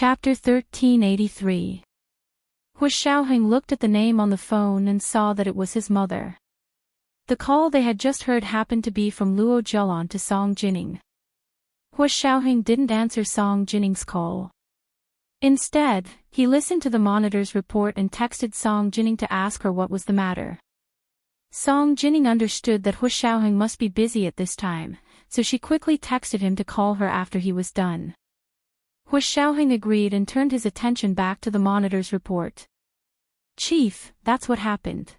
Chapter 1383. Hu Xiaoheng looked at the name on the phone and saw that it was his mother. The call they had just heard happened to be from Luo Zhelan to Song Jining. Hu Xiaoheng didn't answer Song Jining's call. Instead, he listened to the monitor's report and texted Song Jining to ask her what was the matter. Song Jining understood that Hu Xiaoheng must be busy at this time, so she quickly texted him to call her after he was done. Hu Xiaoheng agreed and turned his attention back to the monitor's report. "Chief, that's what happened.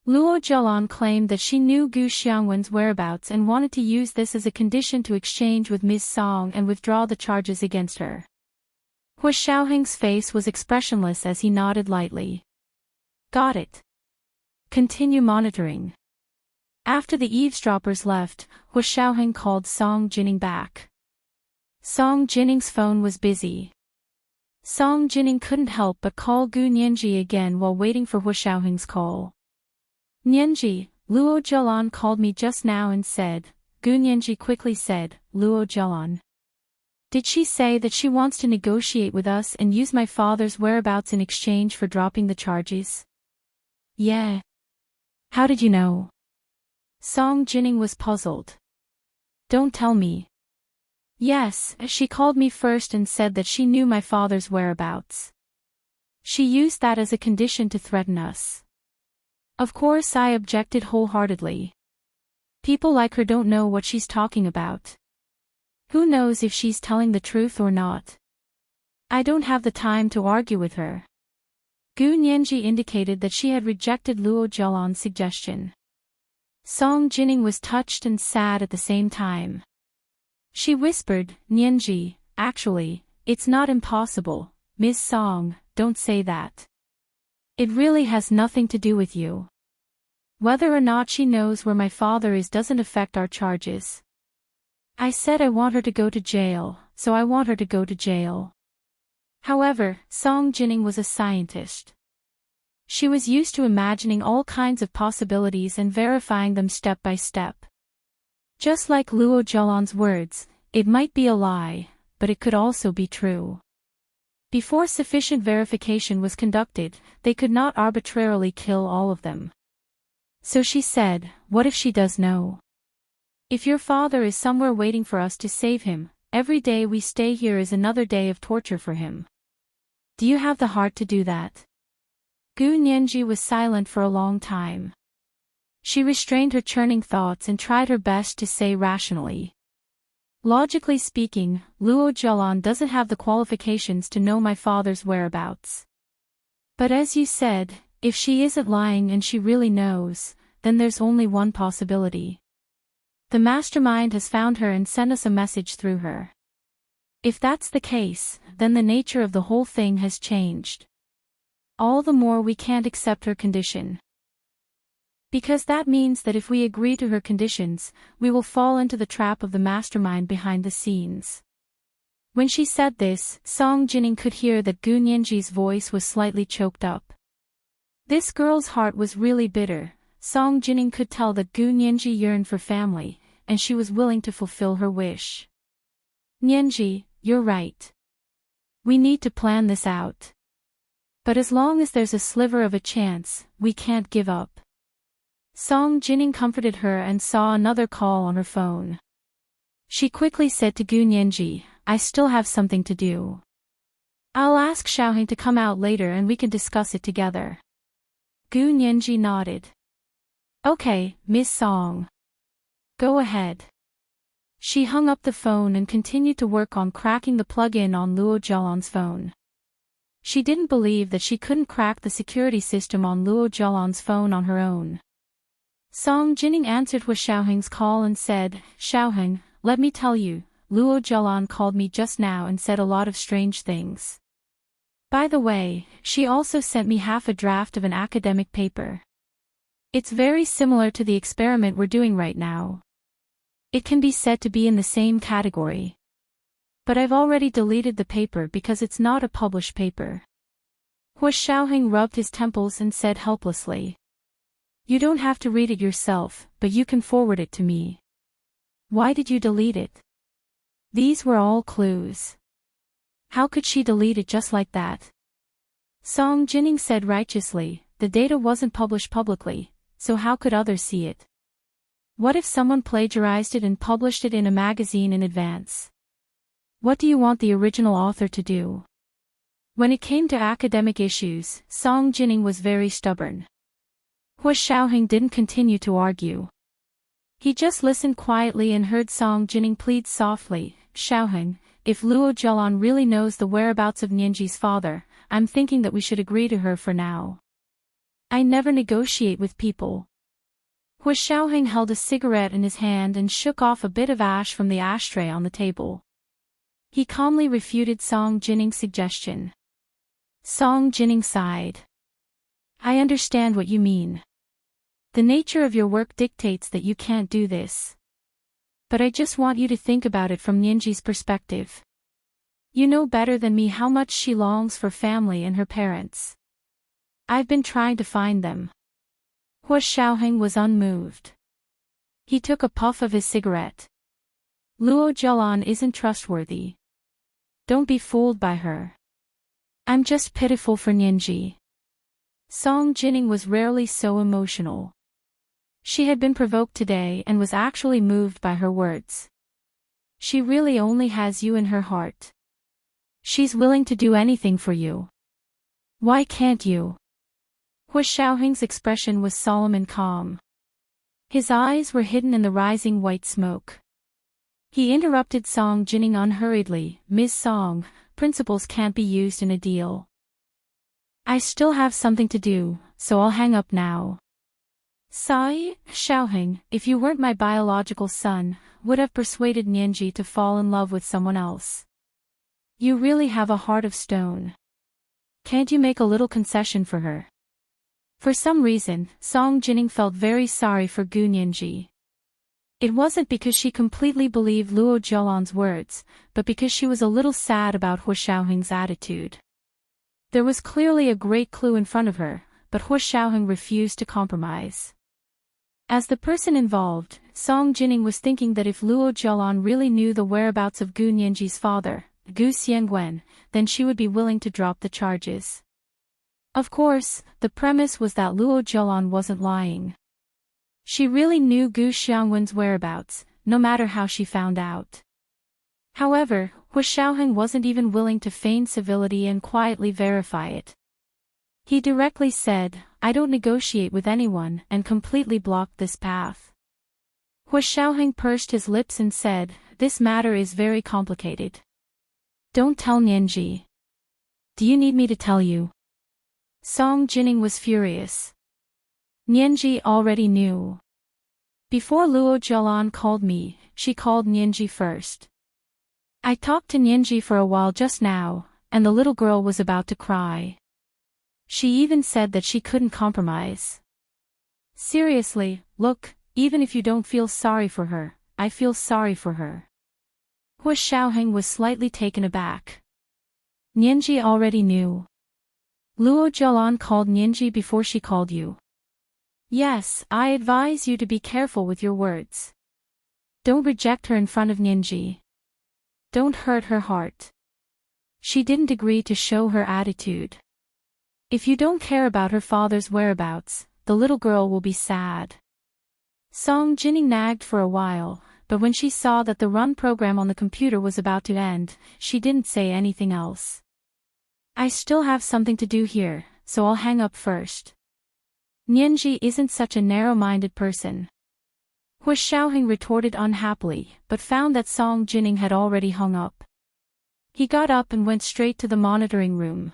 Luo Zhelan claimed that she knew Gu Xiangwen's whereabouts and wanted to use this as a condition to exchange with Ms. Song and withdraw the charges against her." Hu Xiaoheng's face was expressionless as he nodded lightly. "Got it. Continue monitoring." After the eavesdroppers left, Hu Xiaoheng called Song Jining back. Song Jining's phone was busy. Song Jining couldn't help but call Gu Nianji again while waiting for Hu Xiaoheng's call. "Nianji, Luo Zhelan called me just now and said," Gu Nianji quickly said, "Luo Zhelan. Did she say that she wants to negotiate with us and use my father's whereabouts in exchange for dropping the charges?" "Yeah. How did you know?" Song Jining was puzzled. "Don't tell me." "Yes, she called me first and said that she knew my father's whereabouts. She used that as a condition to threaten us. Of course I objected wholeheartedly. People like her don't know what she's talking about. Who knows if she's telling the truth or not? I don't have the time to argue with her." Gu Nianji indicated that she had rejected Luo Zhelan's suggestion. Song Jining was touched and sad at the same time. She whispered, "Nianji, actually, it's not impossible. Ms. Song, don't say that. It really has nothing to do with you. Whether or not she knows where my father is doesn't affect our charges. I said I want her to go to jail, so I want her to go to jail." However, Song Jining was a scientist. She was used to imagining all kinds of possibilities and verifying them step by step. Just like Luo Zhelan's words, it might be a lie, but it could also be true. Before sufficient verification was conducted, they could not arbitrarily kill all of them. So she said, "What if she does know? If your father is somewhere waiting for us to save him, every day we stay here is another day of torture for him. Do you have the heart to do that?" Gu Nianji was silent for a long time. She restrained her churning thoughts and tried her best to say rationally. "Logically speaking, Luo Zhelan doesn't have the qualifications to know my father's whereabouts. But as you said, if she isn't lying and she really knows, then there's only one possibility. The mastermind has found her and sent us a message through her. If that's the case, then the nature of the whole thing has changed. All the more we can't accept her condition. Because that means that if we agree to her conditions, we will fall into the trap of the mastermind behind the scenes." When she said this, Song Jining could hear that Gu Nianji's voice was slightly choked up. This girl's heart was really bitter. Song Jining could tell that Gu Nianji yearned for family, and she was willing to fulfill her wish. "Nianji, you're right. We need to plan this out. But as long as there's a sliver of a chance, we can't give up." Song Jining comforted her and saw another call on her phone. She quickly said to Gu Nianji, "I still have something to do. I'll ask Xiaoheng to come out later and we can discuss it together." Gu Nianji nodded. "Okay, Miss Song. Go ahead." She hung up the phone and continued to work on cracking the plug-in on Luo Zhelan's phone. She didn't believe that she couldn't crack the security system on Luo Zhelan's phone on her own. Song Jining answered Hu Xiaoheng's call and said, "Xiaoheng, let me tell you, Luo Zhelan called me just now and said a lot of strange things. By the way, she also sent me half a draft of an academic paper. It's very similar to the experiment we're doing right now. It can be said to be in the same category. But I've already deleted the paper because it's not a published paper." Hu Xiaoheng rubbed his temples and said helplessly, "You don't have to read it yourself, but you can forward it to me. Why did you delete it?" These were all clues. How could she delete it just like that? Song Jining said righteously, the data wasn't published publicly, so how could others see it? What if someone plagiarized it and published it in a magazine in advance? What do you want the original author to do? When it came to academic issues, Song Jining was very stubborn. Hua Xiaoheng didn't continue to argue. He just listened quietly and heard Song Jining plead softly, Xiaoheng, if Luo Zhelan really knows the whereabouts of Nianji's father, I'm thinking that we should agree to her for now. I never negotiate with people. Hua Xiaoheng held a cigarette in his hand and shook off a bit of ash from the ashtray on the table. He calmly refuted Song Jining's suggestion. Song Jining sighed. I understand what you mean. The nature of your work dictates that you can't do this. But I just want you to think about it from Nianji's perspective. You know better than me how much she longs for family and her parents. I've been trying to find them. Hua Xiaoheng was unmoved. He took a puff of his cigarette. Luo Zhelan isn't trustworthy. Don't be fooled by her. I'm just pitiful for Nianji. Song Jining was rarely so emotional. She had been provoked today and was actually moved by her words. She really only has you in her heart. She's willing to do anything for you. Why can't you? Hua Xiaoheng's expression was solemn and calm. His eyes were hidden in the rising white smoke. He interrupted Song Jining unhurriedly, Ms. Song, principles can't be used in a deal. I still have something to do, so I'll hang up now. Sigh, Xiaoheng, if you weren't my biological son, would have persuaded Nianji to fall in love with someone else. You really have a heart of stone. Can't you make a little concession for her? For some reason, Song Jining felt very sorry for Gu Nianji. It wasn't because she completely believed Luo Zhelan's words, but because she was a little sad about Hua Xiaoheng's attitude. There was clearly a great clue in front of her, but Hua Xiaoheng refused to compromise. As the person involved, Song Jining was thinking that if Luo Zhelan really knew the whereabouts of Gu Nianji's father, Gu Xiangwen, then she would be willing to drop the charges. Of course, the premise was that Luo Zhelan wasn't lying. She really knew Gu Xiangwen's whereabouts, no matter how she found out. However, Hua Xiaoheng wasn't even willing to feign civility and quietly verify it. He directly said, I don't negotiate with anyone, and completely blocked this path. Hua Xiaoheng pursed his lips and said, this matter is very complicated. Don't tell Nianji. Do you need me to tell you? Song Jining was furious. Nianji already knew. Before Luo Zhelan called me, she called Nianji first. I talked to Nianji for a while just now, and the little girl was about to cry. She even said that she couldn't compromise. Seriously, look, even if you don't feel sorry for her, I feel sorry for her. Hua Xiaoheng was slightly taken aback. Nianji already knew. Luo Zhelan called Nianji before she called you. Yes, I advise you to be careful with your words. Don't reject her in front of Nianji. Don't hurt her heart. She didn't agree to show her attitude. If you don't care about her father's whereabouts, the little girl will be sad. Song Jining nagged for a while, but when she saw that the run program on the computer was about to end, she didn't say anything else. I still have something to do here, so I'll hang up first. Nianji isn't such a narrow-minded person. Hua Xiaoheng retorted unhappily, but found that Song Jining had already hung up. He got up and went straight to the monitoring room.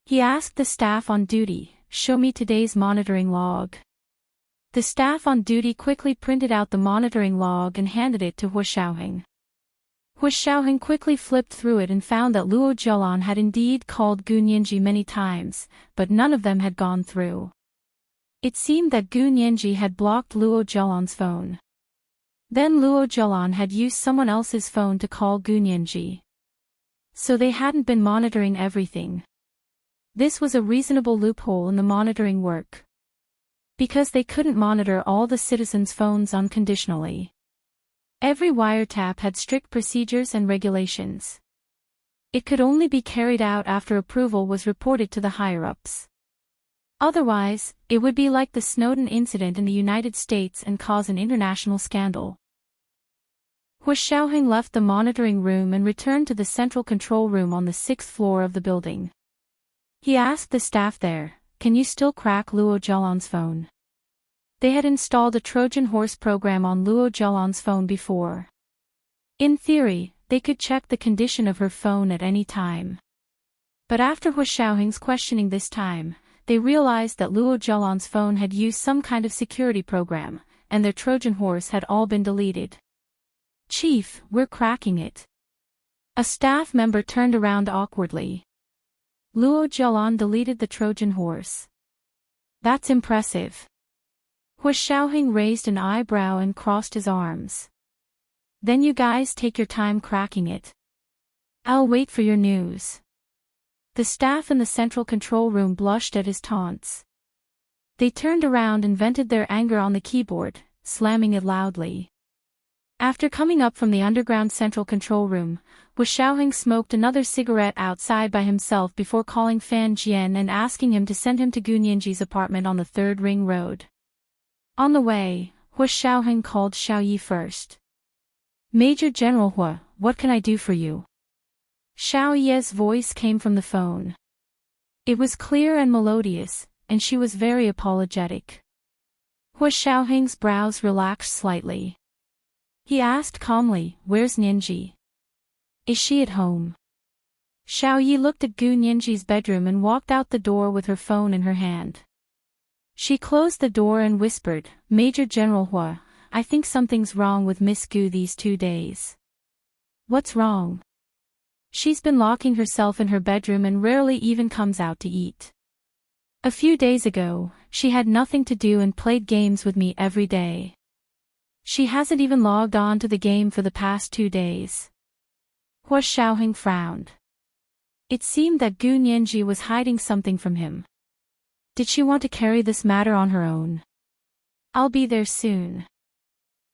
He asked the staff on duty, show me today's monitoring log. The staff on duty quickly printed out the monitoring log and handed it to Hua Xiaoheng. Hua Xiaoheng quickly flipped through it and found that Luo Zhelan had indeed called Gu Nianji many times, but none of them had gone through. It seemed that Gu Nianji had blocked Luo Zhelan's phone. Then Luo Zhelan had used someone else's phone to call Gu Nianji. So they hadn't been monitoring everything. This was a reasonable loophole in the monitoring work. Because they couldn't monitor all the citizens' phones unconditionally. Every wiretap had strict procedures and regulations. It could only be carried out after approval was reported to the higher-ups. Otherwise, it would be like the Snowden incident in the United States and cause an international scandal. Hu Xiaoheng left the monitoring room and returned to the central control room on the 6th floor of the building. He asked the staff there, "Can you still crack Luo Zhelan's phone?" They had installed a Trojan horse program on Luo Zhelan's phone before. In theory, they could check the condition of her phone at any time. But after Hu Xiaoheng's questioning this time, they realized that Luo Zhelan's phone had used some kind of security program, and their Trojan horse had all been deleted. "Chief, we're cracking it." A staff member turned around awkwardly. Luo Zhelan deleted the Trojan horse. "That's impressive." Hu Xiaoheng raised an eyebrow and crossed his arms. "Then you guys take your time cracking it. I'll wait for your news." The staff in the central control room blushed at his taunts. They turned around and vented their anger on the keyboard, slamming it loudly. After coming up from the underground central control room, Hu Xiaoheng smoked another cigarette outside by himself before calling Fan Jian and asking him to send him to Gu Nianji's apartment on the 3rd Ring Road. On the way, Hu Xiaoheng called Xiao Yi first. "Major General Hu, what can I do for you?" Xiao Yi's voice came from the phone. It was clear and melodious, and she was very apologetic. Hu Xiaoheng's brows relaxed slightly. He asked calmly, "Where's Nianji? Is she at home?" Xiao Yi looked at Gu Nianji's bedroom and walked out the door with her phone in her hand. She closed the door and whispered, "Major General Hu, I think something's wrong with Miss Gu these 2 days." "What's wrong?" "She's been locking herself in her bedroom and rarely even comes out to eat. A few days ago, she had nothing to do and played games with me every day. She hasn't even logged on to the game for the past 2 days." Hu Xiaoheng frowned. It seemed that Gu Nianji was hiding something from him. Did she want to carry this matter on her own? "I'll be there soon."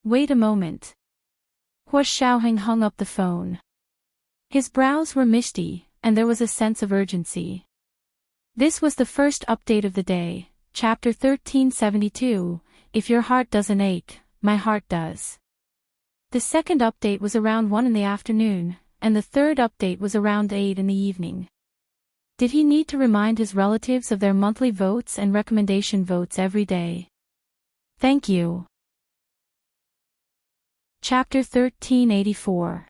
"Wait a moment." Hu Xiaoheng hung up the phone. His brows were misty, and there was a sense of urgency. This was the first update of the day, Chapter 1372, "If your heart doesn't ache, my heart does." The second update was around 1 in the afternoon, and the third update was around 8 in the evening. Did he need to remind his relatives of their monthly votes and recommendation votes every day? Thank you. Chapter 1384.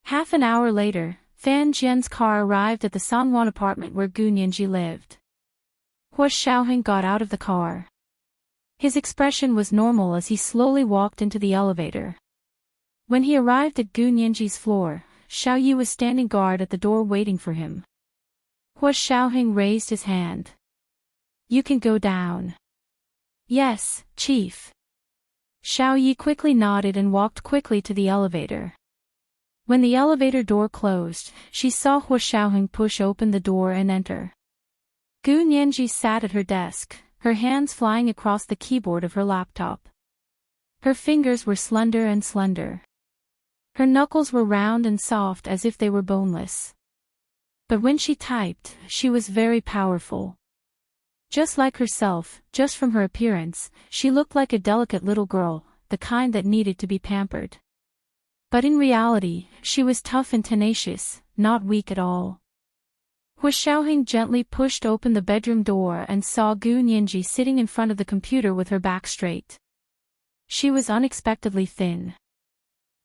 Half an hour later, Fan Jian's car arrived at the Sanwan apartment where Gu Nianji lived. Hu Xiaoheng got out of the car. His expression was normal as he slowly walked into the elevator. When he arrived at Gu Nianji's floor, Xiao Yi was standing guard at the door waiting for him. Hu Xiaoheng raised his hand. "You can go down." "Yes, Chief." Xiao Yi quickly nodded and walked quickly to the elevator. When the elevator door closed, she saw Hu Xiaoheng push open the door and enter. Gu Nianji sat at her desk, her hands flying across the keyboard of her laptop. Her fingers were slender and slender. Her knuckles were round and soft as if they were boneless. But when she typed, she was very powerful. Just like herself, just from her appearance, she looked like a delicate little girl, the kind that needed to be pampered. But in reality, she was tough and tenacious, not weak at all. Hu Xiaoheng gently pushed open the bedroom door and saw Gu Nianji sitting in front of the computer with her back straight. She was unexpectedly thin.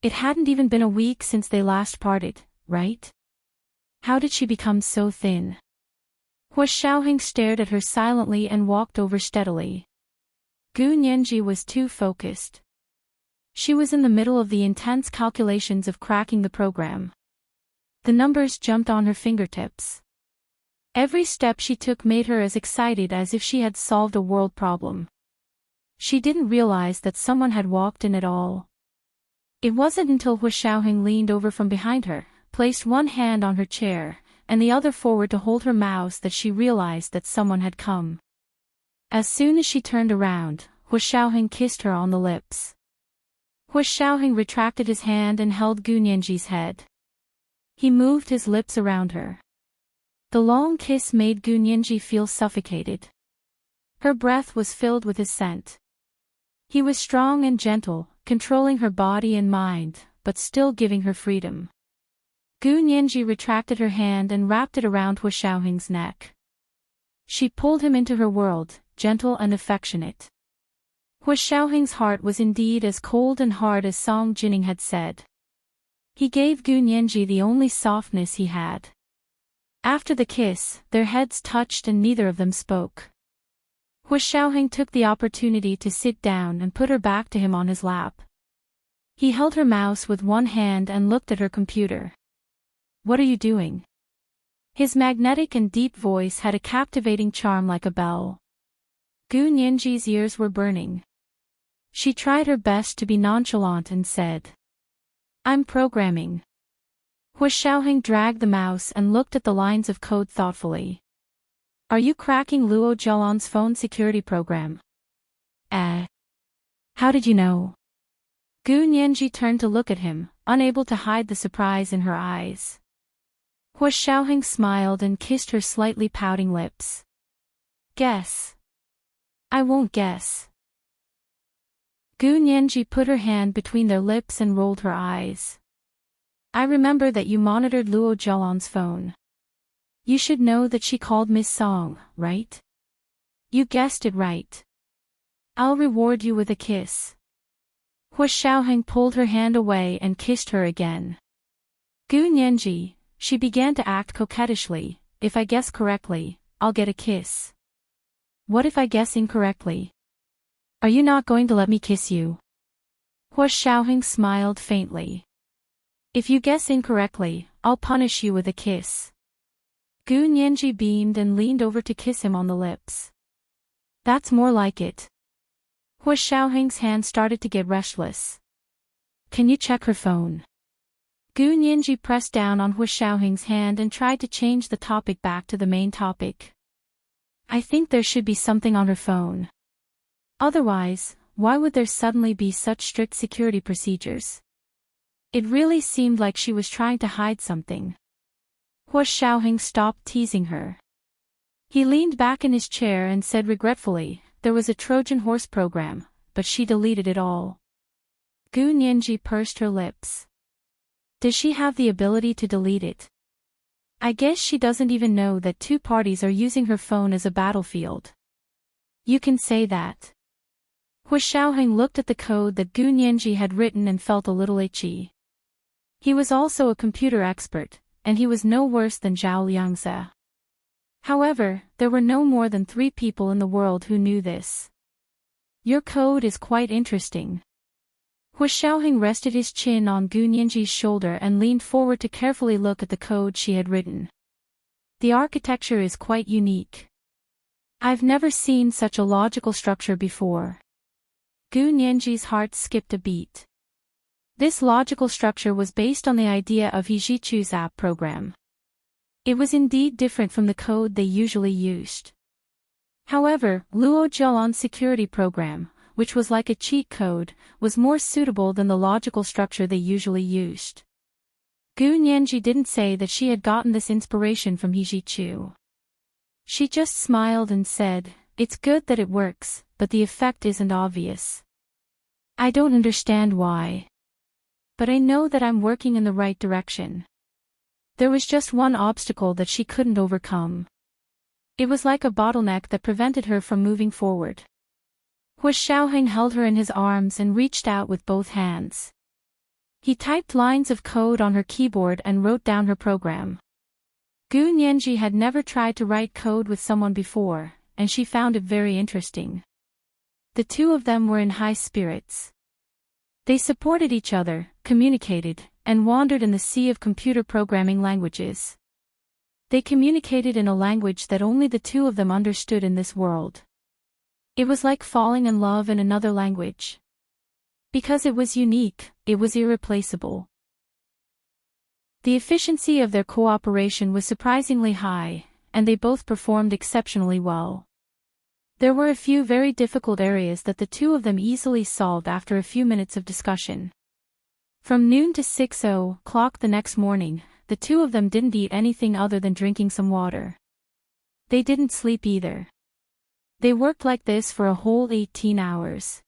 It hadn't even been a week since they last parted, right? How did she become so thin? Hu Xiaoheng stared at her silently and walked over steadily. Gu Nianji was too focused. She was in the middle of the intense calculations of cracking the program. The numbers jumped on her fingertips. Every step she took made her as excited as if she had solved a world problem. She didn't realize that someone had walked in at all. It wasn't until Hu Xiaoheng leaned over from behind her, placed one hand on her chair, and the other forward to hold her mouse that she realized that someone had come. As soon as she turned around, Hu Xiaoheng kissed her on the lips. Hu Xiaoheng retracted his hand and held Gu Nianji's head. He moved his lips around her. The long kiss made Gu Nianji feel suffocated. Her breath was filled with his scent. He was strong and gentle, controlling her body and mind, but still giving her freedom. Gu Nianji retracted her hand and wrapped it around Hu Xiaoheng's neck. She pulled him into her world, gentle and affectionate. Hu Xiaoheng's heart was indeed as cold and hard as Song Jining had said. He gave Gu Nianji the only softness he had. After the kiss, their heads touched and neither of them spoke. Hu Xiaoheng took the opportunity to sit down and put her back to him on his lap. He held her mouse with one hand and looked at her computer. "What are you doing?" His magnetic and deep voice had a captivating charm like a bell. Gu Nianji's ears were burning. She tried her best to be nonchalant and said, "I'm programming." Hu Xiaoheng dragged the mouse and looked at the lines of code thoughtfully. "Are you cracking Luo Zhelan's phone security program?" How did you know?" Gu Nianji turned to look at him, unable to hide the surprise in her eyes. Hu Xiaoheng smiled and kissed her slightly pouting lips. "Guess." "I won't guess." Gu Nianji put her hand between their lips and rolled her eyes. "I remember that you monitored Luo Zhelan's phone. You should know that she called Miss Song, right?" "You guessed it right. I'll reward you with a kiss." Hu Xiaoheng pulled her hand away and kissed her again. "Gu Nianji," she began to act coquettishly, "if I guess correctly, I'll get a kiss. What if I guess incorrectly? Are you not going to let me kiss you?" Hu Xiaoheng smiled faintly. "If you guess incorrectly, I'll punish you with a kiss." Gu Nianji beamed and leaned over to kiss him on the lips. "That's more like it." Hu Xiaoheng's hand started to get restless. "Can you check her phone?" Gu Nianji pressed down on Hu Xiaoheng's hand and tried to change the topic back to the main topic. "I think there should be something on her phone. Otherwise, why would there suddenly be such strict security procedures?" It really seemed like she was trying to hide something. Hu Xiaoheng stopped teasing her. He leaned back in his chair and said regretfully, "There was a Trojan horse program, but she deleted it all." Gu Nianji pursed her lips. "Does she have the ability to delete it? I guess she doesn't even know that two parties are using her phone as a battlefield." "You can say that." Hu Xiaoheng looked at the code that Gu Nianji had written and felt a little itchy. He was also a computer expert, and he was no worse than Zhao Liangze. However, there were no more than 3 people in the world who knew this. "Your code is quite interesting." Hu Xiaoheng rested his chin on Gu Nianji's shoulder and leaned forward to carefully look at the code she had written. "The architecture is quite unique. I've never seen such a logical structure before." Gu Nianji's heart skipped a beat. This logical structure was based on the idea of Hejichu's app program. It was indeed different from the code they usually used. However, Luo Zhelan's security program, which was like a cheat code, was more suitable than the logical structure they usually used. Gu Nianji didn't say that she had gotten this inspiration from Hejichu. She just smiled and said, "It's good that it works, but the effect isn't obvious. I don't understand why. But I know that I'm working in the right direction." There was just one obstacle that she couldn't overcome. It was like a bottleneck that prevented her from moving forward. Hu Xiaoheng held her in his arms and reached out with both hands. He typed lines of code on her keyboard and wrote down her program. Gu Nianji had never tried to write code with someone before, and she found it very interesting. The two of them were in high spirits. They supported each other, communicated, and wandered in the sea of computer programming languages. They communicated in a language that only the two of them understood in this world. It was like falling in love in another language. Because it was unique, it was irreplaceable. The efficiency of their cooperation was surprisingly high, and they both performed exceptionally well. There were a few very difficult areas that the two of them easily solved after a few minutes of discussion. From noon to 6 o'clock the next morning, the two of them didn't eat anything other than drinking some water. They didn't sleep either. They worked like this for a whole 18 hours.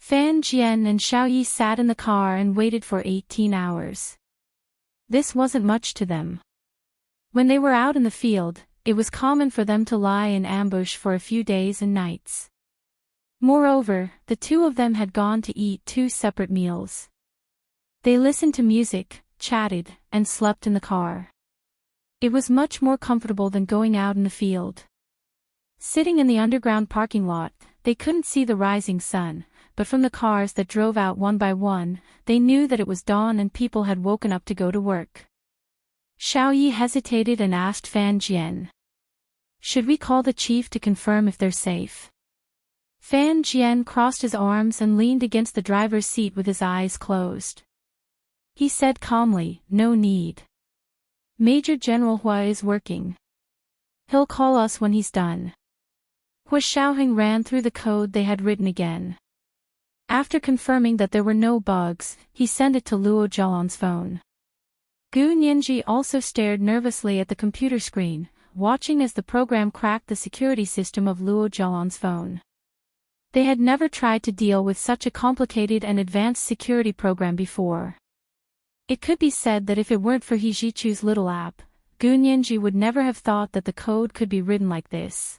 Fan Jian and Xiaoyi sat in the car and waited for 18 hours. This wasn't much to them. When they were out in the field, it was common for them to lie in ambush for a few days and nights. Moreover, the two of them had gone to eat 2 separate meals. They listened to music, chatted, and slept in the car. It was much more comfortable than going out in the field. Sitting in the underground parking lot, they couldn't see the rising sun, but from the cars that drove out one by one, they knew that it was dawn and people had woken up to go to work. Xiaoyi hesitated and asked Fan Jian, "Should we call the chief to confirm if they're safe?" Fan Jian crossed his arms and leaned against the driver's seat with his eyes closed. He said calmly, "No need. Major General Hua is working. He'll call us when he's done." Hua Xiaoheng ran through the code they had written again. After confirming that there were no bugs, he sent it to Luo Zhaolan's phone. Gu Nianji also stared nervously at the computer screen, watching as the program cracked the security system of Luo Zhaolan's phone. They had never tried to deal with such a complicated and advanced security program before. It could be said that if it weren't for He Zhichu's little app, Gu Nianji would never have thought that the code could be written like this.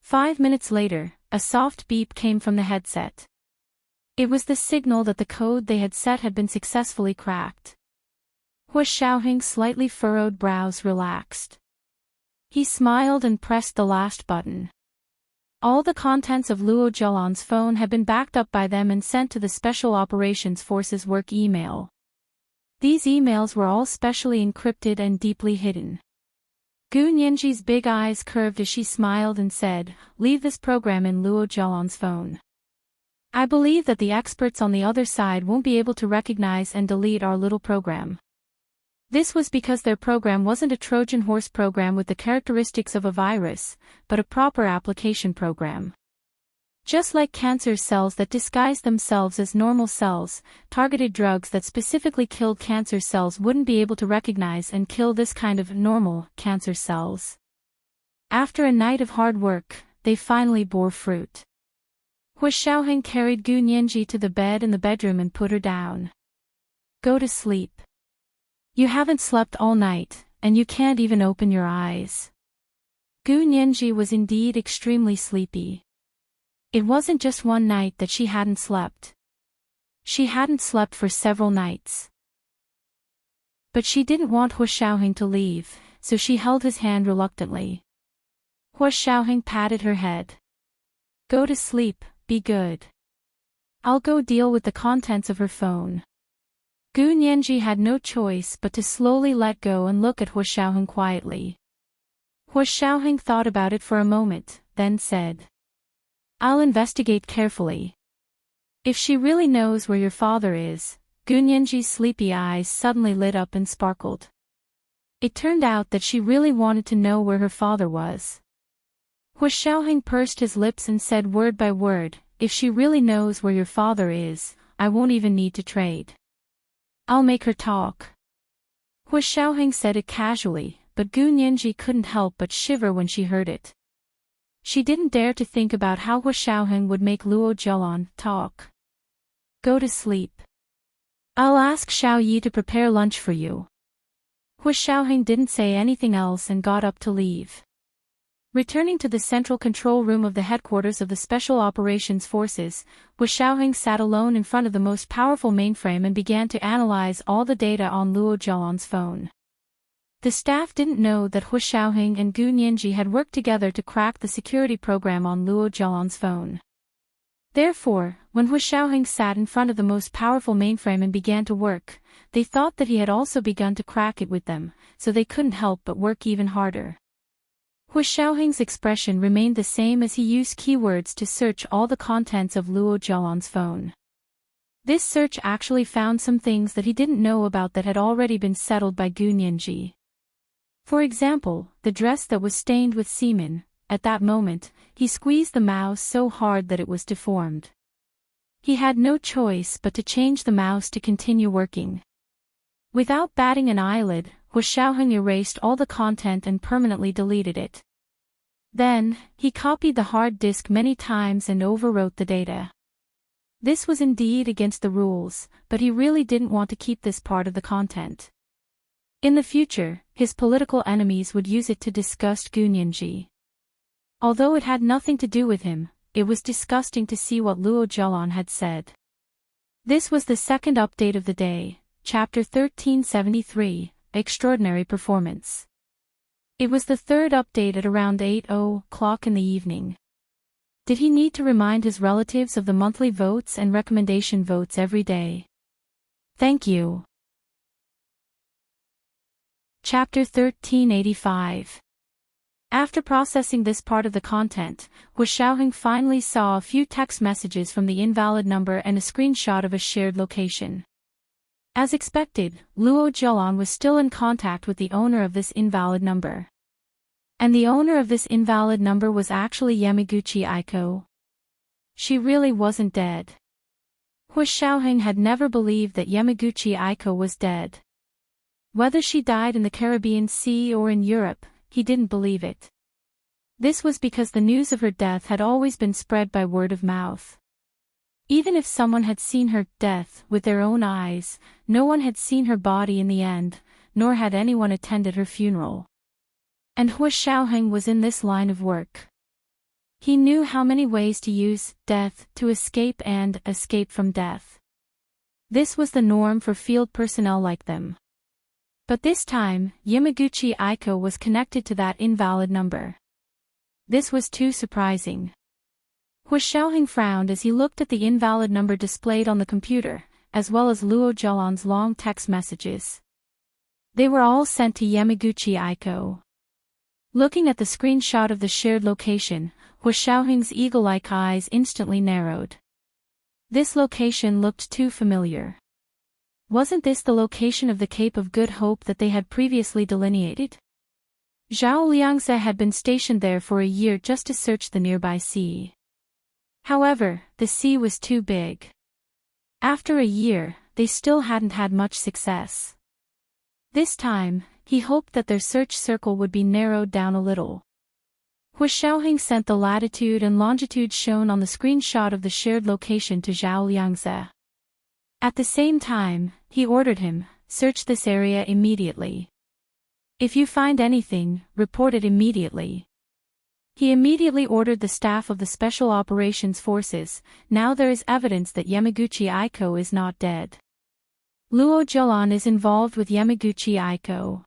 5 minutes later, a soft beep came from the headset. It was the signal that the code they had set had been successfully cracked. Hua Xiaoheng's slightly furrowed brows relaxed. He smiled and pressed the last button. All the contents of Luo Zhaolan's phone had been backed up by them and sent to the Special Operations Forces work email. These emails were all specially encrypted and deeply hidden. Gu Nianji's big eyes curved as she smiled and said, "Leave this program in Luo Zhaolan's phone. I believe that the experts on the other side won't be able to recognize and delete our little program." This was because their program wasn't a Trojan horse program with the characteristics of a virus, but a proper application program. Just like cancer cells that disguised themselves as normal cells, targeted drugs that specifically killed cancer cells wouldn't be able to recognize and kill this kind of normal cancer cells. After a night of hard work, they finally bore fruit. Hua Xiaoheng carried Gu Nianji to the bed in the bedroom and put her down. "Go to sleep. You haven't slept all night, and you can't even open your eyes." Gu Nianji was indeed extremely sleepy. It wasn't just one night that she hadn't slept. She hadn't slept for several nights. But she didn't want Hua Xiaoheng to leave, so she held his hand reluctantly. Hua Xiaoheng patted her head. "Go to sleep, be good. I'll go deal with the contents of her phone." Gu Nianji had no choice but to slowly let go and look at Hua Xiaoheng quietly. Hua Xiaoheng thought about it for a moment, then said, "I'll investigate carefully. If she really knows where your father is." Gu Nianji's sleepy eyes suddenly lit up and sparkled. It turned out that she really wanted to know where her father was. Hua Xiaoheng pursed his lips and said word by word, "If she really knows where your father is, I won't even need to trade. I'll make her talk." Hua Xiaoheng said it casually, but Gu Nianji couldn't help but shiver when she heard it. She didn't dare to think about how Hua Xiaoheng would make Luo Zhaolan talk. "Go to sleep. I'll ask Xiao Yi to prepare lunch for you." Hua Xiaoheng didn't say anything else and got up to leave. Returning to the central control room of the headquarters of the Special Operations Forces, Hua Xiaoheng sat alone in front of the most powerful mainframe and began to analyze all the data on Luo Zhaolan's phone. The staff didn't know that Hua Xiaoheng and Gu Nianji had worked together to crack the security program on Luo Zhaolan's phone. Therefore, when Hua Xiaoheng sat in front of the most powerful mainframe and began to work, they thought that he had also begun to crack it with them, so they couldn't help but work even harder. Hua Xiaoheng's expression remained the same as he used keywords to search all the contents of Luo Zhaolan's phone. This search actually found some things that he didn't know about that had already been settled by Gu Nianji. For example, the dress that was stained with semen. At that moment, he squeezed the mouse so hard that it was deformed. He had no choice but to change the mouse to continue working. Without batting an eyelid, Hu Xiaoheng erased all the content and permanently deleted it. Then, he copied the hard disk many times and overwrote the data. This was indeed against the rules, but he really didn't want to keep this part of the content. In the future, his political enemies would use it to disgust Gunyinji. Although it had nothing to do with him, it was disgusting to see what Luo Zhelan had said. This was the second update of the day, Chapter 1373, Extraordinary Performance. It was the third update at around 8:00 in the evening. Did he need to remind his relatives of the monthly votes and recommendation votes every day? Thank you. Chapter 1385. After processing this part of the content, Hu Xiaoheng finally saw a few text messages from the invalid number and a screenshot of a shared location. As expected, Luo Zhelan was still in contact with the owner of this invalid number. And the owner of this invalid number was actually Yamaguchi Aiko. She really wasn't dead. Hu Xiaoheng had never believed that Yamaguchi Aiko was dead. Whether she died in the Caribbean Sea or in Europe, he didn't believe it. This was because the news of her death had always been spread by word of mouth. Even if someone had seen her death with their own eyes, no one had seen her body in the end, nor had anyone attended her funeral. And Hu Xiaoheng was in this line of work. He knew how many ways to use death to escape and escape from death. This was the norm for field personnel like them. But this time, Yamaguchi Aiko was connected to that invalid number. This was too surprising. Hu Xiaoheng frowned as he looked at the invalid number displayed on the computer, as well as Luo Zhelan's long text messages. They were all sent to Yamaguchi Aiko. Looking at the screenshot of the shared location, Hu Xiaoheng's eagle-like eyes instantly narrowed. This location looked too familiar. Wasn't this the location of the Cape of Good Hope that they had previously delineated? Zhao Liangze had been stationed there for a year just to search the nearby sea. However, the sea was too big. After a year, they still hadn't had much success. This time, he hoped that their search circle would be narrowed down a little. Hu Xiaoheng sent the latitude and longitude shown on the screenshot of the shared location to Zhao Liangze. At the same time, he ordered him, search this area immediately. If you find anything, report it immediately. He immediately ordered the staff of the Special Operations Forces. Now there is evidence that Yamaguchi Aiko is not dead. Luo Zhelan is involved with Yamaguchi Aiko.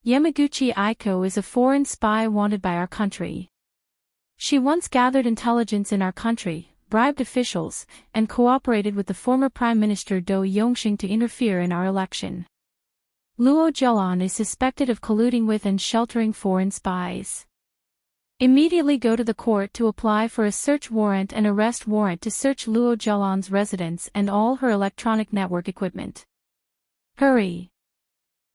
Yamaguchi Aiko is a foreign spy wanted by our country. She once gathered intelligence in our country, bribed officials, and cooperated with the former Prime Minister Do Yongxing to interfere in our election. Luo Zhelan is suspected of colluding with and sheltering foreign spies. Immediately go to the court to apply for a search warrant and arrest warrant to search Luo Zhelan's residence and all her electronic network equipment. Hurry!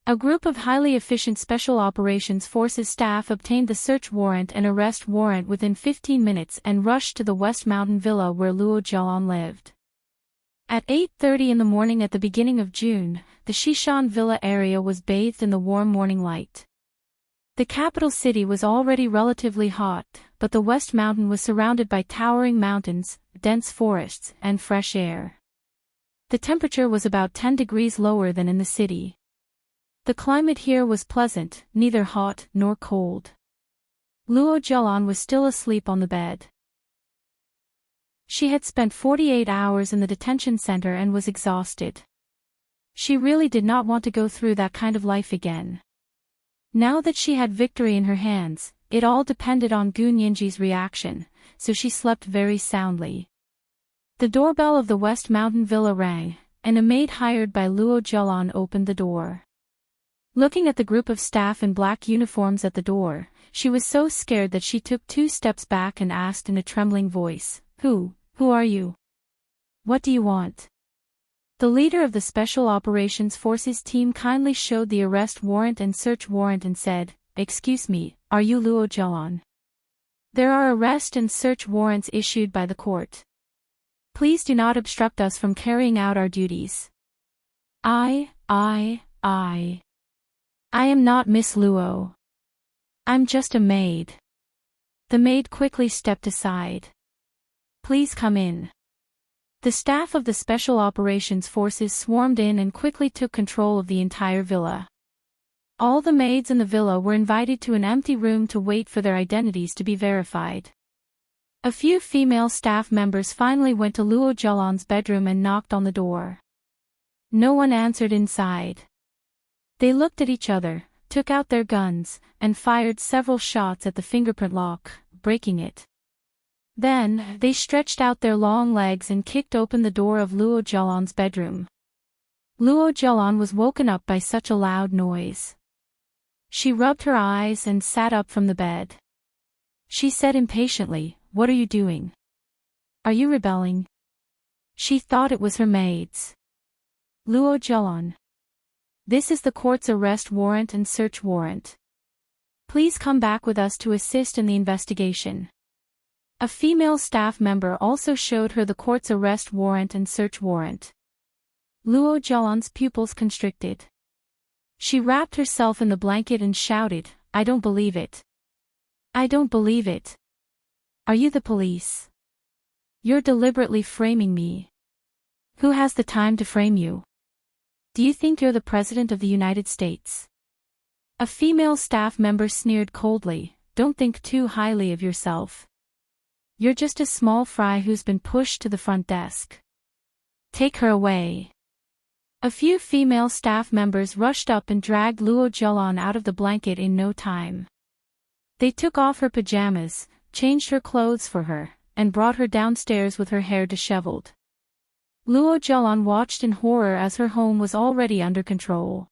A group of highly efficient Special Operations Forces staff obtained the search warrant and arrest warrant within 15 minutes and rushed to the West Mountain Villa where Luo Zhelan lived. At 8:30 in the morning at the beginning of June, the Shishan Villa area was bathed in the warm morning light. The capital city was already relatively hot, but the West Mountain was surrounded by towering mountains, dense forests, and fresh air. The temperature was about 10 degrees lower than in the city. The climate here was pleasant, neither hot nor cold. Luo Zhelan was still asleep on the bed. She had spent 48 hours in the detention center and was exhausted. She really did not want to go through that kind of life again. Now that she had victory in her hands, it all depended on Gunyinji's reaction, so she slept very soundly. The doorbell of the West Mountain Villa rang, and a maid hired by Luo Zhelan opened the door. Looking at the group of staff in black uniforms at the door, she was so scared that she took 2 steps back and asked in a trembling voice, Who are you? What do you want? The leader of the Special Operations Forces team kindly showed the arrest warrant and search warrant and said, Excuse me, are you Luo Zhelan? There are arrest and search warrants issued by the court. Please do not obstruct us from carrying out our duties. I I am not Miss Luo. I'm just a maid. The maid quickly stepped aside. Please come in. The staff of the Special Operations Forces swarmed in and quickly took control of the entire villa. All the maids in the villa were invited to an empty room to wait for their identities to be verified. A few female staff members finally went to Luo Zhelan's bedroom and knocked on the door. No one answered inside. They looked at each other, took out their guns, and fired several shots at the fingerprint lock, breaking it. Then, they stretched out their long legs and kicked open the door of Luo Zhelan's bedroom. Luo Zhelan was woken up by such a loud noise. She rubbed her eyes and sat up from the bed. She said impatiently, "What are you doing? Are you rebelling?" She thought it was her maids. Luo Zhelan. This is the court's arrest warrant and search warrant. Please come back with us to assist in the investigation. A female staff member also showed her the court's arrest warrant and search warrant. Luo Zhelan's pupils constricted. She wrapped herself in the blanket and shouted, "I don't believe it. I don't believe it. Are you the police? You're deliberately framing me. Who has the time to frame you? Do you think you're the President of the United States?" A female staff member sneered coldly, "Don't think too highly of yourself. You're just a small fry who's been pushed to the front desk. Take her away." A few female staff members rushed up and dragged Luo Zhelan out of the blanket in no time. They took off her pajamas, changed her clothes for her, and brought her downstairs with her hair disheveled. Luo Zhelan watched in horror as her home was already under control.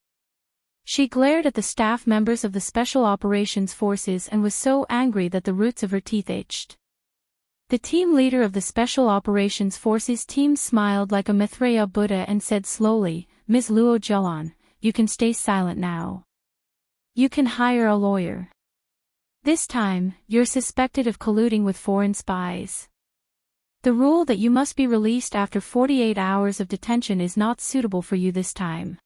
She glared at the staff members of the Special Operations Forces and was so angry that the roots of her teeth itched. The team leader of the Special Operations Forces team smiled like a Maitreya Buddha and said slowly, "Ms. Luo Zhelan, you can stay silent now. You can hire a lawyer. This time, you're suspected of colluding with foreign spies. The rule that you must be released after 48 hours of detention is not suitable for you this time."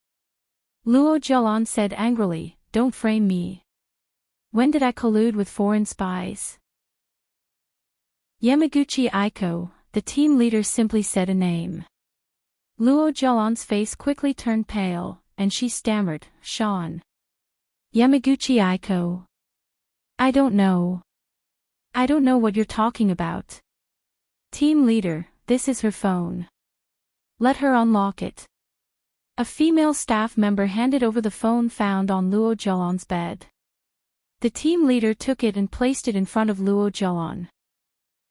Luo Zhelan said angrily, "Don't frame me. When did I collude with foreign spies?" Yamaguchi Aiko, the team leader, simply said a name. Luo Zhelan's face quickly turned pale, and she stammered, "Sean. Yamaguchi Aiko. I don't know. I don't know what you're talking about." "Team leader, this is her phone. Let her unlock it." A female staff member handed over the phone found on Luo Zhelan's bed. The team leader took it and placed it in front of Luo Zhelan.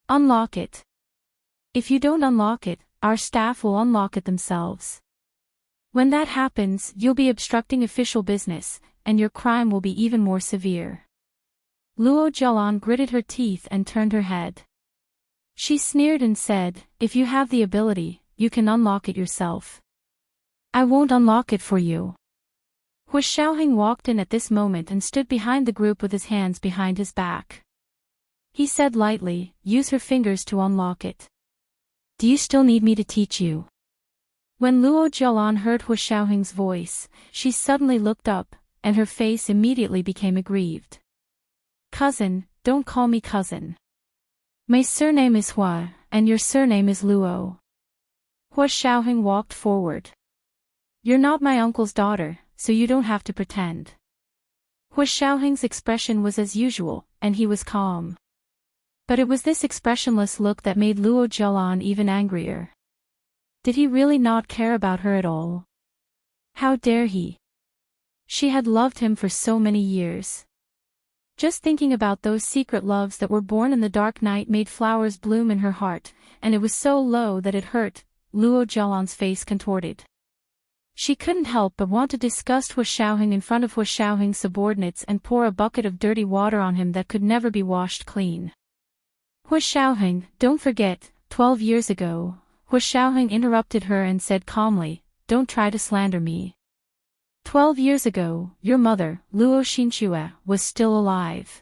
"Unlock it. If you don't unlock it, our staff will unlock it themselves. When that happens, you'll be obstructing official business, and your crime will be even more severe." Luo Zhelan gritted her teeth and turned her head. She sneered and said, "If you have the ability, you can unlock it yourself. I won't unlock it for you." Hu Xiaoheng walked in at this moment and stood behind the group with his hands behind his back. He said lightly, "Use her fingers to unlock it." "Do you still need me to teach you?" When Luo Zhelan heard Hu Xiaoheng's voice, she suddenly looked up, and her face immediately became aggrieved. "Cousin, don't call me cousin. My surname is Hua, and your surname is Luo." Hu Xiaoheng walked forward. "You're not my uncle's daughter, so you don't have to pretend." Hu Xiaoheng's expression was as usual, and he was calm. But it was this expressionless look that made Luo Zhelan even angrier. Did he really not care about her at all? How dare he? She had loved him for so many years. Just thinking about those secret loves that were born in the dark night made flowers bloom in her heart, and it was so low that it hurt. Luo Zhelan's face contorted. She couldn't help but want to disgust Hu Xiaoheng in front of Hu Xiaoheng's subordinates and pour a bucket of dirty water on him that could never be washed clean. "Hu Xiaoheng, don't forget, 12 years ago," Hu Xiaoheng interrupted her and said calmly, "Don't try to slander me. 12 years ago, your mother, Luo Xinxue, was still alive.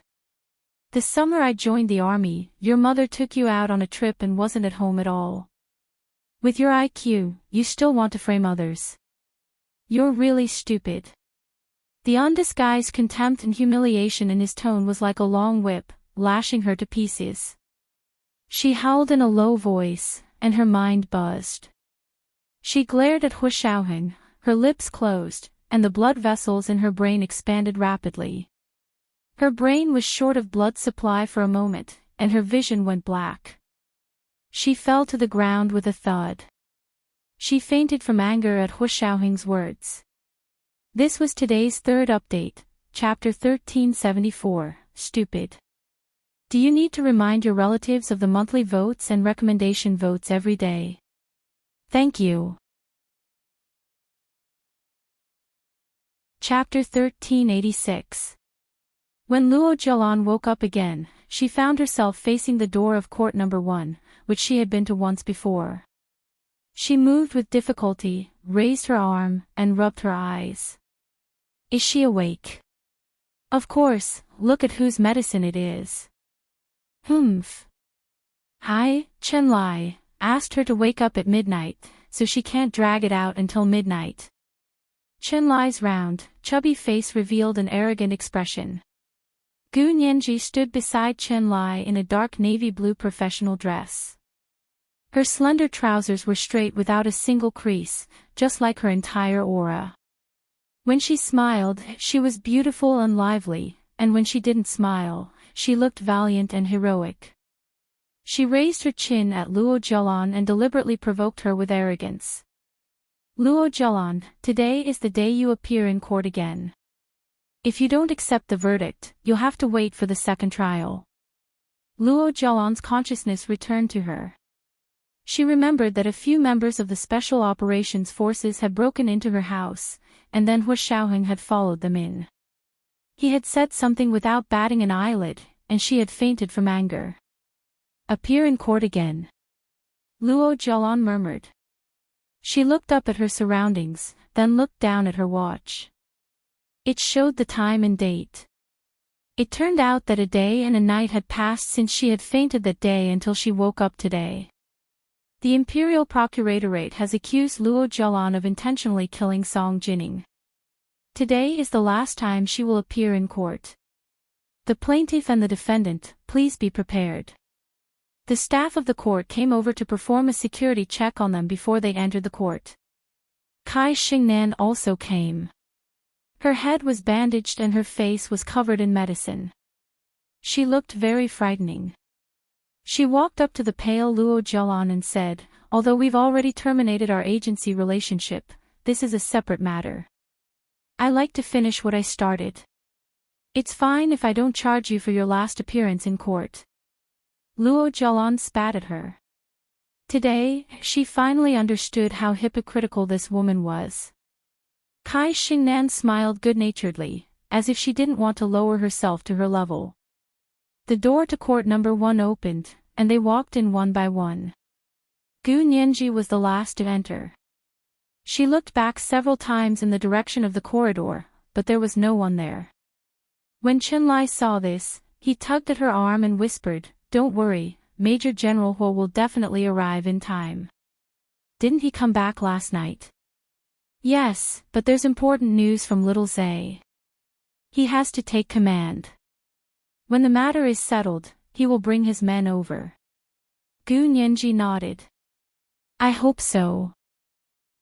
The summer I joined the army, your mother took you out on a trip and wasn't at home at all. With your IQ, you still want to frame others. You're really stupid. The undisguised contempt and humiliation in his tone was like a long whip, lashing her to pieces. She howled in a low voice, and her mind buzzed. She glared at Hu Xiaoheng, her lips closed, and the blood vessels in her brain expanded rapidly. Her brain was short of blood supply for a moment, and her vision went black. She fell to the ground with a thud. She fainted from anger at Hu Xiaoheng's words. This was today's third update, Chapter 1374, Stupid. Do you need to remind your relatives of the monthly votes and recommendation votes every day? Thank you. Chapter 1386. When Luo Jialan woke up again, she found herself facing the door of court number 1, which she had been to once before. She moved with difficulty, raised her arm, and rubbed her eyes. Is she awake? Of course, look at whose medicine it is. Humph. Hi, Chen Lai asked her to wake up at midnight, so she can't drag it out until midnight. Chen Lai's round, chubby face revealed an arrogant expression. Gu Nianji stood beside Chen Lai in a dark navy blue professional dress. Her slender trousers were straight without a single crease, just like her entire aura. When she smiled, she was beautiful and lively, and when she didn't smile, she looked valiant and heroic. She raised her chin at Luo Jialan and deliberately provoked her with arrogance. Luo Jialan, today is the day you appear in court again. If you don't accept the verdict, you'll have to wait for the second trial. Luo Jialan's consciousness returned to her. She remembered that a few members of the Special Operations Forces had broken into her house, and then Hu Xiaoheng had followed them in. He had said something without batting an eyelid, and she had fainted from anger. Appear in court again. Luo Jialan murmured. She looked up at her surroundings, then looked down at her watch. It showed the time and date. It turned out that a day and a night had passed since she had fainted that day until she woke up today. The Imperial Procuratorate has accused Luo Jialan of intentionally killing Song Jining. Today is the last time she will appear in court. The plaintiff and the defendant, please be prepared. The staff of the court came over to perform a security check on them before they entered the court. Kai Xingnan also came. Her head was bandaged and her face was covered in medicine. She looked very frightening. She walked up to the pale Luo Jialan and said, although we've already terminated our agency relationship, this is a separate matter. I like to finish what I started. It's fine if I don't charge you for your last appearance in court. Luo Jialan spat at her. Today, she finally understood how hypocritical this woman was. Kai Xingnan smiled good-naturedly, as if she didn't want to lower herself to her level. The door to court number 1 opened, and they walked in one by one. Gu Nianji was the last to enter. She looked back several times in the direction of the corridor, but there was no one there. When Chen Lai saw this, he tugged at her arm and whispered, "Don't worry, Major General Huo will definitely arrive in time." Didn't he come back last night? Yes, but there's important news from Little Zay. He has to take command. When the matter is settled, he will bring his men over. Gu Nianji nodded. I hope so.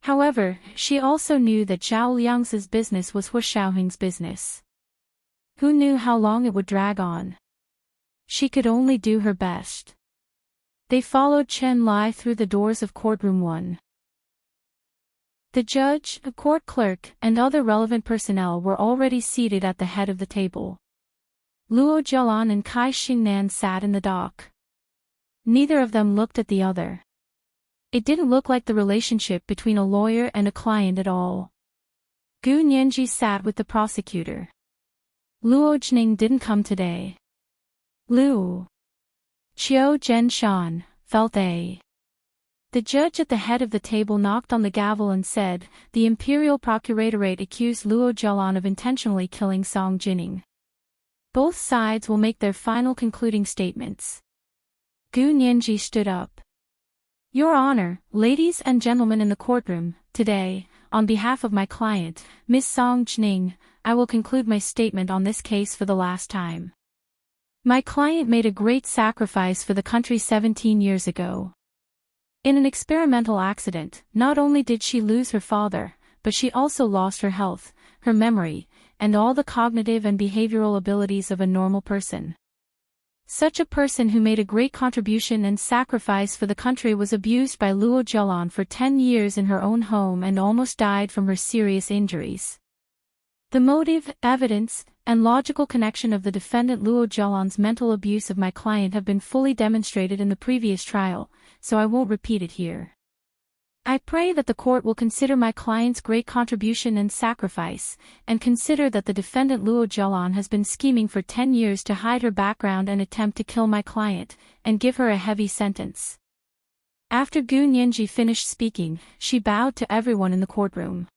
However, she also knew that Zhao Liang's business was Hu Xiaoheng's business. Who knew how long it would drag on? She could only do her best. They followed Chen Lai through the doors of courtroom 1. The judge, a court clerk, and other relevant personnel were already seated at the head of the table. Luo Jialan and Kai Xingnan sat in the dock. Neither of them looked at the other. It didn't look like the relationship between a lawyer and a client at all. Gu Nianji sat with the prosecutor. Luo Jining didn't come today. Lu Qiu Zhenshan, felt A. The judge at the head of the table knocked on the gavel and said, the Imperial Procuratorate accused Luo Jialan of intentionally killing Song Jining. Both sides will make their final concluding statements. Gu Nianji stood up. Your Honor, ladies and gentlemen in the courtroom, today, on behalf of my client, Ms. Song Jning, I will conclude my statement on this case for the last time. My client made a great sacrifice for the country 17 years ago. In an experimental accident, not only did she lose her father, but she also lost her health, her memory, and all the cognitive and behavioral abilities of a normal person. Such a person who made a great contribution and sacrifice for the country was abused by Luo Zhelan for 10 years in her own home and almost died from her serious injuries. The motive, evidence, and logical connection of the defendant Luo Zhelan's mental abuse of my client have been fully demonstrated in the previous trial, so I won't repeat it here. I pray that the court will consider my client's great contribution and sacrifice, and consider that the defendant Luo Zhelan has been scheming for 10 years to hide her background and attempt to kill my client, and give her a heavy sentence. After Gu Nianji finished speaking, she bowed to everyone in the courtroom.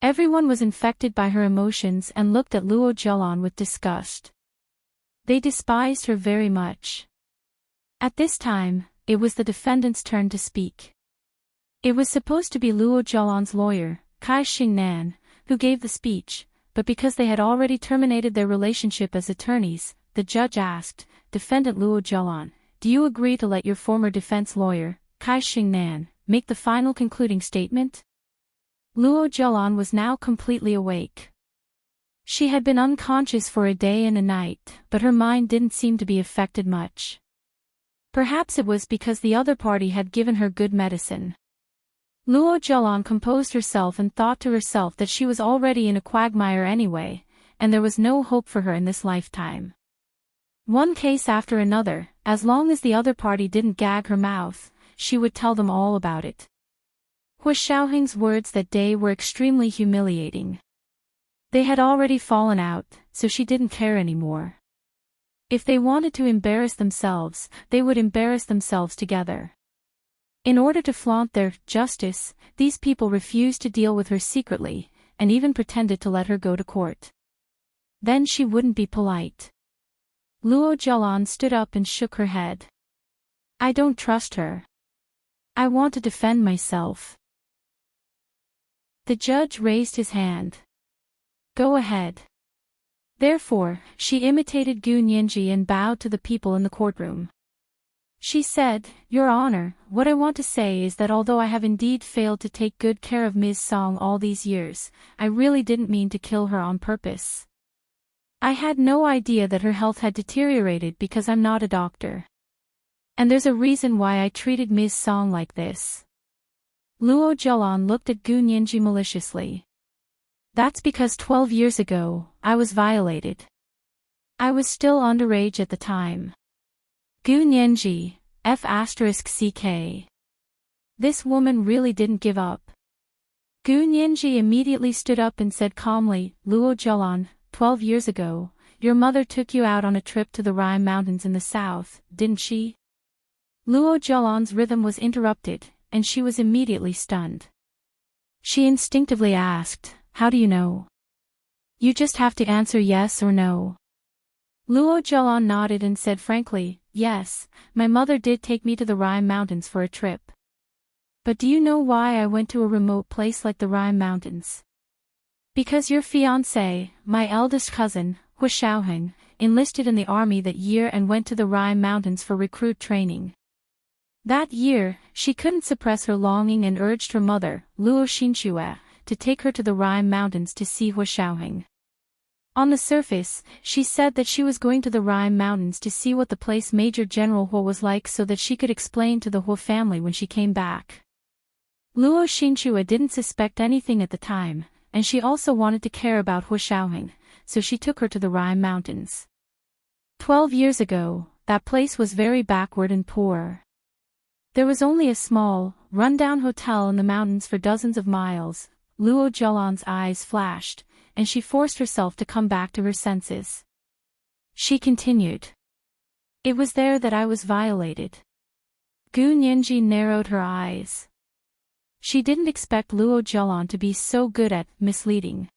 Everyone was infected by her emotions and looked at Luo Zhelan with disgust. They despised her very much. At this time, it was the defendant's turn to speak. It was supposed to be Luo Zhelan's lawyer, Kai Xingnan, who gave the speech, but because they had already terminated their relationship as attorneys, the judge asked, Defendant Luo Zhelan, do you agree to let your former defense lawyer, Kai Xingnan, make the final concluding statement? Luo Zhelan was now completely awake. She had been unconscious for a day and a night, but her mind didn't seem to be affected much. Perhaps it was because the other party had given her good medicine. Luo Zhelan composed herself and thought to herself that she was already in a quagmire anyway, and there was no hope for her in this lifetime. One case after another, as long as the other party didn't gag her mouth, she would tell them all about it. Hua Xiaoheng's words that day were extremely humiliating. They had already fallen out, so she didn't care anymore. If they wanted to embarrass themselves, they would embarrass themselves together. In order to flaunt their justice, these people refused to deal with her secretly, and even pretended to let her go to court. Then she wouldn't be polite. Luo Zhelan stood up and shook her head. I don't trust her. I want to defend myself. The judge raised his hand. Go ahead. Therefore, she imitated Gu Nianji and bowed to the people in the courtroom. She said, Your Honor, what I want to say is that although I have indeed failed to take good care of Ms. Song all these years, I really didn't mean to kill her on purpose. I had no idea that her health had deteriorated because I'm not a doctor. And there's a reason why I treated Ms. Song like this. Luo Zhelan looked at Gu Nianji maliciously. That's because 12 years ago, I was violated. I was still underage at the time. Gu Nianji, F***ck. This woman really didn't give up. Gu Nianji immediately stood up and said calmly, Luo Zhelan, 12 years ago, your mother took you out on a trip to the Rhine Mountains in the south, didn't she? Luo Zhelan's rhythm was interrupted, and she was immediately stunned. She instinctively asked, How do you know? You just have to answer yes or no. Luo Zhelan nodded and said frankly, Yes, my mother did take me to the Rhine Mountains for a trip. But do you know why I went to a remote place like the Rhine Mountains? Because your fiancé, my eldest cousin, Hua Xiaoheng, enlisted in the army that year and went to the Rhine Mountains for recruit training. That year, she couldn't suppress her longing and urged her mother, Luo Xinxue, to take her to the Rhine Mountains to see Hua Xiaoheng. On the surface, she said that she was going to the Rhine Mountains to see what the place Major General Hua was like so that she could explain to the Hua family when she came back. Luo Xinxue didn't suspect anything at the time, and she also wanted to care about Hua Xiaoheng, so she took her to the Rhine Mountains. 12 years ago, that place was very backward and poor. There was only a small, run-down hotel in the mountains for dozens of miles. Luo Zhelan's eyes flashed, and she forced herself to come back to her senses. She continued. It was there that I was violated. Gu Nianji narrowed her eyes. She didn't expect Luo Zhelan to be so good at misleading.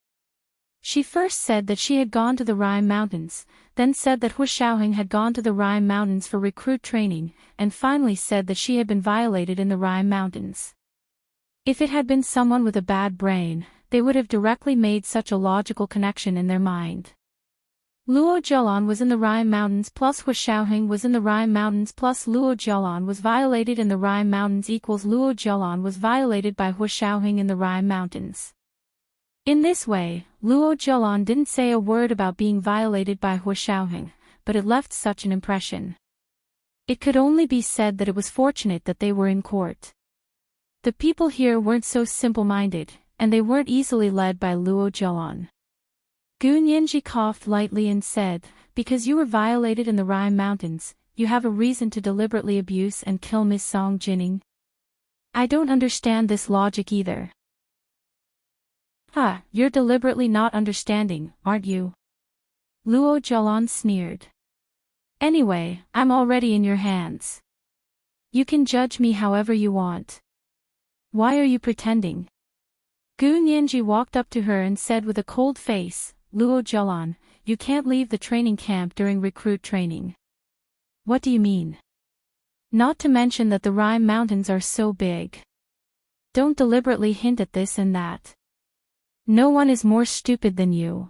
She first said that she had gone to the Rhine Mountains, then said that Hua Xiaoheng had gone to the Rhine Mountains for recruit training, and finally said that she had been violated in the Rhine Mountains. If it had been someone with a bad brain, they would have directly made such a logical connection in their mind. Luo Jialan was in the Rime Mountains plus Hu Shaoheng was in the Rime Mountains plus Luo Jialan was violated in the Rime Mountains equals Luo Jialan was violated by Hu Shaoheng in the Rime Mountains. In this way, Luo Jialan didn't say a word about being violated by Hu Shaoheng, but it left such an impression. It could only be said that it was fortunate that they were in court. The people here weren't so simple-minded, and they weren't easily led by Luo Jialan. Gu Nianji coughed lightly and said, "Because you were violated in the Rime Mountains, you have a reason to deliberately abuse and kill Miss Song Jining? I don't understand this logic either." "Huh, you're deliberately not understanding, aren't you?" Luo Jialan sneered. "Anyway, I'm already in your hands. You can judge me however you want. Why are you pretending?" Gu Nianji walked up to her and said with a cold face, "Luo Jialan, you can't leave the training camp during recruit training." "What do you mean?" "Not to mention that the Rime Mountains are so big. Don't deliberately hint at this and that. No one is more stupid than you.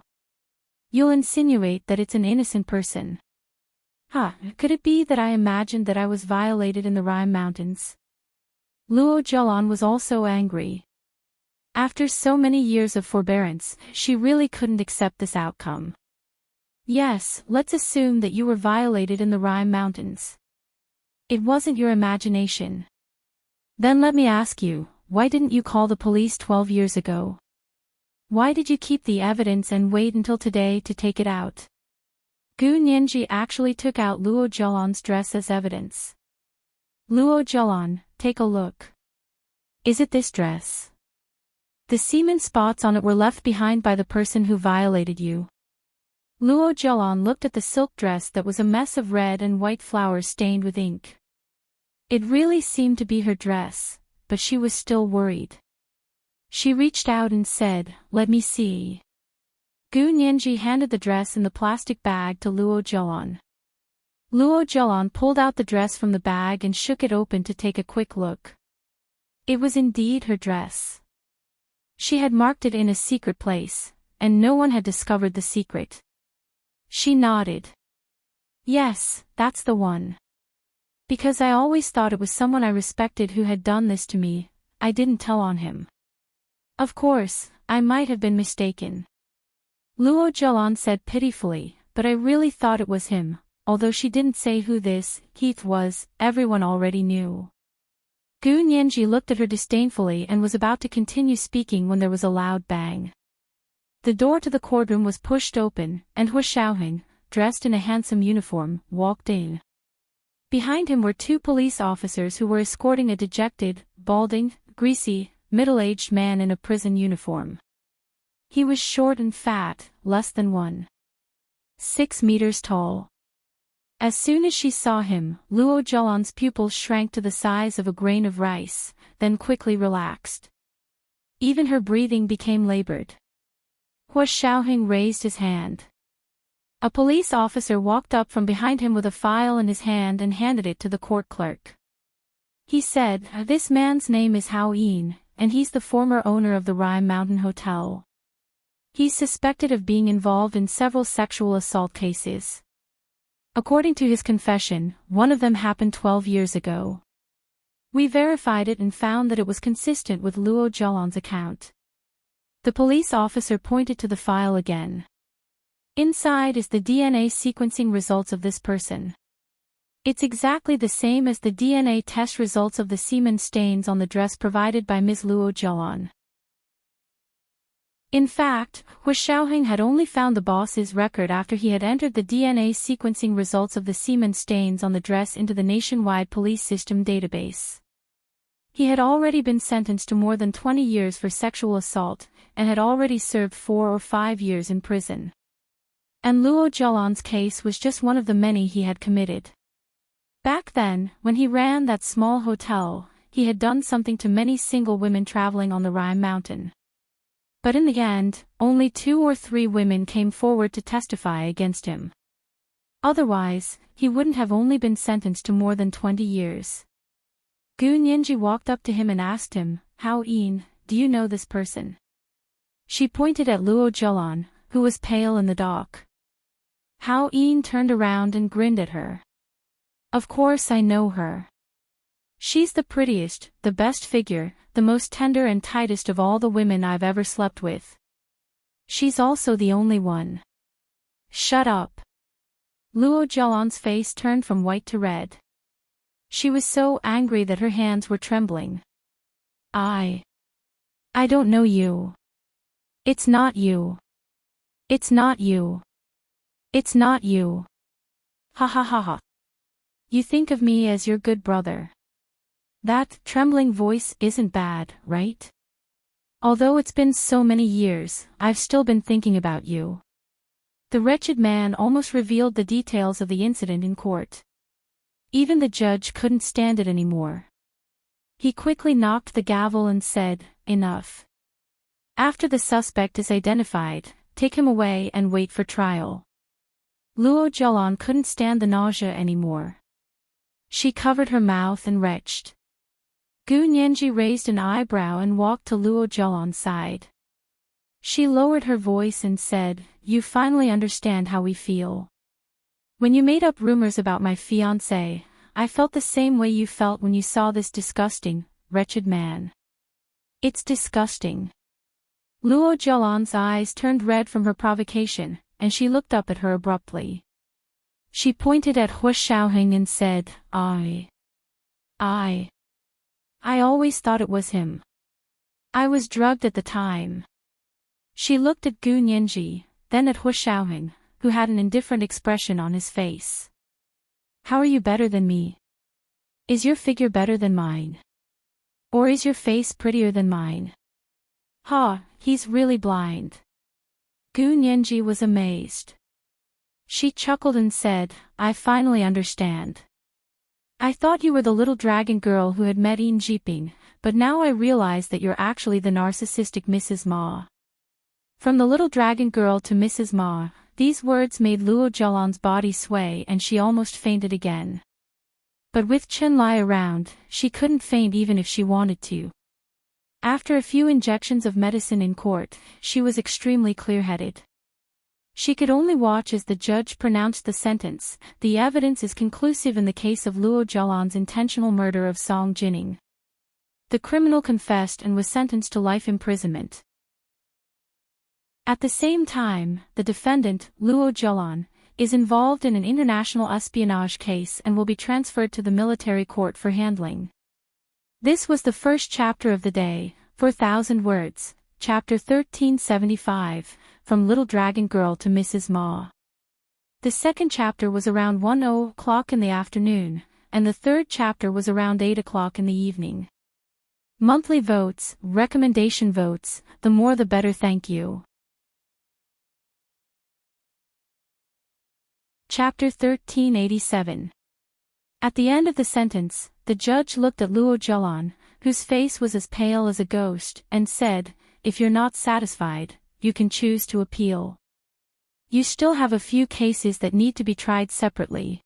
You'll insinuate that it's an innocent person." Could it be that I imagined that I was violated in the Rime Mountains?" Luo Jialan was also angry. After so many years of forbearance, she really couldn't accept this outcome. "Yes, let's assume that you were violated in the Rime Mountains. It wasn't your imagination. Then let me ask you, why didn't you call the police 12 years ago? Why did you keep the evidence and wait until today to take it out?" Gu Nianji actually took out Luo Jialan's dress as evidence. "Luo Jialan, take a look. Is it this dress? The semen spots on it were left behind by the person who violated you." Luo Jialan looked at the silk dress that was a mess of red and white flowers stained with ink. It really seemed to be her dress, but she was still worried. She reached out and said, "Let me see." Gu Nianji handed the dress in the plastic bag to Luo Jialan. Luo Jialan pulled out the dress from the bag and shook it open to take a quick look. It was indeed her dress. She had marked it in a secret place, and no one had discovered the secret. She nodded. "Yes, that's the one. Because I always thought it was someone I respected who had done this to me, I didn't tell on him. Of course, I might have been mistaken." Luo Jialan said pitifully, "But I really thought it was him." Although she didn't say who this Keith was, everyone already knew. Gu Nianji looked at her disdainfully and was about to continue speaking when there was a loud bang. The door to the courtroom was pushed open, and Hu Shaoheng, dressed in a handsome uniform, walked in. Behind him were two police officers who were escorting a dejected, balding, greasy, middle-aged man in a prison uniform. He was short and fat, less than 1.6 meters tall. As soon as she saw him, Luo Jialan's pupils shrank to the size of a grain of rice, then quickly relaxed. Even her breathing became labored. Hu Shaoheng raised his hand. A police officer walked up from behind him with a file in his hand and handed it to the court clerk. He said, "This man's name is Hao Yin, and he's the former owner of the Rime Mountain Hotel. He's suspected of being involved in several sexual assault cases. According to his confession, one of them happened 12 years ago. We verified it and found that it was consistent with Luo Jialan's account." The police officer pointed to the file again. "Inside is the DNA sequencing results of this person. It's exactly the same as the DNA test results of the semen stains on the dress provided by Ms. Luo Jialan." In fact, Hu Shaoheng had only found the boss's record after he had entered the DNA sequencing results of the semen stains on the dress into the nationwide police system database. He had already been sentenced to more than 20 years for sexual assault, and had already served 4 or 5 years in prison. And Luo Jialan's case was just one of the many he had committed. Back then, when he ran that small hotel, he had done something to many single women traveling on the Rime Mountain. But in the end, only 2 or 3 women came forward to testify against him. Otherwise, he wouldn't have only been sentenced to more than 20 years. Gu Nianji walked up to him and asked him, "Hao Yin, do you know this person?" She pointed at Luo Zhelan, who was pale in the dock. Hao Yin turned around and grinned at her. "Of course I know her. She's the prettiest, the best figure, the most tender and tightest of all the women I've ever slept with. She's also the only one." "Shut up." Luo Zhelan's face turned from white to red. She was so angry that her hands were trembling. I don't know you. It's not you. It's not you. It's not you. Ha ha ha ha. You think of me as your good brother. That trembling voice isn't bad, right? Although it's been so many years, I've still been thinking about you. The wretched man almost revealed the details of the incident in court. Even the judge couldn't stand it anymore. He quickly knocked the gavel and said, "Enough. After the suspect is identified, take him away and wait for trial." Luo Zhelan couldn't stand the nausea anymore. She covered her mouth and retched. Gu Nianji raised an eyebrow and walked to Luo Zhelan's side. She lowered her voice and said, "You finally understand how we feel. When you made up rumors about my fiancé, I felt the same way you felt when you saw this disgusting, wretched man. It's disgusting." Luo Zhelan's eyes turned red from her provocation, and she looked up at her abruptly. She pointed at Hu Xiaoheng and said, I always thought it was him. I was drugged at the time." She looked at Gu Nianji, then at Hu Xiaoheng, who had an indifferent expression on his face. "How are you better than me? Is your figure better than mine? Or is your face prettier than mine? Ha, he's really blind." Gu Nianji was amazed. She chuckled and said, "I finally understand. I thought you were the little dragon girl who had met Yin Jiping, but now I realize that you're actually the narcissistic Mrs. Ma." From the little dragon girl to Mrs. Ma, these words made Luo Zhelan's body sway and she almost fainted again. But with Chen Lai around, she couldn't faint even if she wanted to. After a few injections of medicine in court, she was extremely clear-headed. She could only watch as the judge pronounced the sentence. The evidence is conclusive in the case of Luo Zhelan's intentional murder of Song Jining. The criminal confessed and was sentenced to life imprisonment. At the same time, the defendant, Luo Zhelan, is involved in an international espionage case and will be transferred to the military court for handling. This was the first chapter of the day, 4,000 words, chapter 1375, From Little Dragon Girl to Mrs. Ma. The second chapter was around 1:00 in the afternoon, and the third chapter was around 8:00 in the evening. Monthly votes, recommendation votes, the more the better, thank you. Chapter 1387. At the end of the sentence, the judge looked at Luo Zhelan, whose face was as pale as a ghost, and said, "If you're not satisfied, you can choose to appeal. You still have a few cases that need to be tried separately.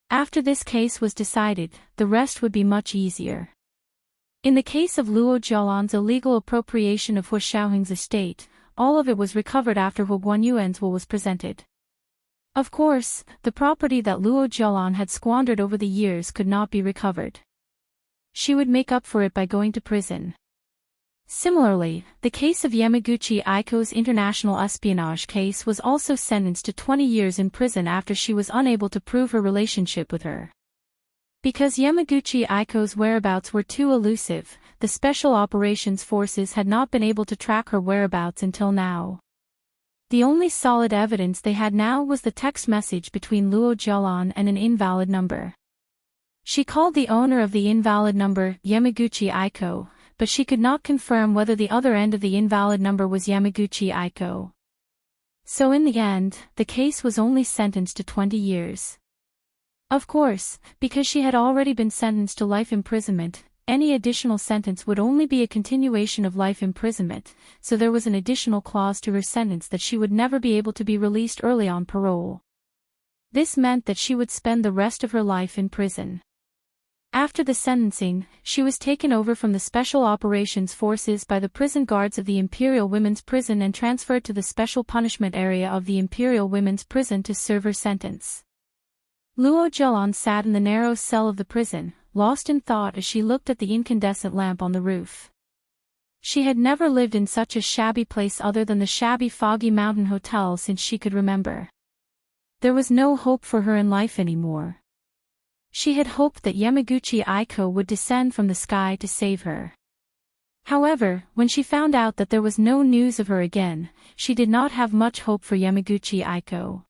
After this case was decided, the rest would be much easier." In the case of Luo Zhelan's illegal appropriation of Hu Xiaoheng's estate, all of it was recovered after Hu Guanyuan's will was presented. Of course, the property that Luo Zhelan had squandered over the years could not be recovered. She would make up for it by going to prison. Similarly, the case of Yamaguchi Aiko's international espionage case was also sentenced to 20 years in prison after she was unable to prove her relationship with her. Because Yamaguchi Aiko's whereabouts were too elusive, the Special Operations Forces had not been able to track her whereabouts until now. The only solid evidence they had now was the text message between Luo Zhelan and an invalid number. She called the owner of the invalid number Yamaguchi Aiko, but she could not confirm whether the other end of the invalid number was Yamaguchi Aiko. So in the end, the case was only sentenced to 20 years. Of course, because she had already been sentenced to life imprisonment, any additional sentence would only be a continuation of life imprisonment, so there was an additional clause to her sentence that she would never be able to be released early on parole. This meant that she would spend the rest of her life in prison. After the sentencing, she was taken over from the Special Operations Forces by the prison guards of the Imperial Women's Prison and transferred to the Special Punishment Area of the Imperial Women's Prison to serve her sentence. Luo Zhelan sat in the narrow cell of the prison, lost in thought as she looked at the incandescent lamp on the roof. She had never lived in such a shabby place other than the shabby foggy mountain hotel since she could remember. There was no hope for her in life anymore. She had hoped that Yamaguchi Aiko would descend from the sky to save her. However, when she found out that there was no news of her again, she did not have much hope for Yamaguchi Aiko.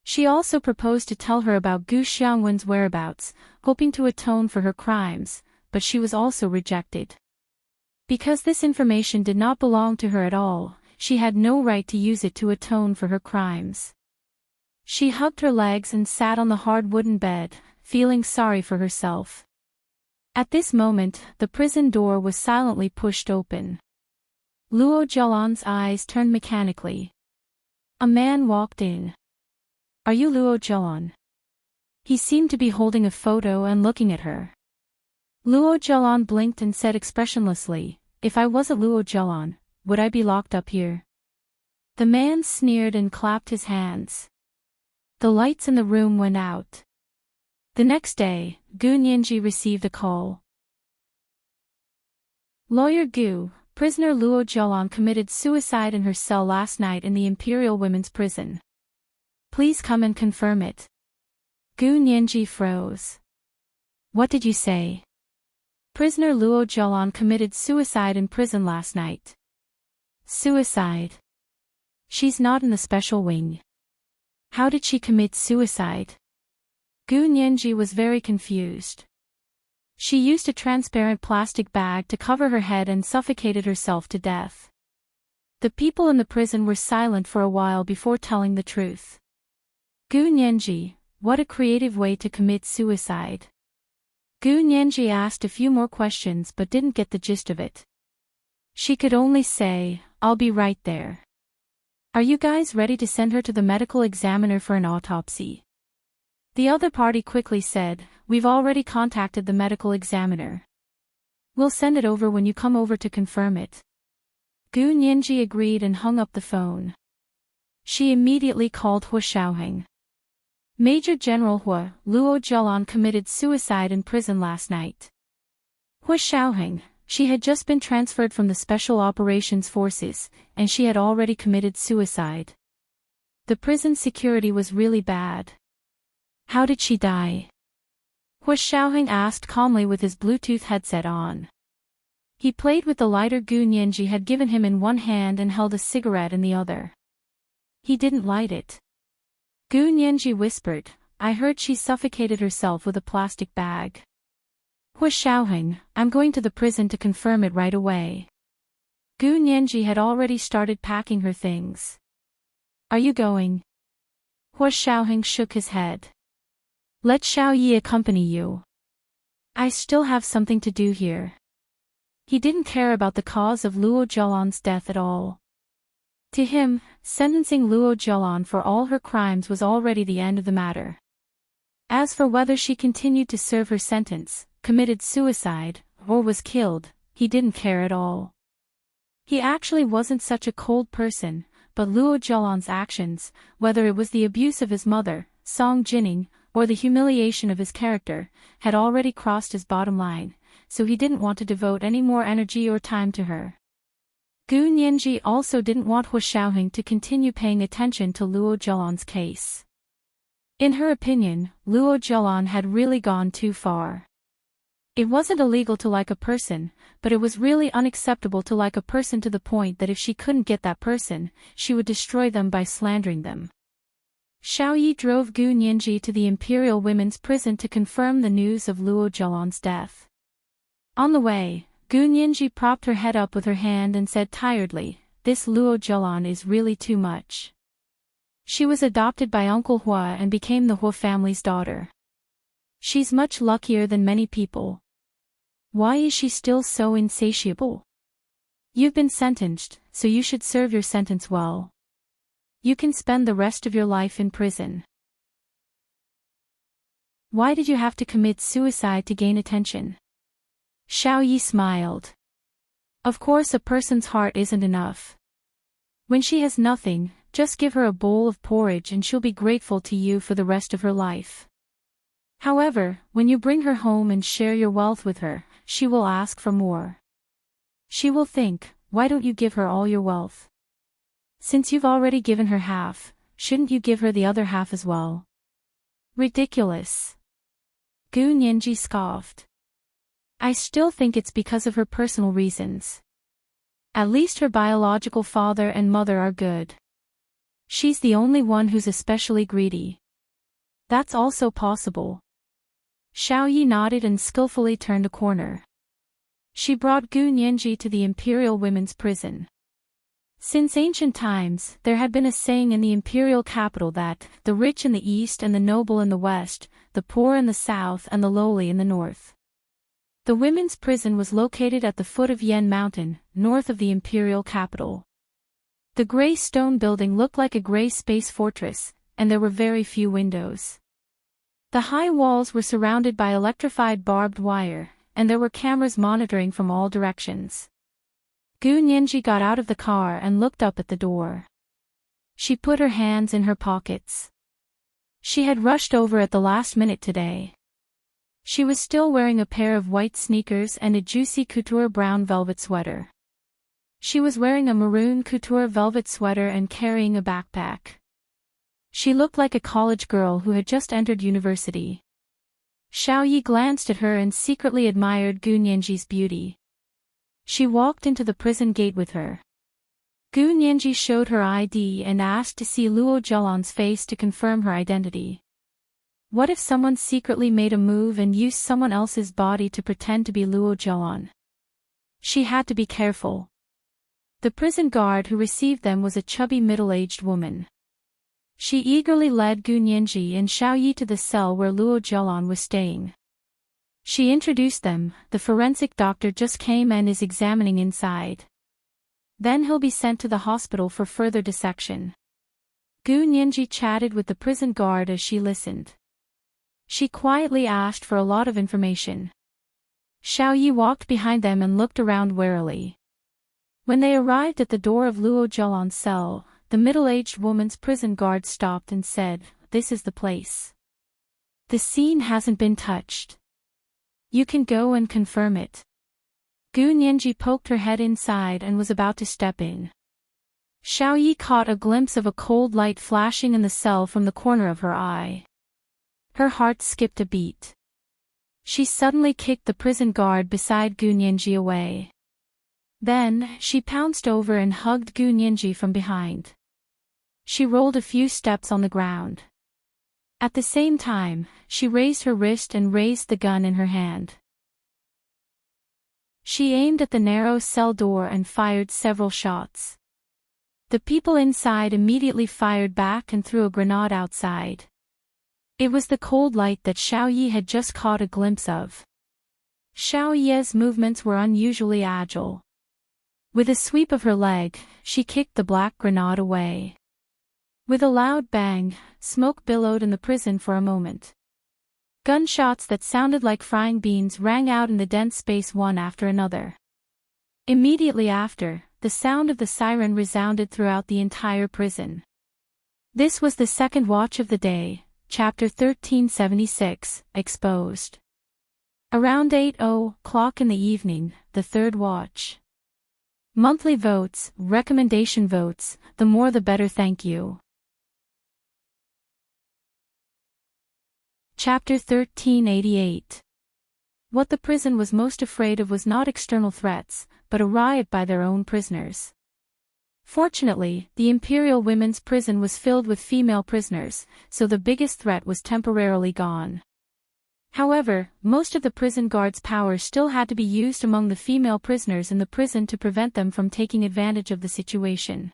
She also proposed to tell her about Gu Xiangwen's whereabouts, hoping to atone for her crimes, but she was also rejected. Because this information did not belong to her at all, she had no right to use it to atone for her crimes. She hugged her legs and sat on the hard wooden bed, feeling sorry for herself. At this moment, the prison door was silently pushed open. Luo Zhelan's eyes turned mechanically. A man walked in. "Are you Luo Zhelan?" He seemed to be holding a photo and looking at her. Luo Zhelan blinked and said expressionlessly, "If I wasn't Luo Zhelan, would I be locked up here?" The man sneered and clapped his hands. The lights in the room went out. The next day, Gu Nianji received a call. "Lawyer Gu, prisoner Luo Zhelan committed suicide in her cell last night in the Imperial Women's Prison. Please come and confirm it." Gu Nianji froze. "What did you say?" "Prisoner Luo Zhelan committed suicide in prison last night." "Suicide? She's not in the special wing. How did she commit suicide?" Gu Nianji was very confused. She used a transparent plastic bag to cover her head and suffocated herself to death. The people in the prison were silent for a while before telling the truth. "Gu Nianji, what a creative way to commit suicide." Gu Nianji asked a few more questions but didn't get the gist of it. She could only say, "I'll be right there." "Are you guys ready to send her to the medical examiner for an autopsy?" The other party quickly said, "We've already contacted the medical examiner. We'll send it over when you come over to confirm it." Gu Nianji agreed and hung up the phone. She immediately called Hua Xiaoheng. "Major General Hua, Luo Zhelan committed suicide in prison last night." Hua Xiaoheng, she had just been transferred from the Special Operations Forces, and she had already committed suicide. The prison security was really bad. "How did she die?" Hua Xiaoheng asked calmly with his Bluetooth headset on. He played with the lighter Gu Nianji had given him in one hand and held a cigarette in the other. He didn't light it. Gu Nianji whispered, "I heard she suffocated herself with a plastic bag." "Hua Xiaoheng, I'm going to the prison to confirm it right away." Gu Nianji had already started packing her things. "Are you going?" Hua Xiaoheng shook his head. "Let Xiao Yi accompany you. I still have something to do here." He didn't care about the cause of Luo Zhelan's death at all. To him, sentencing Luo Zhelan for all her crimes was already the end of the matter. As for whether she continued to serve her sentence, committed suicide, or was killed, he didn't care at all. He actually wasn't such a cold person, but Luo Zhelan's actions, whether it was the abuse of his mother, Song Jining, or the humiliation of his character, had already crossed his bottom line, so he didn't want to devote any more energy or time to her. Gu Nianji also didn't want Hua Xiaoheng to continue paying attention to Luo Zhelan's case. In her opinion, Luo Zhelan had really gone too far. It wasn't illegal to like a person, but it was really unacceptable to like a person to the point that if she couldn't get that person, she would destroy them by slandering them. Xiao Yi drove Gu Nianji to the Imperial Women's Prison to confirm the news of Luo Zhelan's death. On the way, Gu Nianji propped her head up with her hand and said tiredly, "This Luo Zhelan is really too much." She was adopted by Uncle Hua and became the Hua family's daughter. She's much luckier than many people. Why is she still so insatiable? You've been sentenced, so you should serve your sentence well. You can spend the rest of your life in prison. Why did you have to commit suicide to gain attention? Xiao Yi smiled. Of course, a person's heart isn't enough. When she has nothing, just give her a bowl of porridge and she'll be grateful to you for the rest of her life. However, when you bring her home and share your wealth with her, she will ask for more. She will think, why don't you give her all your wealth? Since you've already given her half, shouldn't you give her the other half as well? Ridiculous. Gu Nianji scoffed. I still think it's because of her personal reasons. At least her biological father and mother are good. She's the only one who's especially greedy. That's also possible. Xiao Yi nodded and skillfully turned a corner. She brought Gu Nianji to the Imperial Women's Prison. Since ancient times, there had been a saying in the imperial capital that, the rich in the east and the noble in the west, the poor in the south and the lowly in the north. The women's prison was located at the foot of Yan Mountain, north of the imperial capital. The gray stone building looked like a gray space fortress, and there were very few windows. The high walls were surrounded by electrified barbed wire, and there were cameras monitoring from all directions. Gu Nianji got out of the car and looked up at the door. She put her hands in her pockets. She had rushed over at the last minute today. She was still wearing a pair of white sneakers and a juicy couture brown velvet sweater. She was wearing a maroon couture velvet sweater and carrying a backpack. She looked like a college girl who had just entered university. Xiao Yi glanced at her and secretly admired Gu Nianji's beauty. She walked into the prison gate with her. Gu Nianji showed her ID and asked to see Luo Zhelan's face to confirm her identity. What if someone secretly made a move and used someone else's body to pretend to be Luo Zhelan? She had to be careful. The prison guard who received them was a chubby middle-aged woman. She eagerly led Gu Nianji and Xiao Yi to the cell where Luo Zhelan was staying. She introduced them, the forensic doctor just came and is examining inside. Then he'll be sent to the hospital for further dissection. Gu Nianji chatted with the prison guard as she listened. She quietly asked for a lot of information. Xiao Yi walked behind them and looked around warily. When they arrived at the door of Luo Zhelan's cell, the middle-aged woman's prison guard stopped and said, "This is the place. The scene hasn't been touched. You can go and confirm it." Gu Nianji poked her head inside and was about to step in. Xiao Yi caught a glimpse of a cold light flashing in the cell from the corner of her eye. Her heart skipped a beat. She suddenly kicked the prison guard beside Gu Nianji away. Then, she pounced over and hugged Gu Nianji from behind. She rolled a few steps on the ground. At the same time, she raised her wrist and raised the gun in her hand. She aimed at the narrow cell door and fired several shots. The people inside immediately fired back and threw a grenade outside. It was the cold light that Xiao Yi had just caught a glimpse of. Xiao Yi's movements were unusually agile. With a sweep of her leg, she kicked the black grenade away. With a loud bang, smoke billowed in the prison for a moment. Gunshots that sounded like frying beans rang out in the dense space one after another. Immediately after, the sound of the siren resounded throughout the entire prison. This was the second watch of the day, Chapter 1376, Exposed. Around 8:00 in the evening, the third watch. Monthly votes, recommendation votes, the more the better, thank you. Chapter 1388. What the prison was most afraid of was not external threats, but a riot by their own prisoners. Fortunately, the Imperial Women's Prison was filled with female prisoners, so the biggest threat was temporarily gone. However, most of the prison guards' power still had to be used among the female prisoners in the prison to prevent them from taking advantage of the situation.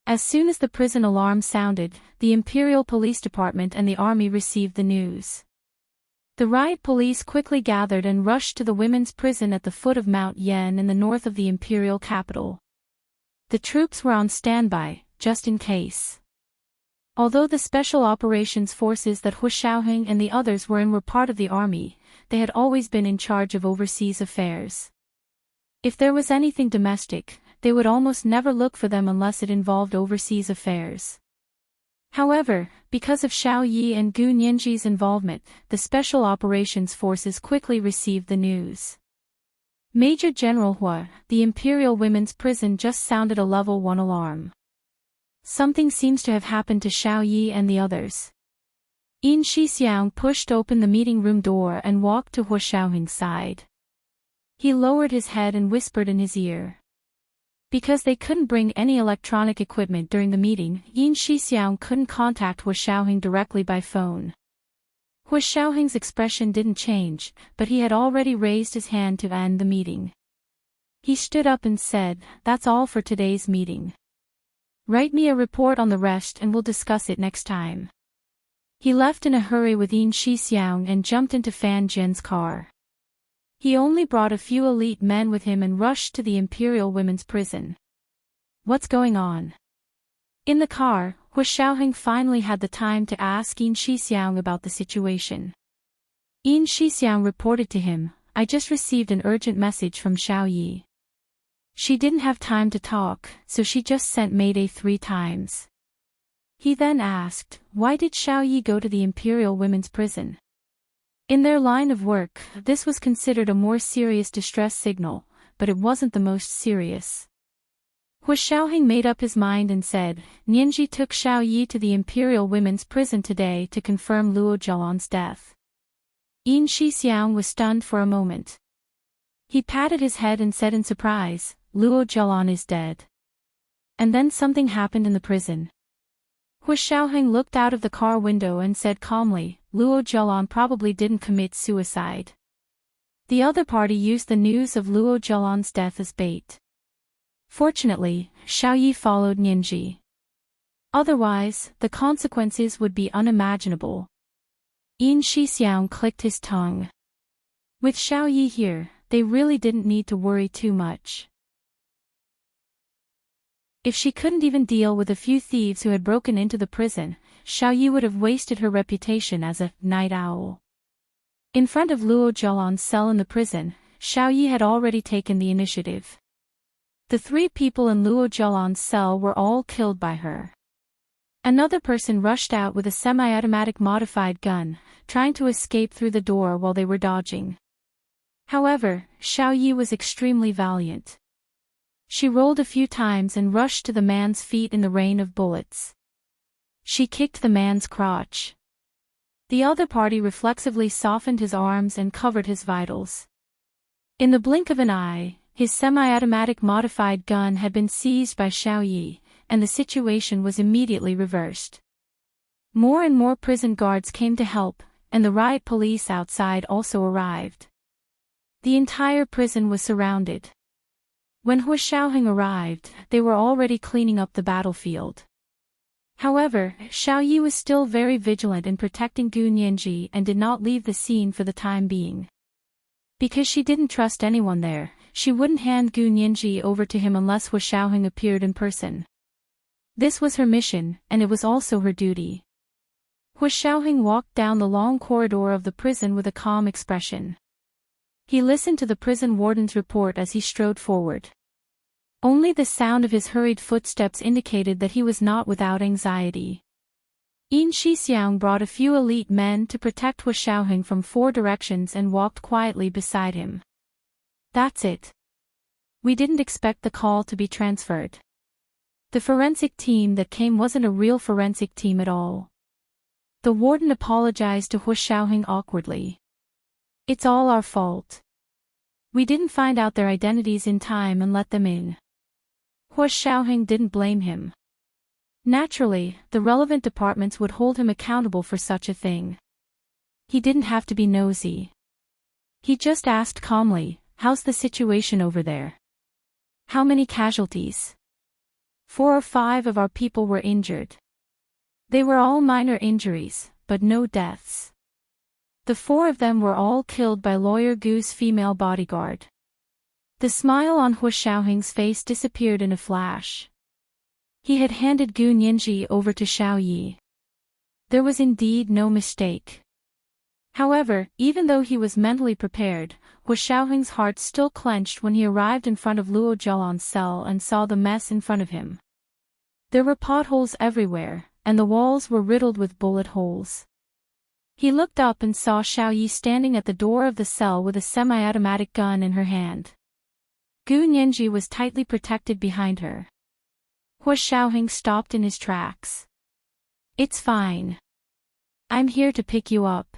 As soon as the prison alarm sounded, the Imperial Police Department and the army received the news. The riot police quickly gathered and rushed to the women's prison at the foot of Mount Yan in the north of the imperial capital. The troops were on standby, just in case. Although the special operations forces that Hu Xiaoheng and the others were in were part of the army, they had always been in charge of overseas affairs. If there was anything domestic, they would almost never look for them unless it involved overseas affairs. However, because of Xiao Yi and Gu Nianji's involvement, the Special Operations Forces quickly received the news. Major General Hua, the Imperial Women's Prison just sounded a level 1 alarm. Something seems to have happened to Xiao Yi and the others. Yin Shixiang pushed open the meeting room door and walked to Hua Xiaoheng's side. He lowered his head and whispered in his ear. Because they couldn't bring any electronic equipment during the meeting, Yin Shixiang couldn't contact Hua Xiaoheng directly by phone. Hua Xiaoheng's expression didn't change, but he had already raised his hand to end the meeting. He stood up and said, "That's all for today's meeting. Write me a report on the rest and we'll discuss it next time." He left in a hurry with Yin Shixiang and jumped into Fan Zhen's car. He only brought a few elite men with him and rushed to the Imperial Women's Prison. "What's going on?" In the car, Hua Xiaoheng finally had the time to ask Yin Shixiang about the situation. Yin Shixiang reported to him, "I just received an urgent message from Xiao Yi. She didn't have time to talk, so she just sent Mayday 3 times." He then asked, "Why did Xiao Yi go to the Imperial Women's Prison?" In their line of work, this was considered a more serious distress signal, but it wasn't the most serious. Hua Xiaoheng made up his mind and said, "Nianji took Xiao Yi to the Imperial Women's Prison today to confirm Luo Zhelan's death." Yin Shixiang was stunned for a moment. He patted his head and said in surprise, "Luo Zhelan is dead." And then something happened in the prison. Hua Xiaoheng looked out of the car window and said calmly, "Luo Zhelan probably didn't commit suicide." The other party used the news of Luo Zhelan's death as bait. Fortunately, Xiao Yi followed Nianji. Otherwise, the consequences would be unimaginable. Yin Shixiang clicked his tongue. With Xiao Yi here, they really didn't need to worry too much. If she couldn't even deal with a few thieves who had broken into the prison, Xiao Yi would have wasted her reputation as a night owl. In front of Luo Zhelan's cell in the prison, Xiao Yi had already taken the initiative. The 3 people in Luo Zhelan's cell were all killed by her. Another person rushed out with a semi-automatic modified gun, trying to escape through the door while they were dodging. However, Xiao Yi was extremely valiant. She rolled a few times and rushed to the man's feet in the rain of bullets. She kicked the man's crotch. The other party reflexively softened his arms and covered his vitals. In the blink of an eye, his semi-automatic modified gun had been seized by Xiao Yi, and the situation was immediately reversed. More and more prison guards came to help, and the riot police outside also arrived. The entire prison was surrounded. When Hua Xiaoheng arrived, they were already cleaning up the battlefield. However, Xiao Yi was still very vigilant in protecting Gu Nianji and did not leave the scene for the time being. Because she didn't trust anyone there, she wouldn't hand Gu Nianji over to him unless Hua Xiaoheng appeared in person. This was her mission, and it was also her duty. Hua Xiaoheng walked down the long corridor of the prison with a calm expression. He listened to the prison warden's report as he strode forward. Only the sound of his hurried footsteps indicated that he was not without anxiety. Yin Shixiang brought a few elite men to protect Hua Xiaoheng from 4 directions and walked quietly beside him. "That's it. We didn't expect the call to be transferred. The forensic team that came wasn't a real forensic team at all." The warden apologized to Hua Xiaoheng awkwardly. "It's all our fault. We didn't find out their identities in time and let them in." Hua Xiaoheng didn't blame him. Naturally, the relevant departments would hold him accountable for such a thing. He didn't have to be nosy. He just asked calmly, "How's the situation over there? How many casualties?" 4 or 5 of our people were injured. They were all minor injuries, but no deaths. The 4 of them were all killed by Lawyer Gu's female bodyguard. The smile on Hua Xiaoheng's face disappeared in a flash. He had handed Gu Nianji over to Xiao Yi. There was indeed no mistake. However, even though he was mentally prepared, Hu Xiaoheng's heart still clenched when he arrived in front of Luo Zhelan's cell and saw the mess in front of him. There were potholes everywhere, and the walls were riddled with bullet holes. He looked up and saw Xiao Yi standing at the door of the cell with a semi-automatic gun in her hand. Gu Nianji was tightly protected behind her. Hu Xiaoheng stopped in his tracks. "It's fine. I'm here to pick you up."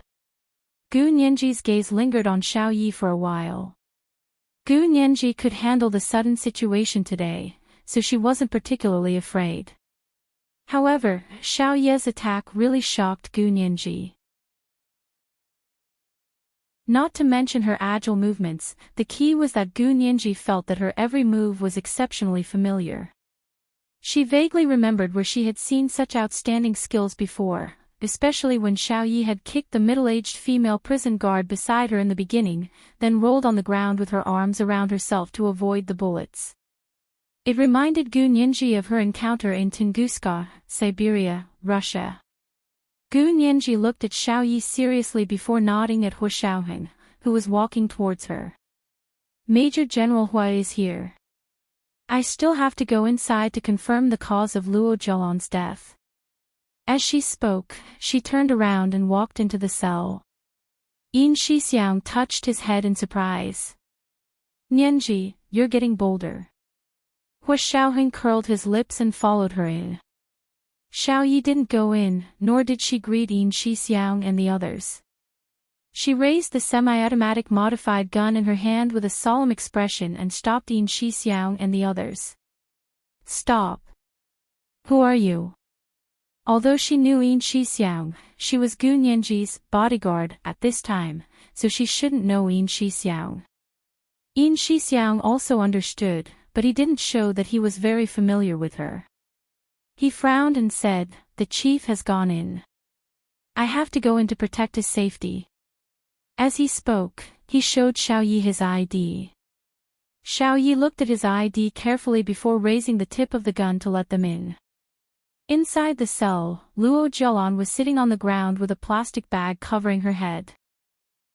Gu Nianji's gaze lingered on Xiao Yi for a while. Gu Nianji could handle the sudden situation today, so she wasn't particularly afraid. However, Xiao Yi's attack really shocked Gu Nianji. Not to mention her agile movements, the key was that Gu Nianji felt that her every move was exceptionally familiar. She vaguely remembered where she had seen such outstanding skills before, especially when Xiao Yi had kicked the middle-aged female prison guard beside her in the beginning, then rolled on the ground with her arms around herself to avoid the bullets. It reminded Gu Nianji of her encounter in Tunguska, Siberia, Russia. Gu Nianji looked at Xiao Yi seriously before nodding at Hu Xiaoheng, who was walking towards her. "Major General Hua is here. I still have to go inside to confirm the cause of Luo Zhelan's death." As she spoke, she turned around and walked into the cell. Yin Shixiang touched his head in surprise. "Nianji, you're getting bolder." Hu Xiaoheng curled his lips and followed her in. Xiao Yi didn't go in, nor did she greet Yin Shixiang and the others. She raised the semi-automatic modified gun in her hand with a solemn expression and stopped Yin Shixiang and the others. "Stop. Who are you?" Although she knew Yin Shixiang, she was Gu Nianji's bodyguard at this time, so she shouldn't know Yin Shixiang. Yin Shixiang also understood, but he didn't show that he was very familiar with her. He frowned and said, "The chief has gone in. I have to go in to protect his safety." As he spoke, he showed Xiao Yi his ID. Xiao Yi looked at his ID carefully before raising the tip of the gun to let them in. Inside the cell, Luo Zhelan was sitting on the ground with a plastic bag covering her head.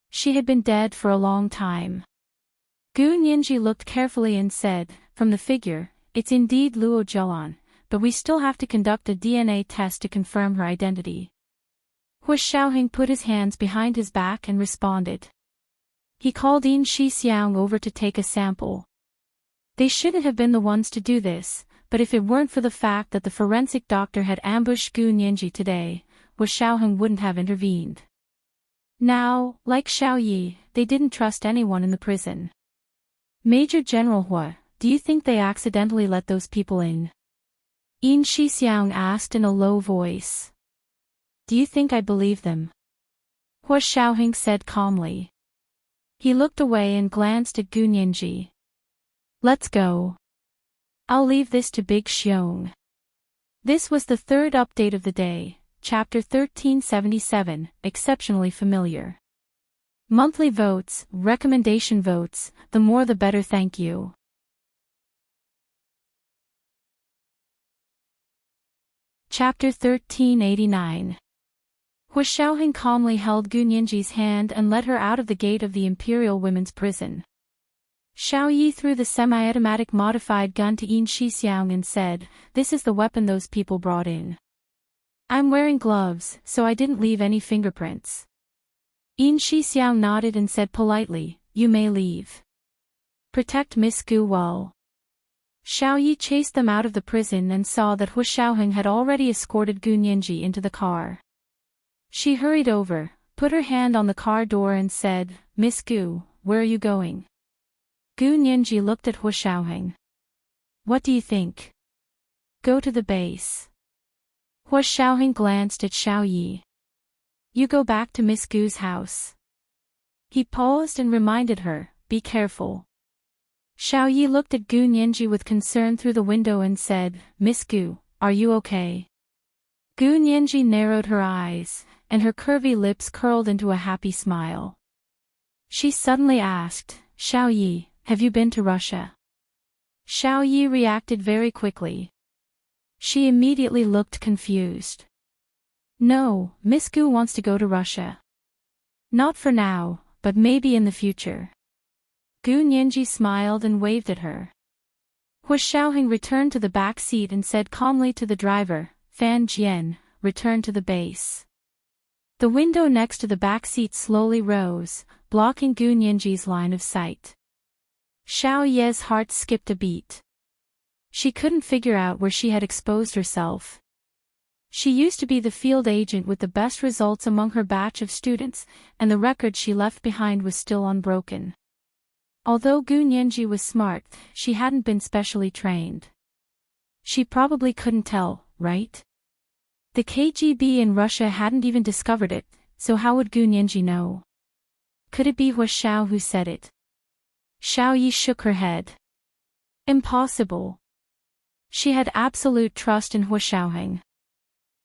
She had been dead for a long time. Gu Nianji looked carefully and said, "From the figure, it's indeed Luo Zhelan, but we still have to conduct a DNA test to confirm her identity." Hu Xiaoheng put his hands behind his back and responded. He called Yin Shixiang over to take a sample. They shouldn't have been the ones to do this, but if it weren't for the fact that the forensic doctor had ambushed Gu Nianji today, Hu Xiaoheng wouldn't have intervened. Now, like Xiao Yi, they didn't trust anyone in the prison. "Major General Hua, do you think they accidentally let those people in?" Yin Shixiang asked in a low voice. "Do you think I believe them?" Hu Xiaoheng said calmly. He looked away and glanced at Gu Nianji. "Let's go. I'll leave this to Big Xiong." This was the third update of the day, Chapter 1377, Exceptionally Familiar. Monthly votes, recommendation votes, the more the better, thank you. Chapter 1389. Hu Xiaoheng calmly held Gu Nianji's hand and led her out of the gate of the Imperial Women's Prison. Xiao Yi threw the semi-automatic modified gun to Yin Shixiang and said, "This is the weapon those people brought in. I'm wearing gloves, so I didn't leave any fingerprints." Yin Shixiang nodded and said politely, "You may leave. Protect Miss Gu well." Xiao Yi chased them out of the prison and saw that Hu Xiaoheng had already escorted Gu Nianji into the car. She hurried over, put her hand on the car door and said, "Miss Gu, where are you going?" Gu Nianji looked at Hu Xiaoheng. "What do you think?" "Go to the base." Hu Xiaoheng glanced at Xiao Yi. "You go back to Miss Gu's house." He paused and reminded her, "Be careful." Xiao Yi looked at Gu Nianji with concern through the window and said, "Miss Gu, are you okay?" Gu Nianji narrowed her eyes, and her curvy lips curled into a happy smile. She suddenly asked, "Xiao Yi, have you been to Russia?" Xiao Yi reacted very quickly. She immediately looked confused. No, Miss Gu wants to go to Russia. Not for now, but maybe in the future. Gu Nianji smiled and waved at her. Hu Xiaoheng returned to the back seat and said calmly to the driver, Fan Jian, return to the base. The window next to the back seat slowly rose, blocking Gu Nianji's line of sight. Xiao Ye's heart skipped a beat. She couldn't figure out where she had exposed herself. She used to be the field agent with the best results among her batch of students, and the record she left behind was still unbroken. Although Gu Nianji was smart, she hadn't been specially trained. She probably couldn't tell, right? The KGB in Russia hadn't even discovered it, so how would Gu Nianji know? Could it be Hu Xiao who said it? Xiao Yi shook her head. Impossible. She had absolute trust in Hu Xiaoheng.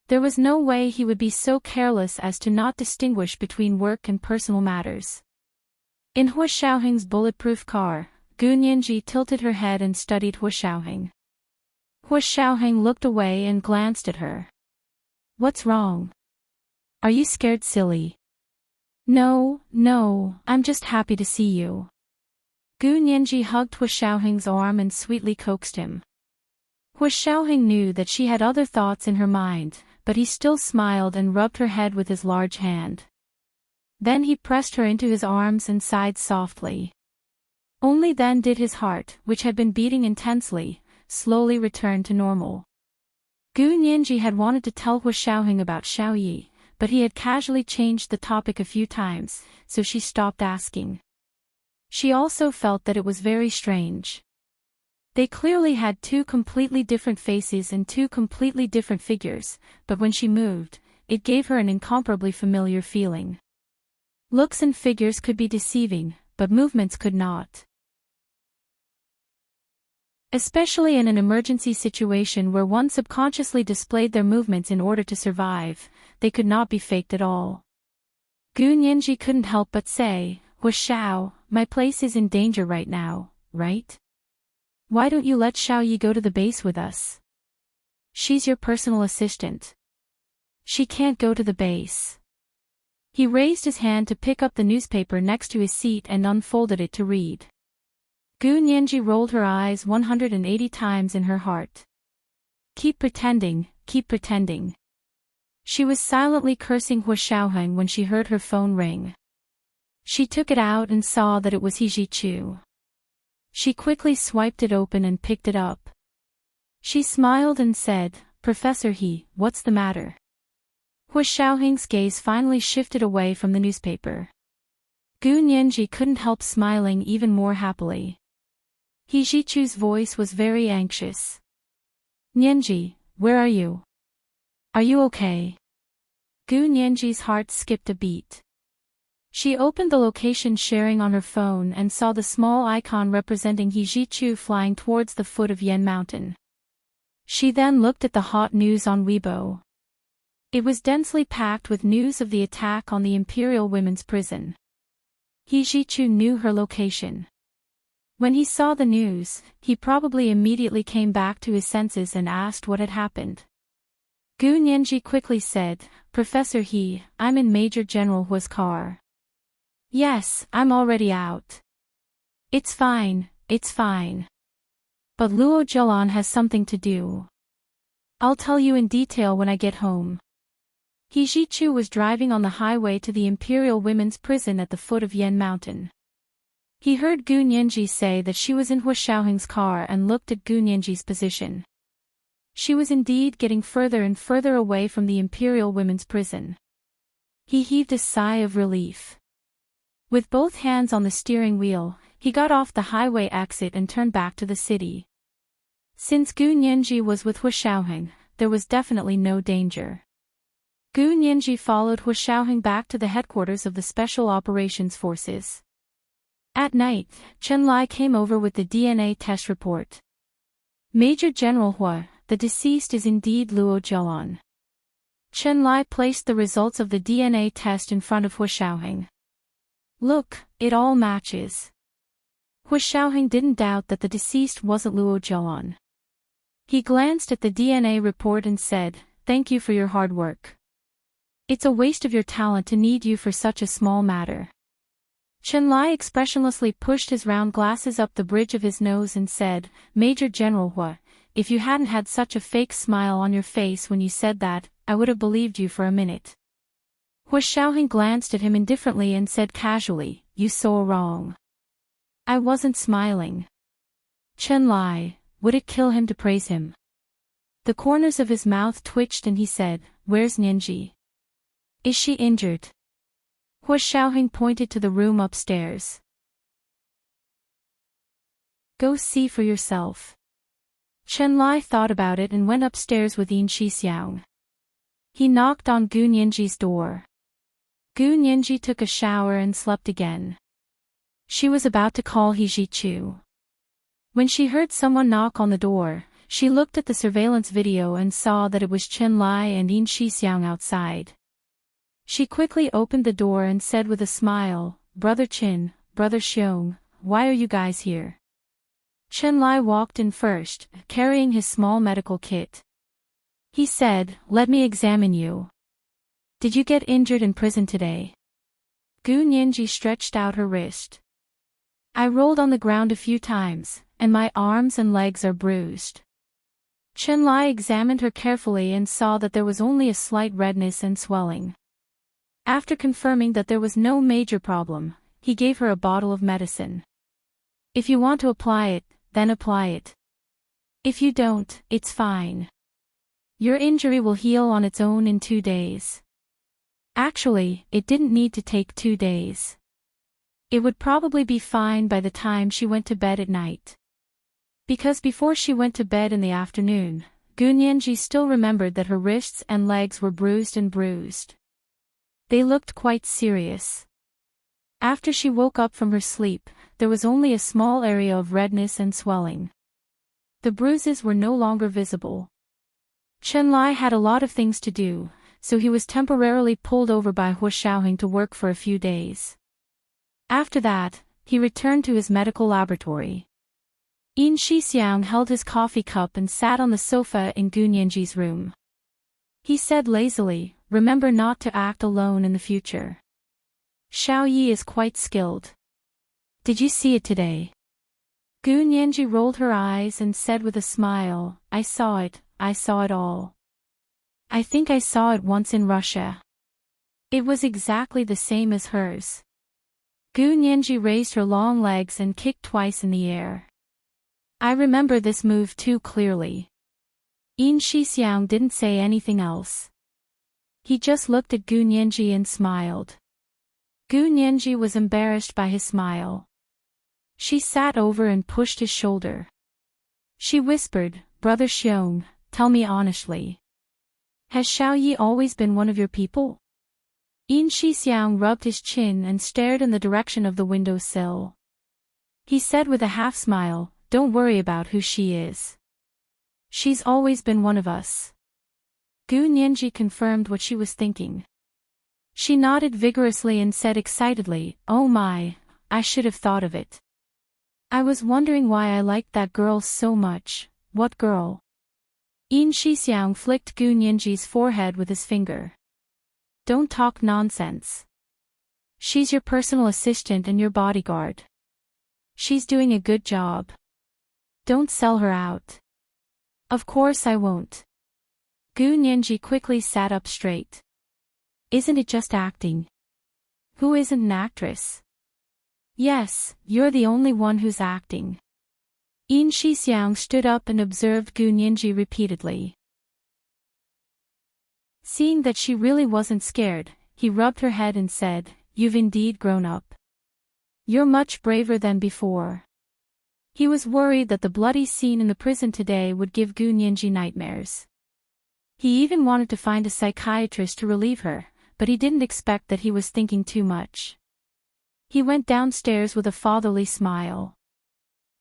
There was no way he would be so careless as to not distinguish between work and personal matters. In Hu Xiaoheng's bulletproof car, Gu Nianji tilted her head and studied Hu Xiaoheng. Hu Xiaoheng looked away and glanced at her. What's wrong? Are you scared, silly? No, I'm just happy to see you. Gu Nianji hugged Hu Xiaoheng's arm and sweetly coaxed him. Hu Xiaoheng knew that she had other thoughts in her mind, but he still smiled and rubbed her head with his large hand. Then he pressed her into his arms and sighed softly. Only then did his heart, which had been beating intensely, slowly return to normal. Gu Nianji had wanted to tell Hu Xiaoheng about Xiao Yi, but he had casually changed the topic a few times, so she stopped asking. She also felt that it was very strange. They clearly had two completely different faces and two completely different figures, but when she moved, it gave her an incomparably familiar feeling. Looks and figures could be deceiving, but movements could not. Especially in an emergency situation where one subconsciously displayed their movements in order to survive, they could not be faked at all. Gu Nianji couldn't help but say, Hu Xiao, my place is in danger right now, right? Why don't you let Xiao Yi go to the base with us? She's your personal assistant. She can't go to the base. He raised his hand to pick up the newspaper next to his seat and unfolded it to read. Gu Nianji rolled her eyes 180 times in her heart. Keep pretending, keep pretending. She was silently cursing Hu Xiaoheng when she heard her phone ring. She took it out and saw that it was He Zhichu. She quickly swiped it open and picked it up. She smiled and said, Professor He, what's the matter? Hu Xiaoheng's gaze finally shifted away from the newspaper. Gu Nianji couldn't help smiling even more happily. He Zhichu's voice was very anxious. Nianji, where are you? Are you okay? Gu Nianji's heart skipped a beat. She opened the location sharing on her phone and saw the small icon representing He Zhichu flying towards the foot of Yan Mountain. She then looked at the hot news on Weibo. It was densely packed with news of the attack on the Imperial Women's Prison. He Zhichu knew her location. When he saw the news, he probably immediately came back to his senses and asked what had happened. Gu Nianji quickly said, Professor He, I'm in Major General Hua's car. Yes, I'm already out. It's fine, it's fine. But Luo Zhelan has something to do. I'll tell you in detail when I get home. He Zhichu was driving on the highway to the Imperial Women's Prison at the foot of Yan Mountain. He heard Gu Nianji say that she was in Hu Xiaoheng's car and looked at Gu Nianji's position. She was indeed getting further and further away from the Imperial Women's Prison. He heaved a sigh of relief. With both hands on the steering wheel, he got off the highway exit and turned back to the city. Since Gu Nianji was with Hu Xiaoheng, there was definitely no danger. Gu Nianji followed Hu Xiaoheng back to the headquarters of the Special Operations Forces. At night, Chen Lai came over with the DNA test report. Major General Hua, the deceased is indeed Luo Zhelan. Chen Lai placed the results of the DNA test in front of Hu Xiaoheng. Look, it all matches. Hu Xiaoheng didn't doubt that the deceased wasn't Luo Zhelan. He glanced at the DNA report and said, Thank you for your hard work. It's a waste of your talent to need you for such a small matter. Chen Lai expressionlessly pushed his round glasses up the bridge of his nose and said, Major General Hua, if you hadn't had such a fake smile on your face when you said that, I would have believed you for a minute. Hua Xiaoheng glanced at him indifferently and said casually, You so wrong. I wasn't smiling. Chen Lai, would it kill him to praise him? The corners of his mouth twitched and he said, Where's Nianji? Is she injured? Hua Xiaoheng pointed to the room upstairs. Go see for yourself. Chen Lai thought about it and went upstairs with Yin Shixiang. He knocked on Gu Nianji's door. Gu Nianji took a shower and slept again. She was about to call He Zhichu. When she heard someone knock on the door, she looked at the surveillance video and saw that it was Chen Lai and Yin Shixiang outside. She quickly opened the door and said with a smile, Brother Qin, Brother Xiong, why are you guys here? Chen Lai walked in first, carrying his small medical kit. He said, Let me examine you. Did you get injured in prison today? Gu Nianji stretched out her wrist. I rolled on the ground a few times, and my arms and legs are bruised. Chen Lai examined her carefully and saw that there was only a slight redness and swelling. After confirming that there was no major problem, he gave her a bottle of medicine. If you want to apply it, then apply it. If you don't, it's fine. Your injury will heal on its own in 2 days. Actually, it didn't need to take 2 days. It would probably be fine by the time she went to bed at night. Because before she went to bed in the afternoon, Gu Nianji still remembered that her wrists and legs were bruised and bruised. They looked quite serious. After she woke up from her sleep, there was only a small area of redness and swelling. The bruises were no longer visible. Chen Lai had a lot of things to do, so he was temporarily pulled over by Hua Xiaoheng to work for a few days. After that, he returned to his medical laboratory. Yin Shixiang held his coffee cup and sat on the sofa in Gu Nianji's room. He said lazily, Remember not to act alone in the future. Xiao Yi is quite skilled. Did you see it today? Gu Nianji rolled her eyes and said with a smile, I saw it all. I think I saw it once in Russia. It was exactly the same as hers. Gu Nianji raised her long legs and kicked twice in the air. I remember this move too clearly. Yin Shixiang didn't say anything else. He just looked at Gu Nianji and smiled. Gu Nianji was embarrassed by his smile. She sat over and pushed his shoulder. She whispered, Brother Xiong, tell me honestly. Has Xiao Yi always been one of your people? Yin Shixiang rubbed his chin and stared in the direction of the windowsill. He said with a half smile, Don't worry about who she is. She's always been one of us. Gu Nianji confirmed what she was thinking. She nodded vigorously and said excitedly, Oh my, I should have thought of it. I was wondering why I liked that girl so much. What girl? Yin Shixiang flicked Gu Nianji's forehead with his finger. Don't talk nonsense. She's your personal assistant and your bodyguard. She's doing a good job. Don't sell her out. Of course I won't. Gu Nianji quickly sat up straight. Isn't it just acting? Who isn't an actress? Yes, you're the only one who's acting. Yin Shixiang stood up and observed Gu Nianji repeatedly. Seeing that she really wasn't scared, he rubbed her head and said, You've indeed grown up. You're much braver than before. He was worried that the bloody scene in the prison today would give Gu Nianji nightmares. He even wanted to find a psychiatrist to relieve her, but he didn't expect that he was thinking too much. He went downstairs with a fatherly smile.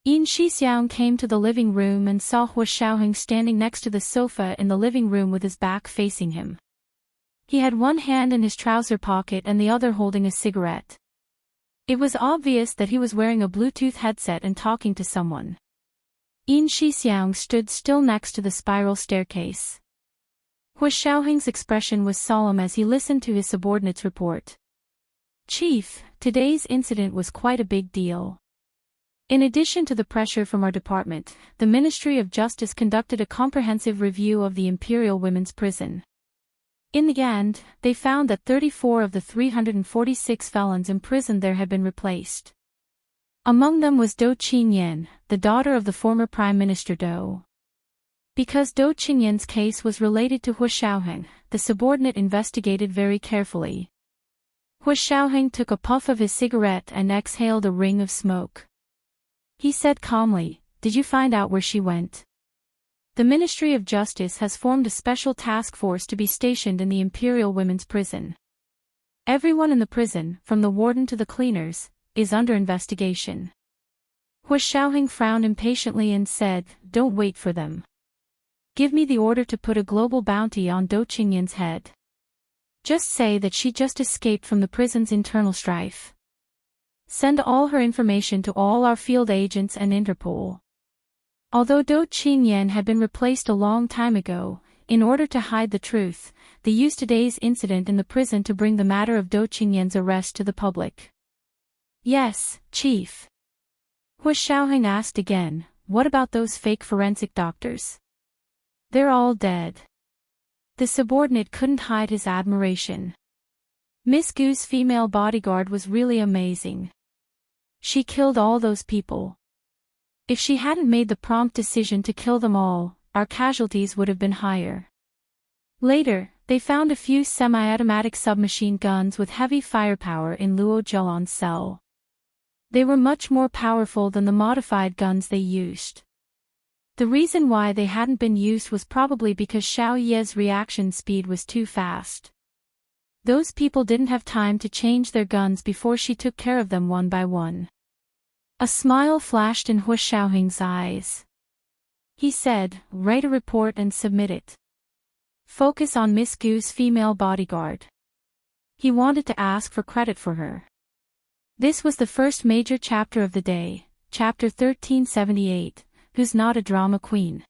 Yin Shixiang came to the living room and saw Hua Xiaoheng standing next to the sofa in the living room with his back facing him. He had one hand in his trouser pocket and the other holding a cigarette. It was obvious that he was wearing a Bluetooth headset and talking to someone. Yin Shixiang stood still next to the spiral staircase. Hu Xiaoheng's expression was solemn as he listened to his subordinate's report. Chief, today's incident was quite a big deal. In addition to the pressure from our department, the Ministry of Justice conducted a comprehensive review of the Imperial Women's Prison. In the end, they found that 34 of the 346 felons imprisoned there had been replaced. Among them was Dou Qinyan, the daughter of the former Prime Minister Dou. Because Dou Qinyan's case was related to Hu Xiaoheng, the subordinate investigated very carefully. Hu Xiaoheng took a puff of his cigarette and exhaled a ring of smoke. He said calmly, "Did you find out where she went?" The Ministry of Justice has formed a special task force to be stationed in the Imperial Women's Prison. Everyone in the prison, from the warden to the cleaners, is under investigation. Hu Xiaoheng frowned impatiently and said, "Don't wait for them. Give me the order to put a global bounty on Dou Qinyan's head. Just say that she just escaped from the prison's internal strife. Send all her information to all our field agents and Interpol." Although Dou Qinyan had been replaced a long time ago, in order to hide the truth, they used today's incident in the prison to bring the matter of Dou Qinyan's arrest to the public. "Yes, Chief." Hu Xiaoheng asked again, "What about those fake forensic doctors?" "They're all dead." The subordinate couldn't hide his admiration. Miss Gu's female bodyguard was really amazing. She killed all those people. If she hadn't made the prompt decision to kill them all, our casualties would have been higher. Later, they found a few semi-automatic submachine guns with heavy firepower in Luo Zhelan's cell. They were much more powerful than the modified guns they used. The reason why they hadn't been used was probably because Xiao Ye's reaction speed was too fast. Those people didn't have time to change their guns before she took care of them one by one. A smile flashed in Hu Xiaoheng's eyes. He said, "Write a report and submit it. Focus on Miss Gu's female bodyguard." He wanted to ask for credit for her. This was the first major chapter of the day, chapter 1378, Who's Not a Drama Queen.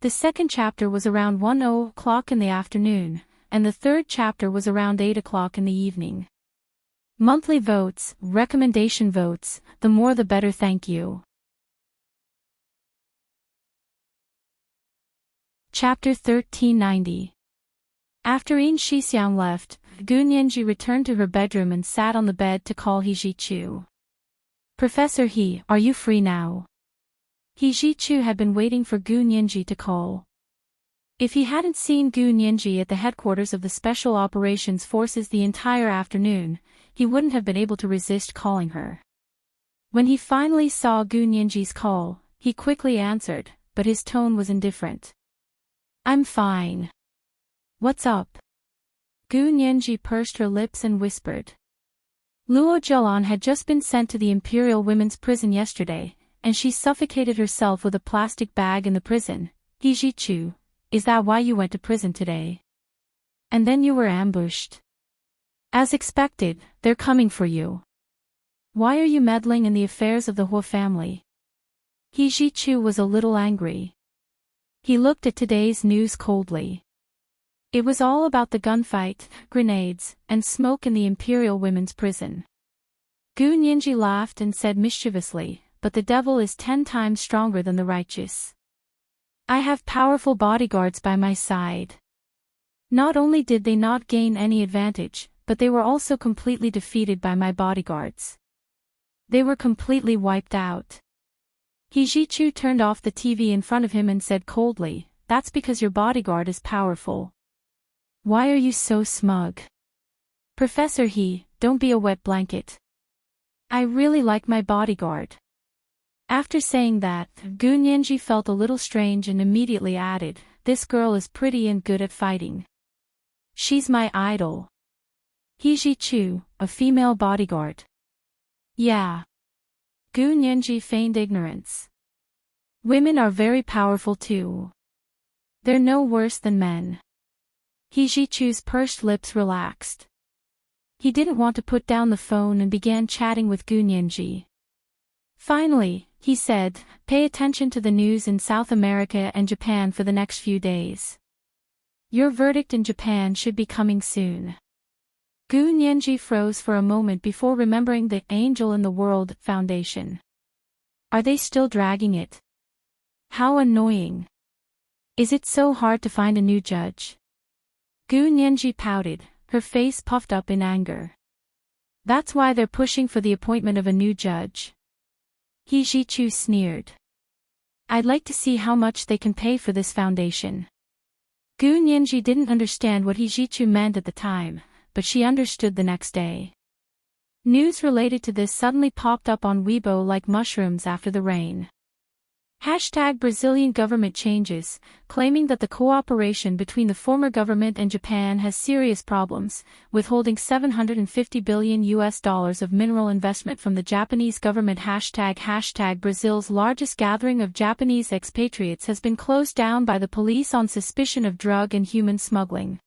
The second chapter was around 1:00 in the afternoon, and the third chapter was around 8:00 in the evening. Monthly votes, recommendation votes, the more the better, thank you. Chapter 1390. After Yin Shixiang left, Gu Nianji returned to her bedroom and sat on the bed to call He Zhichu. "Professor He, are you free now?" He Zhichu had been waiting for Gu Nianji to call. If he hadn't seen Gu Nianji at the headquarters of the Special Operations Forces the entire afternoon, he wouldn't have been able to resist calling her. When he finally saw Gu Nianji's call, he quickly answered, but his tone was indifferent. "I'm fine." "What's up?" Gu Nianji pursed her lips and whispered. Luo Zhelan had just been sent to the Imperial Women's Prison yesterday, and she suffocated herself with a plastic bag in the prison. He Zhichu, is that why you went to prison today? And then you were ambushed. As expected, they're coming for you. Why are you meddling in the affairs of the Hu family? He Zhichu was a little angry. He looked at today's news coldly. It was all about the gunfight, grenades, and smoke in the Imperial Women's Prison. Gu Nianji laughed and said mischievously, "But the devil is 10 times stronger than the righteous. I have powerful bodyguards by my side." Not only did they not gain any advantage, but they were also completely defeated by my bodyguards. They were completely wiped out. He Zhichu turned off the TV in front of him and said coldly, "That's because your bodyguard is powerful. Why are you so smug? Professor He, don't be a wet blanket. I really like my bodyguard." After saying that, Gu Nianji felt a little strange and immediately added, "This girl is pretty and good at fighting. She's my idol." He Zhichu, a female bodyguard. Yeah. Gu Nianji feigned ignorance. Women are very powerful too. They're no worse than men. He Zhichu's pursed lips relaxed. He didn't want to put down the phone and began chatting with Gu Nianji. Finally, he said, pay attention to the news in South America and Japan for the next few days. Your verdict in Japan should be coming soon. Gu Nianji froze for a moment before remembering the Angel in the World Foundation. Are they still dragging it? How annoying. Is it so hard to find a new judge? Gu Nianji pouted, her face puffed up in anger. That's why they're pushing for the appointment of a new judge. He Jichu sneered. I'd like to see how much they can pay for this foundation. Gu Nianji didn't understand what He Jichu meant at the time, but she understood the next day. News related to this suddenly popped up on Weibo like mushrooms after the rain. #Brazilian government changes, claiming that the cooperation between the former government and Japan has serious problems, withholding $750 billion of mineral investment from the Japanese government. Brazil's largest gathering of Japanese expatriates has been closed down by the police on suspicion of drug and human smuggling.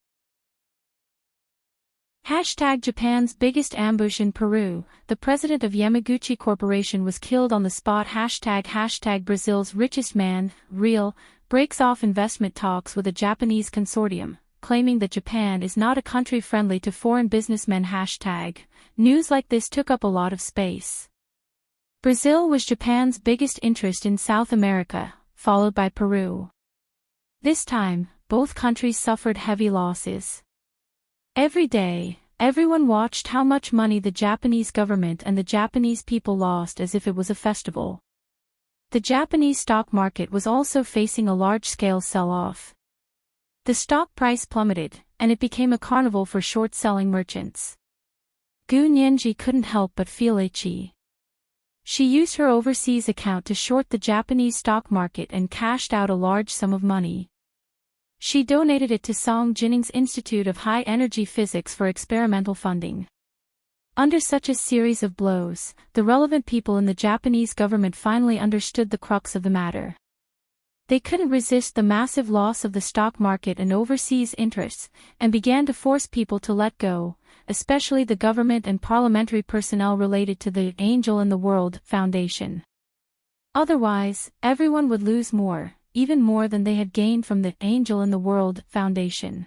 Japan's biggest ambush in Peru, the president of Yamaguchi Corporation was killed on the spot. Brazil's richest man, Real, breaks off investment talks with a Japanese consortium, claiming that Japan is not a country friendly to foreign businessmen. News like this took up a lot of space. Brazil was Japan's biggest interest in South America, followed by Peru. This time, both countries suffered heavy losses. Every day, everyone watched how much money the Japanese government and the Japanese people lost as if it was a festival. The Japanese stock market was also facing a large-scale sell-off. The stock price plummeted, and it became a carnival for short-selling merchants. Gu Nianji couldn't help but feel itchy. She used her overseas account to short the Japanese stock market and cashed out a large sum of money. She donated it to Song Jinning's Institute of High Energy Physics for experimental funding. Under such a series of blows, the relevant people in the Japanese government finally understood the crux of the matter. They couldn't resist the massive loss of the stock market and overseas interests, and began to force people to let go, especially the government and parliamentary personnel related to the Angel in the World Foundation. Otherwise, everyone would lose more, even more than they had gained from the Angel in the World Foundation.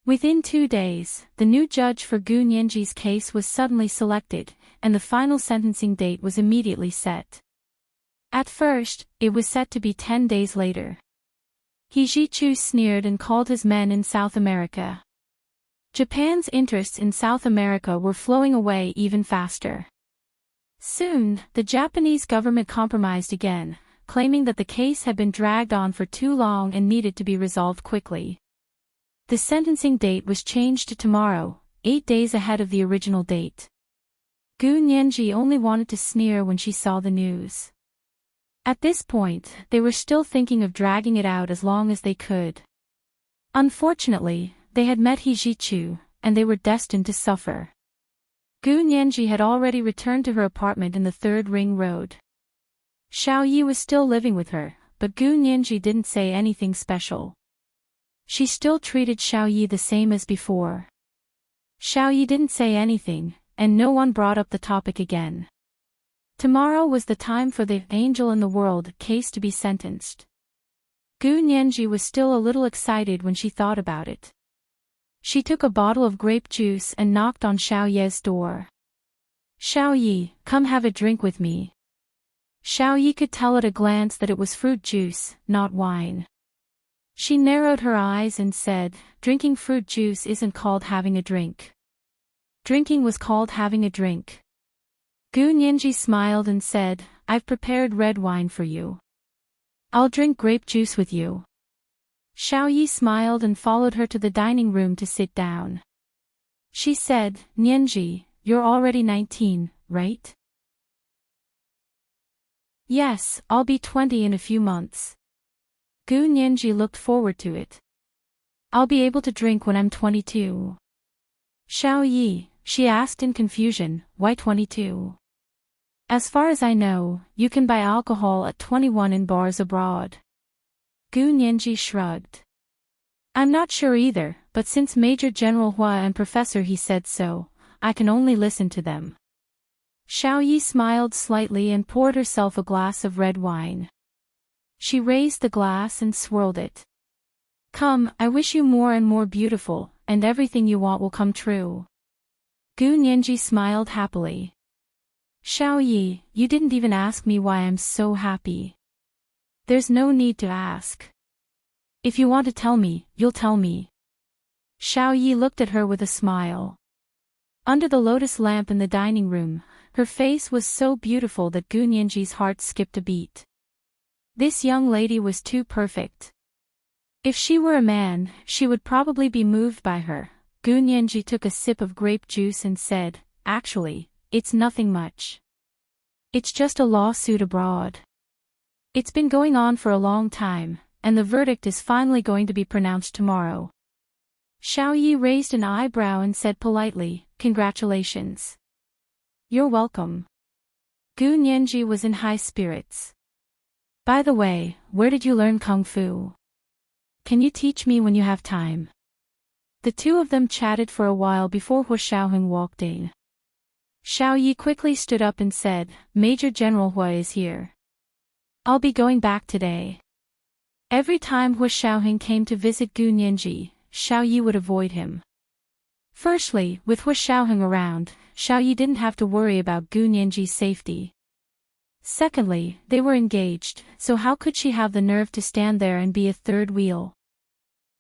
Within 2 days, the new judge for Gu Nianji's case was suddenly selected, and the final sentencing date was immediately set. At first, it was set to be 10 days later. He Jichu sneered and called his men in South America. Japan's interests in South America were flowing away even faster. Soon, the Japanese government compromised again, claiming that the case had been dragged on for too long and needed to be resolved quickly. The sentencing date was changed to tomorrow, 8 days ahead of the original date. Gu Nianji only wanted to sneer when she saw the news. At this point, they were still thinking of dragging it out as long as they could. Unfortunately, they had met He Jichu, and they were destined to suffer. Gu Nianji had already returned to her apartment in the 3rd Ring Road. Xiao Yi was still living with her, but Gu Nianji didn't say anything special. She still treated Xiao Yi the same as before. Xiao Yi didn't say anything, and no one brought up the topic again. Tomorrow was the time for the Angel in the World case to be sentenced. Gu Nianji was still a little excited when she thought about it. She took a bottle of grape juice and knocked on Xiao Ye's door. Xiao Yi, come have a drink with me. Xiao Yi could tell at a glance that it was fruit juice, not wine. She narrowed her eyes and said, drinking fruit juice isn't called having a drink. Drinking was called having a drink. Gu Nianji smiled and said, I've prepared red wine for you. I'll drink grape juice with you. Xiao Yi smiled and followed her to the dining room to sit down. She said, Nianji, you're already 19, right? Yes, I'll be 20 in a few months. Gu Nianji looked forward to it. I'll be able to drink when I'm 22. Xiao Yi, she asked in confusion, why 22? As far as I know, you can buy alcohol at 21 in bars abroad. Gu Nianji shrugged. I'm not sure either, but since Major General Hua and Professor He said so, I can only listen to them. Xiao Yi smiled slightly and poured herself a glass of red wine. She raised the glass and swirled it. Come, I wish you more and more beautiful, and everything you want will come true. Gu Nianji smiled happily. Xiao Yi, you didn't even ask me why I'm so happy. There's no need to ask. If you want to tell me, you'll tell me. Xiao Yi looked at her with a smile. Under the lotus lamp in the dining room, her face was so beautiful that Gu Nianji's heart skipped a beat. This young lady was too perfect. If she were a man, she would probably be moved by her. Gu Nianji took a sip of grape juice and said, actually, it's nothing much. It's just a lawsuit abroad. It's been going on for a long time, and the verdict is finally going to be pronounced tomorrow. Xiao Yi raised an eyebrow and said politely, congratulations. You're welcome. Gu Nianji was in high spirits. By the way, where did you learn Kung Fu? Can you teach me when you have time? The two of them chatted for a while before Hua Xiaoheng walked in. Xiao Yi quickly stood up and said, Major General Hua is here. I'll be going back today. Every time Hua Xiaoheng came to visit Gu Nianji, Xiao Yi would avoid him. Firstly, with Hua Xiaoheng around, Xiao Yi didn't have to worry about Gu Nianji's safety. Secondly, they were engaged, so how could she have the nerve to stand there and be a third wheel?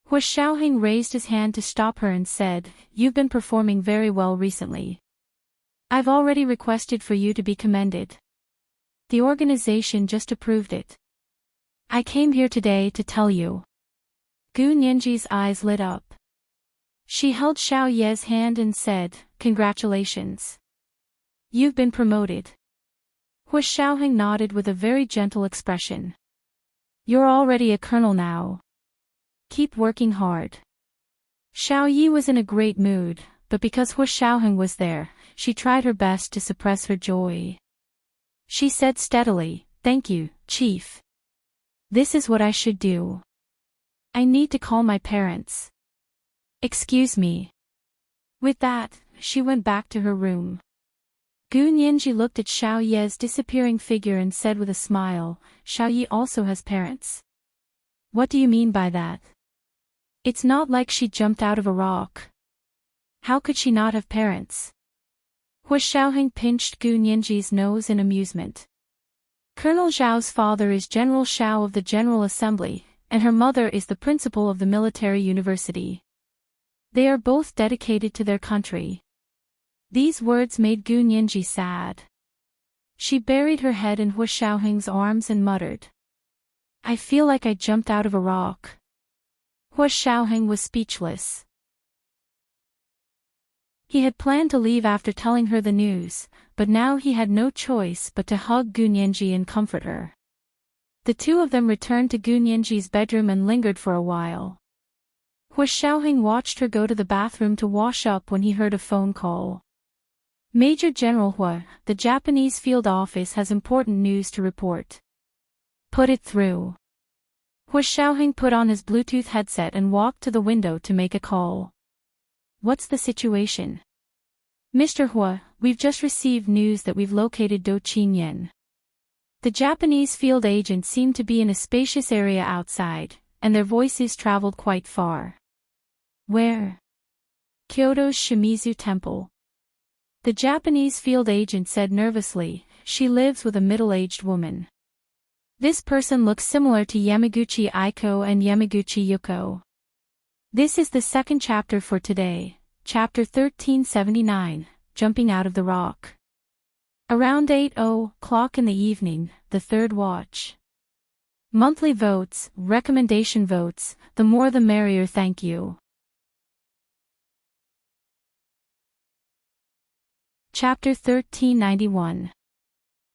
Hua Xiaoheng raised his hand to stop her and said, You've been performing very well recently. I've already requested for you to be commended. The organization just approved it. I came here today to tell you. Gu Nianji's eyes lit up. She held Xiao Ye's hand and said, Congratulations. You've been promoted. Hua Xiaoheng nodded with a very gentle expression. You're already a colonel now. Keep working hard. Xiao Yi was in a great mood, but because Hua Xiaoheng was there, she tried her best to suppress her joy. She said steadily, Thank you, Chief. This is what I should do. I need to call my parents. Excuse me. With that, she went back to her room. Gu Nianji looked at Xiao Ye's disappearing figure and said with a smile, Xiao Yi also has parents. What do you mean by that? It's not like she jumped out of a rock. How could she not have parents? Hua Xiaoheng pinched Gu Nianji's nose in amusement. Colonel Zhao's father is General Xiao of the General Assembly, and her mother is the principal of the military university. They are both dedicated to their country. These words made Gu Nianji sad. She buried her head in Hua Xiaoheng's arms and muttered. I feel like I jumped out of a rock. Hua Xiaoheng was speechless. He had planned to leave after telling her the news, but now he had no choice but to hug Gu Nianji and comfort her. The two of them returned to Gu Nianji's bedroom and lingered for a while. Hua Xiaoheng watched her go to the bathroom to wash up when he heard a phone call. Major General Hua, the Japanese field office has important news to report. Put it through. Hua Xiaoheng put on his Bluetooth headset and walked to the window to make a call. What's the situation? Mr. Hua, we've just received news that we've located Do Qinyan. The Japanese field agents seem to be in a spacious area outside, and their voices traveled quite far. Where? Kyoto's Shimizu Temple. The Japanese field agent said nervously, she lives with a middle-aged woman. This person looks similar to Yamaguchi Aiko and Yamaguchi Yuko. This is the second chapter for today, chapter 1379, Jumping Out of the Rock. Around 8:00 in the evening, the third watch. Monthly votes, recommendation votes, the more the merrier, thank you. Chapter 1391.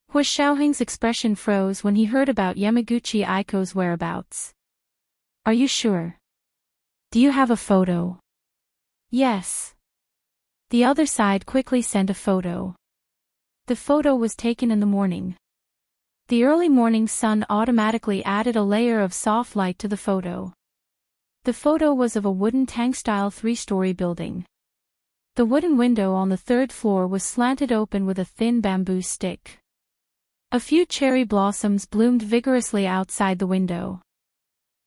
Hua Xiaoheng's expression froze when he heard about Yamaguchi Aiko's whereabouts. Are you sure? Do you have a photo? Yes. The other side quickly sent a photo. The photo was taken in the morning. The early morning sun automatically added a layer of soft light to the photo. The photo was of a wooden tank-style 3-story building. The wooden window on the third floor was slanted open with a thin bamboo stick. A few cherry blossoms bloomed vigorously outside the window.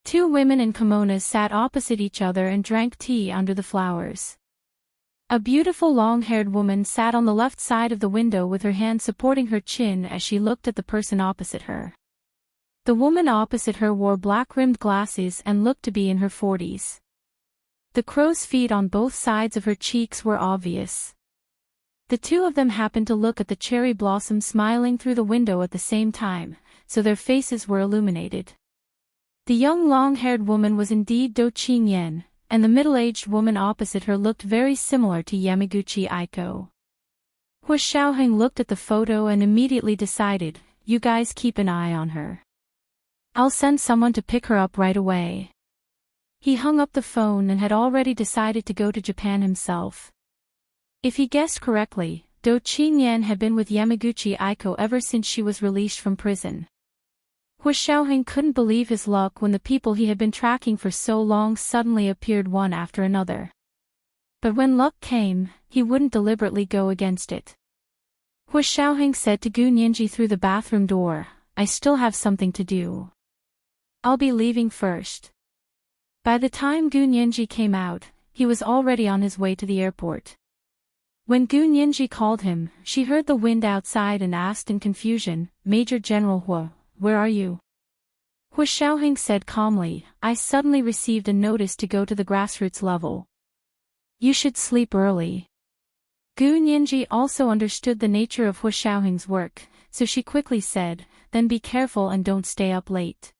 Two women in kimonos sat opposite each other and drank tea under the flowers. A beautiful long-haired woman sat on the left side of the window with her hand supporting her chin as she looked at the person opposite her. The woman opposite her wore black-rimmed glasses and looked to be in her 40s. The crow's feet on both sides of her cheeks were obvious. The two of them happened to look at the cherry blossom smiling through the window at the same time, so their faces were illuminated. The young long-haired woman was indeed Do Qingyan, and the middle-aged woman opposite her looked very similar to Yamaguchi Aiko. Hua Xiaoheng looked at the photo and immediately decided, "You guys keep an eye on her. I'll send someone to pick her up right away." He hung up the phone and had already decided to go to Japan himself. If he guessed correctly, Do Qingyan had been with Yamaguchi Aiko ever since she was released from prison. Hua Xiaoheng couldn't believe his luck when the people he had been tracking for so long suddenly appeared one after another. But when luck came, he wouldn't deliberately go against it. Hua Xiaoheng said to Gu Nianji through the bathroom door, "I still have something to do. I'll be leaving first." By the time Gu Nianji came out, he was already on his way to the airport. When Gu Nianji called him, she heard the wind outside and asked in confusion, "Major General Hua, where are you?" Hua Xiaoheng said calmly, "I suddenly received a notice to go to the grassroots level. You should sleep early." Gu Nianji also understood the nature of Hua Xiaoheng's work, so she quickly said, "Then be careful and don't stay up late."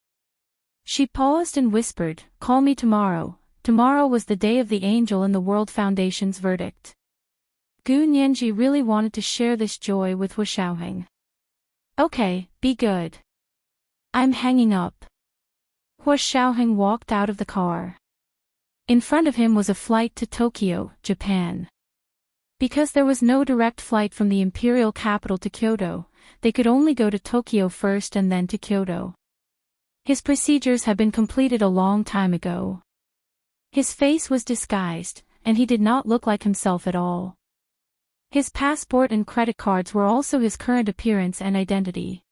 She paused and whispered, "Call me tomorrow." Tomorrow was the day of the Angel and the World Foundation's verdict. Gu Nianji really wanted to share this joy with Hua Xiaoheng. "Okay, be good. I'm hanging up." Hua Xiaoheng walked out of the car. In front of him was a flight to Tokyo, Japan. Because there was no direct flight from the imperial capital to Kyoto, they could only go to Tokyo first and then to Kyoto. His procedures had been completed a long time ago. His face was disguised, and he did not look like himself at all. His passport and credit cards were also his current appearance and identity.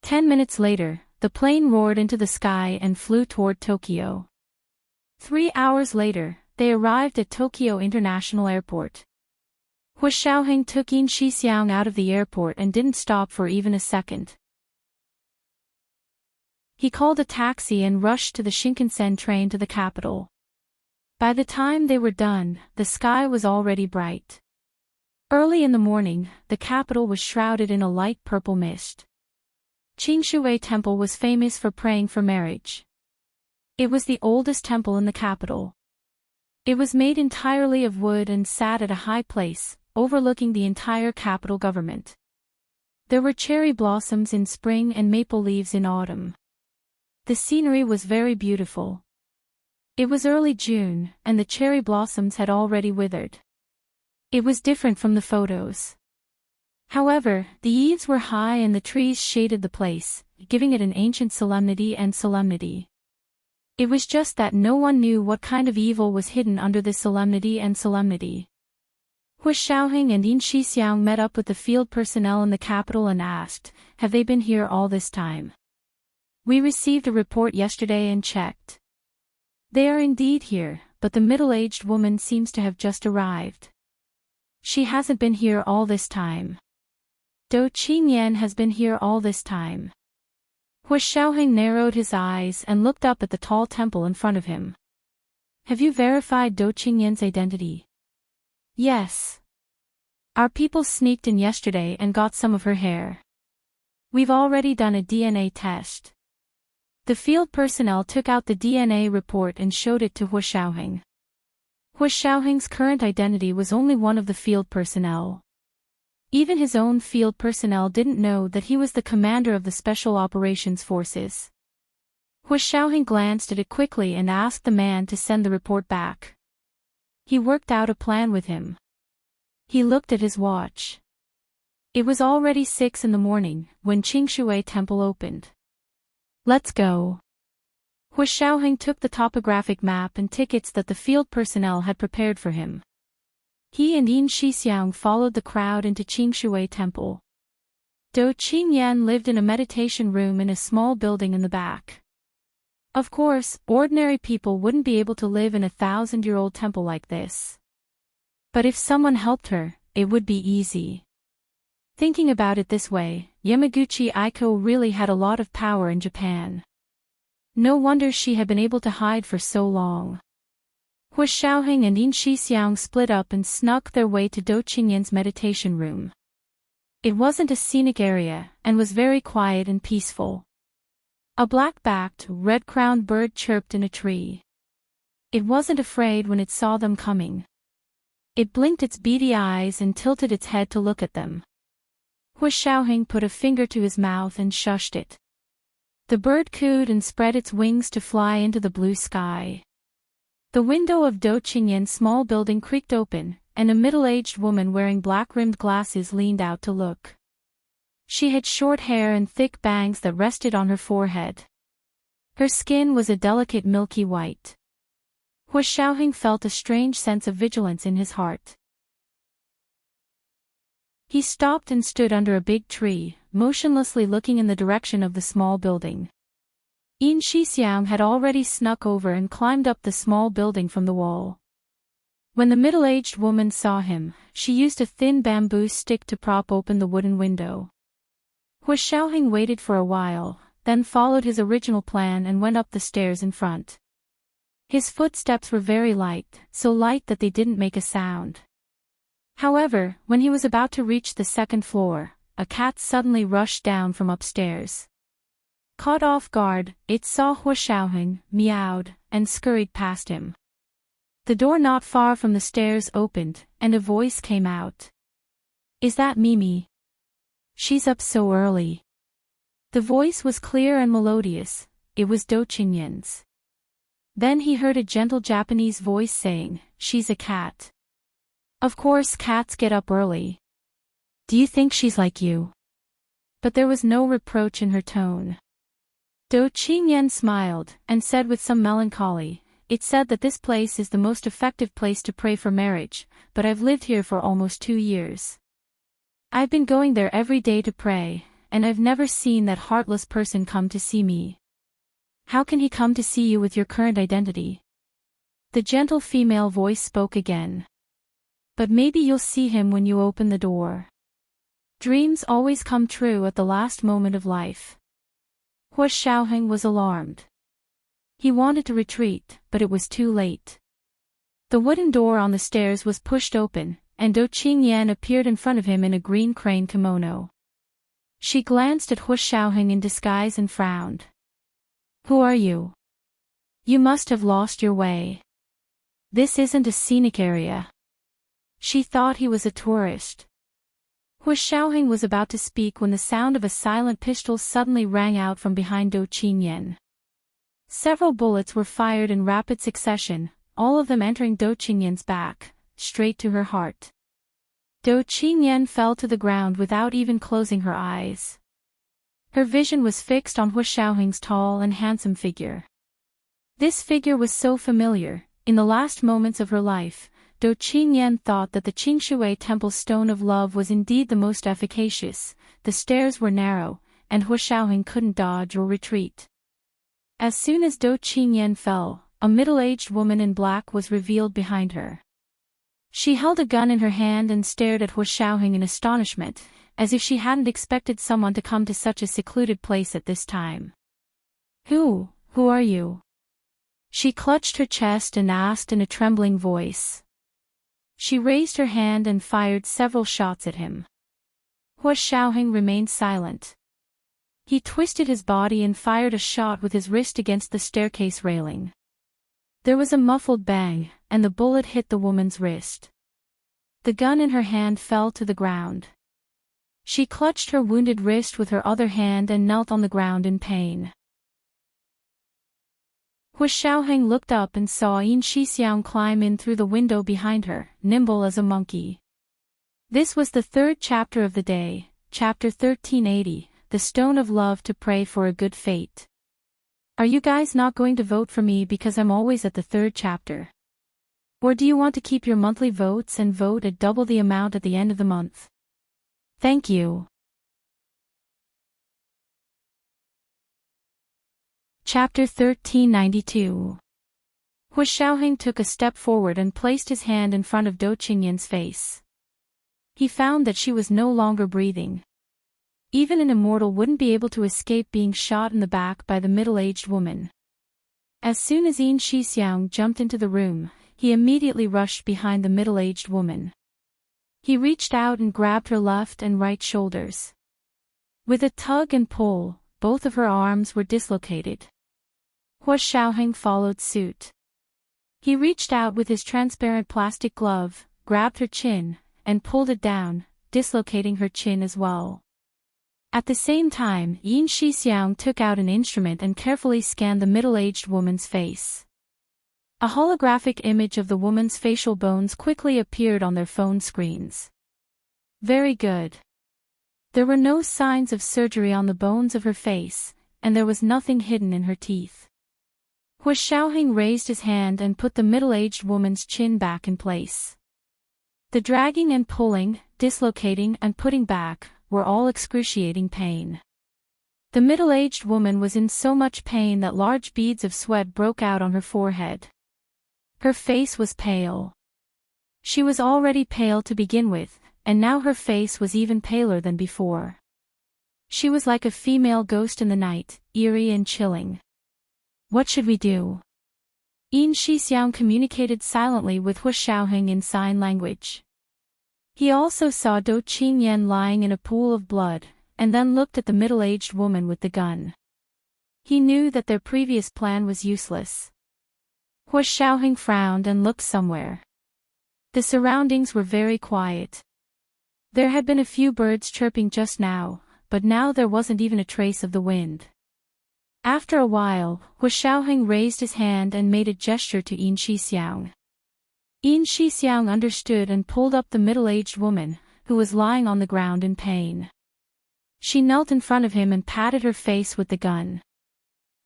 10 minutes later, the plane roared into the sky and flew toward Tokyo. 3 hours later, they arrived at Tokyo International Airport. Hua Xiaoheng took Yin Shixiang out of the airport and didn't stop for even a second. He called a taxi and rushed to the Shinkansen train to the capital. By the time they were done, the sky was already bright. Early in the morning, the capital was shrouded in a light purple mist. Qingshui Temple was famous for praying for marriage. It was the oldest temple in the capital. It was made entirely of wood and sat at a high place, overlooking the entire capital government. There were cherry blossoms in spring and maple leaves in autumn. The scenery was very beautiful. It was early June, and the cherry blossoms had already withered. It was different from the photos. However, the eaves were high and the trees shaded the place, giving it an ancient solemnity and solemnity. It was just that no one knew what kind of evil was hidden under this solemnity and solemnity. Hua Xiaoheng and Yin Shixiang met up with the field personnel in the capital and asked, "Have they been here all this time? We received a report yesterday and checked. They are indeed here, but the middle-aged woman seems to have just arrived. She hasn't been here all this time. Do Qingyan has been here all this time." Hua Xiaoheng narrowed his eyes and looked up at the tall temple in front of him. "Have you verified Do Qingyan's identity?" "Yes. Our people sneaked in yesterday and got some of her hair. We've already done a DNA test." The field personnel took out the DNA report and showed it to Hua Xiaoheng. Hua Xiaoheng's current identity was only one of the field personnel. Even his own field personnel didn't know that he was the commander of the Special Operations Forces. Hua Xiaoheng glanced at it quickly and asked the man to send the report back. He worked out a plan with him. He looked at his watch. It was already 6 in the morning when Qingshui Temple opened. "Let's go." Hua Xiaoheng took the topographic map and tickets that the field personnel had prepared for him. He and Yin Shixiang followed the crowd into Qingshui Temple. Do Qingyan lived in a meditation room in a small building in the back. Of course, ordinary people wouldn't be able to live in a 1,000-year-old temple like this. But if someone helped her, it would be easy. Thinking about it this way, Yamaguchi Aiko really had a lot of power in Japan. No wonder she had been able to hide for so long. Hu Xiaoheng and Yin Shixiang split up and snuck their way to Do Qingyan's meditation room. It wasn't a scenic area, and was very quiet and peaceful. A black-backed, red-crowned bird chirped in a tree. It wasn't afraid when it saw them coming. It blinked its beady eyes and tilted its head to look at them. Hu Xiaoheng put a finger to his mouth and shushed it. The bird cooed and spread its wings to fly into the blue sky. The window of Do Qingyan's small building creaked open, and a middle-aged woman wearing black-rimmed glasses leaned out to look. She had short hair and thick bangs that rested on her forehead. Her skin was a delicate milky white. Hu Xiaoheng felt a strange sense of vigilance in his heart. He stopped and stood under a big tree, motionlessly looking in the direction of the small building. Yin Shixiang had already snuck over and climbed up the small building from the wall. When the middle-aged woman saw him, she used a thin bamboo stick to prop open the wooden window. Hu Xiaoheng waited for a while, then followed his original plan and went up the stairs in front. His footsteps were very light, so light that they didn't make a sound. However, when he was about to reach the second floor, a cat suddenly rushed down from upstairs. Caught off guard, it saw Hu Xiaoheng, meowed, and scurried past him. The door not far from the stairs opened, and a voice came out. "Is that Mimi? She's up so early." The voice was clear and melodious. It was Do Qingyan's. Then he heard a gentle Japanese voice saying, "She's a cat. Of course cats get up early. Do you think she's like you?" But there was no reproach in her tone. Do Qingyan smiled, and said with some melancholy, "It's said that this place is the most effective place to pray for marriage, but I've lived here for almost 2 years. I've been going there every day to pray, and I've never seen that heartless person come to see me. How can he come to see you with your current identity?" The gentle female voice spoke again. "But maybe you'll see him when you open the door. Dreams always come true at the last moment of life." Hu Xiaoheng was alarmed. He wanted to retreat, but it was too late. The wooden door on the stairs was pushed open, and Do Qingyan appeared in front of him in a green crane kimono. She glanced at Hu Xiaoheng in disguise and frowned. "Who are you? You must have lost your way. This isn't a scenic area." She thought he was a tourist. Hu Xiaoheng was about to speak when the sound of a silent pistol suddenly rang out from behind Do Qingyan. Several bullets were fired in rapid succession, all of them entering Do Qingyan's back, straight to her heart. Do Qingyan fell to the ground without even closing her eyes. Her vision was fixed on Hu Xiaoheng's tall and handsome figure. This figure was so familiar. In the last moments of her life, Do Qingyan thought that the Qingshui Temple's Stone of Love was indeed the most efficacious. The stairs were narrow, and Hu Xiaoheng couldn't dodge or retreat. As soon as Do Qingyan fell, a middle-aged woman in black was revealed behind her. She held a gun in her hand and stared at Hu Xiaoheng in astonishment, as if she hadn't expected someone to come to such a secluded place at this time. Who are you?" She clutched her chest and asked in a trembling voice. She raised her hand and fired several shots at him. Hu Xiaoheng remained silent. He twisted his body and fired a shot with his wrist against the staircase railing. There was a muffled bang, and the bullet hit the woman's wrist. The gun in her hand fell to the ground. She clutched her wounded wrist with her other hand and knelt on the ground in pain. Hu Xiaoheng looked up and saw Yin Shixiang climb in through the window behind her, nimble as a monkey. This was the third chapter of the day, chapter 1380, The Stone of Love to Pray for a Good Fate. Are you guys not going to vote for me because I'm always at the third chapter? Or do you want to keep your monthly votes and vote at double the amount at the end of the month? Thank you. Chapter 1392. Hu Xiaoheng took a step forward and placed his hand in front of Dou Qingyan's face. He found that she was no longer breathing. Even an immortal wouldn't be able to escape being shot in the back by the middle-aged woman. As soon as Yin Shixiang jumped into the room, he immediately rushed behind the middle-aged woman. He reached out and grabbed her left and right shoulders. With a tug and pull, both of her arms were dislocated. Hu Xiaoheng followed suit. He reached out with his transparent plastic glove, grabbed her chin, and pulled it down, dislocating her chin as well. At the same time, Yin Shixiang took out an instrument and carefully scanned the middle-aged woman's face. A holographic image of the woman's facial bones quickly appeared on their phone screens. Very good. There were no signs of surgery on the bones of her face, and there was nothing hidden in her teeth. Hu Xiaoheng raised his hand and put the middle-aged woman's chin back in place. The dragging and pulling, dislocating and putting back, were all excruciating pain. The middle-aged woman was in so much pain that large beads of sweat broke out on her forehead. Her face was pale. She was already pale to begin with, and now her face was even paler than before. She was like a female ghost in the night, eerie and chilling. What should we do? Yin Shixiang communicated silently with Hu Xiaoheng in sign language. He also saw Dou Qingyan lying in a pool of blood, and then looked at the middle-aged woman with the gun. He knew that their previous plan was useless. Hu Xiaoheng frowned and looked somewhere. The surroundings were very quiet. There had been a few birds chirping just now, but now there wasn't even a trace of the wind. After a while, Hu Xiaoheng raised his hand and made a gesture to Yin Shixiang. Yin Shixiang understood and pulled up the middle-aged woman, who was lying on the ground in pain. She knelt in front of him and patted her face with the gun.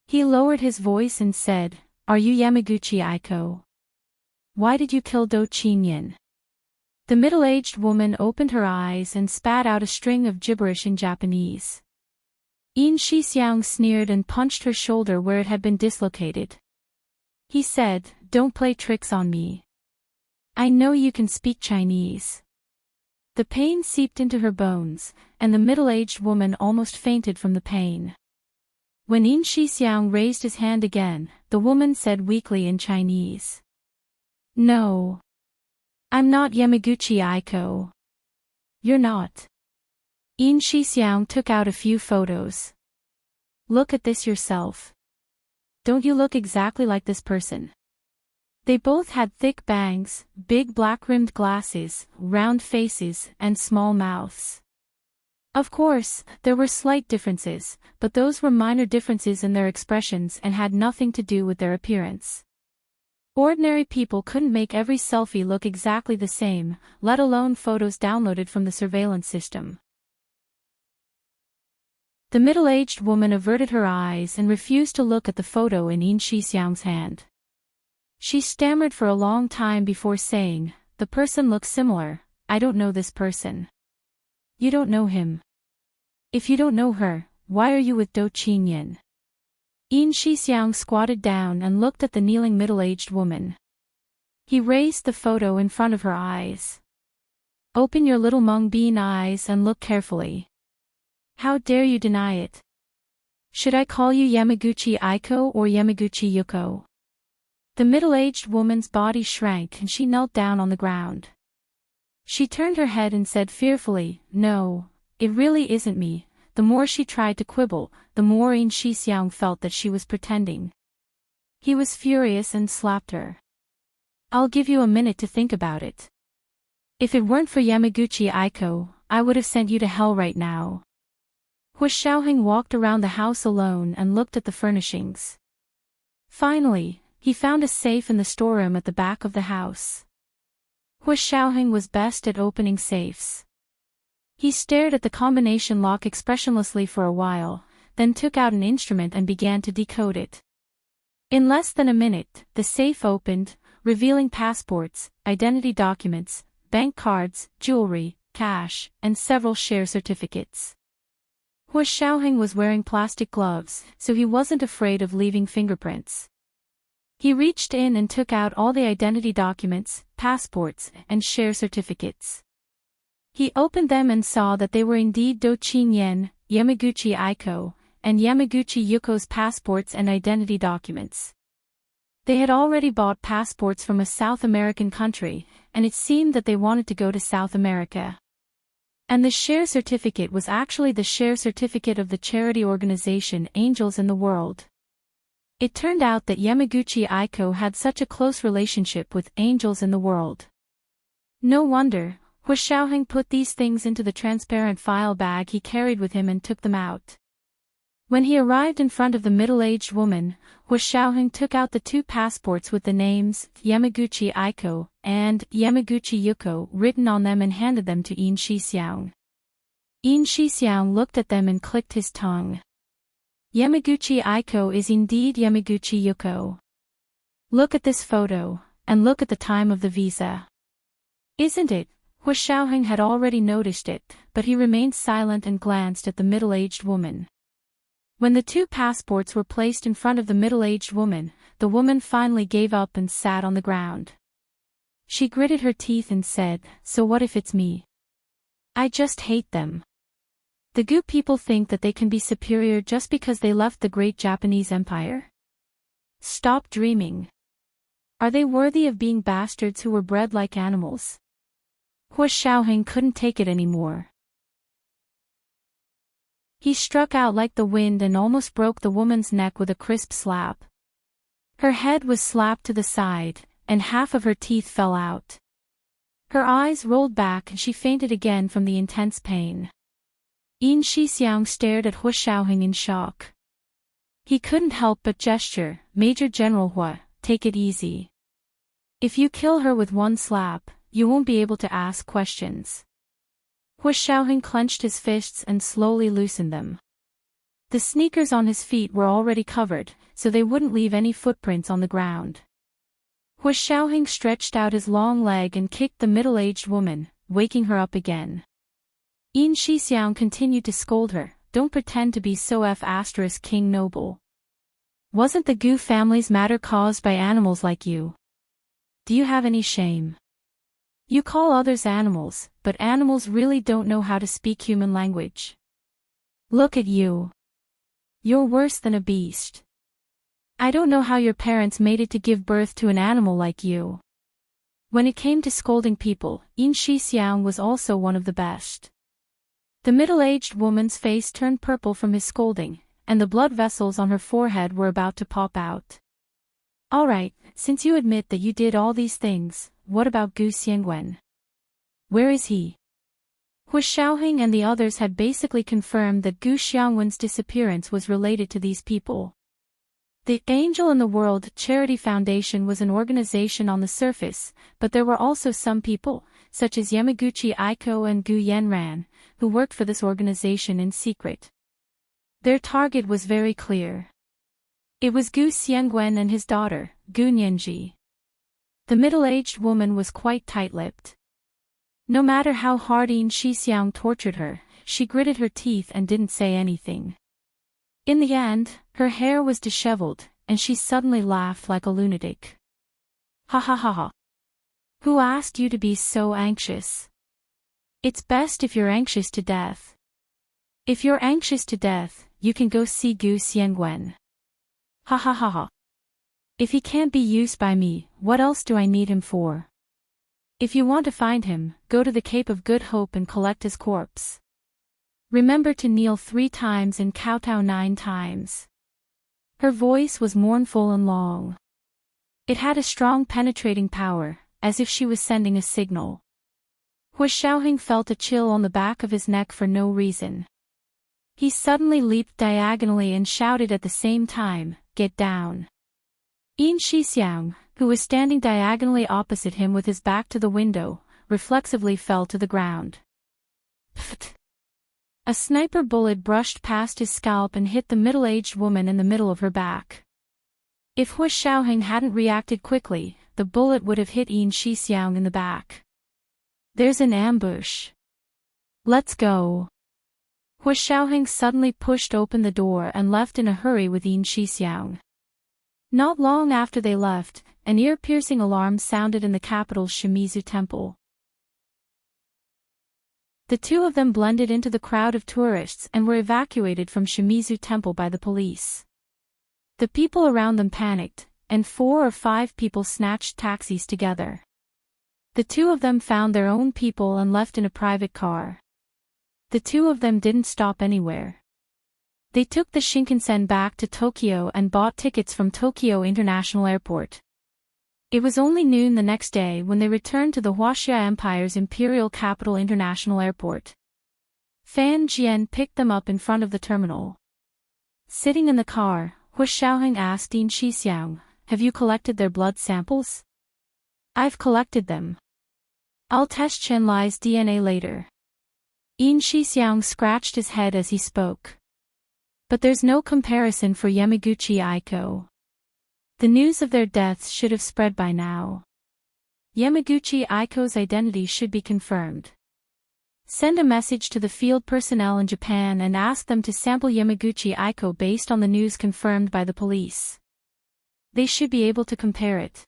He lowered his voice and said, "Are you Yamaguchi Aiko? Why did you kill Dou Qingyan?" The middle-aged woman opened her eyes and spat out a string of gibberish in Japanese. Yin Shixiang sneered and punched her shoulder where it had been dislocated. He said, "Don't play tricks on me. I know you can speak Chinese." The pain seeped into her bones, and the middle-aged woman almost fainted from the pain. When Yin Shixiang raised his hand again, the woman said weakly in Chinese, "No. I'm not Yamaguchi Aiko." "You're not." Yin Shixiang took out a few photos. "Look at this yourself. Don't you look exactly like this person?" They both had thick bangs, big black-rimmed glasses, round faces, and small mouths. Of course, there were slight differences, but those were minor differences in their expressions and had nothing to do with their appearance. Ordinary people couldn't make every selfie look exactly the same, let alone photos downloaded from the surveillance system. The middle-aged woman averted her eyes and refused to look at the photo in Yin Shixiang's hand. She stammered for a long time before saying, "The person looks similar. I don't know this person." "You don't know him. If you don't know her, why are you with Dou Qingyan?" Yin Shixiang squatted down and looked at the kneeling middle-aged woman. He raised the photo in front of her eyes. "Open your little mung bean eyes and look carefully. How dare you deny it? Should I call you Yamaguchi Aiko or Yamaguchi Yuko?" The middle-aged woman's body shrank and she knelt down on the ground. She turned her head and said fearfully, "No, it really isn't me." The more she tried to quibble, the more Yin Shixiang felt that she was pretending. He was furious and slapped her. "I'll give you a minute to think about it. If it weren't for Yamaguchi Aiko, I would have sent you to hell right now." Hu Xiaoheng walked around the house alone and looked at the furnishings. Finally, he found a safe in the storeroom at the back of the house. Hu Xiaoheng was best at opening safes. He stared at the combination lock expressionlessly for a while, then took out an instrument and began to decode it. In less than a minute, the safe opened, revealing passports, identity documents, bank cards, jewelry, cash, and several share certificates. Hua Xiaoheng was wearing plastic gloves, so he wasn't afraid of leaving fingerprints. He reached in and took out all the identity documents, passports, and share certificates. He opened them and saw that they were indeed Do Qingyan, Yamaguchi Aiko, and Yamaguchi Yuko's passports and identity documents. They had already bought passports from a South American country, and it seemed that they wanted to go to South America. And the share certificate was actually the share certificate of the charity organization Angels in the World. It turned out that Yamaguchi Aiko had such a close relationship with Angels in the World. No wonder, Hua Xiaoheng put these things into the transparent file bag he carried with him and took them out. When he arrived in front of the middle-aged woman, Hua Xiaoheng took out the 2 passports with the names Yamaguchi Aiko and Yamaguchi Yuko written on them and handed them to Yin Shixiang. Yin Shixiang looked at them and clicked his tongue. Yamaguchi Aiko is indeed Yamaguchi Yuko. Look at this photo, and look at the time of the visa. Isn't it? Hua Xiaoheng had already noticed it, but he remained silent and glanced at the middle-aged woman. When the 2 passports were placed in front of the middle-aged woman, the woman finally gave up and sat on the ground. She gritted her teeth and said, "So what if it's me? I just hate them. The Gu people think that they can be superior just because they left the great Japanese empire? Stop dreaming. Are they worthy of being bastards who were bred like animals?" Hua Xiaoheng couldn't take it anymore. He struck out like the wind and almost broke the woman's neck with a crisp slap. Her head was slapped to the side, and half of her teeth fell out. Her eyes rolled back and she fainted again from the intense pain. Yin Shixiang stared at Hua Xiaoheng in shock. He couldn't help but gesture, "Major General Hua, take it easy. If you kill her with one slap, you won't be able to ask questions." Hua Xiaoheng clenched his fists and slowly loosened them. The sneakers on his feet were already covered, so they wouldn't leave any footprints on the ground. Hua Xiaoheng stretched out his long leg and kicked the middle-aged woman, waking her up again. Yin Shixiang continued to scold her, "Don't pretend to be so King noble. Wasn't the Gu family's matter caused by animals like you? Do you have any shame? You call others animals, but animals really don't know how to speak human language. Look at you. You're worse than a beast. I don't know how your parents made it to give birth to an animal like you." When it came to scolding people, Yin Shixiang was also one of the best. The middle-aged woman's face turned purple from his scolding, and the blood vessels on her forehead were about to pop out. "All right, since you admit that you did all these things, what about Gu Xiangwen? Where is he?" Hua Xiaoheng and the others had basically confirmed that Gu Xiangwen's disappearance was related to these people. The Angel in the World Charity Foundation was an organization on the surface, but there were also some people, such as Yamaguchi Aiko and Gu Yanran, who worked for this organization in secret. Their target was very clear. It was Gu Xiangwen and his daughter, Gu Nianji. The middle-aged woman was quite tight-lipped. No matter how hard Yin Shixiang tortured her, she gritted her teeth and didn't say anything. In the end, her hair was disheveled, and she suddenly laughed like a lunatic. "Ha ha ha ha. Who asked you to be so anxious? It's best if you're anxious to death. If you're anxious to death, you can go see Gu Xiangwen. Ha ha ha ha. If he can't be used by me, what else do I need him for? If you want to find him, go to the Cape of Good Hope and collect his corpse. Remember to kneel 3 times and kowtow 9 times. Her voice was mournful and long. It had a strong penetrating power, as if she was sending a signal. Hua Xiaoheng felt a chill on the back of his neck for no reason. He suddenly leaped diagonally and shouted at the same time, "Get down!" Yin Shixiang, who was standing diagonally opposite him with his back to the window, reflexively fell to the ground. Pfft! A sniper bullet brushed past his scalp and hit the middle-aged woman in the middle of her back. If Hua Xiaoheng hadn't reacted quickly, the bullet would have hit Yin Shixiang in the back. There's an ambush. Let's go. Hu Xiaoheng suddenly pushed open the door and left in a hurry with Yin Shixiang. Not long after they left, an ear-piercing alarm sounded in the capital's Shimizu temple. The two of them blended into the crowd of tourists and were evacuated from Shimizu temple by the police. The people around them panicked, and 4 or 5 people snatched taxis together. The two of them found their own people and left in a private car. The two of them didn't stop anywhere. They took the Shinkansen back to Tokyo and bought tickets from Tokyo International Airport. It was only noon the next day when they returned to the Huaxia Empire's imperial capital international airport. Fan Jian picked them up in front of the terminal. Sitting in the car, Hu Xiaoheng asked Yin Shixiang, "Have you collected their blood samples?" "I've collected them. I'll test Chen Lai's DNA later." Yin Shixiang scratched his head as he spoke. But there's no comparison for Yamaguchi Aiko. The news of their deaths should have spread by now. Yamaguchi Aiko's identity should be confirmed. Send a message to the field personnel in Japan and ask them to sample Yamaguchi Aiko based on the news confirmed by the police. They should be able to compare it.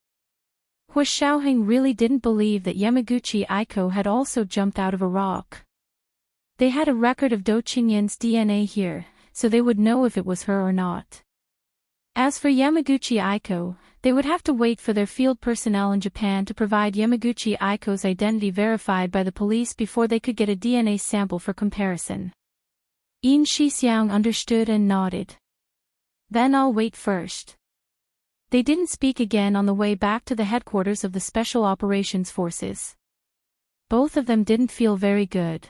Hu Xiaoheng really didn't believe that Yamaguchi Aiko had also jumped out of a rock. They had a record of Do Qingyan's DNA here, so they would know if it was her or not. As for Yamaguchi Aiko, they would have to wait for their field personnel in Japan to provide Yamaguchi Aiko's identity verified by the police before they could get a DNA sample for comparison. Yin Shixiang understood and nodded. "Then I'll wait first." They didn't speak again on the way back to the headquarters of the Special Operations Forces. Both of them didn't feel very good.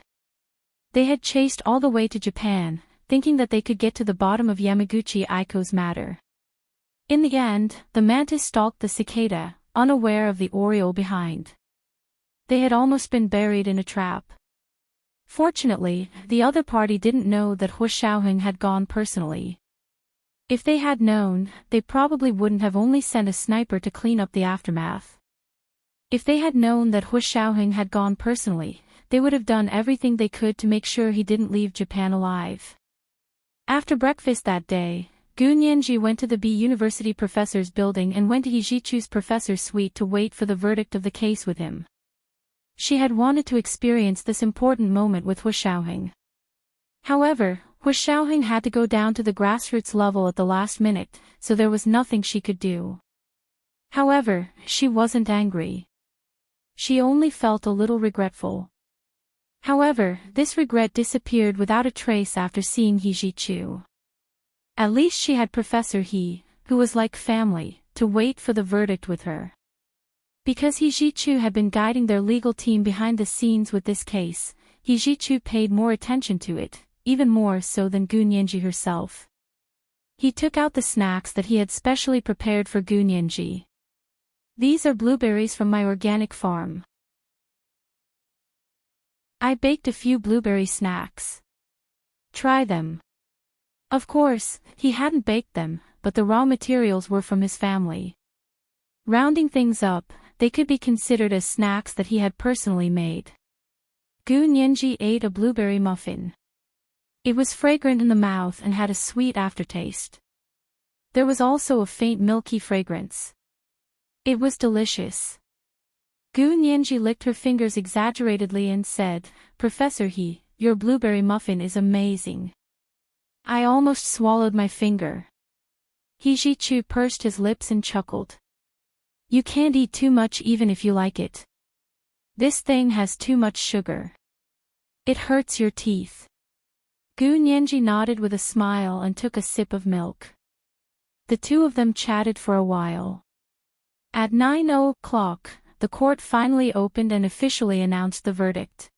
They had chased all the way to Japan, thinking that they could get to the bottom of Yamaguchi Aiko's matter. In the end, the mantis stalked the cicada, unaware of the oriole behind. They had almost been buried in a trap. Fortunately, the other party didn't know that Hu Xiaoheng had gone personally. If they had known, they probably wouldn't have only sent a sniper to clean up the aftermath. If they had known that Hu Xiaoheng had gone personally, they would have done everything they could to make sure he didn't leave Japan alive. After breakfast that day, Gu Nianji went to the B University professor's building and went to Hijichu's professor's suite to wait for the verdict of the case with him. She had wanted to experience this important moment with Hu Xiaoheng. However, Hu Xiaoheng had to go down to the grassroots level at the last minute, so there was nothing she could do. However, she wasn't angry. She only felt a little regretful. However, this regret disappeared without a trace after seeing Hijichu. At least she had Professor He, who was like family, to wait for the verdict with her. Because Hijichu had been guiding their legal team behind the scenes with this case, Hijichu paid more attention to it, even more so than Gu Nianji herself. He took out the snacks that he had specially prepared for Gu Nianji. "These are blueberries from my organic farm. I baked a few blueberry snacks. Try them." Of course, he hadn't baked them, but the raw materials were from his family. Rounding things up, they could be considered as snacks that he had personally made. Gu Nianji ate a blueberry muffin. It was fragrant in the mouth and had a sweet aftertaste. There was also a faint milky fragrance. It was delicious. Gu Nianji licked her fingers exaggeratedly and said, "Professor He, your blueberry muffin is amazing." I almost swallowed my finger. Hijichu pursed his lips and chuckled. "You can't eat too much even if you like it. This thing has too much sugar. It hurts your teeth." Gu Nianji nodded with a smile and took a sip of milk. The two of them chatted for a while. At 9:00, the court finally opened and officially announced the verdict.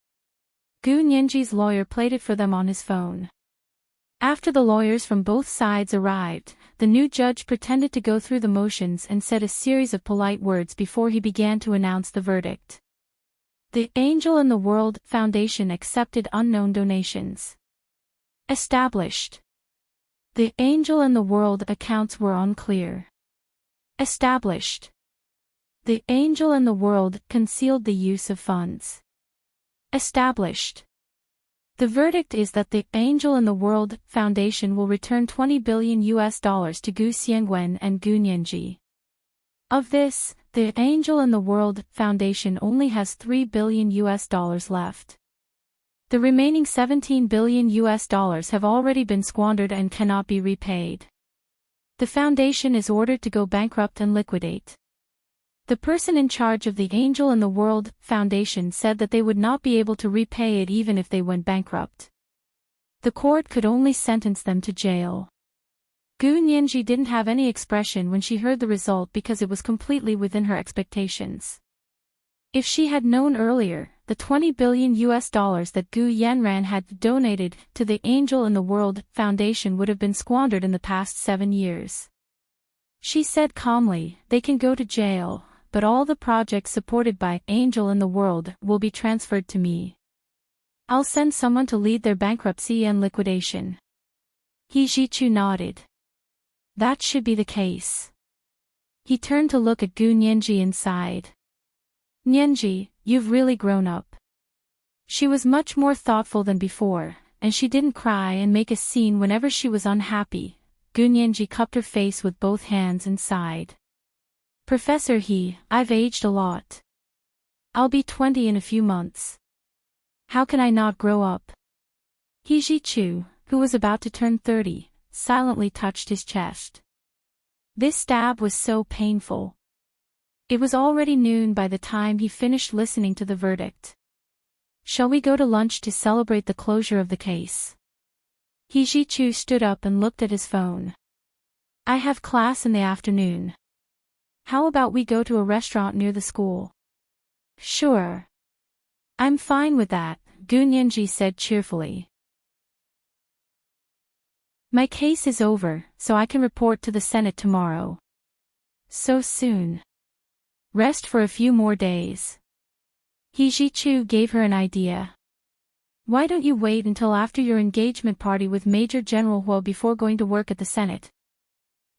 Gu Nianji's lawyer played it for them on his phone. After the lawyers from both sides arrived, the new judge pretended to go through the motions and said a series of polite words before he began to announce the verdict. The Angel in the World Foundation accepted unknown donations. Established. The Angel in the World accounts were unclear. Established. The angel and the world concealed the use of funds. Established. The verdict is that the Angel and the World Foundation will return $20 billion to Gu Xiangwen and Gu Nianji. Of this, the Angel and the World Foundation only has $3 billion left. The remaining $17 billion have already been squandered and cannot be repaid. The foundation is ordered to go bankrupt and liquidate. The person in charge of the Angel and the World Foundation said that they would not be able to repay it even if they went bankrupt. The court could only sentence them to jail. Gu Nianji didn't have any expression when she heard the result because it was completely within her expectations. If she had known earlier, the $20 billion that Gu Yanran had donated to the Angel and the World Foundation would have been squandered in the past 7 years. She said calmly, "They can go to jail, but all the projects supported by Angel and the World will be transferred to me. I'll send someone to lead their bankruptcy and liquidation." He Jichu nodded. That should be the case. He turned to look at Gu Nianji inside. "Nianji, you've really grown up." She was much more thoughtful than before, and she didn't cry and make a scene whenever she was unhappy. Gu Nianji cupped her face with both hands and sighed. "Professor He, I've aged a lot. I'll be 20 in a few months. How can I not grow up?" He Jichu, who was about to turn 30, silently touched his chest. This stab was so painful. It was already noon by the time he finished listening to the verdict. "Shall we go to lunch to celebrate the closure of the case?" He Jichu stood up and looked at his phone. "I have class in the afternoon. How about we go to a restaurant near the school?" "Sure. I'm fine with that," Gu Nianji said cheerfully. "My case is over, so I can report to the Senate tomorrow." "So soon?" "Rest for a few more days." He Jichu gave her an idea. "Why don't you wait until after your engagement party with Major General Hua before going to work at the Senate?"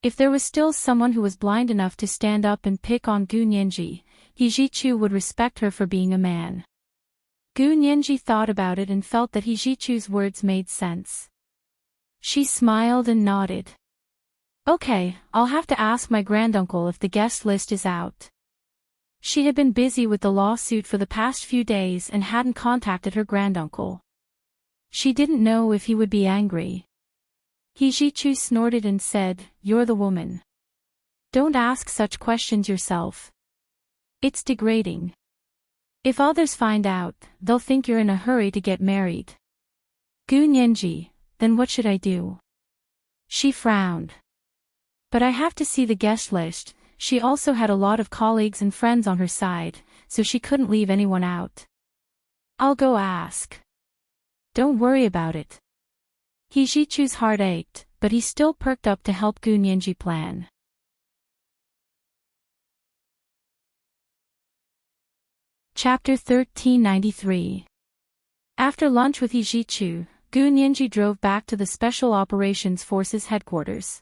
If there was still someone who was blind enough to stand up and pick on Gu Nianji, He Jichu would respect her for being a man. Gu Nianji thought about it and felt that He Jichu's words made sense. She smiled and nodded. "Okay, I'll have to ask my granduncle if the guest list is out." She had been busy with the lawsuit for the past few days and hadn't contacted her granduncle. She didn't know if he would be angry. He Jichu snorted and said, "You're the woman. Don't ask such questions yourself. It's degrading. If others find out, they'll think you're in a hurry to get married." "Gu Nianji, then what should I do?" She frowned. "But I have to see the guest list." She also had a lot of colleagues and friends on her side, so she couldn't leave anyone out. "I'll go ask." "Don't worry about it." He Jichu's heart ached, but he still perked up to help Gu Nianji plan. Chapter 1393. After lunch with He Jichu, Gu Nianji drove back to the Special Operations Forces headquarters.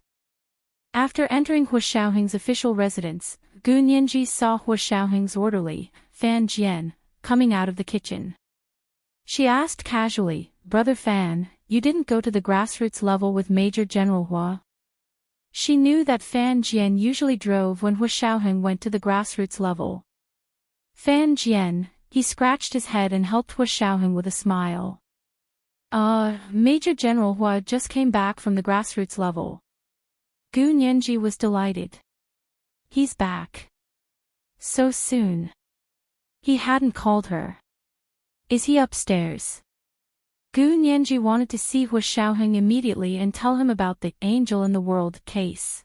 After entering Hua Xiaoheng's official residence, Gu Nianji saw Hua Xiaoheng's orderly, Fan Jian, coming out of the kitchen. She asked casually, "Brother Fan, you didn't go to the grassroots level with Major General Hua?" She knew that Fan Jian usually drove when Hua Xiaoheng went to the grassroots level. Fan Jian, he scratched his head and helped Hua Xiaoheng with a smile. Major General Hua just came back from the grassroots level." Gu Nianji was delighted. "He's back. So soon." He hadn't called her. "Is he upstairs?" Gu Nianji wanted to see Hua Xiaoheng immediately and tell him about the Angel and the World case.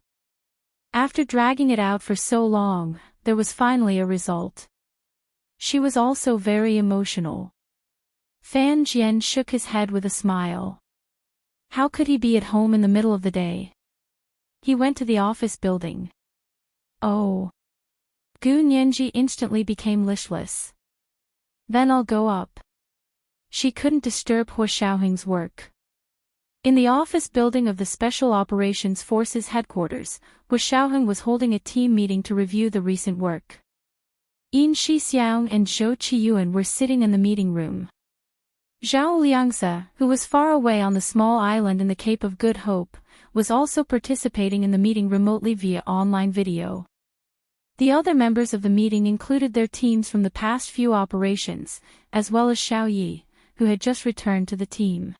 After dragging it out for so long, there was finally a result. She was also very emotional. Fan Jian shook his head with a smile. How could he be at home in the middle of the day? He went to the office building. "Oh." Gu Nianji instantly became listless. "Then I'll go up." She couldn't disturb Hua Xiaoheng's work. In the office building of the Special Operations Forces headquarters, Hua Xiaoheng was holding a team meeting to review the recent work. Yin Shixiang and Zhou Qiyuan were sitting in the meeting room. Zhao Liangzi, who was far away on the small island in the Cape of Good Hope, was also participating in the meeting remotely via online video. The other members of the meeting included their teams from the past few operations, as well as Xiao Yi, who had just returned to the team.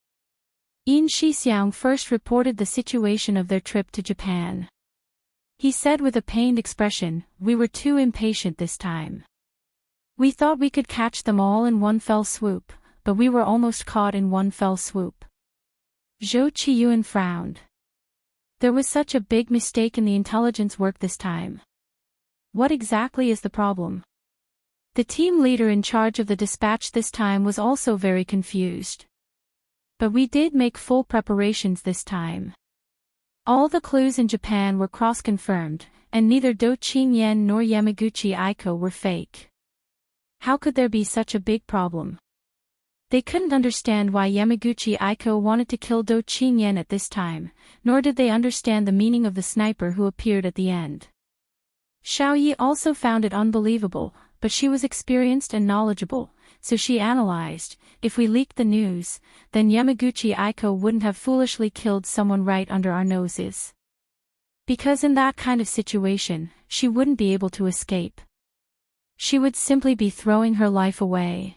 Yin Shixiang first reported the situation of their trip to Japan. He said with a pained expression, "We were too impatient this time. We thought we could catch them all in one fell swoop, but we were almost caught in one fell swoop." Zhou Qiyuan frowned. There was such a big mistake in the intelligence work this time. What exactly is the problem? The team leader in charge of the dispatch this time was also very confused. But we did make full preparations this time. All the clues in Japan were cross-confirmed, and neither Do Qingyan nor Yamaguchi Aiko were fake. How could there be such a big problem? They couldn't understand why Yamaguchi Aiko wanted to kill Do Qingyan at this time, nor did they understand the meaning of the sniper who appeared at the end. Xiao Yi also found it unbelievable, but she was experienced and knowledgeable, so she analyzed, if we leaked the news, then Yamaguchi Aiko wouldn't have foolishly killed someone right under our noses. Because in that kind of situation, she wouldn't be able to escape. She would simply be throwing her life away.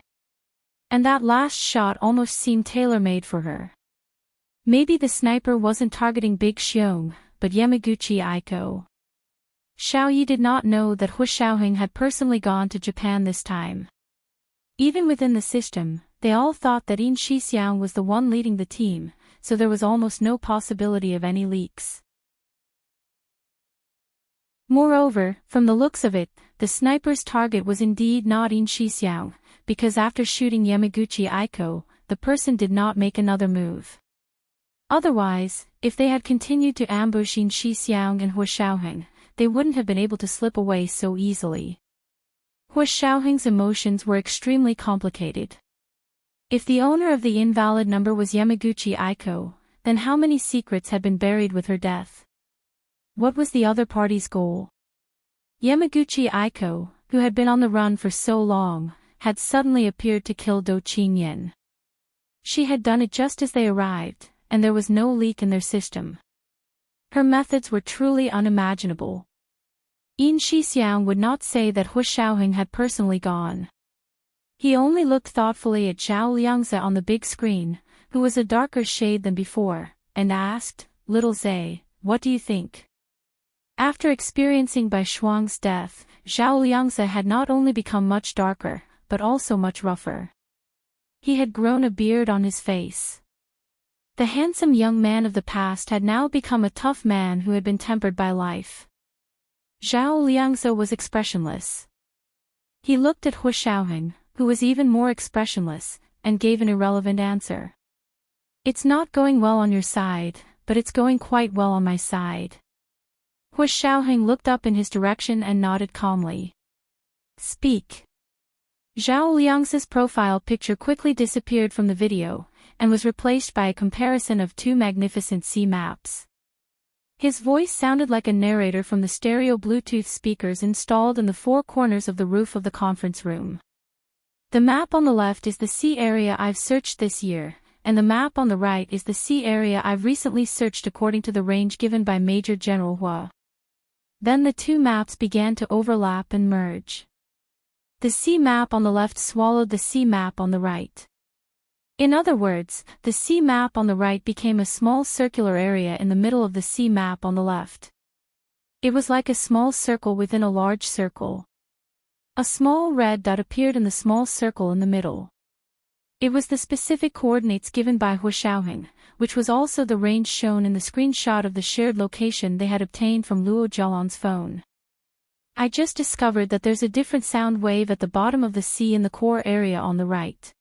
And that last shot almost seemed tailor-made for her. Maybe the sniper wasn't targeting Big Xiong, but Yamaguchi Aiko. Xiao Yi did not know that Hu Xiaoheng had personally gone to Japan this time. Even within the system, they all thought that Yin Shixiang was the one leading the team, so there was almost no possibility of any leaks. Moreover, from the looks of it, the sniper's target was indeed not Yin Shixiang, because after shooting Yamaguchi Aiko, the person did not make another move. Otherwise, if they had continued to ambush Yin Shixiang and Hu Xiaoheng, they wouldn't have been able to slip away so easily. Hu Xiaoheng's emotions were extremely complicated. If the owner of the invalid number was Yamaguchi Aiko, then how many secrets had been buried with her death? What was the other party's goal? Yamaguchi Aiko, who had been on the run for so long, had suddenly appeared to kill Do Qingyan. She had done it just as they arrived, and there was no leak in their system. Her methods were truly unimaginable. Yin Shixiang would not say that Hu Xiaoheng had personally gone. He only looked thoughtfully at Zhao Liangzi on the big screen, who was a darker shade than before, and asked, "Little Zhe, what do you think?" After experiencing Bai Shuang's death, Zhao Liangzi had not only become much darker, but also much rougher. He had grown a beard on his face. The handsome young man of the past had now become a tough man who had been tempered by life. Zhao Liangzi was expressionless. He looked at Hu Xiaoheng, who was even more expressionless, and gave an irrelevant answer. "It's not going well on your side, but it's going quite well on my side." Hu Xiaoheng looked up in his direction and nodded calmly. "Speak." Zhao Liangzi's profile picture quickly disappeared from the video, and was replaced by a comparison of two magnificent sea maps. His voice sounded like a narrator from the stereo Bluetooth speakers installed in the four corners of the roof of the conference room. "The map on the left is the sea area I've searched this year, and the map on the right is the sea area I've recently searched according to the range given by Major General Hua." Then the two maps began to overlap and merge. The sea map on the left swallowed the sea map on the right. In other words, the sea map on the right became a small circular area in the middle of the sea map on the left. It was like a small circle within a large circle. A small red dot appeared in the small circle in the middle. It was the specific coordinates given by Hu Xiaoheng, which was also the range shown in the screenshot of the shared location they had obtained from Luo Jialan's phone. "I just discovered that there's a different sound wave at the bottom of the sea in the core area on the right."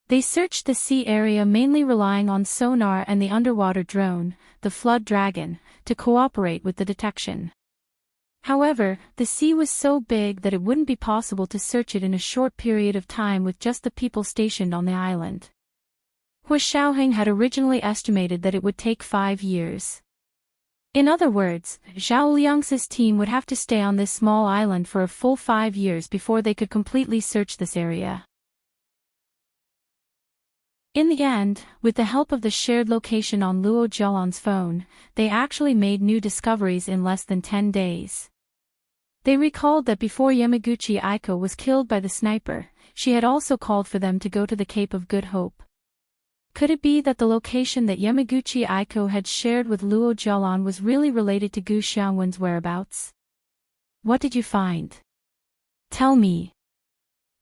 They searched the sea area mainly relying on sonar and the underwater drone, the Flood Dragon, to cooperate with the detection. However, the sea was so big that it wouldn't be possible to search it in a short period of time with just the people stationed on the island. Hu Xiaoheng had originally estimated that it would take 5 years. In other words, Zhao Liang's team would have to stay on this small island for a full 5 years before they could completely search this area. In the end, with the help of the shared location on Luo Zhelan's phone, they actually made new discoveries in less than 10 days. They recalled that before Yamaguchi Aiko was killed by the sniper, she had also called for them to go to the Cape of Good Hope. Could it be that the location that Yamaguchi Aiko had shared with Luo Zhelan was really related to Gu Xiangwen's whereabouts? What did you find? Tell me.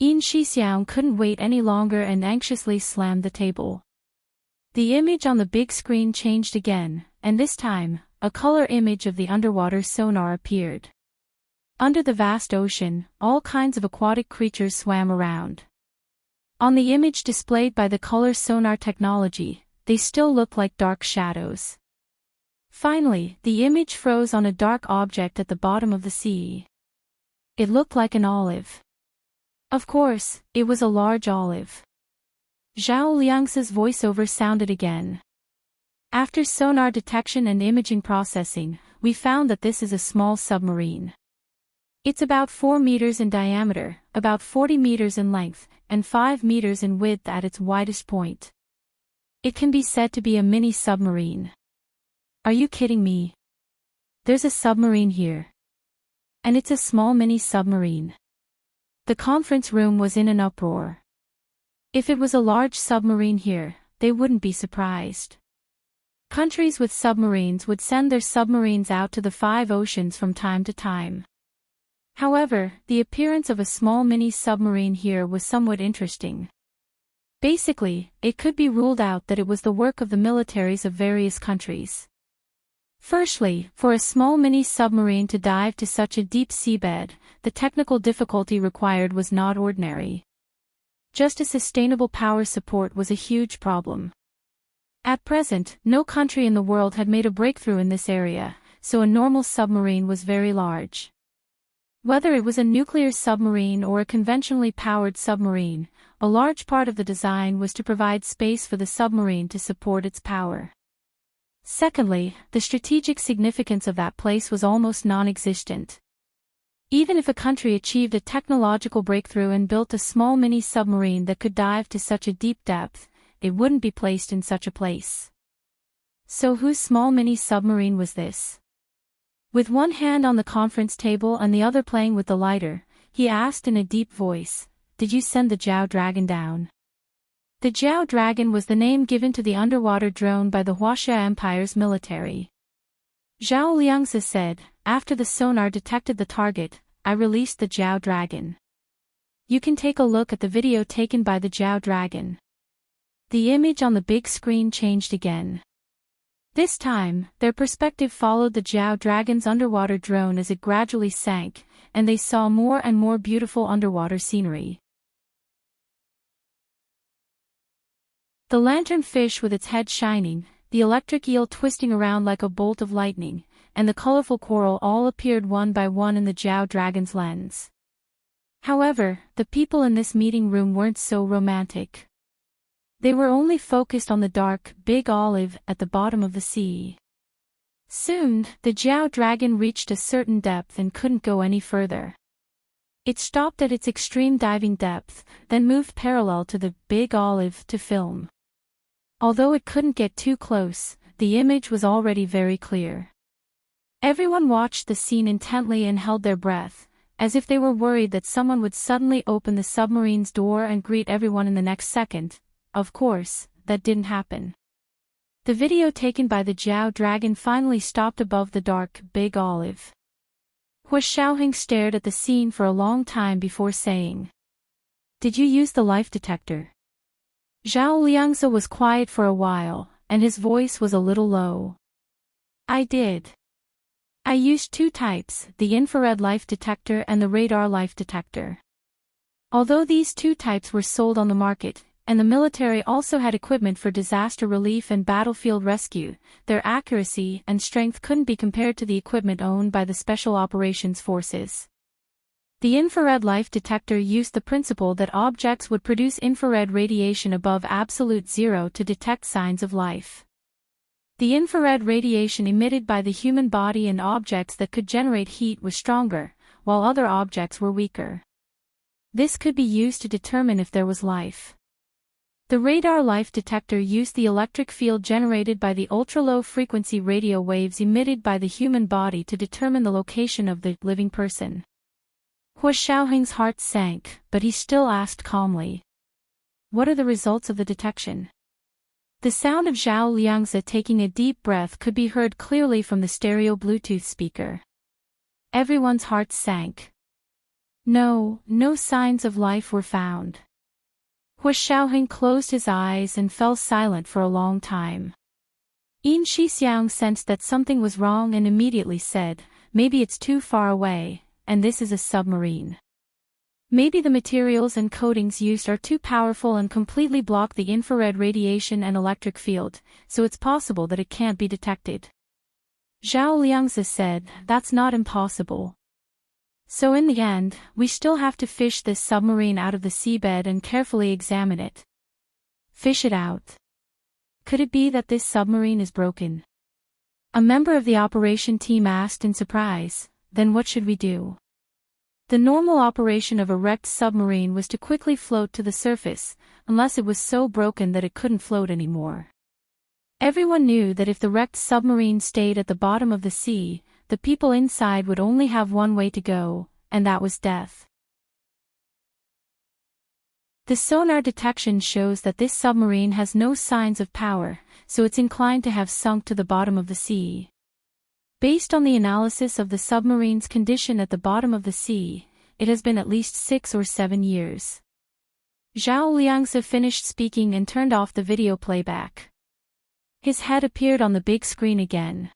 Yin Shixiang couldn't wait any longer and anxiously slammed the table. The image on the big screen changed again, and this time, a color image of the underwater sonar appeared. Under the vast ocean, all kinds of aquatic creatures swam around. On the image displayed by the color sonar technology, they still looked like dark shadows. Finally, the image froze on a dark object at the bottom of the sea. It looked like an olive. Of course, it was a large olive. Zhao Liang's voiceover sounded again. After sonar detection and imaging processing, we found that this is a small submarine. It's about 4 meters in diameter, about 40 meters in length, and 5 meters in width at its widest point. It can be said to be a mini submarine. Are you kidding me? There's a submarine here. And it's a small mini submarine. The conference room was in an uproar. If it was a large submarine here, they wouldn't be surprised. Countries with submarines would send their submarines out to the 5 oceans from time to time. However, the appearance of a small mini submarine here was somewhat interesting. Basically, it could be ruled out that it was the work of the militaries of various countries. Firstly, for a small mini submarine to dive to such a deep seabed, the technical difficulty required was not ordinary. Just as sustainable power support was a huge problem. At present, no country in the world had made a breakthrough in this area, so a normal submarine was very large. Whether it was a nuclear submarine or a conventionally powered submarine, a large part of the design was to provide space for the submarine to support its power. Secondly, the strategic significance of that place was almost non-existent. Even if a country achieved a technological breakthrough and built a small mini submarine that could dive to such a deep depth, it wouldn't be placed in such a place. So whose small mini submarine was this? With one hand on the conference table and the other playing with the lighter, he asked in a deep voice, "Did you send the Zhao Dragon down?" The Zhao Dragon was the name given to the underwater drone by the Huaxia Empire's military. Zhao Liangzi said, "After the sonar detected the target, I released the Zhao Dragon. You can take a look at the video taken by the Zhao Dragon." The image on the big screen changed again. This time, their perspective followed the Zhao Dragon's underwater drone as it gradually sank, and they saw more and more beautiful underwater scenery. The lanternfish with its head shining, the electric eel twisting around like a bolt of lightning, and the colorful coral all appeared one by one in the Zhao Dragon's lens. However, the people in this meeting room weren't so romantic. They were only focused on the dark, big olive at the bottom of the sea. Soon, the Zhao Dragon reached a certain depth and couldn't go any further. It stopped at its extreme diving depth, then moved parallel to the big olive to film. Although it couldn't get too close, the image was already very clear. Everyone watched the scene intently and held their breath, as if they were worried that someone would suddenly open the submarine's door and greet everyone in the next second. Of course, that didn't happen. The video taken by the Zhao Dragon finally stopped above the dark, big olive. Hua Xiaoheng stared at the scene for a long time before saying, "Did you use the life detector?" Zhao Liangzi was quiet for a while, and his voice was a little low. "I did. I used 2 types, the infrared life detector and the radar life detector. Although these 2 types were sold on the market, and the military also had equipment for disaster relief and battlefield rescue, their accuracy and strength couldn't be compared to the equipment owned by the Special Operations Forces. The infrared life detector used the principle that objects would produce infrared radiation above absolute zero to detect signs of life. The infrared radiation emitted by the human body and objects that could generate heat was stronger, while other objects were weaker. This could be used to determine if there was life. The radar life detector used the electric field generated by the ultra-low frequency radio waves emitted by the human body to determine the location of the living person. Hua Xiaoheng's heart sank, but he still asked calmly, "What are the results of the detection?" The sound of Zhao Liangzi taking a deep breath could be heard clearly from the stereo Bluetooth speaker. Everyone's hearts sank. No signs of life were found. Hua Xiaoheng closed his eyes and fell silent for a long time. Yin Shixiang sensed that something was wrong and immediately said, "Maybe it's too far away, and this is a submarine. Maybe the materials and coatings used are too powerful and completely block the infrared radiation and electric field, so it's possible that it can't be detected." Zhao Liangzi said, "That's not impossible. So in the end, we still have to fish this submarine out of the seabed and carefully examine it. Fish it out. Could it be that this submarine is broken?" A member of the operation team asked in surprise, "Then what should we do?" The normal operation of a wrecked submarine was to quickly float to the surface, unless it was so broken that it couldn't float anymore. Everyone knew that if the wrecked submarine stayed at the bottom of the sea, the people inside would only have one way to go, and that was death. The sonar detection shows that this submarine has no signs of power, so it's inclined to have sunk to the bottom of the sea. Based on the analysis of the submarine's condition at the bottom of the sea, it has been at least 6 or 7 years. Zhao Liangzi finished speaking and turned off the video playback. His head appeared on the big screen again.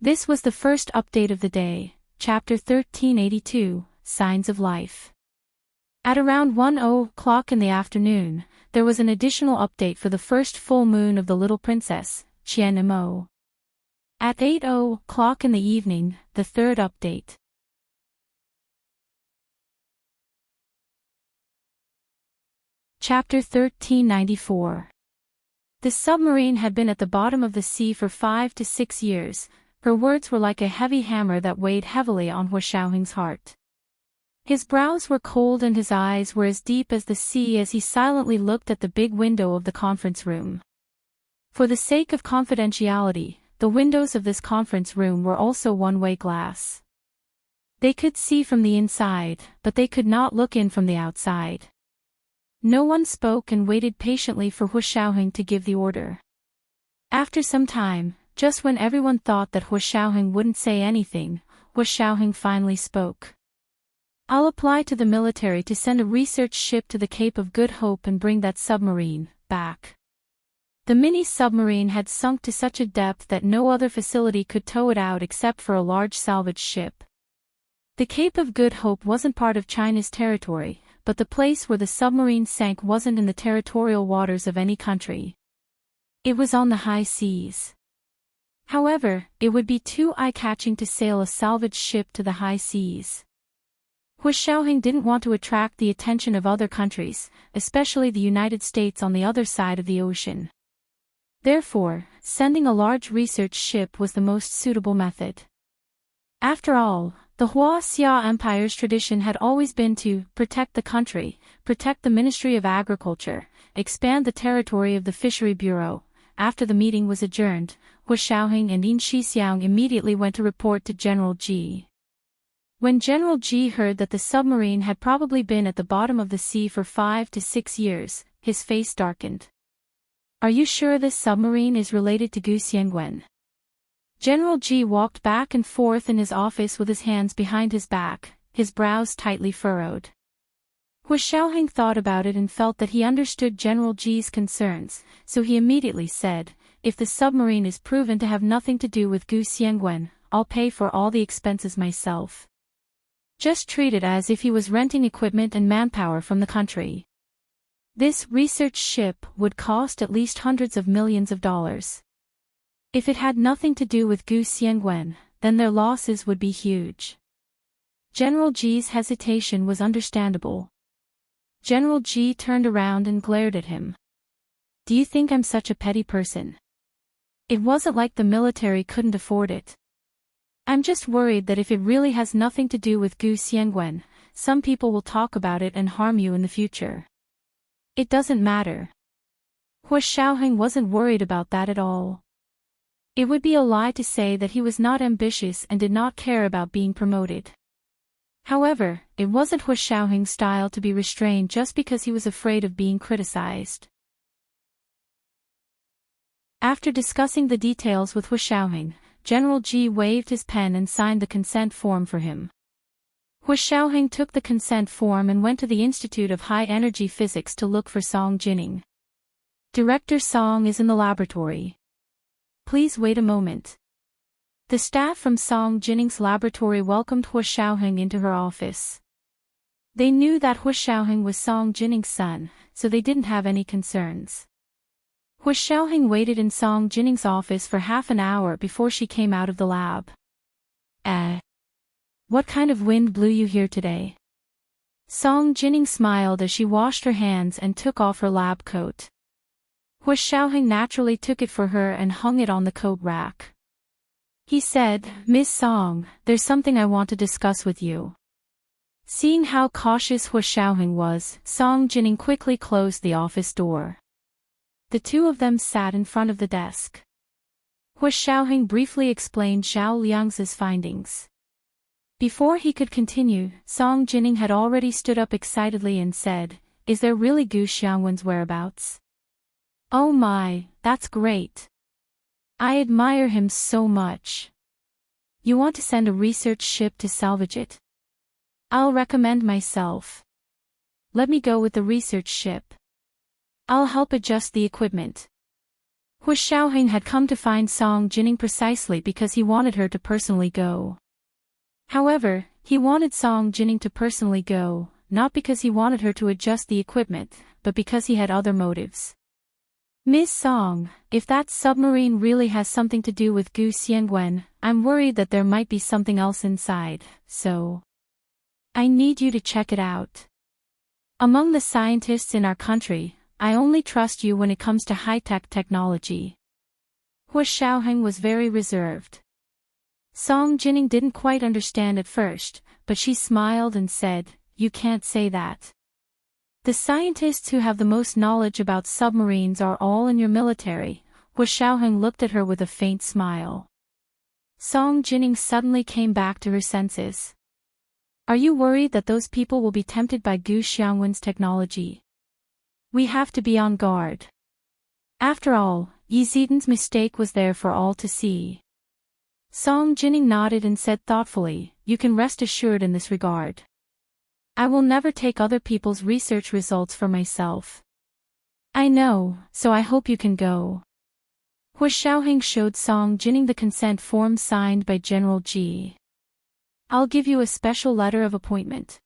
This was the first update of the day, Chapter 1382, Signs of Life. At around 1:00 in the afternoon, there was an additional update for the first full moon of the little princess, Qian Mo. At 8:00 in the evening, the third update. Chapter 1394. The submarine had been at the bottom of the sea for 5 to 6 years. Her words were like a heavy hammer that weighed heavily on Hua Xiaoheng's heart. His brows were cold and his eyes were as deep as the sea as he silently looked at the big window of the conference room. For the sake of confidentiality, the windows of this conference room were also one-way glass. They could see from the inside, but they could not look in from the outside. No one spoke and waited patiently for Hua Xiaoheng to give the order. After some time, just when everyone thought that Hua Xiaoheng wouldn't say anything, Hua Xiaoheng finally spoke. "I'll apply to the military to send a research ship to the Cape of Good Hope and bring that submarine back." The mini-submarine had sunk to such a depth that no other facility could tow it out except for a large salvage ship. The Cape of Good Hope wasn't part of China's territory, but the place where the submarine sank wasn't in the territorial waters of any country. It was on the high seas. However, it would be too eye-catching to sail a salvage ship to the high seas. Hua Xiaoheng didn't want to attract the attention of other countries, especially the United States on the other side of the ocean. Therefore, sending a large research ship was the most suitable method. After all, the Hua-Xia Empire's tradition had always been to protect the country, protect the Ministry of Agriculture, expand the territory of the Fishery Bureau. After the meeting was adjourned, Hua Xiaoheng and Yin Shixiang immediately went to report to General Ji. When General Ji heard that the submarine had probably been at the bottom of the sea for 5 to 6 years, his face darkened. "Are you sure this submarine is related to Gu Xiangwen?" General Ji walked back and forth in his office with his hands behind his back, his brows tightly furrowed. Hua Xiaoheng thought about it and felt that he understood General Ji's concerns, so he immediately said, "If the submarine is proven to have nothing to do with Gu Xiangwen, I'll pay for all the expenses myself. Just treat it as if he was renting equipment and manpower from the country." This research ship would cost at least hundreds of millions of dollars. If it had nothing to do with Gu Xiangwen, then their losses would be huge. General Ji's hesitation was understandable. General Ji turned around and glared at him. "Do you think I'm such a petty person? It wasn't like the military couldn't afford it. I'm just worried that if it really has nothing to do with Gu Xiangwen, some people will talk about it and harm you in the future. It doesn't matter. Hua Xiaoheng wasn't worried about that at all. It would be a lie to say that he was not ambitious and did not care about being promoted. However, it wasn't Hua Xiaoheng's style to be restrained just because he was afraid of being criticized. After discussing the details with Hua Xiaoheng, General Ji waved his pen and signed the consent form for him. Hua Xiaoheng took the consent form and went to the Institute of High Energy Physics to look for Song Jining. Director Song is in the laboratory. Please wait a moment. The staff from Song Jining's laboratory welcomed Hua Xiaoheng into her office. They knew that Hua Xiaoheng was Song Jining's son, so they didn't have any concerns. Hua Xiaoheng waited in Song Jining's office for half an hour before she came out of the lab. What kind of wind blew you here today? Song Jining smiled as she washed her hands and took off her lab coat. Hua Xiaoheng naturally took it for her and hung it on the coat rack. He said, Miss Song, there's something I want to discuss with you. Seeing how cautious Hua Xiaoheng was, Song Jining quickly closed the office door. The two of them sat in front of the desk. Hua Xiaoheng briefly explained Zhao Liang's findings. Before he could continue, Song Jining had already stood up excitedly and said, Is there really Gu Xiangwen's whereabouts? Oh my, that's great. I admire him so much. You want to send a research ship to salvage it? I'll recommend myself. Let me go with the research ship. I'll help adjust the equipment. Hua Xiaoheng had come to find Song Jining precisely because he wanted her to personally go. However, he wanted Song Jining to personally go, not because he wanted her to adjust the equipment, but because he had other motives. Miss Song, if that submarine really has something to do with Gu Xiangwen, I'm worried that there might be something else inside, so I need you to check it out. Among the scientists in our country, I only trust you when it comes to high-tech technology. Hua Xiaoheng was very reserved. Song Jining didn't quite understand at first, but she smiled and said, You can't say that. The scientists who have the most knowledge about submarines are all in your military. Hua Xiaoheng looked at her with a faint smile. Song Jining suddenly came back to her senses. Are you worried that those people will be tempted by Gu Xiangwen's technology? We have to be on guard. After all, Yi Zidan's mistake was there for all to see. Song Jining nodded and said thoughtfully, You can rest assured in this regard. I will never take other people's research results for myself. I know, so I hope you can go. Hua Xiaoheng showed Song Jining the consent form signed by General Ji. I'll give you a special letter of appointment.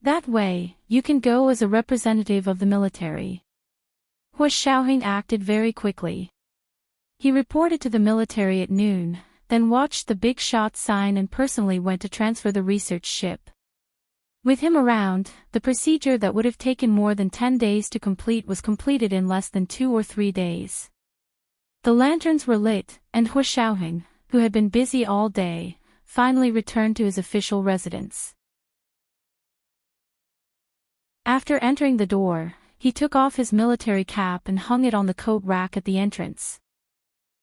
That way, you can go as a representative of the military. Hua Xiaoheng acted very quickly. He reported to the military at noon, then watched the big shot sign and personally went to transfer the research ship. With him around, the procedure that would have taken more than 10 days to complete was completed in less than 2 or 3 days. The lanterns were lit, and Hua Xiaoheng, who had been busy all day, finally returned to his official residence. After entering the door, he took off his military cap and hung it on the coat rack at the entrance.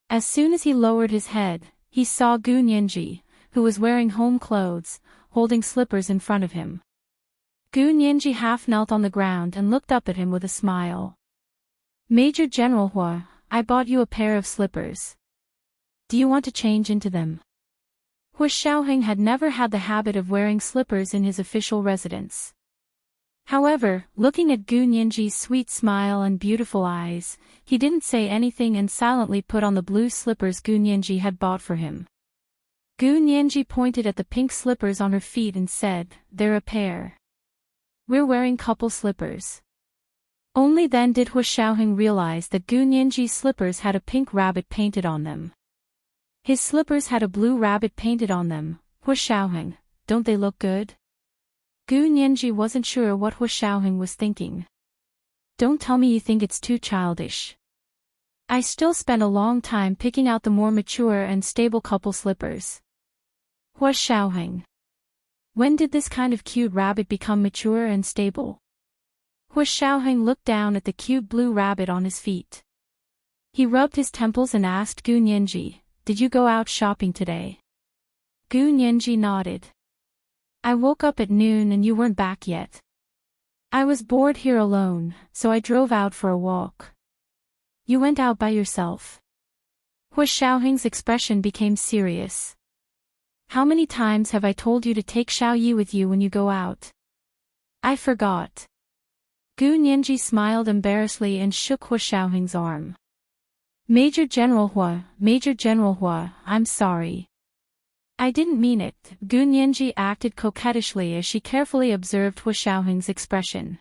As soon as he lowered his head, he saw Gu Nianji, who was wearing home clothes, holding slippers in front of him. Gu Nianji half knelt on the ground and looked up at him with a smile. Major General Hua, I bought you a pair of slippers. Do you want to change into them? Hua Xiaoheng had never had the habit of wearing slippers in his official residence. However, looking at Gu Nianji's sweet smile and beautiful eyes, he didn't say anything and silently put on the blue slippers Gu Nianji had bought for him. Gu Nianji pointed at the pink slippers on her feet and said, They're a pair. We're wearing couple slippers. Only then did Hua Xiaoheng realize that Gu Nianji's slippers had a pink rabbit painted on them. His slippers had a blue rabbit painted on them. Hua Xiaoheng, don't they look good? Gu Nianji wasn't sure what Hua Xiaoheng was thinking. Don't tell me you think it's too childish. I still spent a long time picking out the more mature and stable couple slippers. Hua Xiaoheng. When did this kind of cute rabbit become mature and stable? Hua Xiaoheng looked down at the cute blue rabbit on his feet. He rubbed his temples and asked Gu Nianji, "Did you go out shopping today?" Gu Nianji nodded. "I woke up at noon and you weren't back yet. I was bored here alone, so I drove out for a walk." "You went out by yourself?" Hua Xiaoheng's expression became serious. "How many times have I told you to take Xiao Yi with you when you go out?" "I forgot." Gu Nianji smiled embarrassedly and shook Hua Xiaoheng's arm. Major General Hua, I'm sorry. I didn't mean it." Gu Nianji acted coquettishly as she carefully observed Hua Xiaoheng's expression.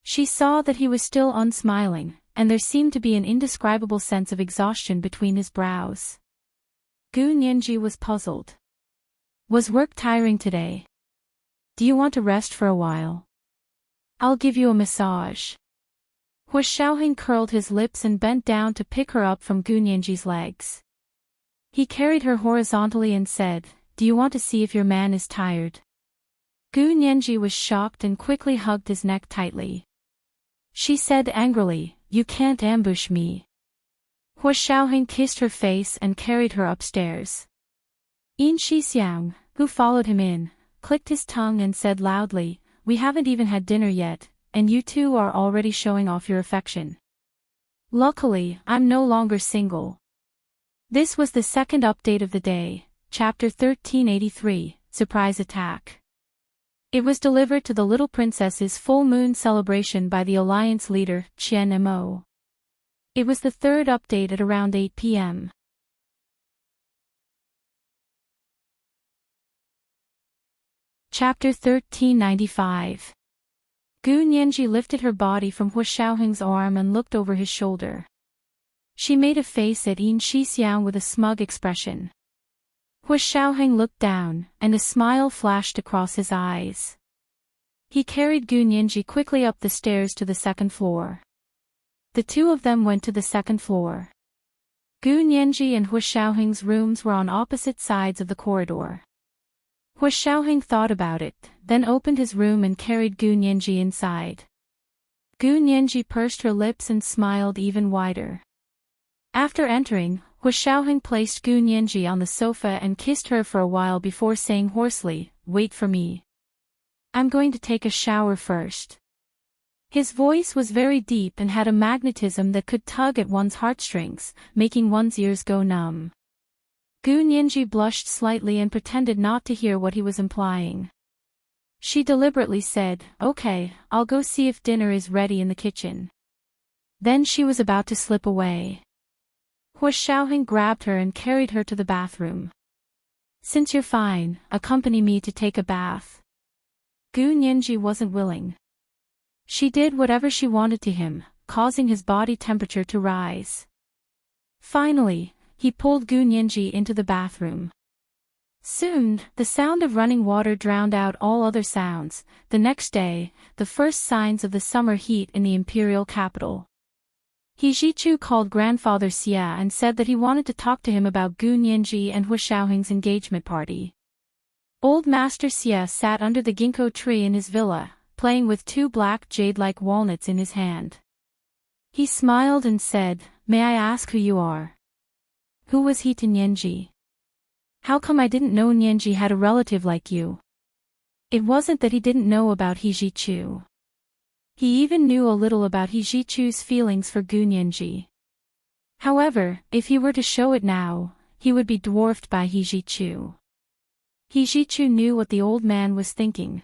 She saw that he was still unsmiling, and there seemed to be an indescribable sense of exhaustion between his brows. Gu Nianji was puzzled. "Was work tiring today? Do you want to rest for a while? I'll give you a massage." Hua Xiaoheng curled his lips and bent down to pick her up from Gu Nianji's legs. He carried her horizontally and said, "Do you want to see if your man is tired?" Gu Nianji was shocked and quickly hugged his neck tightly. She said angrily, "You can't ambush me." Hua Xiaoheng kissed her face and carried her upstairs. Yin Shixiang, who followed him in, clicked his tongue and said loudly, "We haven't even had dinner yet, and you two are already showing off your affection. Luckily, I'm no longer single." This was the second update of the day, Chapter 1383, Surprise Attack. It was delivered to the little princess's full moon celebration by the alliance leader, Qian Mo. It was the third update at around 8 p.m. Chapter 1395. Gu Nianji lifted her body from Hua Xiaoheng's arm and looked over his shoulder. She made a face at Yin Shixiang with a smug expression. Hua Xiaoheng looked down, and a smile flashed across his eyes. He carried Gu Nianji quickly up the stairs to the second floor. The two of them went to the second floor. Gu Nianji and Hua Xiaoheng's rooms were on opposite sides of the corridor. Hua Xiaoheng thought about it, then opened his room and carried Gu Nianji inside. Gu Nianji pursed her lips and smiled even wider. After entering, Hua Xiaoheng placed Gu Nianji on the sofa and kissed her for a while before saying hoarsely, "Wait for me. I'm going to take a shower first." His voice was very deep and had a magnetism that could tug at one's heartstrings, making one's ears go numb. Gu Nianji blushed slightly and pretended not to hear what he was implying. She deliberately said, "Okay, I'll go see if dinner is ready in the kitchen." Then she was about to slip away. Hua Xiaoheng grabbed her and carried her to the bathroom. "Since you're fine, accompany me to take a bath." Gu Nianji wasn't willing. She did whatever she wanted to him, causing his body temperature to rise. Finally, he pulled Gu Nianji into the bathroom. Soon, the sound of running water drowned out all other sounds. The next day, the first signs of the summer heat in the imperial capital. He Jichu called grandfather Xia and said that he wanted to talk to him about Gu Nianji and Hua Xiaoheng's engagement party. Old Master Xia sat under the ginkgo tree in his villa, playing with two black jade-like walnuts in his hand. He smiled and said, "May I ask who you are? Who was he to Nianji? How come I didn't know Nianji had a relative like you?" It wasn't that he didn't know about He Jichu. He even knew a little about He Jichu's feelings for Gu Nianji. However, if he were to show it now, he would be dwarfed by He Jichu. He Jichu knew what the old man was thinking.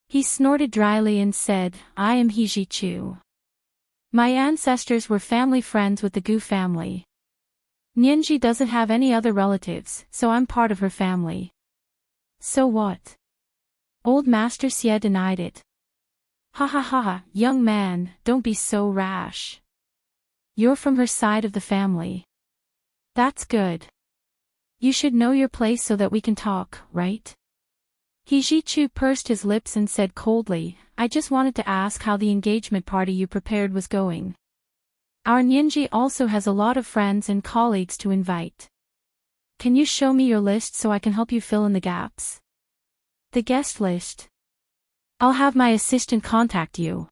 He snorted dryly and said, "I am He Jichu. My ancestors were family friends with the Gu family. Nianji doesn't have any other relatives, so I'm part of her family." "So what?" Old Master Xie denied it. "Ha ha ha ha, young man, don't be so rash. You're from her side of the family. That's good. You should know your place so that we can talk, right?" He Jichu pursed his lips and said coldly, "I just wanted to ask how the engagement party you prepared was going." Our Nyenji also has a lot of friends and colleagues to invite. Can you show me your list so I can help you fill in the gaps? The guest list. I'll have my assistant contact you.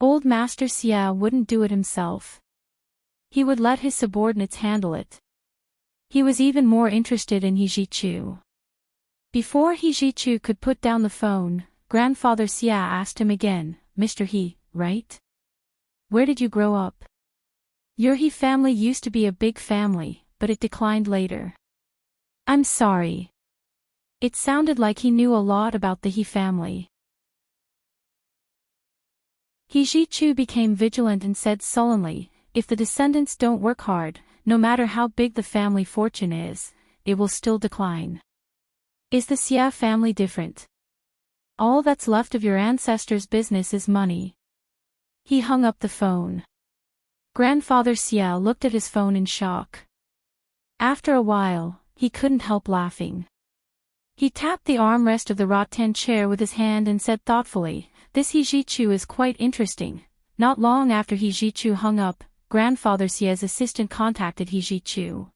Old Master Xia wouldn't do it himself. He would let his subordinates handle it. He was even more interested in He Zhichu. Before He Zhichu could put down the phone, Grandfather Xia asked him again, Mr. He, right? Where did you grow up? Your He family used to be a big family, but it declined later. I'm sorry. It sounded like he knew a lot about the He family. He Zhichu became vigilant and said sullenly, if the descendants don't work hard, no matter how big the family fortune is, it will still decline. Is the Xia family different? All that's left of your ancestors' business is money. He hung up the phone. Grandfather Xia looked at his phone in shock. After a while, he couldn't help laughing. He tapped the armrest of the rattan chair with his hand and said thoughtfully, this He Zhichu is quite interesting. Not long after He Zhichu hung up, Grandfather Xia's assistant contacted He Zhichu.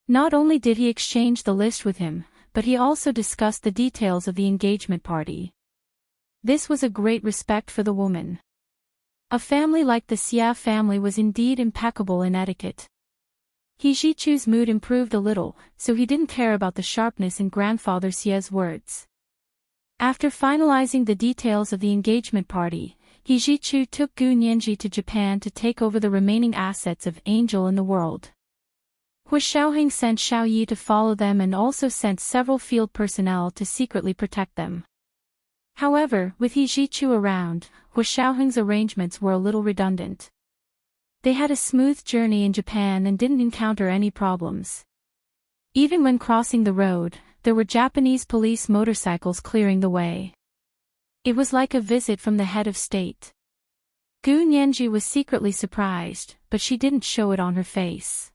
Not only did he exchange the list with him, but he also discussed the details of the engagement party. This was a great respect for the woman. A family like the Xia family was indeed impeccable in etiquette. He Zhichu's mood improved a little, so he didn't care about the sharpness in Grandfather Xia's words. After finalizing the details of the engagement party, He Zhichu took Gu Nianji to Japan to take over the remaining assets of Angel in the world. Hu Xiaoheng sent Xiao Yi to follow them and also sent several field personnel to secretly protect them. However, with He Zhichu around, Hu Xiaoheng's arrangements were a little redundant. They had a smooth journey in Japan and didn't encounter any problems. Even when crossing the road, there were Japanese police motorcycles clearing the way. It was like a visit from the head of state. Gu Nianji was secretly surprised, but she didn't show it on her face.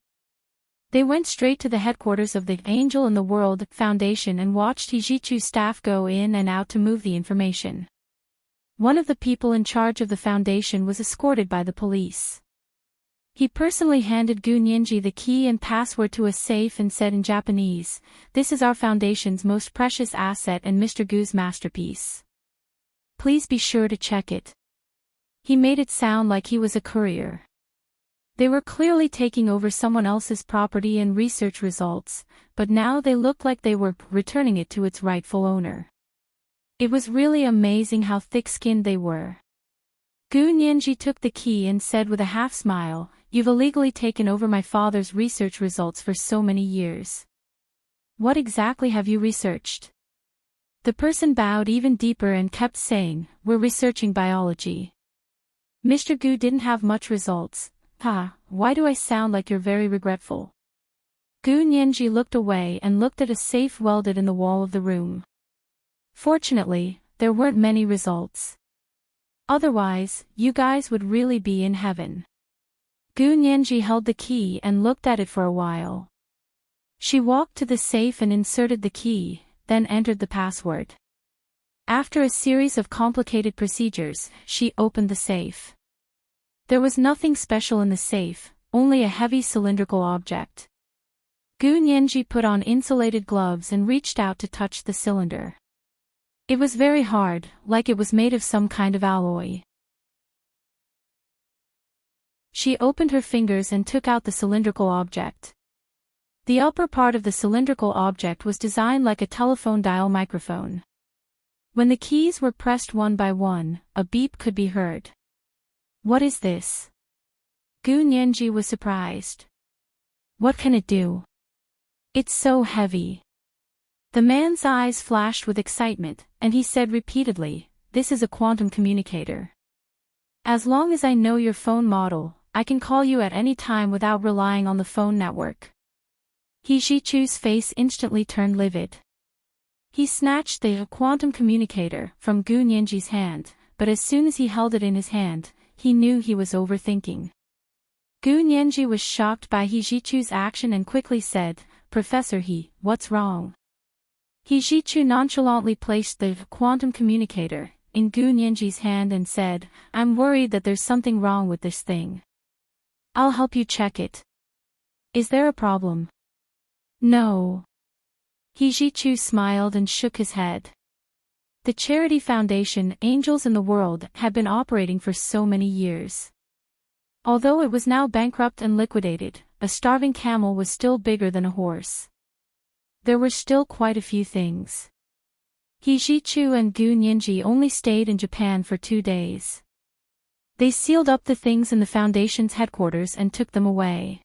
They went straight to the headquarters of the Angel in the World Foundation and watched He Zhichu's staff go in and out to move the information. One of the people in charge of the foundation was escorted by the police. He personally handed Gu Nianji the key and password to a safe and said in Japanese, "This is our foundation's most precious asset and Mr. Gu's masterpiece. Please be sure to check it." He made it sound like he was a courier. They were clearly taking over someone else's property and research results, but now they looked like they were returning it to its rightful owner. It was really amazing how thick-skinned they were. Gu Nianji took the key and said with a half-smile, "You've illegally taken over my father's research results for so many years. What exactly have you researched?" The person bowed even deeper and kept saying, "We're researching biology." Mr. Gu didn't have much results. Why do I sound like you're very regretful? Gu Nianji looked away and looked at a safe welded in the wall of the room. Fortunately, there weren't many results. Otherwise, you guys would really be in heaven. Gu Nianji held the key and looked at it for a while. She walked to the safe and inserted the key, then entered the password. After a series of complicated procedures, she opened the safe. There was nothing special in the safe, only a heavy cylindrical object. Gu Nianji put on insulated gloves and reached out to touch the cylinder. It was very hard, like it was made of some kind of alloy. She opened her fingers and took out the cylindrical object. The upper part of the cylindrical object was designed like a telephone dial microphone. When the keys were pressed one by one, a beep could be heard. What is this? Gu Nianji was surprised. What can it do? It's so heavy. The man's eyes flashed with excitement, and he said repeatedly, "This is a quantum communicator. As long as I know your phone model, I can call you at any time without relying on the phone network." He Zhichu's face instantly turned livid. He snatched the quantum communicator from Gu Nianji's hand, but as soon as he held it in his hand, he knew he was overthinking. Gu Nianji was shocked by He Zhichu's action and quickly said, "Professor He, what's wrong?" He Zhichu nonchalantly placed the quantum communicator in Gu Nianji's hand and said, "I'm worried that there's something wrong with this thing. I'll help you check it. Is there a problem? No. He Ji-chu smiled and shook his head. The charity foundation, Angels in the World, had been operating for so many years. Although it was now bankrupt and liquidated, a starving camel was still bigger than a horse. There were still quite a few things. He Ji-chu and Gu Nyenji only stayed in Japan for 2 days. They sealed up the things in the foundation's headquarters and took them away.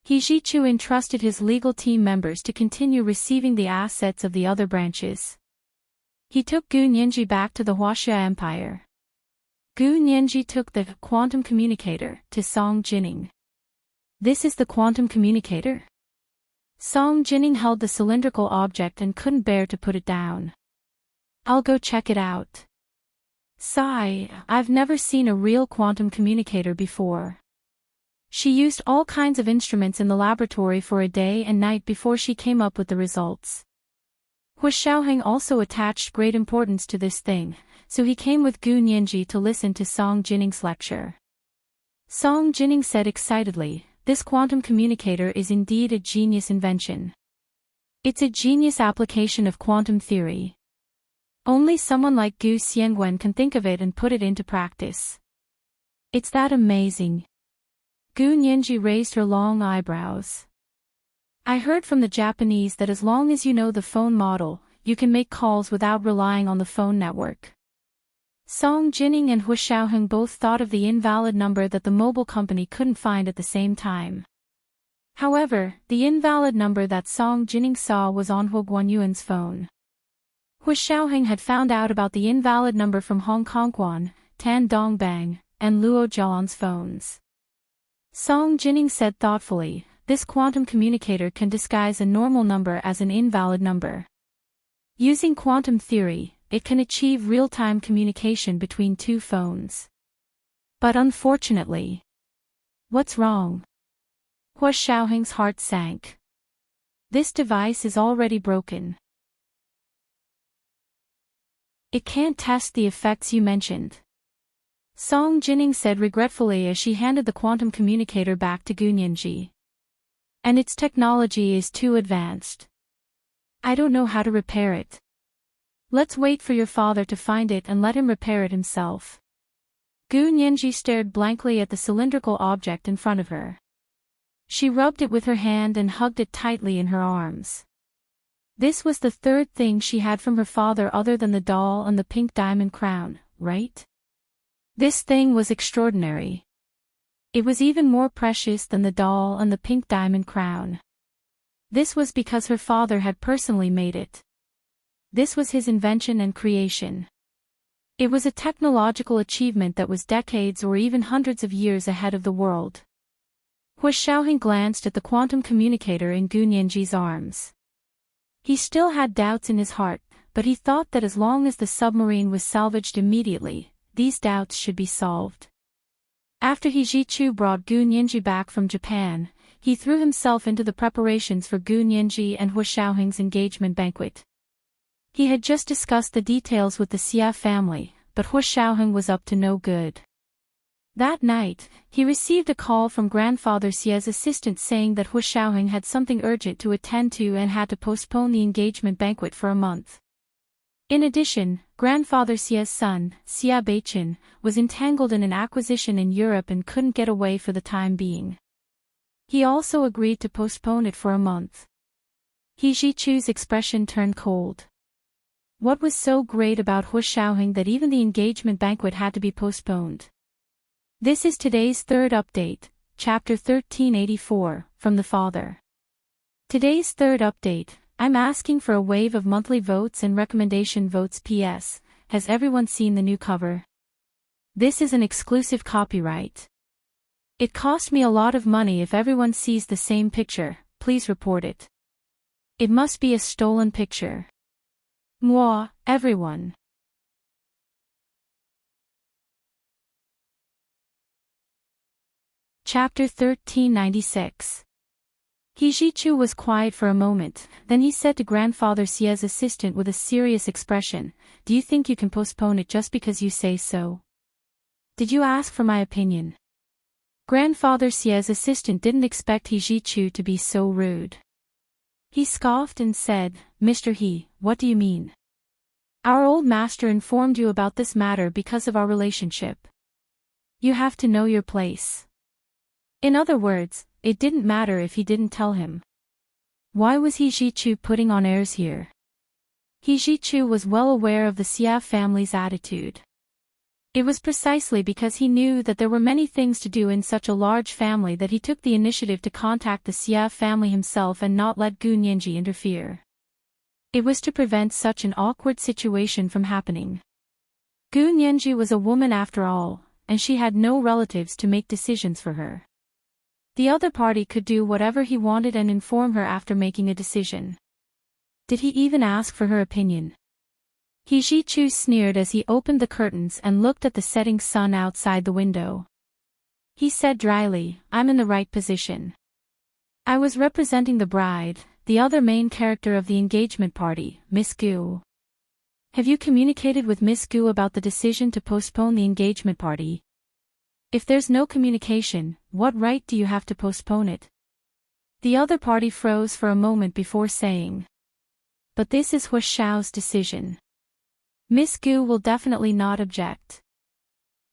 He Ji-chu entrusted his legal team members to continue receiving the assets of the other branches. He took Gu Nyenji back to the Huaxia Empire. Gu Nyenji took the quantum communicator to Song Jining. This is the quantum communicator? Song Jining held the cylindrical object and couldn't bear to put it down. I'll go check it out. Sigh, I've never seen a real quantum communicator before. She used all kinds of instruments in the laboratory for a day and night before she came up with the results. Hu Xiaoheng also attached great importance to this thing, so he came with Gu Nyenji to listen to Song Jining's lecture. Song Jining said excitedly, "This quantum communicator is indeed a genius invention. It's a genius application of quantum theory. Only someone like Gu Xiangwen can think of it and put it into practice. It's that amazing." Gu Nyenji raised her long eyebrows. I heard from the Japanese that as long as you know the phone model, you can make calls without relying on the phone network. Song Jining and Hu Xiaoheng both thought of the invalid number that the mobile company couldn't find at the same time. However, the invalid number that Song Jining saw was on Hu Guanyuan's phone. Hu Xiaoheng had found out about the invalid number from Hong Kongguan, Tan Dongbang, and Luo Jialan's phones. Song Jining said thoughtfully, "This quantum communicator can disguise a normal number as an invalid number. Using quantum theory, it can achieve real-time communication between 2 phones. But unfortunately..." "What's wrong?" Hu Xiaoheng's heart sank. "This device is already broken. It can't test the effects you mentioned," Song Jining said regretfully as she handed the quantum communicator back to Gu Nyenji. "And its technology is too advanced. I don't know how to repair it. Let's wait for your father to find it and let him repair it himself." Gu Nyenji stared blankly at the cylindrical object in front of her. She rubbed it with her hand and hugged it tightly in her arms. This was the third thing she had from her father other than the doll and the pink diamond crown, right? This thing was extraordinary. It was even more precious than the doll and the pink diamond crown. This was because her father had personally made it. This was his invention and creation. It was a technological achievement that was decades or even hundreds of years ahead of the world. Hu Xiaoheng glanced at the quantum communicator in Gu Nyenji's arms. He still had doubts in his heart, but he thought that as long as the submarine was salvaged immediately, these doubts should be solved. After He Ji-chu brought Gu Nyenji back from Japan, he threw himself into the preparations for Gu Nyenji and Hu Xiaoheng's engagement banquet. He had just discussed the details with the Xia family, but Hu Xiaoheng was up to no good. That night, he received a call from Grandfather Xia's assistant saying that Hu Xiaoheng had something urgent to attend to and had to postpone the engagement banquet for a month. In addition, Grandfather Xia's son, Xia Beichen, was entangled in an acquisition in Europe and couldn't get away for the time being. He also agreed to postpone it for a month. He Ji-chu's expression turned cold. What was so great about Hu Xiaoheng that even the engagement banquet had to be postponed? This is today's third update, Chapter 1384, from the Father. Today's third update, I'm asking for a wave of monthly votes and recommendation votes. PS, has everyone seen the new cover? This is an exclusive copyright. It cost me a lot of money. If everyone sees the same picture, please report it. It must be a stolen picture. Mwah, everyone. Chapter 1396. He Ji-chu was quiet for a moment, then he said to Grandfather Xia's assistant with a serious expression, "Do you think you can postpone it just because you say so? Did you ask for my opinion?" Grandfather Xie's assistant didn't expect He Jichu to be so rude. He scoffed and said, "Mr. He, what do you mean? Our old master informed you about this matter because of our relationship. You have to know your place." In other words, it didn't matter if he didn't tell him. Why was He Jichu putting on airs here? He Jichu was well aware of the Xia family's attitude. It was precisely because he knew that there were many things to do in such a large family that he took the initiative to contact the Xia family himself and not let Gu Nianji interfere. It was to prevent such an awkward situation from happening. Gu Nianji was a woman after all, and she had no relatives to make decisions for her. The other party could do whatever he wanted and inform her after making a decision. Did he even ask for her opinion? He Jichu sneered as he opened the curtains and looked at the setting sun outside the window. He said dryly, "I'm in the right position. I was representing the bride, the other main character of the engagement party, Miss Gu. Have you communicated with Miss Gu about the decision to postpone the engagement party? If there's no communication, what right do you have to postpone it?" The other party froze for a moment before saying, "But this is Hu Xiao's decision. Miss Gu will definitely not object."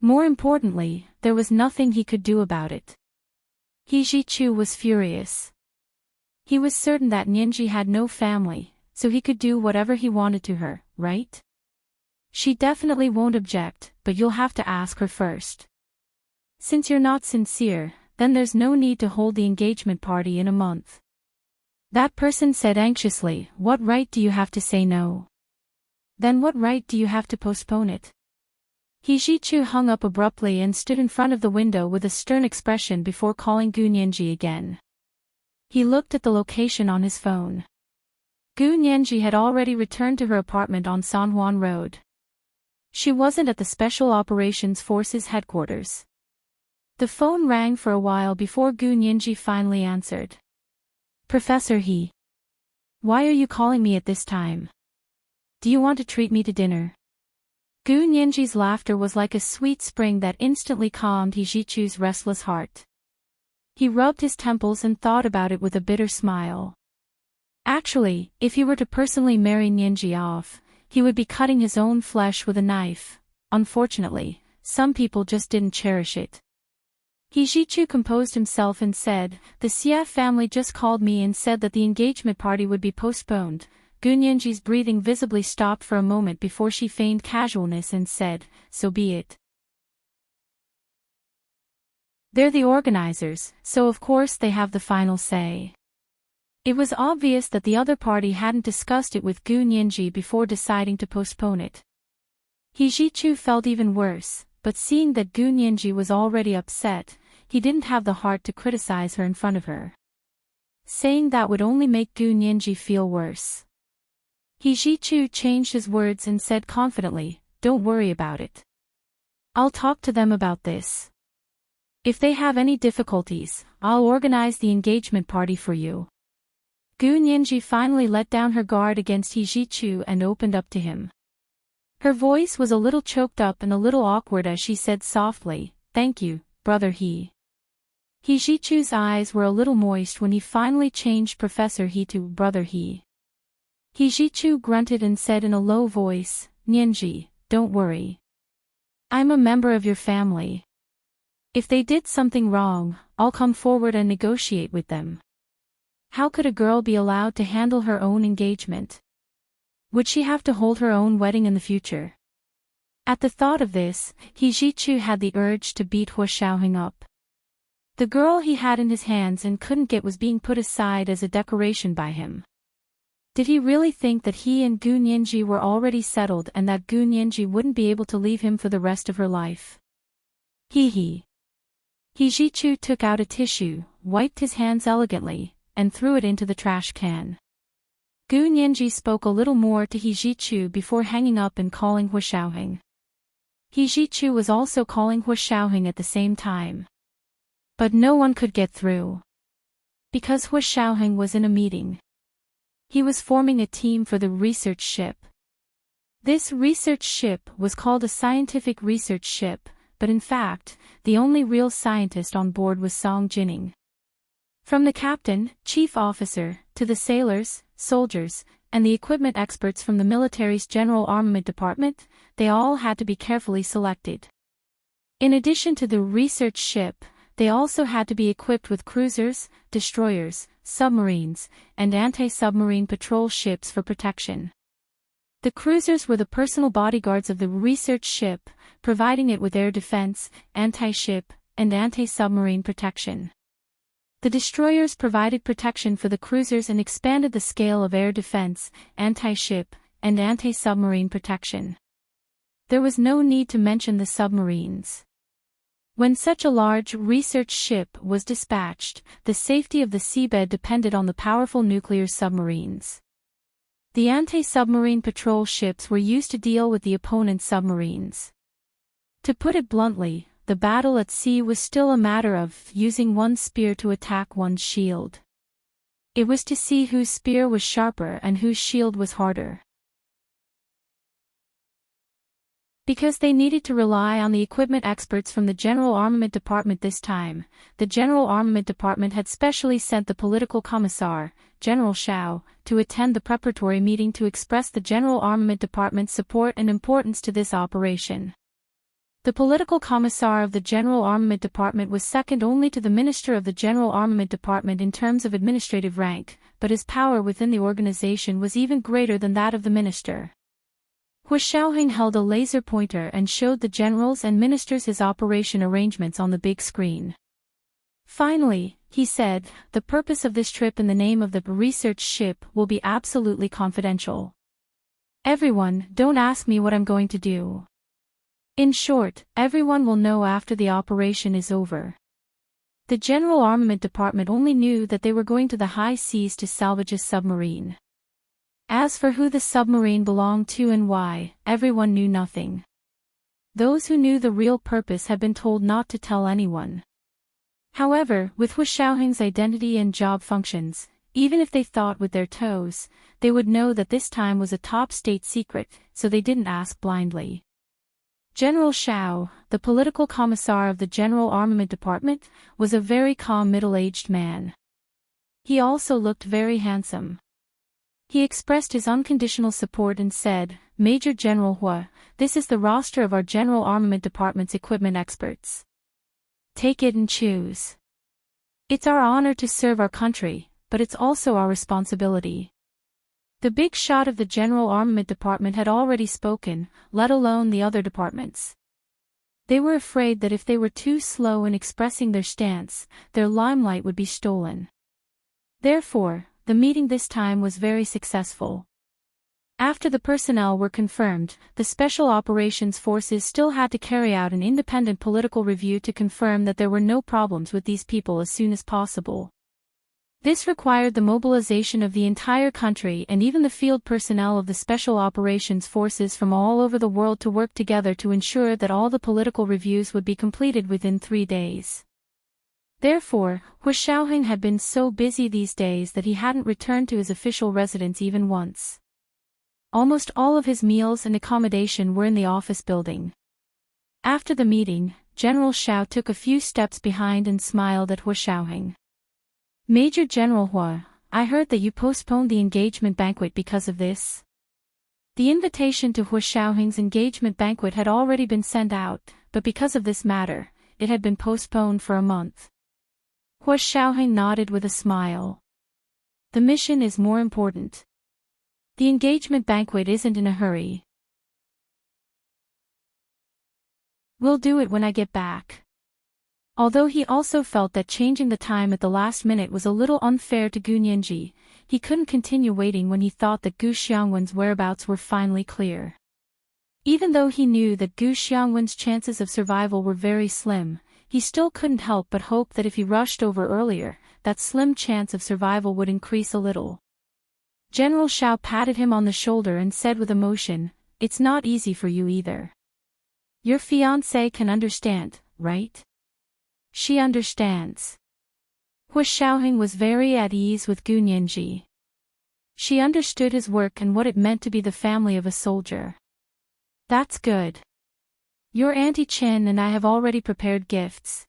More importantly, there was nothing he could do about it. He Jichu was furious. He was certain that Nianji had no family, so he could do whatever he wanted to her, right? She definitely won't object, but you'll have to ask her first. Since you're not sincere, then there's no need to hold the engagement party in a month. That person said anxiously, "What right do you have to say no? Then what right do you have to postpone it?" He Jichu hung up abruptly and stood in front of the window with a stern expression before calling Gu Nianji again. He looked at the location on his phone. Gu Nianji had already returned to her apartment on San Juan Road. She wasn't at the Special Operations Forces headquarters. The phone rang for a while before Gu Nianji finally answered. "Professor He. Why are you calling me at this time? Do you want to treat me to dinner?" Gu Nianji's laughter was like a sweet spring that instantly calmed He Jichu's restless heart. He rubbed his temples and thought about it with a bitter smile. Actually, if he were to personally marry Nianji off, he would be cutting his own flesh with a knife. Unfortunately, some people just didn't cherish it. He Jichu composed himself and said, "The Xia family just called me and said that the engagement party would be postponed." Gu Nianji's breathing visibly stopped for a moment before she feigned casualness and said, "So be it. They're the organizers, so of course they have the final say." It was obvious that the other party hadn't discussed it with Gu Nianji before deciding to postpone it. He Jichu felt even worse, but seeing that Gu Nianji was already upset, he didn't have the heart to criticize her in front of her. Saying that would only make Gu Nianji feel worse. He Jichu changed his words and said confidently, "Don't worry about it. I'll talk to them about this. If they have any difficulties, I'll organize the engagement party for you." Gu Nianji finally let down her guard against He Jichu and opened up to him. Her voice was a little choked up and a little awkward as she said softly, "Thank you, Brother He." He Jichu's eyes were a little moist when he finally changed Professor He to Brother He. He Jichu grunted and said in a low voice, "Nianji, don't worry. I'm a member of your family. If they did something wrong, I'll come forward and negotiate with them. How could a girl be allowed to handle her own engagement? Would she have to hold her own wedding in the future?" At the thought of this, He Jichu had the urge to beat Hu Xiaoheng up. The girl he had in his hands and couldn't get was being put aside as a decoration by him. Did he really think that he and Gu Nianji were already settled and that Gu Nianji wouldn't be able to leave him for the rest of her life? He Jichu took out a tissue, wiped his hands elegantly, and threw it into the trash can. Gu Nianji spoke a little more to He Jichu before hanging up and calling Hu Xiaoheng. He Jichu was also calling Hu Xiaoheng at the same time. But no one could get through. Because Hu Xiaoheng was in a meeting. He was forming a team for the research ship. This research ship was called a scientific research ship, but in fact, the only real scientist on board was Song Jining. From the captain, chief officer, to the sailors, soldiers, and the equipment experts from the military's General Armament Department, they all had to be carefully selected. In addition to the research ship, they also had to be equipped with cruisers, destroyers, submarines, and anti-submarine patrol ships for protection. The cruisers were the personal bodyguards of the research ship, providing it with air defense, anti-ship, and anti-submarine protection. The destroyers provided protection for the cruisers and expanded the scale of air defense, anti-ship, and anti-submarine protection. There was no need to mention the submarines. When such a large research ship was dispatched, the safety of the seabed depended on the powerful nuclear submarines. The anti-submarine patrol ships were used to deal with the opponent's submarines. To put it bluntly, the battle at sea was still a matter of using one spear to attack one's shield. It was to see whose spear was sharper and whose shield was harder. Because they needed to rely on the equipment experts from the General Armament Department this time, the General Armament Department had specially sent the political commissar, General Shao, to attend the preparatory meeting to express the General Armament Department's support and importance to this operation. The political commissar of the General Armament Department was second only to the Minister of the General Armament Department in terms of administrative rank, but his power within the organization was even greater than that of the minister. Hua Xiaoheng held a laser pointer and showed the generals and ministers his operation arrangements on the big screen. Finally, he said, the purpose of this trip in the name of the research ship will be absolutely confidential. Everyone, don't ask me what I'm going to do. In short, everyone will know after the operation is over. The General Armament Department only knew that they were going to the high seas to salvage a submarine. As for who the submarine belonged to and why, everyone knew nothing. Those who knew the real purpose had been told not to tell anyone. However, with Hua Xiaoheng's identity and job functions, even if they thought with their toes, they would know that this time was a top state secret, so they didn't ask blindly. General Shao, the political commissar of the General Armament Department, was a very calm middle-aged man. He also looked very handsome. He expressed his unconditional support and said, Major General Hua, this is the roster of our General Armament Department's equipment experts. Take it and choose. It's our honor to serve our country, but it's also our responsibility. The big shot of the General Armament Department had already spoken, let alone the other departments. They were afraid that if they were too slow in expressing their stance, their limelight would be stolen. Therefore, the meeting this time was very successful. After the personnel were confirmed, the Special Operations Forces still had to carry out an independent political review to confirm that there were no problems with these people as soon as possible. This required the mobilization of the entire country and even the field personnel of the Special Operations Forces from all over the world to work together to ensure that all the political reviews would be completed within 3 days. Therefore, Hua Xiaoheng had been so busy these days that he hadn't returned to his official residence even once. Almost all of his meals and accommodation were in the office building. After the meeting, General Shao took a few steps behind and smiled at Hua Xiaoheng. Major General Hua, I heard that you postponed the engagement banquet because of this. The invitation to Hua Xiaoheng's engagement banquet had already been sent out, but because of this matter, it had been postponed for a month. Hua Xiaoheng nodded with a smile. The mission is more important. The engagement banquet isn't in a hurry. We'll do it when I get back. Although he also felt that changing the time at the last minute was a little unfair to Gu Nianji, he couldn't continue waiting when he thought that Gu Xiangwen's whereabouts were finally clear. Even though he knew that Gu Xiangwen's chances of survival were very slim, he still couldn't help but hope that if he rushed over earlier, that slim chance of survival would increase a little. General Shao patted him on the shoulder and said with emotion, "It's not easy for you either. Your fiancée can understand, right?" "She understands." Hua Xiaoheng was very at ease with Gu Nianji. She understood his work and what it meant to be the family of a soldier. That's good. Your Auntie Chin and I have already prepared gifts.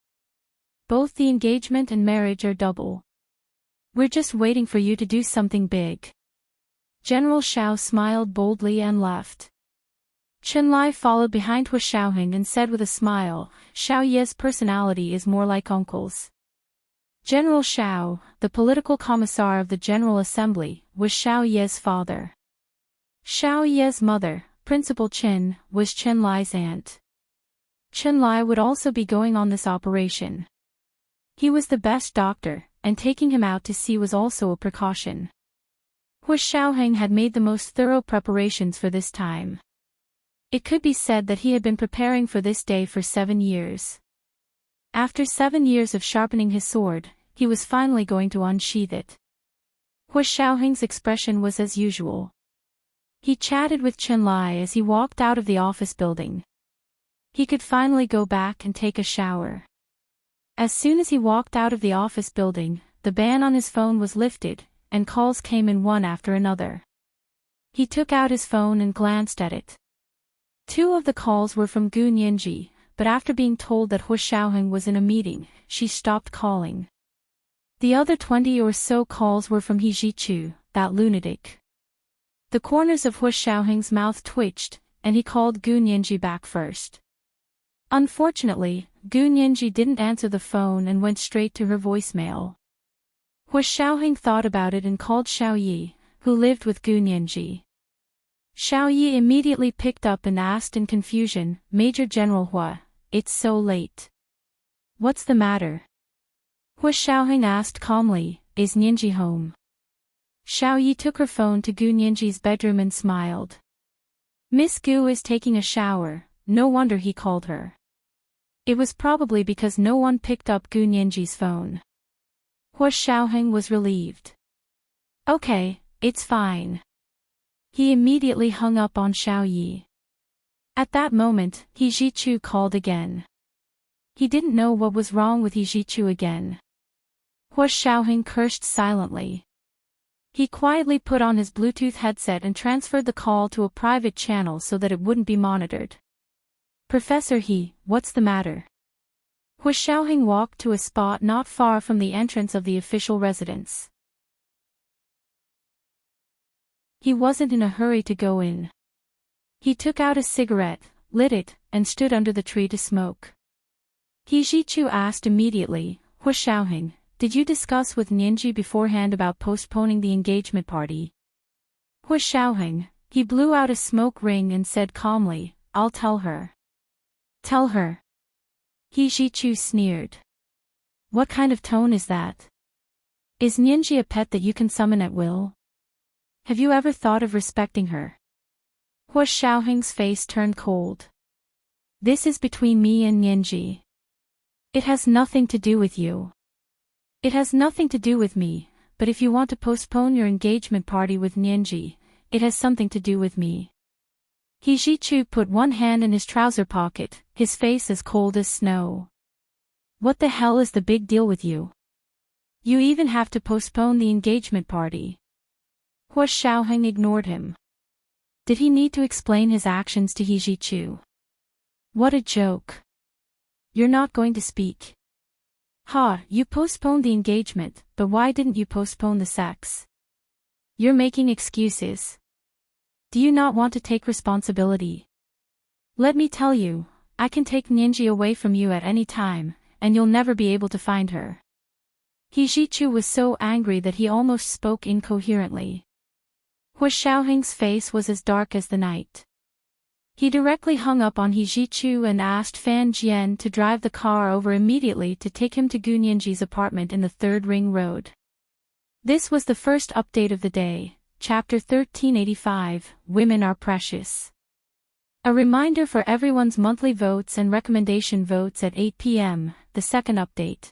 Both the engagement and marriage are double. We're just waiting for you to do something big. General Xiao smiled boldly and left. Chenlai followed behind Hu Xiaoheng and said with a smile, Xiao Ye's personality is more like uncle's. General Xiao, the political commissar of the General Assembly, was Xiao Ye's father. Xiao Ye's mother, Principal Chen, was Chenlai's aunt. Chenlai would also be going on this operation. He was the best doctor, and taking him out to sea was also a precaution. Hu Xiaoheng had made the most thorough preparations for this time. It could be said that he had been preparing for this day for 7 years. After 7 years of sharpening his sword, he was finally going to unsheath it. Hu Xiaoheng's expression was as usual. He chatted with Chenlai as he walked out of the office building. He could finally go back and take a shower. As soon as he walked out of the office building, the ban on his phone was lifted, and calls came in one after another. He took out his phone and glanced at it. 2 of the calls were from Gu Nianji, but after being told that Hu Xiaoheng was in a meeting, she stopped calling. The other 20 or so calls were from He Zhichu, that lunatic. The corners of Hu Xiaoheng's mouth twitched, and he called Gu Nianji back first. Unfortunately, Gu Nianji didn't answer the phone and went straight to her voicemail. Hu Xiaoheng thought about it and called Xiao Yi, who lived with Gu Nianji. Xiao Yi immediately picked up and asked in confusion, Major General Hua, it's so late. What's the matter? Hu Xiaoheng asked calmly, is Nianji home? Xiao Yi took her phone to Gu Nianji's bedroom and smiled. Miss Gu is taking a shower, no wonder he called her. It was probably because no one picked up Gu Nianji's phone. Hu Xiaoheng was relieved. Okay, it's fine. He immediately hung up on Xiao Yi. At that moment, He Zhichu called again. He didn't know what was wrong with He Zhichu again. Hu Xiaoheng cursed silently. He quietly put on his Bluetooth headset and transferred the call to a private channel so that it wouldn't be monitored. Professor He, what's the matter? Hu Xiaoheng walked to a spot not far from the entrance of the official residence. He wasn't in a hurry to go in. He took out a cigarette, lit it, and stood under the tree to smoke. He Zhichu asked immediately, Hu Xiaoheng, did you discuss with Nianji beforehand about postponing the engagement party? Hu Xiaoheng, he blew out a smoke ring and said calmly, I'll tell her. Tell her. He Zhichu sneered. What kind of tone is that? Is Nianji a pet that you can summon at will? Have you ever thought of respecting her? Hu Xiaoheng's face turned cold. This is between me and Nianji. It has nothing to do with you. It has nothing to do with me, but if you want to postpone your engagement party with Nianji, it has something to do with me. He Zhichu put one hand in his trouser pocket, his face as cold as snow. What the hell is the big deal with you? You even have to postpone the engagement party. Hu Xiaoheng ignored him. Did he need to explain his actions to He Zhichu? What a joke. You're not going to speak. Ha, you postponed the engagement, but why didn't you postpone the sex? You're making excuses. Do you not want to take responsibility? Let me tell you, I can take Nianji away from you at any time, and you'll never be able to find her. He Zhichu was so angry that he almost spoke incoherently. Hu Xiaoheng's face was as dark as the night. He directly hung up on He Zhichu and asked Fan Jian to drive the car over immediately to take him to Gu Nianji's apartment in the 3rd Ring Road. This was the first update of the day, Chapter 1385, Women Are Precious. A reminder for everyone's monthly votes and recommendation votes at 8 p.m., the second update.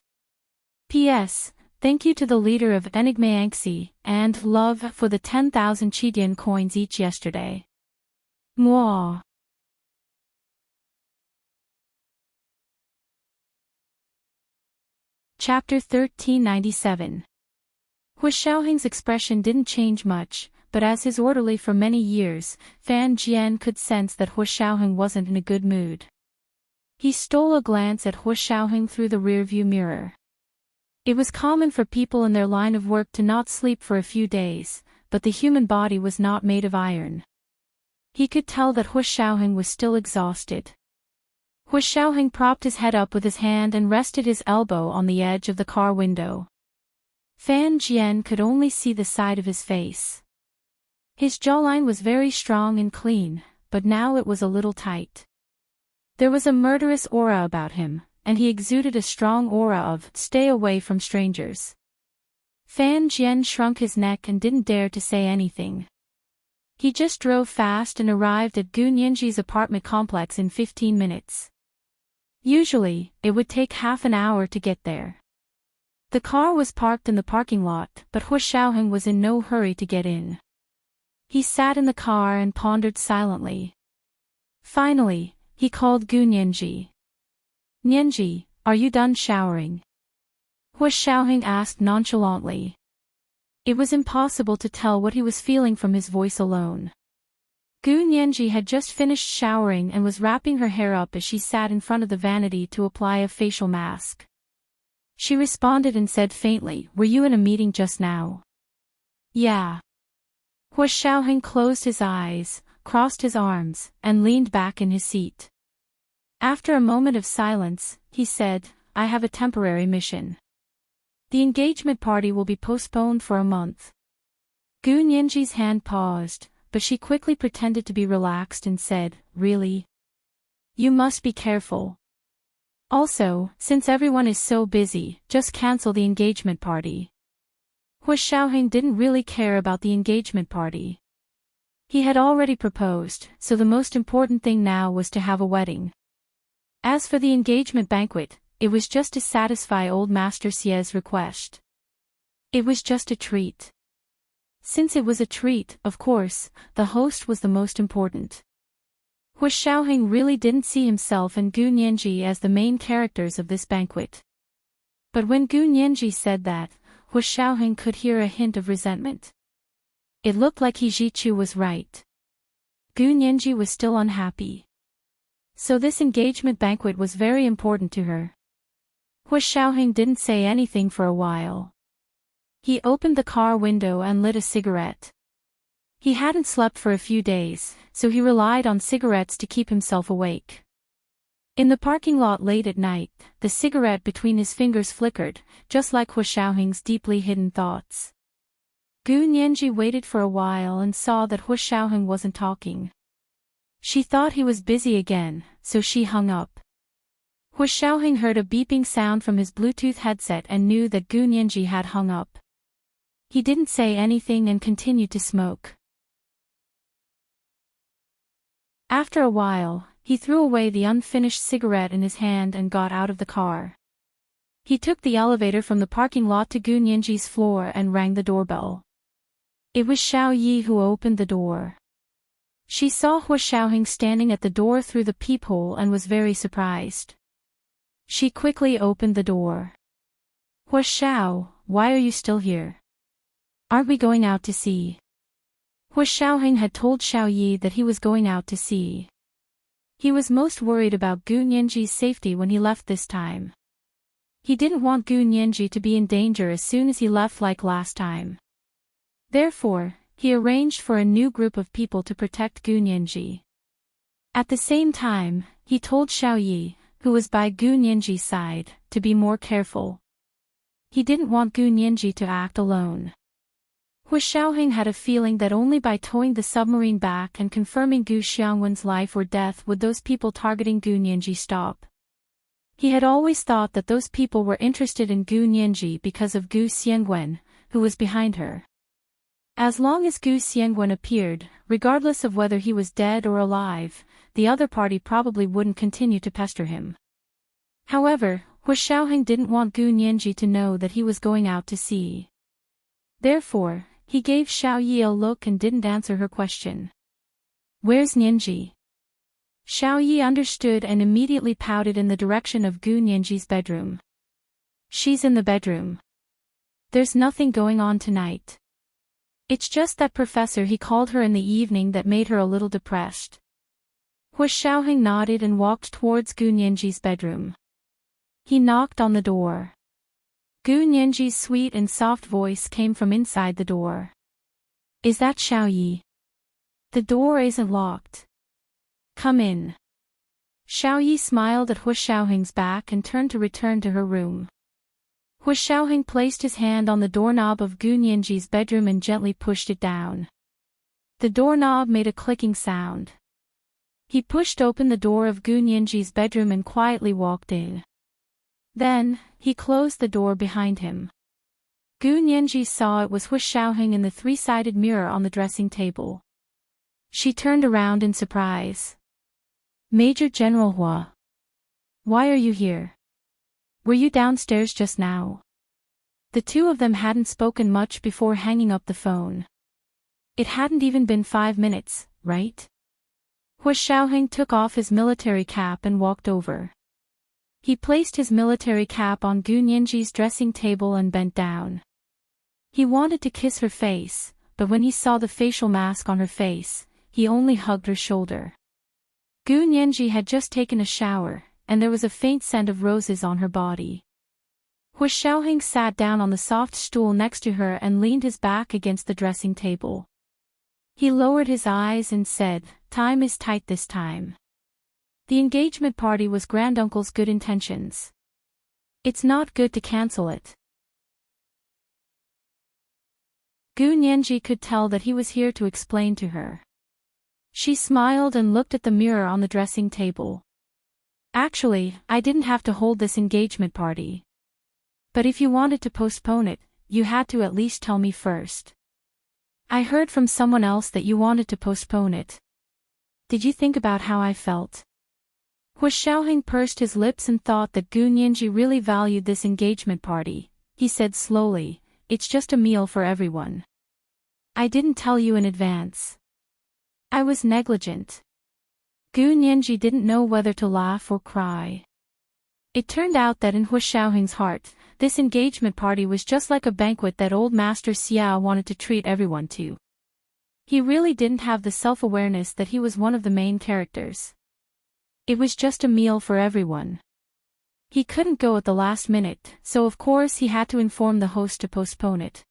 P.S. Thank you to the leader of Enigma and Love for the 10,000 Chidian coins each yesterday. Mwah. Chapter 1397. Hu Xiaoheng's expression didn't change much, but as his orderly for many years, Fan Jian could sense that Hu Xiaoheng wasn't in a good mood. He stole a glance at Hu Xiaoheng through the rearview mirror. It was common for people in their line of work to not sleep for a few days, but the human body was not made of iron. He could tell that Hu Xiaoheng was still exhausted. Hu Xiaoheng propped his head up with his hand and rested his elbow on the edge of the car window. Fan Jian could only see the side of his face. His jawline was very strong and clean, but now it was a little tight. There was a murderous aura about him, and he exuded a strong aura of "stay away from strangers." Fan Jian shrunk his neck and didn't dare to say anything. He just drove fast and arrived at Gu Nianji's apartment complex in 15 minutes. Usually, it would take half an hour to get there. The car was parked in the parking lot, but Hu Xiaoheng was in no hurry to get in. He sat in the car and pondered silently. Finally, he called Gu Nianji. "Nianji, are you done showering?" Hu Xiaoheng asked nonchalantly. It was impossible to tell what he was feeling from his voice alone. Gu Nianji had just finished showering and was wrapping her hair up as she sat in front of the vanity to apply a facial mask. She responded and said faintly, "Were you in a meeting just now?" "Yeah." Hu Xiaoheng closed his eyes, crossed his arms, and leaned back in his seat. After a moment of silence, he said, "I have a temporary mission. The engagement party will be postponed for a month." Gu Nianji's hand paused, but she quickly pretended to be relaxed and said, "Really? You must be careful. Also, since everyone is so busy, just cancel the engagement party." Hu Xiaoheng didn't really care about the engagement party. He had already proposed, so the most important thing now was to have a wedding. As for the engagement banquet, it was just to satisfy old Master Xie's request. It was just a treat. Since it was a treat, of course, the host was the most important. Hu Xiaoheng really didn't see himself and Gu Nianji as the main characters of this banquet. But when Gu Nianji said that, Hu Xiaoheng could hear a hint of resentment. It looked like He Zhichu was right. Gu Nianji was still unhappy. So this engagement banquet was very important to her. Hu Xiaoheng didn't say anything for a while. He opened the car window and lit a cigarette. He hadn't slept for a few days, so he relied on cigarettes to keep himself awake. In the parking lot late at night, the cigarette between his fingers flickered, just like Hu Xiaoheng's deeply hidden thoughts. Gu Nianji waited for a while and saw that Hu Xiaoheng wasn't talking. She thought he was busy again, so she hung up. Hu Xiaoheng heard a beeping sound from his Bluetooth headset and knew that Gu Nianji had hung up. He didn't say anything and continued to smoke. After a while, he threw away the unfinished cigarette in his hand and got out of the car. He took the elevator from the parking lot to Gu Nianji's floor and rang the doorbell. It was Xiao Yi who opened the door. She saw Hu Xiaoheng standing at the door through the peephole and was very surprised. She quickly opened the door. "Hu Xiao, why are you still here? Aren't we going out to sea?" Hu Xiaoheng had told Xiao Yi that he was going out to sea. He was most worried about Gu Nianji's safety when he left this time. He didn't want Gu Nianji to be in danger as soon as he left like last time. Therefore, he arranged for a new group of people to protect Gu Nianji. At the same time, he told Xiao Yi, who was by Gu Nianji's side, to be more careful. He didn't want Gu Nianji to act alone. Hu Xiaoheng had a feeling that only by towing the submarine back and confirming Gu Xiangwen's life or death would those people targeting Gu Nianji stop. He had always thought that those people were interested in Gu Nianji because of Gu Xiangwen, who was behind her. As long as Gu Xiangwen appeared, regardless of whether he was dead or alive, the other party probably wouldn't continue to pester him. However, Hu Xiaoheng didn't want Gu Nianji to know that he was going out to sea. Therefore, he gave Xiao Yi a look and didn't answer her question. "Where's Nianji?" Xiao Yi understood and immediately pouted in the direction of Gu Nianji's bedroom. "She's in the bedroom. There's nothing going on tonight. It's just that professor he called her in the evening that made her a little depressed." Hu Xiaoheng nodded and walked towards Gu Nianji's bedroom. He knocked on the door. Gu Nianji's sweet and soft voice came from inside the door. Is that Xiaoyi? The door isn't locked. Come in. Xiaoyi smiled at Hu Xiaoheng's back and turned to return to her room. Hu Xiaoheng placed his hand on the doorknob of Gu Nianji's bedroom and gently pushed it down. The doorknob made a clicking sound. He pushed open the door of Gu Nianji's bedroom and quietly walked in. Then, he closed the door behind him. Gu Nianji saw it was Hu Xiaoheng in the three-sided mirror on the dressing table. She turned around in surprise. Major General Hua. Why are you here? Were you downstairs just now? The two of them hadn't spoken much before hanging up the phone. It hadn't even been 5 minutes, right? Hu Xiaoheng took off his military cap and walked over. He placed his military cap on Gu Nianji's dressing table and bent down. He wanted to kiss her face, but when he saw the facial mask on her face, he only hugged her shoulder. Gu Nianji had just taken a shower, and there was a faint scent of roses on her body. Hu Xiaoheng sat down on the soft stool next to her and leaned his back against the dressing table. He lowered his eyes and said, "Time is tight this time." The engagement party was granduncle's good intentions. It's not good to cancel it. Gu Nianji could tell that he was here to explain to her. She smiled and looked at the mirror on the dressing table. Actually, I didn't have to hold this engagement party. But if you wanted to postpone it, you had to at least tell me first. I heard from someone else that you wanted to postpone it. Did you think about how I felt? Hu Xiaoheng pursed his lips and thought that Gu Nianji really valued this engagement party. He said slowly, "It's just a meal for everyone. I didn't tell you in advance. I was negligent." Gu Nianji didn't know whether to laugh or cry. It turned out that in Hu Xiaoheng's heart, this engagement party was just like a banquet that old Master Xiao wanted to treat everyone to. He really didn't have the self-awareness that he was one of the main characters. It was just a meal for everyone. He couldn't go at the last minute, so of course he had to inform the host to postpone it.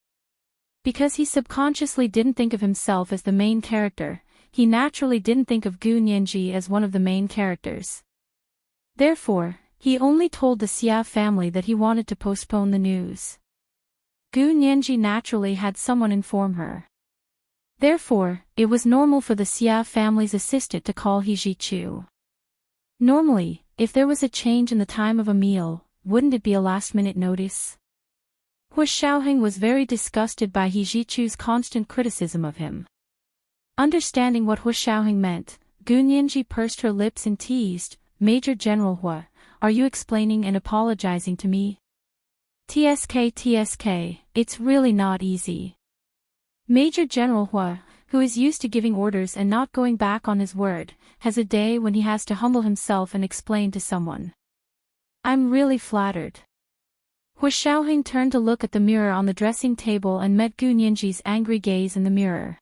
Because he subconsciously didn't think of himself as the main character, he naturally didn't think of Gu Nianji as one of the main characters. Therefore, he only told the Xia family that he wanted to postpone the news. Gu Nianji naturally had someone inform her. Therefore, it was normal for the Xia family's assistant to call He Zhichu. Normally, if there was a change in the time of a meal, wouldn't it be a last-minute notice? Hu Xiaoheng was very disgusted by He Zhichu's constant criticism of him. Understanding what Hu Xiaoheng meant, Gu Nianji pursed her lips and teased, "Major General Hua, are you explaining and apologizing to me?" TSK, it's really not easy. Major General Hua, who is used to giving orders and not going back on his word, has a day when he has to humble himself and explain to someone. I'm really flattered. Hu Xiaoheng turned to look at the mirror on the dressing table and met Gu Nianji's angry gaze in the mirror.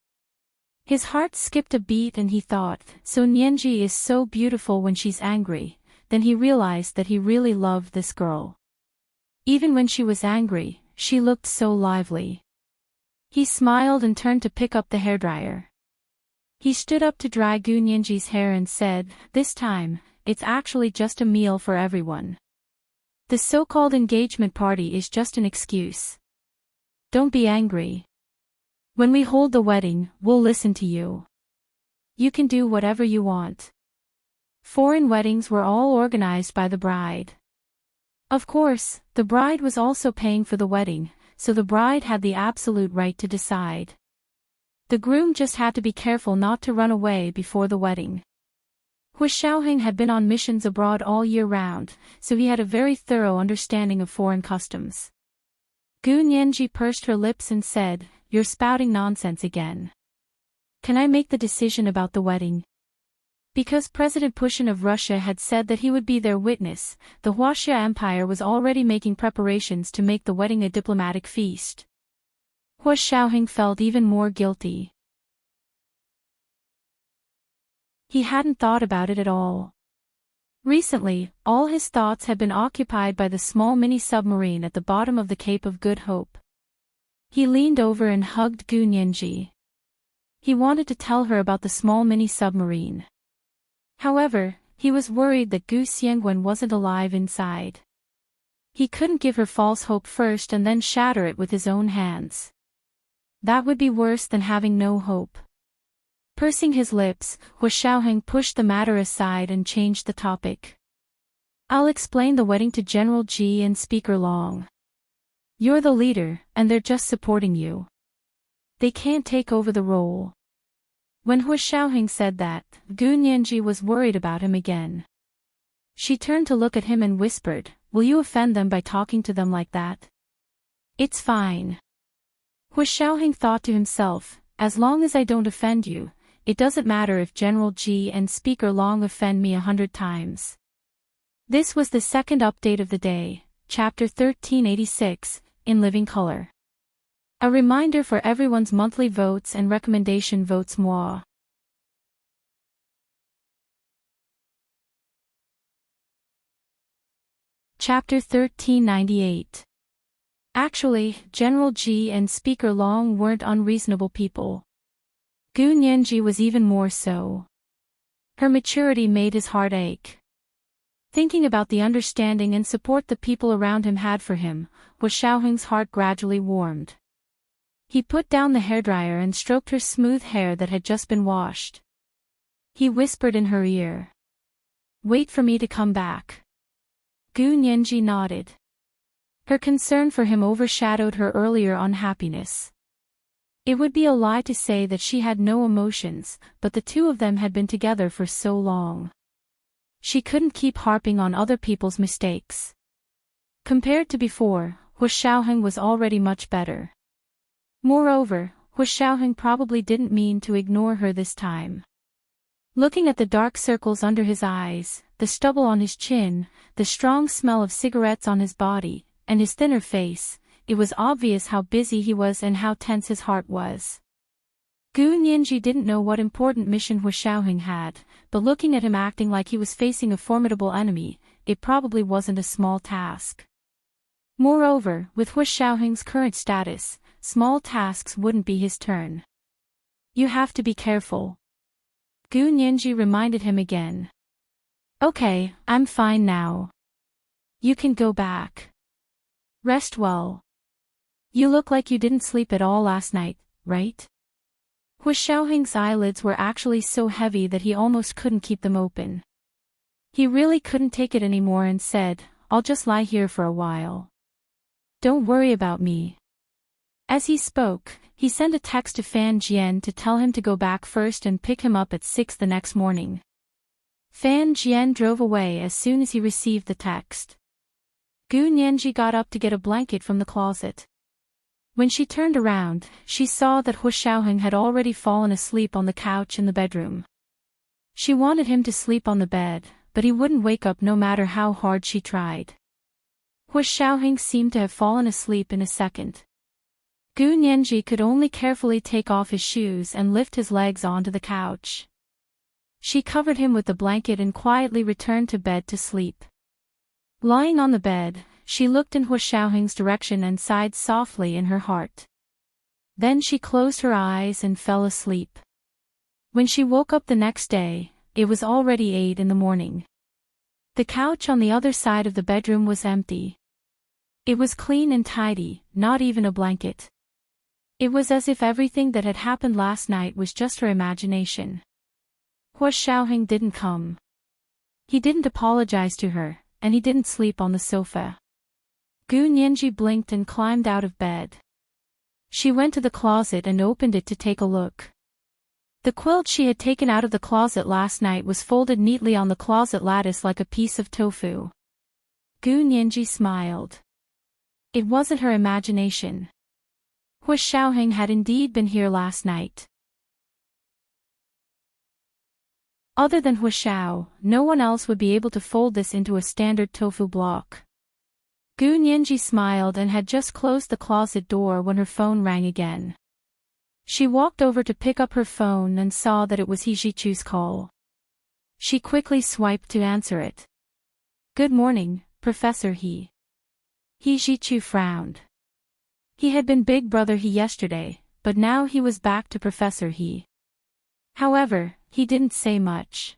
His heart skipped a beat and he thought, so Nianji is so beautiful when she's angry. Then he realized that he really loved this girl. Even when she was angry, she looked so lively. He smiled and turned to pick up the hairdryer. He stood up to dry Gu Nianji's hair and said, "This time, it's actually just a meal for everyone. The so-called engagement party is just an excuse. Don't be angry. When we hold the wedding, we'll listen to you. You can do whatever you want." Foreign weddings were all organized by the bride. Of course, the bride was also paying for the wedding, so the bride had the absolute right to decide. The groom just had to be careful not to run away before the wedding. Hu Xiaoheng had been on missions abroad all year round, so he had a very thorough understanding of foreign customs. Gu Nianji pursed her lips and said, "You're spouting nonsense again. Can I make the decision about the wedding?" Because President Putin of Russia had said that he would be their witness, the Huaxia Empire was already making preparations to make the wedding a diplomatic feast. Hu Xiaoheng felt even more guilty. He hadn't thought about it at all. Recently, all his thoughts had been occupied by the small mini-submarine at the bottom of the Cape of Good Hope. He leaned over and hugged Gu Nianji. He wanted to tell her about the small mini-submarine. However, he was worried that Gu Xiangwen wasn't alive inside. He couldn't give her false hope first and then shatter it with his own hands. That would be worse than having no hope. Pursing his lips, Hu Xiaoheng pushed the matter aside and changed the topic. I'll explain the wedding to General Ji and Speaker Long. You're the leader, and they're just supporting you. They can't take over the role. When Hu Xiaoheng said that, Gu Nianji was worried about him again. She turned to look at him and whispered, "Will you offend them by talking to them like that?" "It's fine." Hu Xiaoheng thought to himself, "As long as I don't offend you, it doesn't matter if General Ji and Speaker Long offend me 100 times. This was the second update of the day, Chapter 1386, in living color. A reminder for everyone's monthly votes and recommendation votes moi. Chapter 1398. Actually, General Ji and Speaker Long weren't unreasonable people. Gu Nianji was even more so. Her maturity made his heart ache. Thinking about the understanding and support the people around him had for him, Hu Xiaoheng's heart gradually warmed. He put down the hairdryer and stroked her smooth hair that had just been washed. He whispered in her ear. "Wait for me to come back." Gu Nianji nodded. Her concern for him overshadowed her earlier unhappiness. It would be a lie to say that she had no emotions, but the two of them had been together for so long. She couldn't keep harping on other people's mistakes. Compared to before, Hu Xiaoheng was already much better. Moreover, Hu Xiaoheng probably didn't mean to ignore her this time. Looking at the dark circles under his eyes, the stubble on his chin, the strong smell of cigarettes on his body, and his thinner face, it was obvious how busy he was and how tense his heart was. Gu Nianji didn't know what important mission Hu Xiaoheng had, but looking at him acting like he was facing a formidable enemy, it probably wasn't a small task. Moreover, with Hu Xiaoheng's current status, small tasks wouldn't be his turn. You have to be careful. Gu Nianji reminded him again. Okay, I'm fine now. You can go back. Rest well. You look like you didn't sleep at all last night, right? Hu Xiaoheng's eyelids were actually so heavy that he almost couldn't keep them open. He really couldn't take it anymore and said, "I'll just lie here for a while. Don't worry about me." As he spoke, he sent a text to Fan Jian to tell him to go back first and pick him up at 6 the next morning. Fan Jian drove away as soon as he received the text. Gu Nianji got up to get a blanket from the closet. When she turned around, she saw that Hu Xiaoheng had already fallen asleep on the couch in the bedroom. She wanted him to sleep on the bed, but he wouldn't wake up no matter how hard she tried. Hu Xiaoheng seemed to have fallen asleep in a second. Gu Nianji could only carefully take off his shoes and lift his legs onto the couch. She covered him with the blanket and quietly returned to bed to sleep. Lying on the bed, she looked in Hu Xiaoheng's direction and sighed softly in her heart. Then she closed her eyes and fell asleep. When she woke up the next day, it was already 8 in the morning. The couch on the other side of the bedroom was empty. It was clean and tidy, not even a blanket. It was as if everything that had happened last night was just her imagination. Hu Xiaoheng didn't come. He didn't apologize to her, and he didn't sleep on the sofa. Gu Nianji blinked and climbed out of bed. She went to the closet and opened it to take a look. The quilt she had taken out of the closet last night was folded neatly on the closet lattice like a piece of tofu. Gu Nianji smiled. It wasn't her imagination. Hu Xiaoheng had indeed been here last night. Other than Hu Xiao, no one else would be able to fold this into a standard tofu block. Gu Nianji smiled and had just closed the closet door when her phone rang again. She walked over to pick up her phone and saw that it was He Jichu's call. She quickly swiped to answer it. Good morning, Professor He. He Ji-chu frowned. He had been Big Brother He yesterday, but now he was back to Professor He. However, he didn't say much.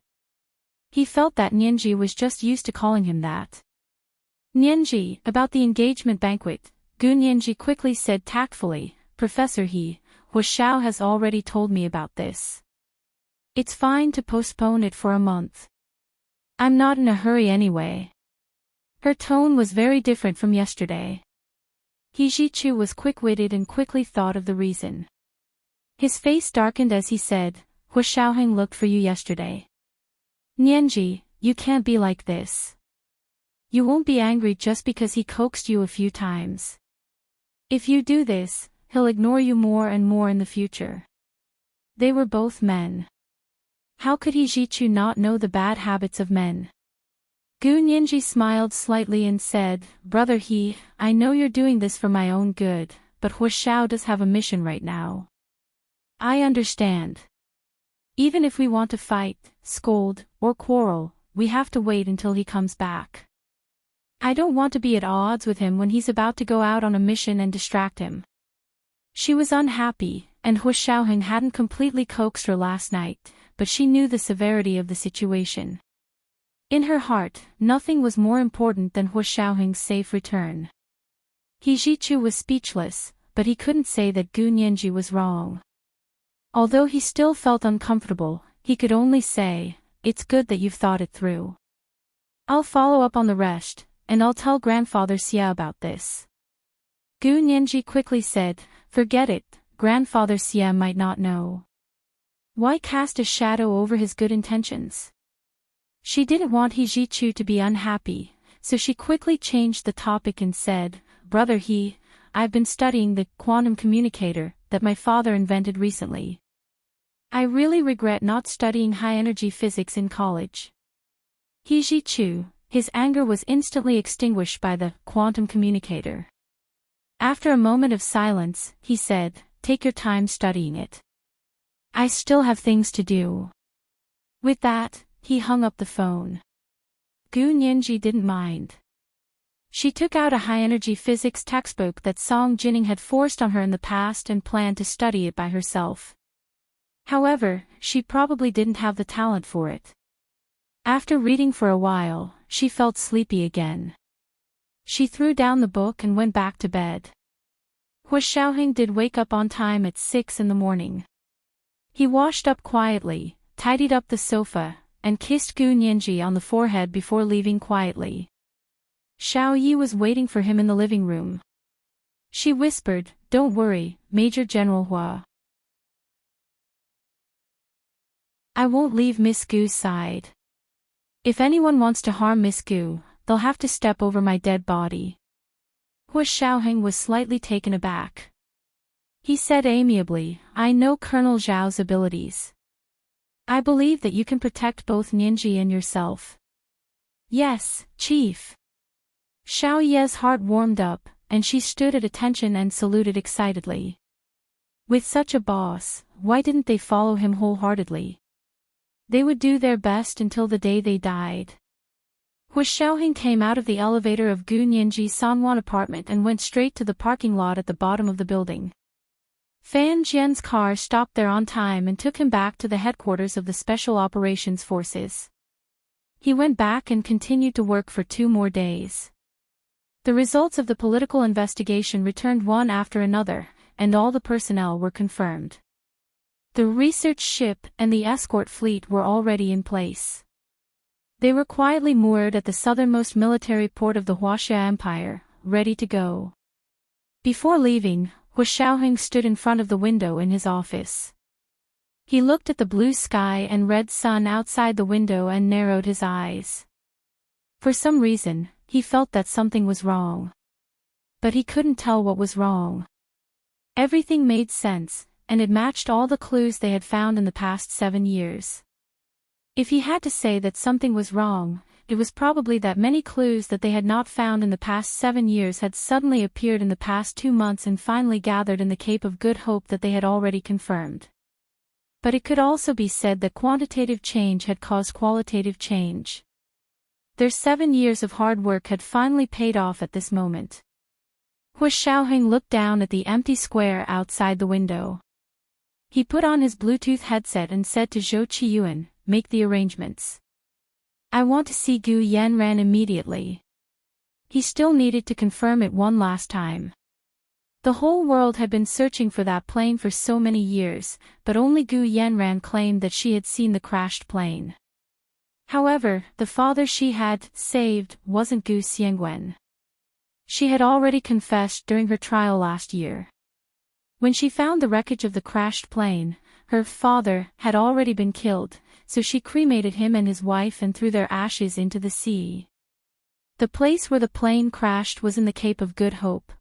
He felt that Nianji was just used to calling him that. Nianji, about the engagement banquet, Gu Nianji quickly said tactfully, Professor He, Hu Xiao has already told me about this. It's fine to postpone it for a month. I'm not in a hurry anyway. Her tone was very different from yesterday. He Ji-chu was quick-witted and quickly thought of the reason. His face darkened as he said, Hu Xiaoheng looked for you yesterday. Nianji, you can't be like this. You won't be angry just because he coaxed you a few times. If you do this, he'll ignore you more and more in the future. They were both men. How could He Ji-chu not know the bad habits of men? Gu Nianji smiled slightly and said, Brother He, I know you're doing this for my own good, but Hu Xiao does have a mission right now. I understand. Even if we want to fight, scold, or quarrel, we have to wait until he comes back. I don't want to be at odds with him when he's about to go out on a mission and distract him. She was unhappy, and Hu Xiaoheng hadn't completely coaxed her last night, but she knew the severity of the situation. In her heart, nothing was more important than Hu Xiaoheng's safe return. He Ji-chu was speechless, but he couldn't say that Gu Nianji was wrong. Although he still felt uncomfortable, he could only say, It's good that you've thought it through. I'll follow up on the rest, and I'll tell Grandfather Xia about this. Gu Nianji quickly said, Forget it, Grandfather Xia might not know. Why cast a shadow over his good intentions? She didn't want He Ji-chu to be unhappy, so she quickly changed the topic and said, Brother He, I've been studying the quantum communicator that my father invented recently. I really regret not studying high-energy physics in college. He Ji-chu, his anger was instantly extinguished by the quantum communicator. After a moment of silence, he said, Take your time studying it. I still have things to do. With that, he hung up the phone. Gu Nianji didn't mind. She took out a high-energy physics textbook that Song Jining had forced on her in the past and planned to study it by herself. However, she probably didn't have the talent for it. After reading for a while, she felt sleepy again. She threw down the book and went back to bed. Hu Xiaoheng did wake up on time at 6 in the morning. He washed up quietly, tidied up the sofa, and kissed Gu Nianji on the forehead before leaving quietly. Xiao Yi was waiting for him in the living room. She whispered, Don't worry, Major General Hua. I won't leave Miss Gu's side. If anyone wants to harm Miss Gu, they'll have to step over my dead body. Hu Xiaoheng was slightly taken aback. He said amiably, I know Colonel Zhao's abilities. I believe that you can protect both Nianji and yourself. Yes, Chief. Xiao Ye's heart warmed up, and she stood at attention and saluted excitedly. With such a boss, why didn't they follow him wholeheartedly? They would do their best until the day they died. Hu Xiaoheng came out of the elevator of Gu Nianji's Sanwan apartment and went straight to the parking lot at the bottom of the building. Fan Jian's car stopped there on time and took him back to the headquarters of the Special Operations Forces. He went back and continued to work for 2 more days. The results of the political investigation returned one after another, and all the personnel were confirmed. The research ship and the escort fleet were already in place. They were quietly moored at the southernmost military port of the Huaxia Empire, ready to go. Before leaving, Hu Xiaoheng stood in front of the window in his office. He looked at the blue sky and red sun outside the window and narrowed his eyes. For some reason, he felt that something was wrong. But he couldn't tell what was wrong. Everything made sense, and it matched all the clues they had found in the past 7 years. If he had to say that something was wrong, it was probably that many clues that they had not found in the past 7 years had suddenly appeared in the past 2 months and finally gathered in the Cape of Good Hope that they had already confirmed. But it could also be said that quantitative change had caused qualitative change. Their 7 years of hard work had finally paid off at this moment. Hu Xiaoheng looked down at the empty square outside the window. He put on his Bluetooth headset and said to Zhou Qiyuan, "Make the arrangements. I want to see Gu Yanran immediately." He still needed to confirm it one last time. The whole world had been searching for that plane for so many years, but only Gu Yanran claimed that she had seen the crashed plane. However, the father she had saved wasn't Gu Xiangwen. She had already confessed during her trial last year. When she found the wreckage of the crashed plane, her father had already been killed, so she cremated him and his wife and threw their ashes into the sea. The place where the plane crashed was in the Cape of Good Hope.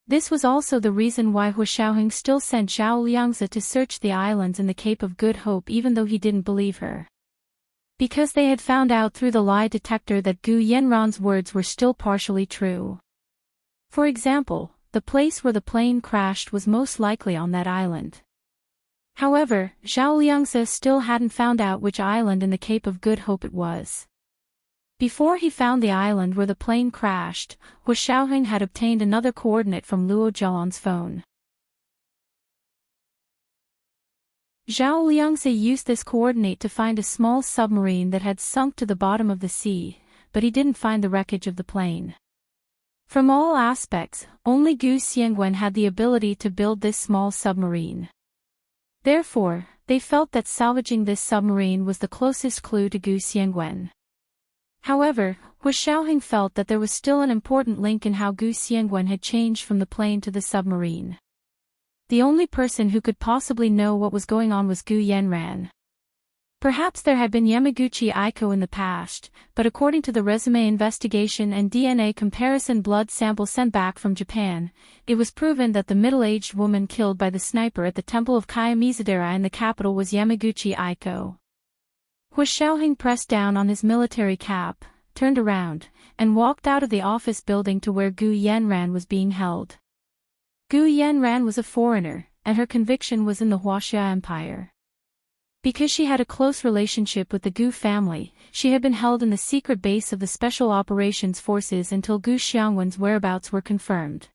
This was also the reason why Hu Xiaoheng still sent Zhao Liangzi to search the islands in the Cape of Good Hope even though he didn't believe her. Because they had found out through the lie detector that Gu Yanran's words were still partially true. For example, the place where the plane crashed was most likely on that island. However, Zhao Liangzi still hadn't found out which island in the Cape of Good Hope it was. Before he found the island where the plane crashed, Hu Xiaoheng had obtained another coordinate from Luo Zhaolan's phone. Zhao Liangzi used this coordinate to find a small submarine that had sunk to the bottom of the sea, but he didn't find the wreckage of the plane. From all aspects, only Gu Xiangwen had the ability to build this small submarine. Therefore, they felt that salvaging this submarine was the closest clue to Gu Xiangwen. However, Hu Xiaoheng felt that there was still an important link in how Gu Xiangwen had changed from the plane to the submarine. The only person who could possibly know what was going on was Gu Yanran. Perhaps there had been Yamaguchi Aiko in the past, but according to the resume investigation and DNA comparison blood sample sent back from Japan, it was proven that the middle-aged woman killed by the sniper at the temple of Kayamizadera in the capital was Yamaguchi Aiko. Hu Xiaoheng pressed down on his military cap, turned around, and walked out of the office building to where Gu Yanran was being held. Gu Yanran was a foreigner, and her conviction was in the Huaxia Empire. Because she had a close relationship with the Gu family, she had been held in the secret base of the Special Operations Forces until Gu Xiangwen's whereabouts were confirmed.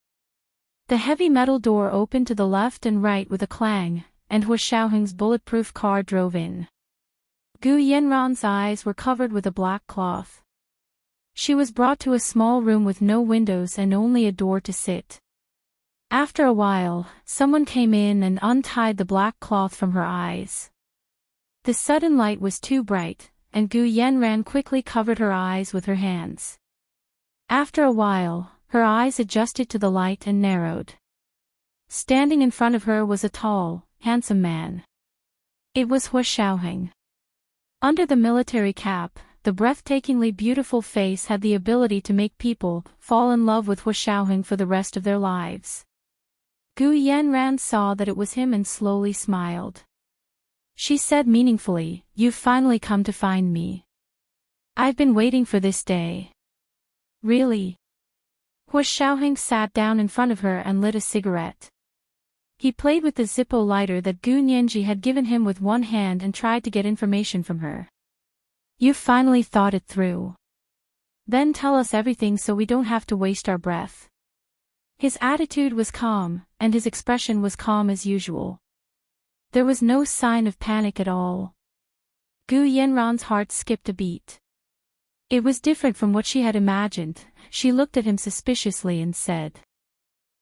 The heavy metal door opened to the left and right with a clang, and Hu Xiaoheng's bulletproof car drove in. Gu Yanran's eyes were covered with a black cloth. She was brought to a small room with no windows and only a door to sit. After a while, someone came in and untied the black cloth from her eyes. The sudden light was too bright, and Gu Yanran quickly covered her eyes with her hands. After a while, her eyes adjusted to the light and narrowed. Standing in front of her was a tall, handsome man. It was Hu Xiaoheng. Under the military cap, the breathtakingly beautiful face had the ability to make people fall in love with Hu Xiaoheng for the rest of their lives. Gu Yanran saw that it was him and slowly smiled. She said meaningfully, "You've finally come to find me. I've been waiting for this day." "Really?" Hu Xiaoheng sat down in front of her and lit a cigarette. He played with the Zippo lighter that Gu Nianji had given him with one hand and tried to get information from her. "You've finally thought it through. Then tell us everything so we don't have to waste our breath." His attitude was calm, and his expression was calm as usual. There was no sign of panic at all. Gu Yanran's heart skipped a beat. It was different from what she had imagined. She looked at him suspiciously and said,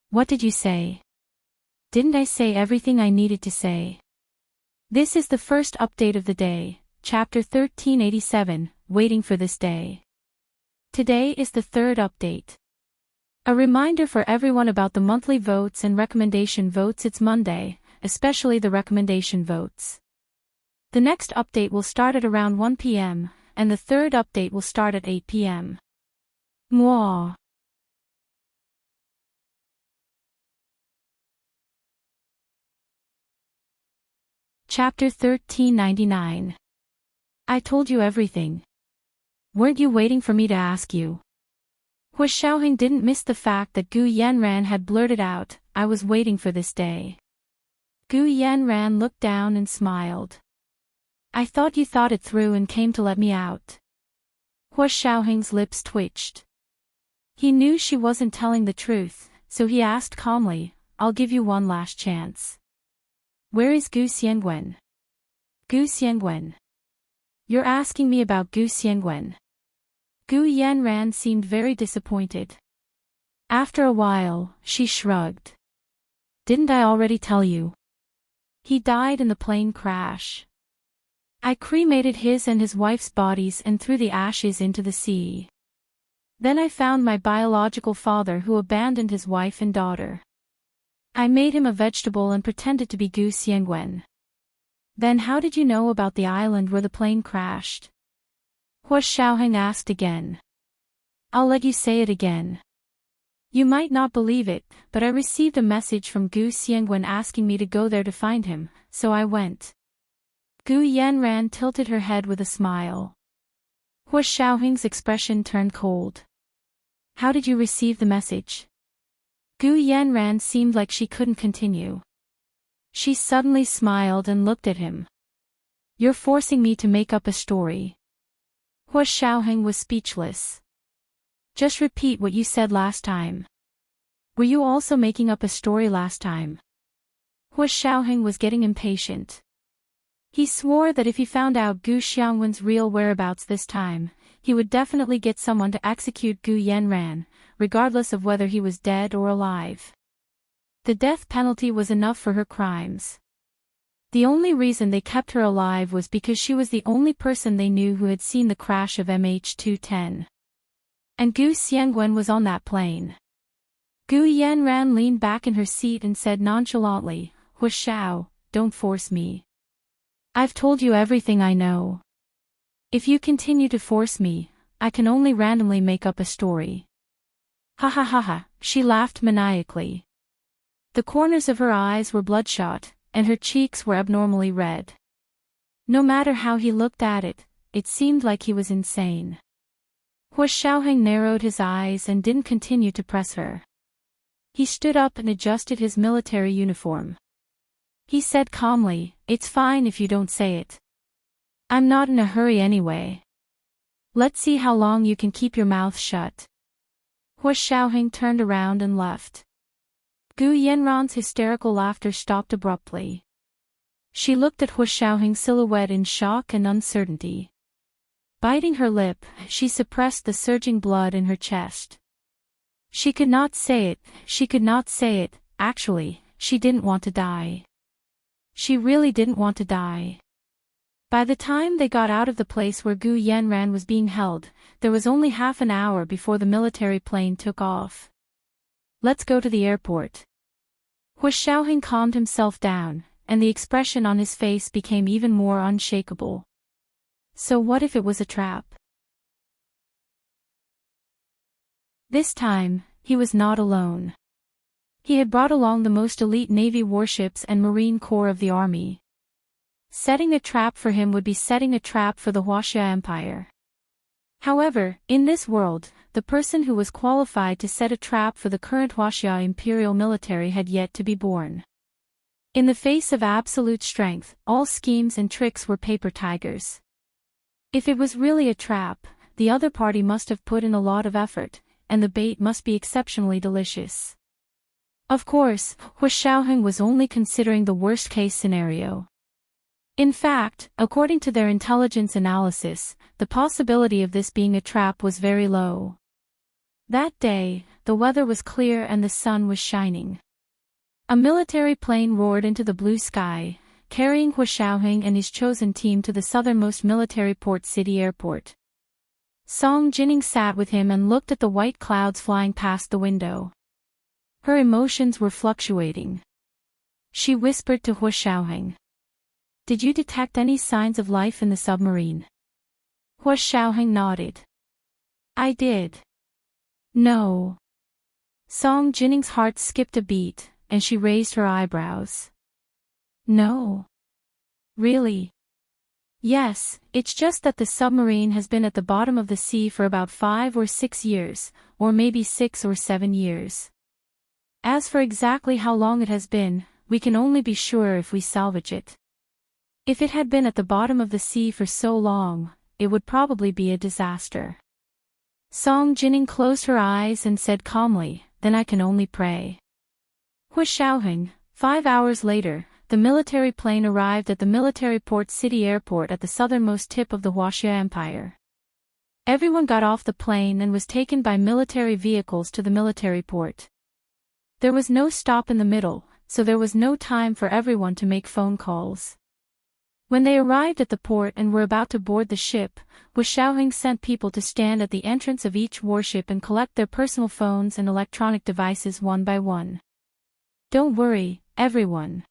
"What did you say? Didn't I say everything I needed to say?" This is the first update of the day, chapter 1387, waiting for this day. Today is the third update. A reminder for everyone about the monthly votes and recommendation votes. It's Monday, especially the recommendation votes. The next update will start at around 1 p.m., and the third update will start at 8 p.m. Mwah. Chapter 1399. I told you everything. Weren't you waiting for me to ask you? Hu Xiaoheng didn't miss the fact that Gu Yanran had blurted out, "I was waiting for this day." Gu Yanran looked down and smiled. I thought you thought it through and came to let me out. Hua Xiaoheng's lips twitched. He knew she wasn't telling the truth, so he asked calmly, I'll give you one last chance. Where is Gu Xiangwen? Gu Xiangwen. You're asking me about Gu Xiangwen. Gu Yanran seemed very disappointed. After a while, she shrugged. Didn't I already tell you? He died in the plane crash. I cremated his and his wife's bodies and threw the ashes into the sea. Then I found my biological father who abandoned his wife and daughter. I made him a vegetable and pretended to be Gu Xiangwen. Then how did you know about the island where the plane crashed? Hua Xiaoheng asked again. I'll let you say it again. You might not believe it, but I received a message from Gu Xiangwen asking me to go there to find him, so I went. Gu Yanran tilted her head with a smile. Hua Xiaoheng's expression turned cold. How did you receive the message? Gu Yanran seemed like she couldn't continue. She suddenly smiled and looked at him. You're forcing me to make up a story. Hua Xiaoheng was speechless. Just repeat what you said last time. Were you also making up a story last time? Hua Xiaoheng was getting impatient. He swore that if he found out Gu Xiangwen's real whereabouts this time, he would definitely get someone to execute Gu Yanran, regardless of whether he was dead or alive. The death penalty was enough for her crimes. The only reason they kept her alive was because she was the only person they knew who had seen the crash of MH210. And Gu Xiangwen was on that plane. Gu Yanran leaned back in her seat and said nonchalantly, Hua Xiao, don't force me. I've told you everything I know. If you continue to force me, I can only randomly make up a story. Ha ha ha ha, she laughed maniacally. The corners of her eyes were bloodshot, and her cheeks were abnormally red. No matter how he looked at it, it seemed like he was insane. Hua Xiaoheng narrowed his eyes and didn't continue to press her. He stood up and adjusted his military uniform. He said calmly, It's fine if you don't say it. I'm not in a hurry anyway. Let's see how long you can keep your mouth shut. Hua Xiaoheng turned around and left. Gu Yanran's hysterical laughter stopped abruptly. She looked at Hua Xiaoheng's silhouette in shock and uncertainty. Biting her lip, she suppressed the surging blood in her chest. She could not say it, actually, she didn't want to die. She really didn't want to die. By the time they got out of the place where Gu Yanran was being held, there was only half an hour before the military plane took off. Let's go to the airport. Hua Xiaoheng calmed himself down, and the expression on his face became even more unshakable. So what if it was a trap? This time, he was not alone. He had brought along the most elite Navy warships and Marine Corps of the Army. Setting a trap for him would be setting a trap for the Huaxia Empire. However, in this world, the person who was qualified to set a trap for the current Huaxia imperial military had yet to be born. In the face of absolute strength, all schemes and tricks were paper tigers. If it was really a trap, the other party must have put in a lot of effort, and the bait must be exceptionally delicious. Of course, Hua Xiaoheng was only considering the worst-case scenario. In fact, according to their intelligence analysis, the possibility of this being a trap was very low. That day, the weather was clear and the sun was shining. A military plane roared into the blue sky, carrying Hua Xiaoheng and his chosen team to the southernmost military port city airport. Song Jining sat with him and looked at the white clouds flying past the window. Her emotions were fluctuating. She whispered to Hua Xiaoheng. Did you detect any signs of life in the submarine? Hua Xiaoheng nodded. I did. No. Song Jinning's heart skipped a beat, and she raised her eyebrows. No. Really? Yes, it's just that the submarine has been at the bottom of the sea for about 5 or 6 years, or maybe 6 or 7 years. As for exactly how long it has been, we can only be sure if we salvage it. If it had been at the bottom of the sea for so long, it would probably be a disaster. Song Jining closed her eyes and said calmly, then I can only pray. Xiaoheng, 5 hours later, the military plane arrived at the military port city airport at the southernmost tip of the Huaxia Empire. Everyone got off the plane and was taken by military vehicles to the military port. There was no stop in the middle, so there was no time for everyone to make phone calls. When they arrived at the port and were about to board the ship, Xiaoheng sent people to stand at the entrance of each warship and collect their personal phones and electronic devices one by one. Don't worry, everyone.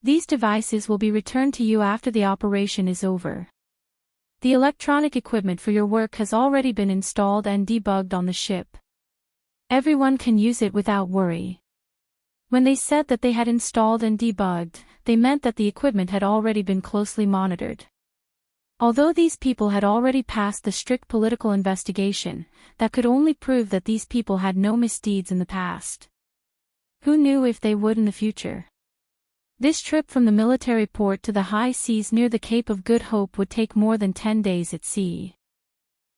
These devices will be returned to you after the operation is over. The electronic equipment for your work has already been installed and debugged on the ship. Everyone can use it without worry. When they said that they had installed and debugged, they meant that the equipment had already been closely monitored. Although these people had already passed the strict political investigation, that could only prove that these people had no misdeeds in the past. Who knew if they would in the future? This trip from the military port to the high seas near the Cape of Good Hope would take more than 10 days at sea.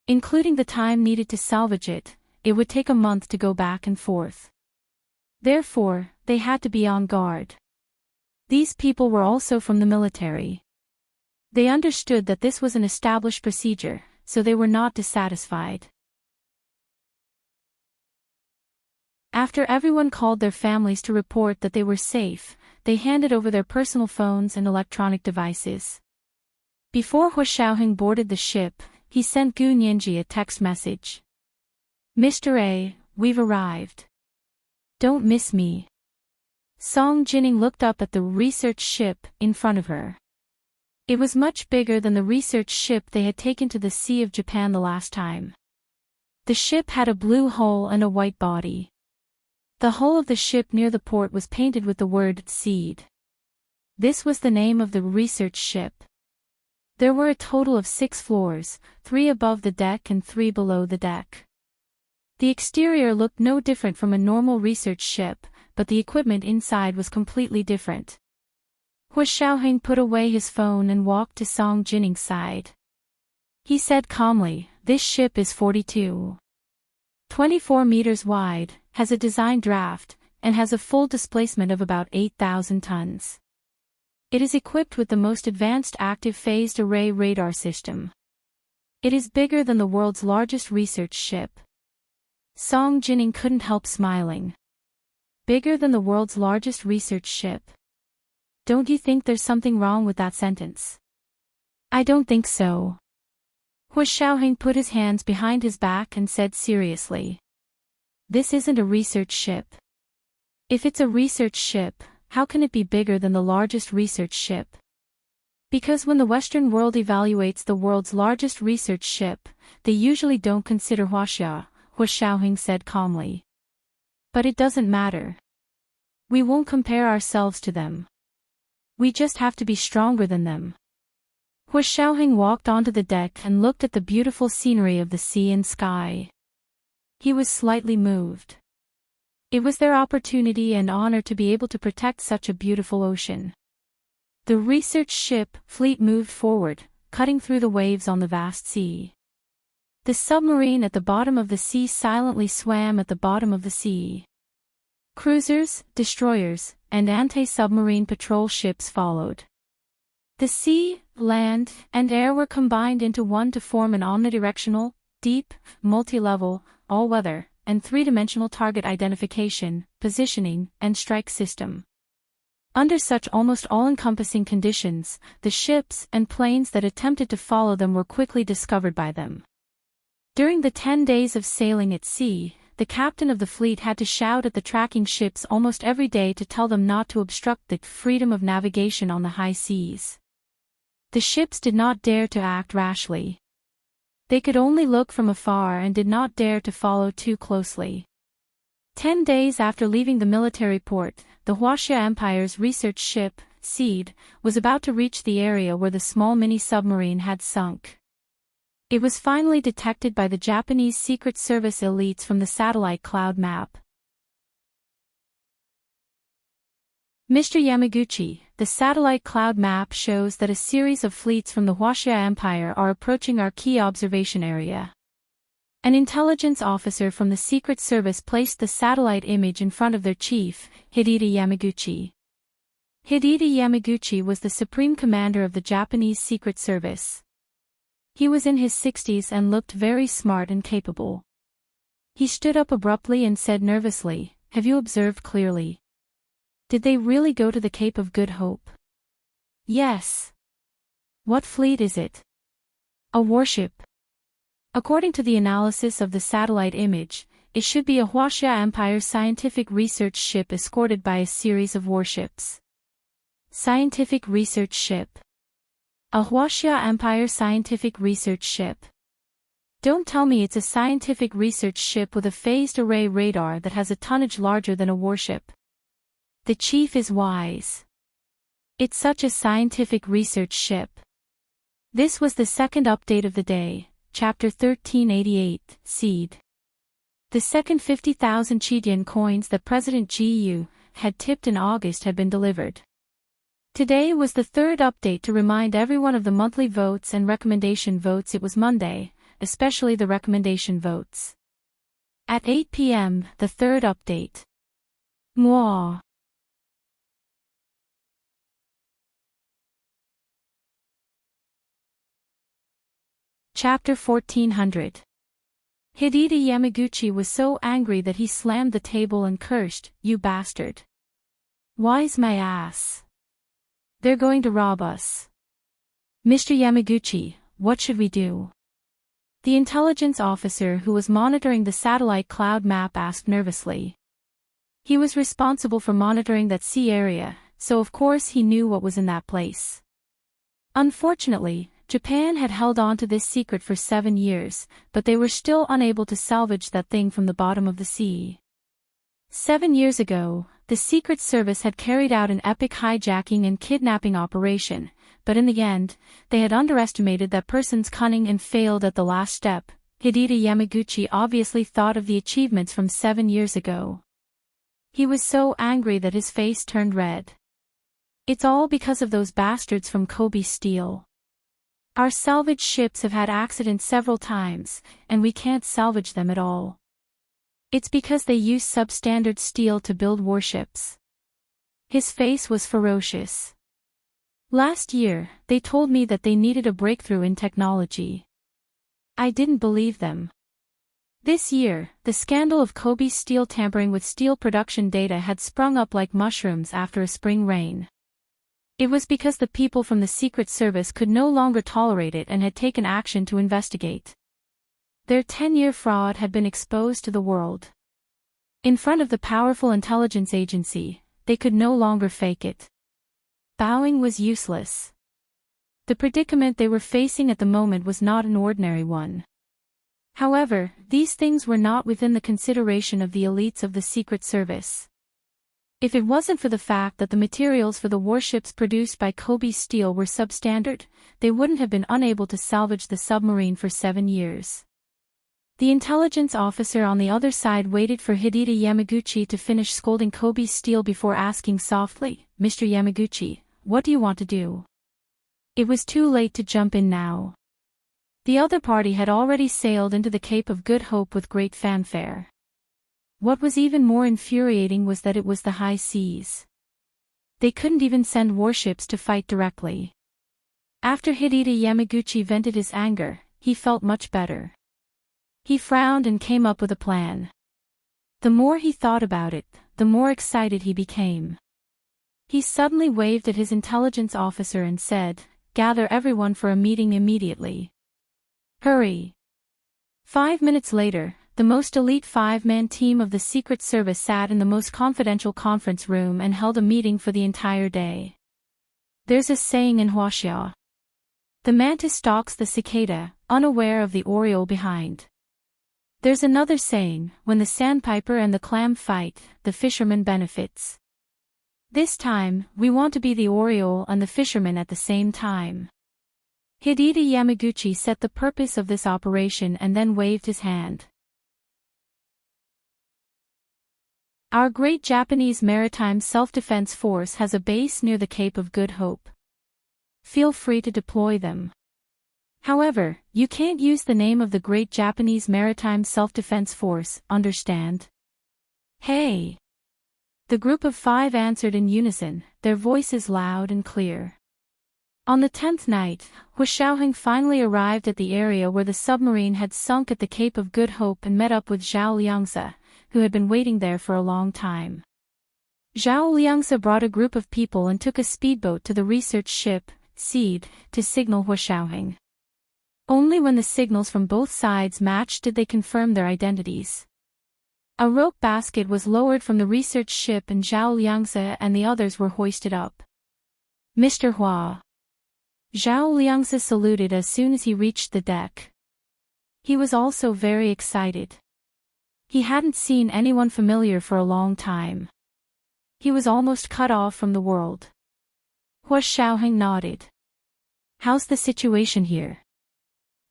Including the time needed to salvage it, it would take a month to go back and forth. Therefore, they had to be on guard. These people were also from the military. They understood that this was an established procedure, so they were not dissatisfied. After everyone called their families to report that they were safe, they handed over their personal phones and electronic devices. Before Xiaoheng boarded the ship, he sent Gu Nianji a text message. Mr. A, we've arrived. Don't miss me. Song Jining looked up at the research ship in front of her. It was much bigger than the research ship they had taken to the Sea of Japan the last time. The ship had a blue hull and a white body. The hull of the ship near the port was painted with the word Seed. This was the name of the research ship. There were a total of 6 floors, 3 above the deck and 3 below the deck. The exterior looked no different from a normal research ship, but the equipment inside was completely different. Xiaoheng put away his phone and walked to Song Jining's side. He said calmly, this ship is 24 meters wide, has a design draft, and has a full displacement of about 8,000 tons. It is equipped with the most advanced active phased array radar system. It is bigger than the world's largest research ship. Song Jining couldn't help smiling. Bigger than the world's largest research ship. Don't you think there's something wrong with that sentence? I don't think so. Xiaoheng put his hands behind his back and said seriously. This isn't a research ship. If it's a research ship, how can it be bigger than the largest research ship? Because when the Western world evaluates the world's largest research ship, they usually don't consider Huaxia, Xiaoheng said calmly. But it doesn't matter. We won't compare ourselves to them. We just have to be stronger than them. Xiaoheng walked onto the deck and looked at the beautiful scenery of the sea and sky. He was slightly moved. It was their opportunity and honor to be able to protect such a beautiful ocean. The research ship fleet moved forward, cutting through the waves on the vast sea. The submarine at the bottom of the sea silently swam at the bottom of the sea. Cruisers, destroyers, and anti-submarine patrol ships followed. The sea, land, and air were combined into one to form an omnidirectional, deep, multi-level, all-weather, and 3-dimensional target identification, positioning, and strike system. Under such almost all-encompassing conditions, the ships and planes that attempted to follow them were quickly discovered by them. During the 10 days of sailing at sea, the captain of the fleet had to shout at the tracking ships almost every day to tell them not to obstruct the freedom of navigation on the high seas. The ships did not dare to act rashly. They could only look from afar and did not dare to follow too closely. 10 days after leaving the military port, the Huaxia Empire's research ship, Seed, was about to reach the area where the small mini-submarine had sunk. It was finally detected by the Japanese Secret Service elites from the satellite cloud map. Mr. Yamaguchi, the satellite cloud map shows that a series of fleets from the Huaxia Empire are approaching our key observation area. An intelligence officer from the Secret Service placed the satellite image in front of their chief, Hideta Yamaguchi. Hideta Yamaguchi was the supreme commander of the Japanese Secret Service. He was in his 60s and looked very smart and capable. He stood up abruptly and said nervously, "Have you observed clearly? Did they really go to the Cape of Good Hope?" "Yes." "What fleet is it?" "A warship." According to the analysis of the satellite image, it should be a Huaxia Empire scientific research ship escorted by a series of warships. Scientific research ship. A Huaxia Empire scientific research ship. Don't tell me it's a scientific research ship with a phased array radar that has a tonnage larger than a warship. The chief is wise. It's such a scientific research ship. This was the second update of the day, Chapter 1388, Seed. The second 50,000 Chidian coins that President Gu had tipped in August had been delivered. Today was the third update to remind everyone of the monthly votes and recommendation votes. It was Monday, especially the recommendation votes. At 8 p.m., the third update. Mwah. Chapter 1400. Hideta Yamaguchi was so angry that he slammed the table and cursed, "You bastard. Why's my ass? They're going to rob us. Mr. Yamaguchi, what should we do?" The intelligence officer who was monitoring the satellite cloud map asked nervously. He was responsible for monitoring that sea area, so of course he knew what was in that place. Unfortunately, Japan had held on to this secret for 7 years, but they were still unable to salvage that thing from the bottom of the sea. 7 years ago, the Secret Service had carried out an epic hijacking and kidnapping operation, but in the end, they had underestimated that person's cunning and failed at the last step. Hideta Yamaguchi obviously thought of the achievements from 7 years ago. He was so angry that his face turned red. It's all because of those bastards from Kobe Steel. Our salvage ships have had accidents several times, and we can't salvage them at all. It's because they use substandard steel to build warships. His face was ferocious. Last year, they told me that they needed a breakthrough in technology. I didn't believe them. This year, the scandal of Kobe Steel tampering with steel production data had sprung up like mushrooms after a spring rain. It was because the people from the Secret Service could no longer tolerate it and had taken action to investigate. Their 10-year fraud had been exposed to the world. In front of the powerful intelligence agency, they could no longer fake it. Bowing was useless. The predicament they were facing at the moment was not an ordinary one. However, these things were not within the consideration of the elites of the Secret Service. If it wasn't for the fact that the materials for the warships produced by Kobe Steel were substandard, they wouldn't have been unable to salvage the submarine for 7 years. The intelligence officer on the other side waited for Hideta Yamaguchi to finish scolding Kobe Steel before asking softly, "Mr. Yamaguchi, what do you want to do?" It was too late to jump in now. The other party had already sailed into the Cape of Good Hope with great fanfare. What was even more infuriating was that it was the high seas. They couldn't even send warships to fight directly. After Hideta Yamaguchi vented his anger, he felt much better. He frowned and came up with a plan. The more he thought about it, the more excited he became. He suddenly waved at his intelligence officer and said, "Gather everyone for a meeting immediately. Hurry." 5 minutes later, the most elite 5-man team of the Secret Service sat in the most confidential conference room and held a meeting for the entire day. There's a saying in Huaxia. The mantis stalks the cicada, unaware of the oriole behind. There's another saying, when the sandpiper and the clam fight, the fisherman benefits. This time, we want to be the oriole and the fisherman at the same time. Hideta Yamaguchi set the purpose of this operation and then waved his hand. Our great Japanese maritime self-defense force has a base near the Cape of Good Hope. Feel free to deploy them. However, you can't use the name of the great Japanese maritime self-defense force, understand? Hey! The group of 5 answered in unison, their voices loud and clear. On the 10th night, Hu Xiaoheng finally arrived at the area where the submarine had sunk at the Cape of Good Hope and met up with Zhao Liangzi, who had been waiting there for a long time. Zhao Liangzi brought a group of people and took a speedboat to the research ship, Seed, to signal Hu Xiaoheng. Only when the signals from both sides matched did they confirm their identities. A rope basket was lowered from the research ship and Zhao Liangzi and the others were hoisted up. Mr. Hua. Zhao Liangzi saluted as soon as he reached the deck. He was also very excited. He hadn't seen anyone familiar for a long time. He was almost cut off from the world. Hu Xiaoheng nodded. How's the situation here?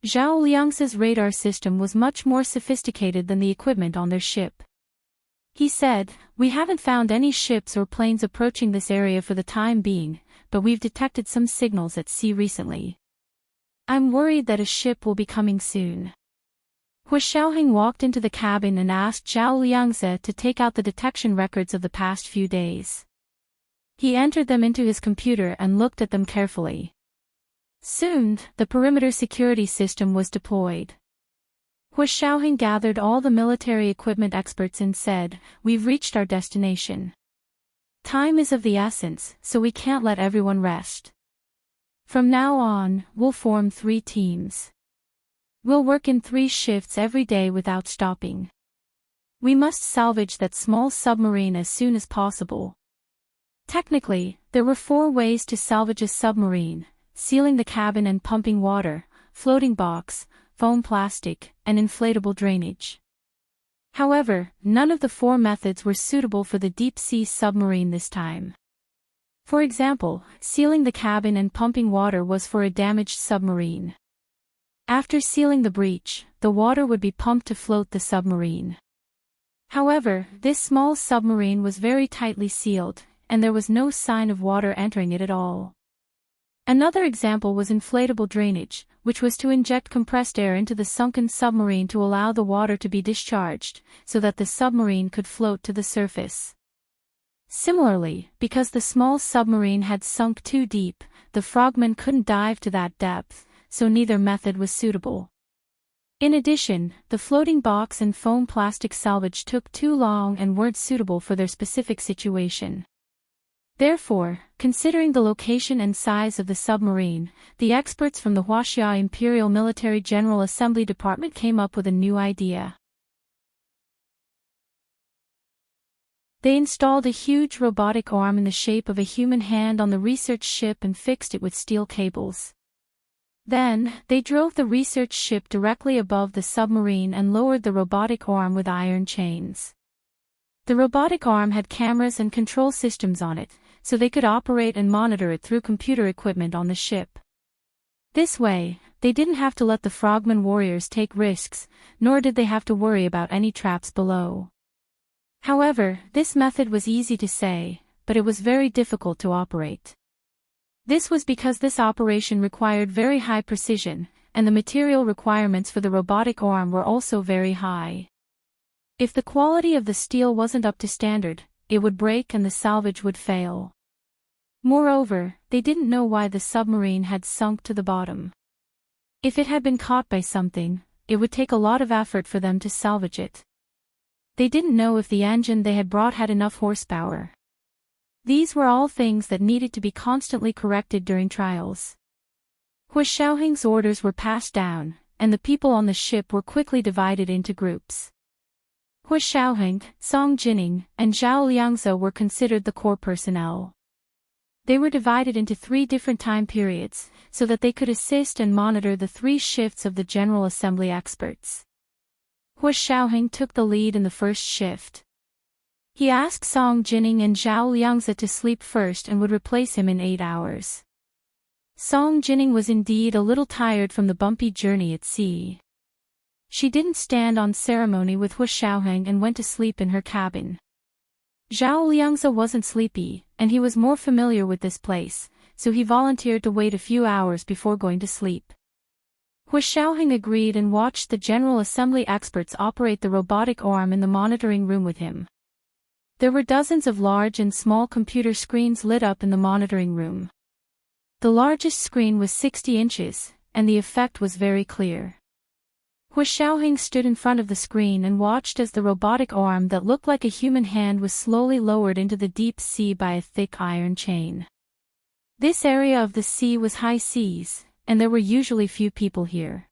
Zhao Liangzi's radar system was much more sophisticated than the equipment on their ship. He said, "We haven't found any ships or planes approaching this area for the time being, but we've detected some signals at sea recently. I'm worried that a ship will be coming soon." Hu Xiaoheng walked into the cabin and asked Zhao Liangzi to take out the detection records of the past few days. He entered them into his computer and looked at them carefully. Soon, the perimeter security system was deployed. Hu Xiaoheng gathered all the military equipment experts and said, "We've reached our destination. Time is of the essence, so we can't let everyone rest. From now on, we'll form 3 teams. We'll work in 3 shifts every day without stopping. We must salvage that small submarine as soon as possible." Technically, there were 4 ways to salvage a submarine: sealing the cabin and pumping water, floating box, foam plastic, and inflatable drainage. However, none of the 4 methods were suitable for the deep-sea submarine this time. For example, sealing the cabin and pumping water was for a damaged submarine. After sealing the breach, the water would be pumped to float the submarine. However, this small submarine was very tightly sealed, and there was no sign of water entering it at all. Another example was inflatable drainage, which was to inject compressed air into the sunken submarine to allow the water to be discharged, so that the submarine could float to the surface. Similarly, because the small submarine had sunk too deep, the frogmen couldn't dive to that depth, so neither method was suitable. In addition, the floating box and foam plastic salvage took too long and weren't suitable for their specific situation. Therefore, considering the location and size of the submarine, the experts from the Huaxia Imperial Military General Assembly Department came up with a new idea. They installed a huge robotic arm in the shape of a human hand on the research ship and fixed it with steel cables. Then, they drove the research ship directly above the submarine and lowered the robotic arm with iron chains. The robotic arm had cameras and control systems on it, so they could operate and monitor it through computer equipment on the ship. This way, they didn't have to let the frogman warriors take risks, nor did they have to worry about any traps below. However, this method was easy to say, but it was very difficult to operate. This was because this operation required very high precision, and the material requirements for the robotic arm were also very high. If the quality of the steel wasn't up to standard, it would break and the salvage would fail. Moreover, they didn't know why the submarine had sunk to the bottom. If it had been caught by something, it would take a lot of effort for them to salvage it. They didn't know if the engine they had brought had enough horsepower. These were all things that needed to be constantly corrected during trials. Hu Xiaoheng's orders were passed down, and the people on the ship were quickly divided into groups. Hu Xiaoheng, Song Jining, and Zhao Liangzi were considered the core personnel. They were divided into 3 different time periods, so that they could assist and monitor the 3 shifts of the General Assembly experts. Hu Xiaoheng took the lead in the first shift. He asked Song Jining and Zhao Liangzi to sleep first and would replace him in 8 hours. Song Jining was indeed a little tired from the bumpy journey at sea. She didn't stand on ceremony with Hu Xiaoheng and went to sleep in her cabin. Zhao Liangzi wasn't sleepy, and he was more familiar with this place, so he volunteered to wait a few hours before going to sleep. Hu Xiaoheng agreed and watched the General Assembly experts operate the robotic arm in the monitoring room with him. There were dozens of large and small computer screens lit up in the monitoring room. The largest screen was 60 inches, and the effect was very clear. Hu Xiaoheng stood in front of the screen and watched as the robotic arm that looked like a human hand was slowly lowered into the deep sea by a thick iron chain. This area of the sea was high seas, and there were usually few people here.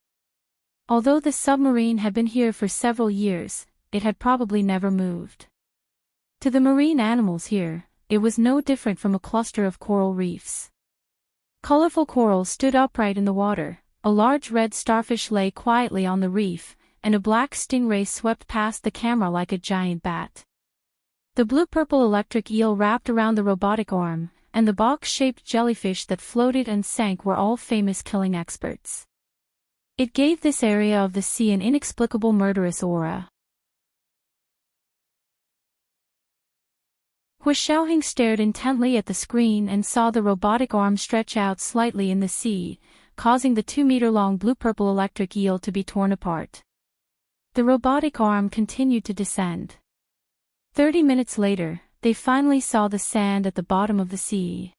Although the submarine had been here for several years, it had probably never moved. To the marine animals here, it was no different from a cluster of coral reefs. Colorful corals stood upright in the water, a large red starfish lay quietly on the reef, and a black stingray swept past the camera like a giant bat. The blue-purple electric eel wrapped around the robotic arm, and the box-shaped jellyfish that floated and sank were all famous killing experts. It gave this area of the sea an inexplicable murderous aura. Hu Xiaoheng stared intently at the screen and saw the robotic arm stretch out slightly in the sea, causing the 2-meter-long blue-purple electric eel to be torn apart. The robotic arm continued to descend. 30 minutes later, they finally saw the sand at the bottom of the sea.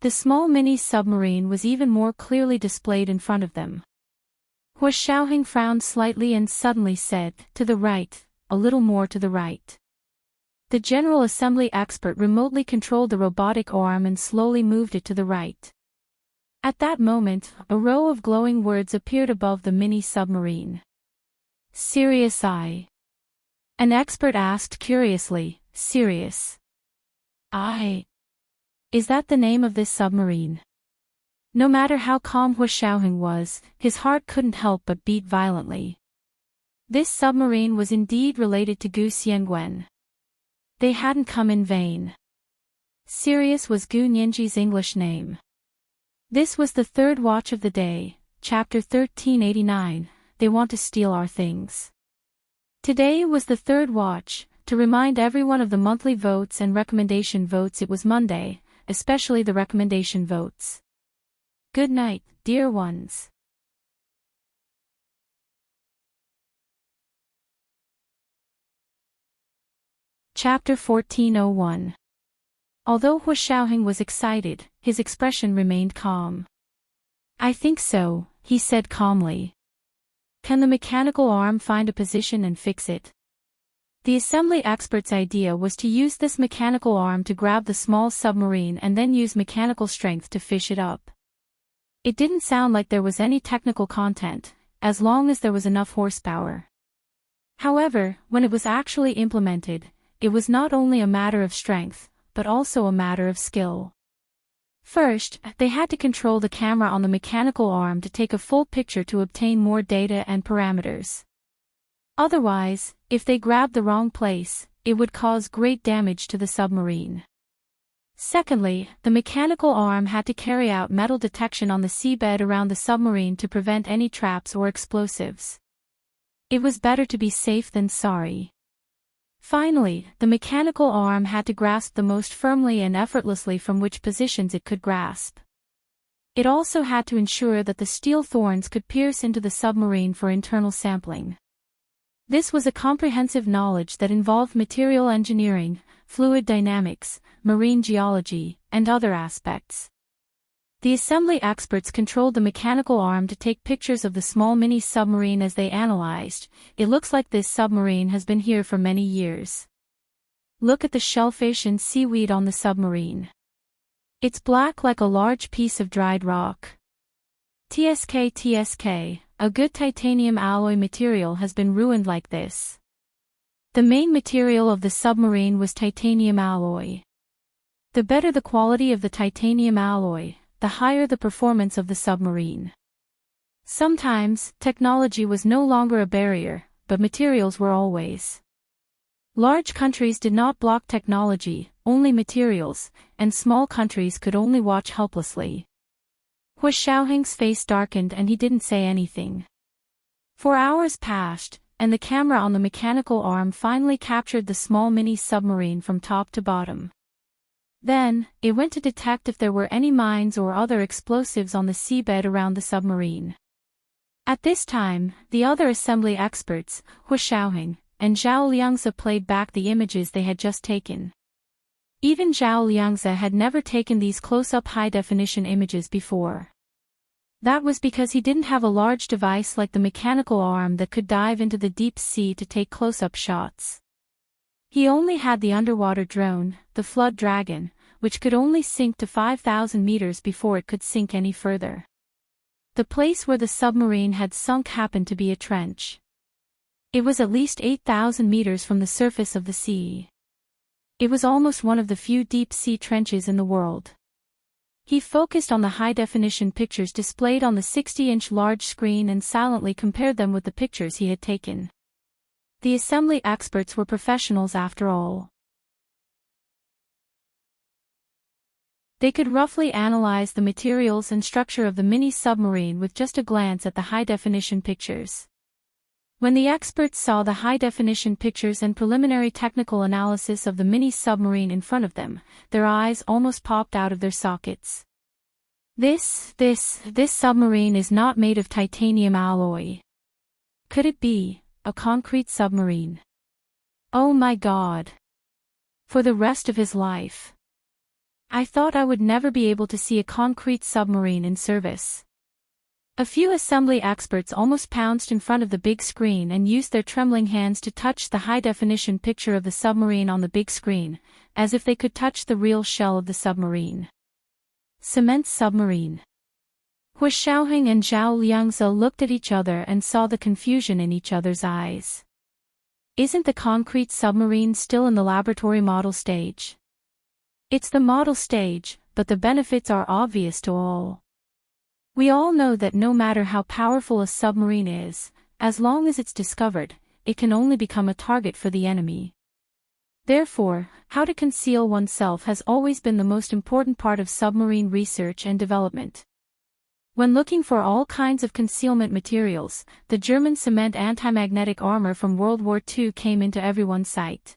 The small mini-submarine was even more clearly displayed in front of them. Hu Xiaoheng frowned slightly and suddenly said, "To the right, a little more to the right." The General Assembly expert remotely controlled the robotic arm and slowly moved it to the right. At that moment, a row of glowing words appeared above the mini-submarine. "Sirius I." An expert asked curiously, "Sirius I? Is that the name of this submarine?" No matter how calm Hu Xiaoheng was, his heart couldn't help but beat violently. This submarine was indeed related to Gu Xiangwen. They hadn't come in vain. Sirius was Gu Nianji's English name. This was the third watch of the day, chapter 1389, They Want to Steal Our Things. Today was the third watch. To remind everyone of the monthly votes and recommendation votes, it was Monday, especially the recommendation votes. Good night, dear ones. Chapter 1401. Although Hu Xiaoheng was excited, his expression remained calm. "I think so," he said calmly. "Can the mechanical arm find a position and fix it?" The assembly expert's idea was to use this mechanical arm to grab the small submarine and then use mechanical strength to fish it up. It didn't sound like there was any technical content, as long as there was enough horsepower. However, when it was actually implemented, it was not only a matter of strength, but also a matter of skill. First, they had to control the camera on the mechanical arm to take a full picture to obtain more data and parameters. Otherwise, if they grabbed the wrong place, it would cause great damage to the submarine. Secondly, the mechanical arm had to carry out metal detection on the seabed around the submarine to prevent any traps or explosives. It was better to be safe than sorry. Finally, the mechanical arm had to grasp the most firmly and effortlessly from which positions it could grasp. It also had to ensure that the steel thorns could pierce into the submarine for internal sampling. This was a comprehensive knowledge that involved material engineering, fluid dynamics, marine geology, and other aspects. The assembly experts controlled the mechanical arm to take pictures of the small mini-submarine as they analyzed. "It looks like this submarine has been here for many years. Look at the shellfish and seaweed on the submarine. It's black like a large piece of dried rock. TSK, a good titanium alloy material has been ruined like this." The main material of the submarine was titanium alloy. The better the quality of the titanium alloy, the higher the performance of the submarine. Sometimes, technology was no longer a barrier, but materials were always. Large countries did not block technology, only materials, and small countries could only watch helplessly. Hu Xiaoheng's face darkened and he didn't say anything. For hours passed, and the camera on the mechanical arm finally captured the small mini submarine from top to bottom. Then, it went to detect if there were any mines or other explosives on the seabed around the submarine. At this time, the other assembly experts, Hu Xiaoheng and Zhao Liangzi, played back the images they had just taken. Even Zhao Liangzi had never taken these close-up high-definition images before. That was because he didn't have a large device like the mechanical arm that could dive into the deep sea to take close-up shots. He only had the underwater drone, the Flood Dragon, which could only sink to 5,000 meters before it could sink any further. The place where the submarine had sunk happened to be a trench. It was at least 8,000 meters from the surface of the sea. It was almost one of the few deep-sea trenches in the world. He focused on the high-definition pictures displayed on the 60-inch large screen and silently compared them with the pictures he had taken. The assembly experts were professionals after all. They could roughly analyze the materials and structure of the mini-submarine with just a glance at the high-definition pictures. When the experts saw the high-definition pictures and preliminary technical analysis of the mini-submarine in front of them, their eyes almost popped out of their sockets. This submarine is not made of titanium alloy. Could it be a concrete submarine? Oh my God! For the rest of his life, I thought I would never be able to see a concrete submarine in service. A few assembly experts almost pounced in front of the big screen and used their trembling hands to touch the high-definition picture of the submarine on the big screen, as if they could touch the real shell of the submarine. Cement submarine. Hu Xiaoheng and Zhao Liangzi looked at each other and saw the confusion in each other's eyes. Isn't the concrete submarine still in the laboratory model stage? It's the model stage, but the benefits are obvious to all. We all know that no matter how powerful a submarine is, as long as it's discovered, it can only become a target for the enemy. Therefore, how to conceal oneself has always been the most important part of submarine research and development. When looking for all kinds of concealment materials, the German cement anti-magnetic armor from World War II came into everyone's sight.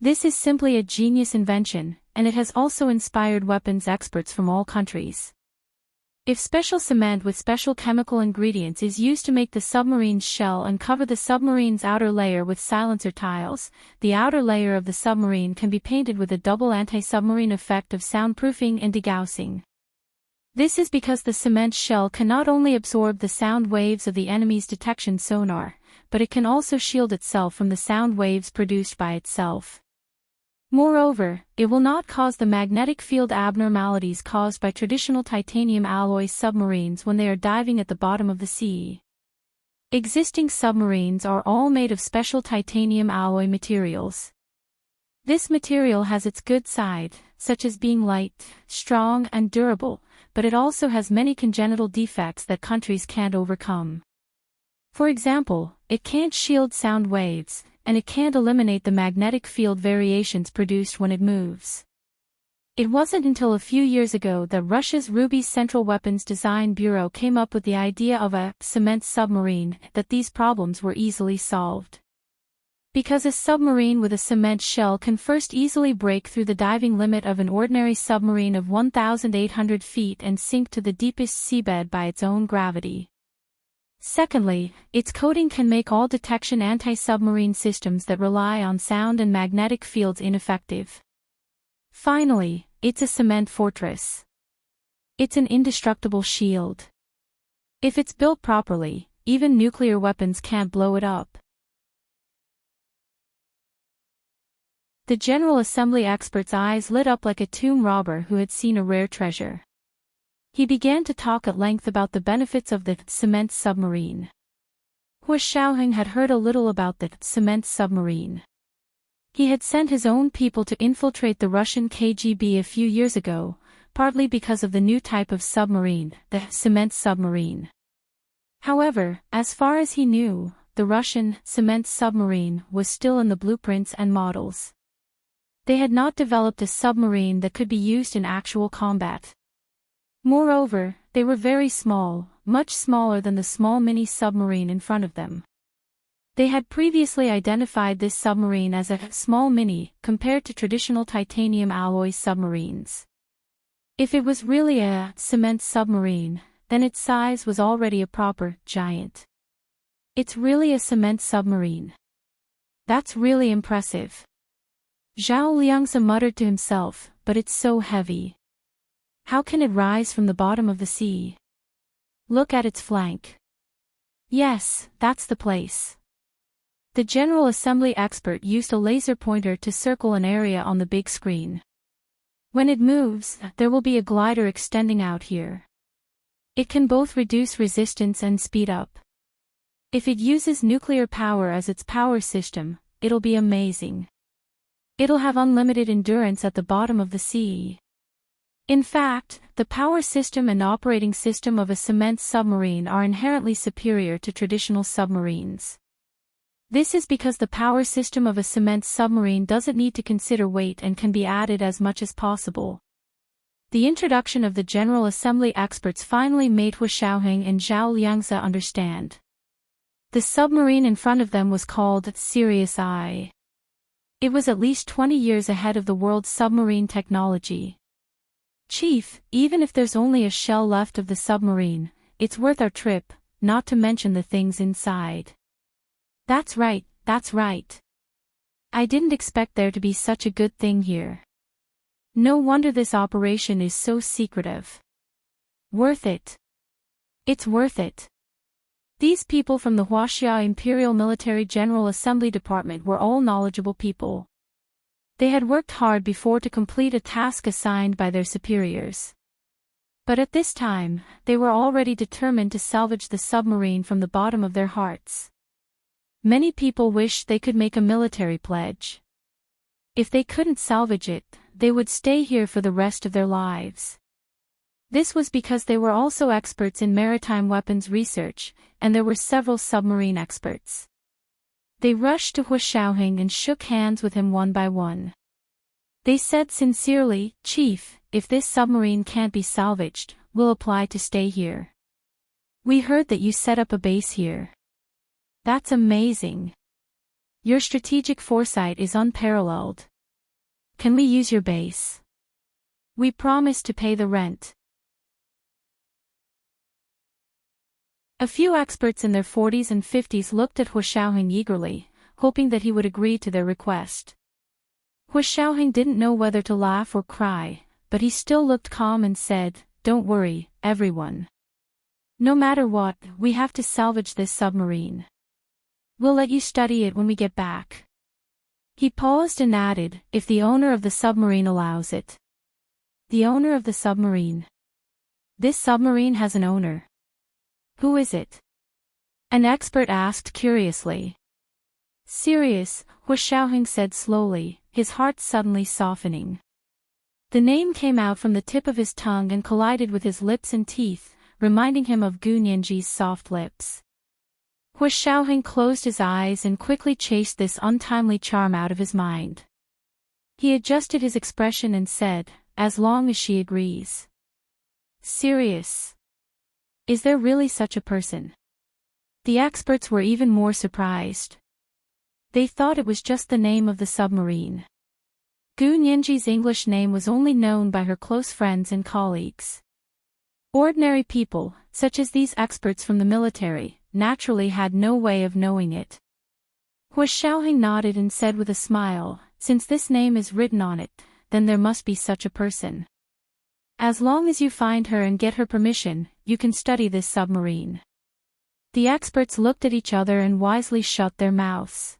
This is simply a genius invention, and it has also inspired weapons experts from all countries. If special cement with special chemical ingredients is used to make the submarine's shell and cover the submarine's outer layer with silencer tiles, the outer layer of the submarine can be painted with a double anti-submarine effect of soundproofing and degaussing. This is because the cement shell can not only absorb the sound waves of the enemy's detection sonar, but it can also shield itself from the sound waves produced by itself. Moreover, it will not cause the magnetic field abnormalities caused by traditional titanium alloy submarines when they are diving at the bottom of the sea. Existing submarines are all made of special titanium alloy materials. This material has its good side, such as being light, strong and durable, but it also has many congenital defects that countries can't overcome. For example, it can't shield sound waves, and it can't eliminate the magnetic field variations produced when it moves. It wasn't until a few years ago that Russia's Ruby Central Weapons Design Bureau came up with the idea of a cement submarine that these problems were easily solved. Because a submarine with a cement shell can first easily break through the diving limit of an ordinary submarine of 1,800 feet and sink to the deepest seabed by its own gravity. Secondly, its coating can make all detection anti-submarine systems that rely on sound and magnetic fields ineffective. Finally, it's a cement fortress. It's an indestructible shield. If it's built properly, even nuclear weapons can't blow it up. The General Assembly expert's eyes lit up like a tomb robber who had seen a rare treasure. He began to talk at length about the benefits of the cement submarine. Hu Xiaoheng had heard a little about the cement submarine. He had sent his own people to infiltrate the Russian KGB a few years ago, partly because of the new type of submarine, the cement submarine. However, as far as he knew, the Russian cement submarine was still in the blueprints and models. They had not developed a submarine that could be used in actual combat. Moreover, they were very small, much smaller than the small mini-submarine in front of them. They had previously identified this submarine as a small mini compared to traditional titanium alloy submarines. If it was really a cement submarine, then its size was already a proper giant. It's really a cement submarine. That's really impressive. Zhao Liangzi muttered to himself, but it's so heavy. How can it rise from the bottom of the sea? Look at its flank. Yes, that's the place. The General Assembly expert used a laser pointer to circle an area on the big screen. When it moves, there will be a glider extending out here. It can both reduce resistance and speed up. If it uses nuclear power as its power system, it'll be amazing. It'll have unlimited endurance at the bottom of the sea. In fact, the power system and operating system of a cement submarine are inherently superior to traditional submarines. This is because the power system of a cement submarine doesn't need to consider weight and can be added as much as possible. The introduction of the General Assembly experts finally made Hu Xiaoheng and Zhao Liangzi understand. The submarine in front of them was called Sirius I. It was at least 20 years ahead of the world's submarine technology. Chief, even if there's only a shell left of the submarine, it's worth our trip, not to mention the things inside. That's right, that's right. I didn't expect there to be such a good thing here. No wonder this operation is so secretive. Worth it. It's worth it. These people from the Huaxia Imperial Military General Assembly Department were all knowledgeable people. They had worked hard before to complete a task assigned by their superiors. But at this time, they were already determined to salvage the submarine from the bottom of their hearts. Many people wished they could make a military pledge. If they couldn't salvage it, they would stay here for the rest of their lives. This was because they were also experts in maritime weapons research, and there were several submarine experts. They rushed to Hu Xiaoheng and shook hands with him one by one. They said sincerely, "Chief, if this submarine can't be salvaged, we'll apply to stay here. We heard that you set up a base here. That's amazing. Your strategic foresight is unparalleled. Can we use your base? We promise to pay the rent." A few experts in their 40s and 50s looked at Hu Xiaoheng eagerly, hoping that he would agree to their request. Hu Xiaoheng didn't know whether to laugh or cry, but he still looked calm and said, "Don't worry, everyone. No matter what, we have to salvage this submarine. We'll let you study it when we get back." He paused and added, "If the owner of the submarine allows it." The owner of the submarine. This submarine has an owner. Who is it? An expert asked curiously. Sirius, Hu Xiaoheng said slowly, his heart suddenly softening. The name came out from the tip of his tongue and collided with his lips and teeth, reminding him of Gu Nianji's soft lips. Hu Xiaoheng closed his eyes and quickly chased this untimely charm out of his mind. He adjusted his expression and said, "As long as she agrees." Sirius. Is there really such a person? The experts were even more surprised. They thought it was just the name of the submarine. Gu Nianji's English name was only known by her close friends and colleagues. Ordinary people, such as these experts from the military, naturally had no way of knowing it. Hu Xiaoheng nodded and said with a smile, "Since this name is written on it, then there must be such a person. As long as you find her and get her permission, you can study this submarine." The experts looked at each other and wisely shut their mouths.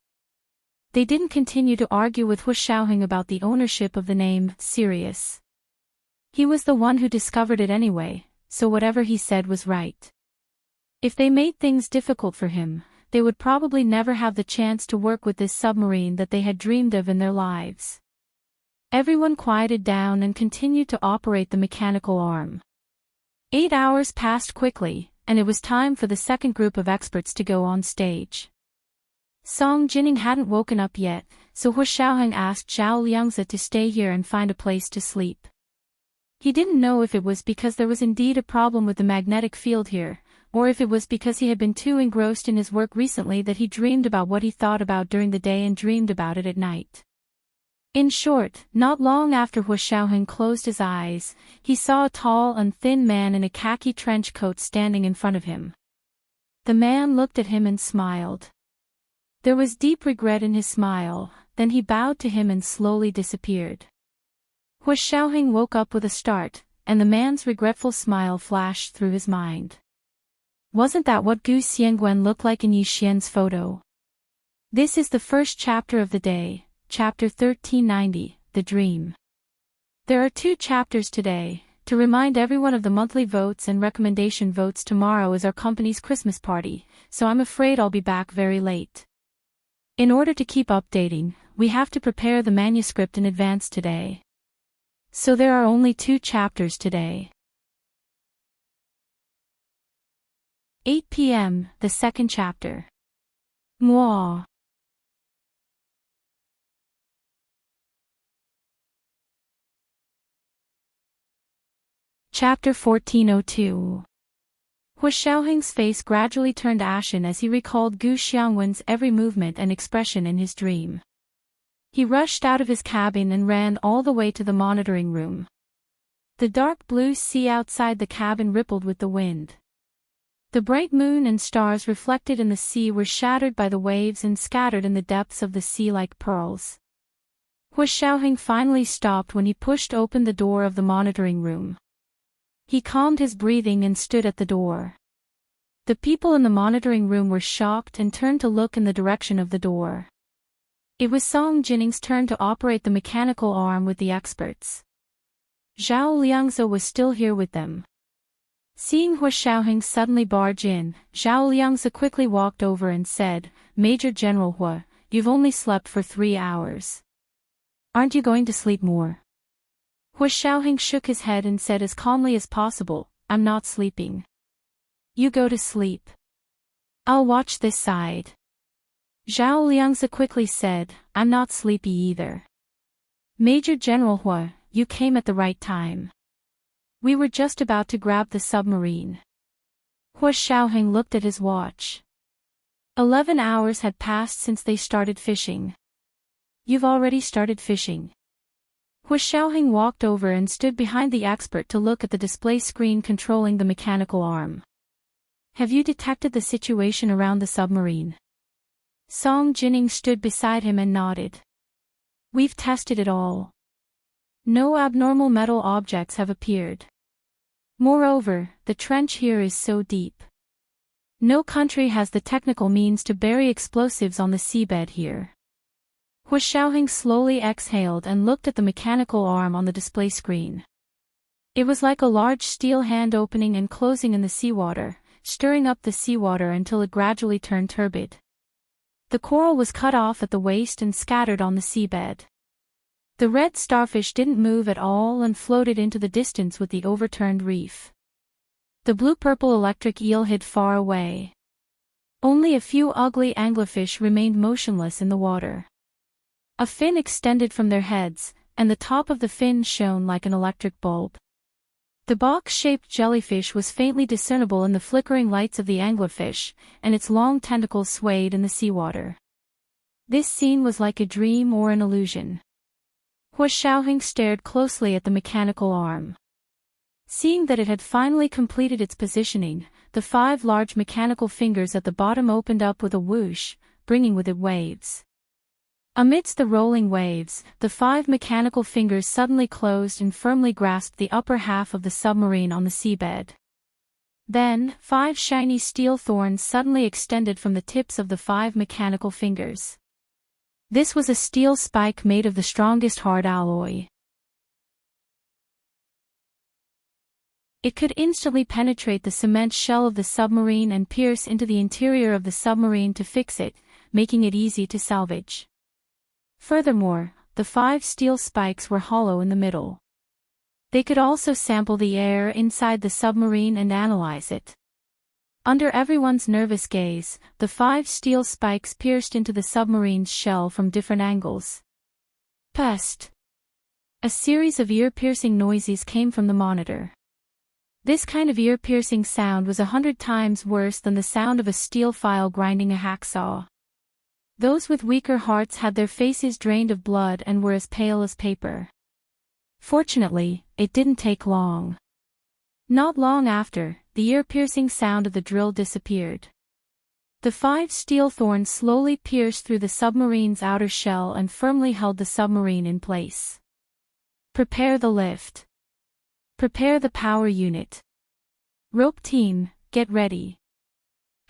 They didn't continue to argue with Hu Xiaoheng about the ownership of the name Sirius. He was the one who discovered it anyway, so whatever he said was right. If they made things difficult for him, they would probably never have the chance to work with this submarine that they had dreamed of in their lives. Everyone quieted down and continued to operate the mechanical arm. 8 hours passed quickly, and it was time for the second group of experts to go on stage. Song Jining hadn't woken up yet, so Hu Xiaoheng asked Zhao Liangzi to stay here and find a place to sleep. He didn't know if it was because there was indeed a problem with the magnetic field here, or if it was because he had been too engrossed in his work recently that he dreamed about what he thought about during the day and dreamed about it at night. In short, not long after Hu Xiaoheng closed his eyes, he saw a tall and thin man in a khaki trench coat standing in front of him. The man looked at him and smiled. There was deep regret in his smile, then he bowed to him and slowly disappeared. Hu Xiaoheng woke up with a start, and the man's regretful smile flashed through his mind. Wasn't that what Gu Xiangguan looked like in Yi Xian's photo? This is the first chapter of the day. Chapter 1390, The Dream. There are 2 chapters today. To remind everyone of the monthly votes and recommendation votes, tomorrow is our company's Christmas party, so I'm afraid I'll be back very late. In order to keep updating, we have to prepare the manuscript in advance today. So there are only 2 chapters today. 8 p.m., the second chapter. Mwah. Chapter 1402. Hu Xiaoheng's face gradually turned ashen as he recalled Gu Xiangwen's every movement and expression in his dream. He rushed out of his cabin and ran all the way to the monitoring room. The dark blue sea outside the cabin rippled with the wind. The bright moon and stars reflected in the sea were shattered by the waves and scattered in the depths of the sea like pearls. Hu Xiaoheng finally stopped when he pushed open the door of the monitoring room. He calmed his breathing and stood at the door. The people in the monitoring room were shocked and turned to look in the direction of the door. It was Song Jinning's turn to operate the mechanical arm with the experts. Zhao Liangzi was still here with them. Seeing Hu Xiaoheng suddenly barge in, Zhao Liangzi quickly walked over and said, "Major General Hu, you've only slept for 3 hours. Aren't you going to sleep more?" Hu Xiaoheng shook his head and said as calmly as possible, "I'm not sleeping. You go to sleep. I'll watch this side." Zhao Liangzi quickly said, "I'm not sleepy either. Major General Hu, you came at the right time. We were just about to grab the submarine." Hu Xiaoheng looked at his watch. 11 hours had passed since they started fishing. "You've already started fishing." Hu Xiaoheng walked over and stood behind the expert to look at the display screen controlling the mechanical arm. "Have you detected the situation around the submarine?" Song Jinning stood beside him and nodded. "We've tested it all. No abnormal metal objects have appeared. Moreover, the trench here is so deep. No country has the technical means to bury explosives on the seabed here." Hu Xiaoheng slowly exhaled and looked at the mechanical arm on the display screen. It was like a large steel hand opening and closing in the seawater, stirring up the seawater until it gradually turned turbid. The coral was cut off at the waist and scattered on the seabed. The red starfish didn't move at all and floated into the distance with the overturned reef. The blue-purple electric eel hid far away. Only a few ugly anglerfish remained motionless in the water. A fin extended from their heads, and the top of the fin shone like an electric bulb. The box-shaped jellyfish was faintly discernible in the flickering lights of the anglerfish, and its long tentacles swayed in the seawater. This scene was like a dream or an illusion. Hu Xiaoheng stared closely at the mechanical arm. Seeing that it had finally completed its positioning, the 5 large mechanical fingers at the bottom opened up with a whoosh, bringing with it waves. Amidst the rolling waves, the 5 mechanical fingers suddenly closed and firmly grasped the upper half of the submarine on the seabed. Then, 5 shiny steel thorns suddenly extended from the tips of the 5 mechanical fingers. This was a steel spike made of the strongest hard alloy. It could instantly penetrate the cement shell of the submarine and pierce into the interior of the submarine to fix it, making it easy to salvage. Furthermore, the 5 steel spikes were hollow in the middle. They could also sample the air inside the submarine and analyze it. Under everyone's nervous gaze, the 5 steel spikes pierced into the submarine's shell from different angles. Pest! A series of ear-piercing noises came from the monitor. This kind of ear-piercing sound was 100 times worse than the sound of a steel file grinding a hacksaw. Those with weaker hearts had their faces drained of blood and were as pale as paper. Fortunately, it didn't take long. Not long after, the ear-piercing sound of the drill disappeared. The 5 steel thorns slowly pierced through the submarine's outer shell and firmly held the submarine in place. Prepare the lift. Prepare the power unit. Rope team, get ready.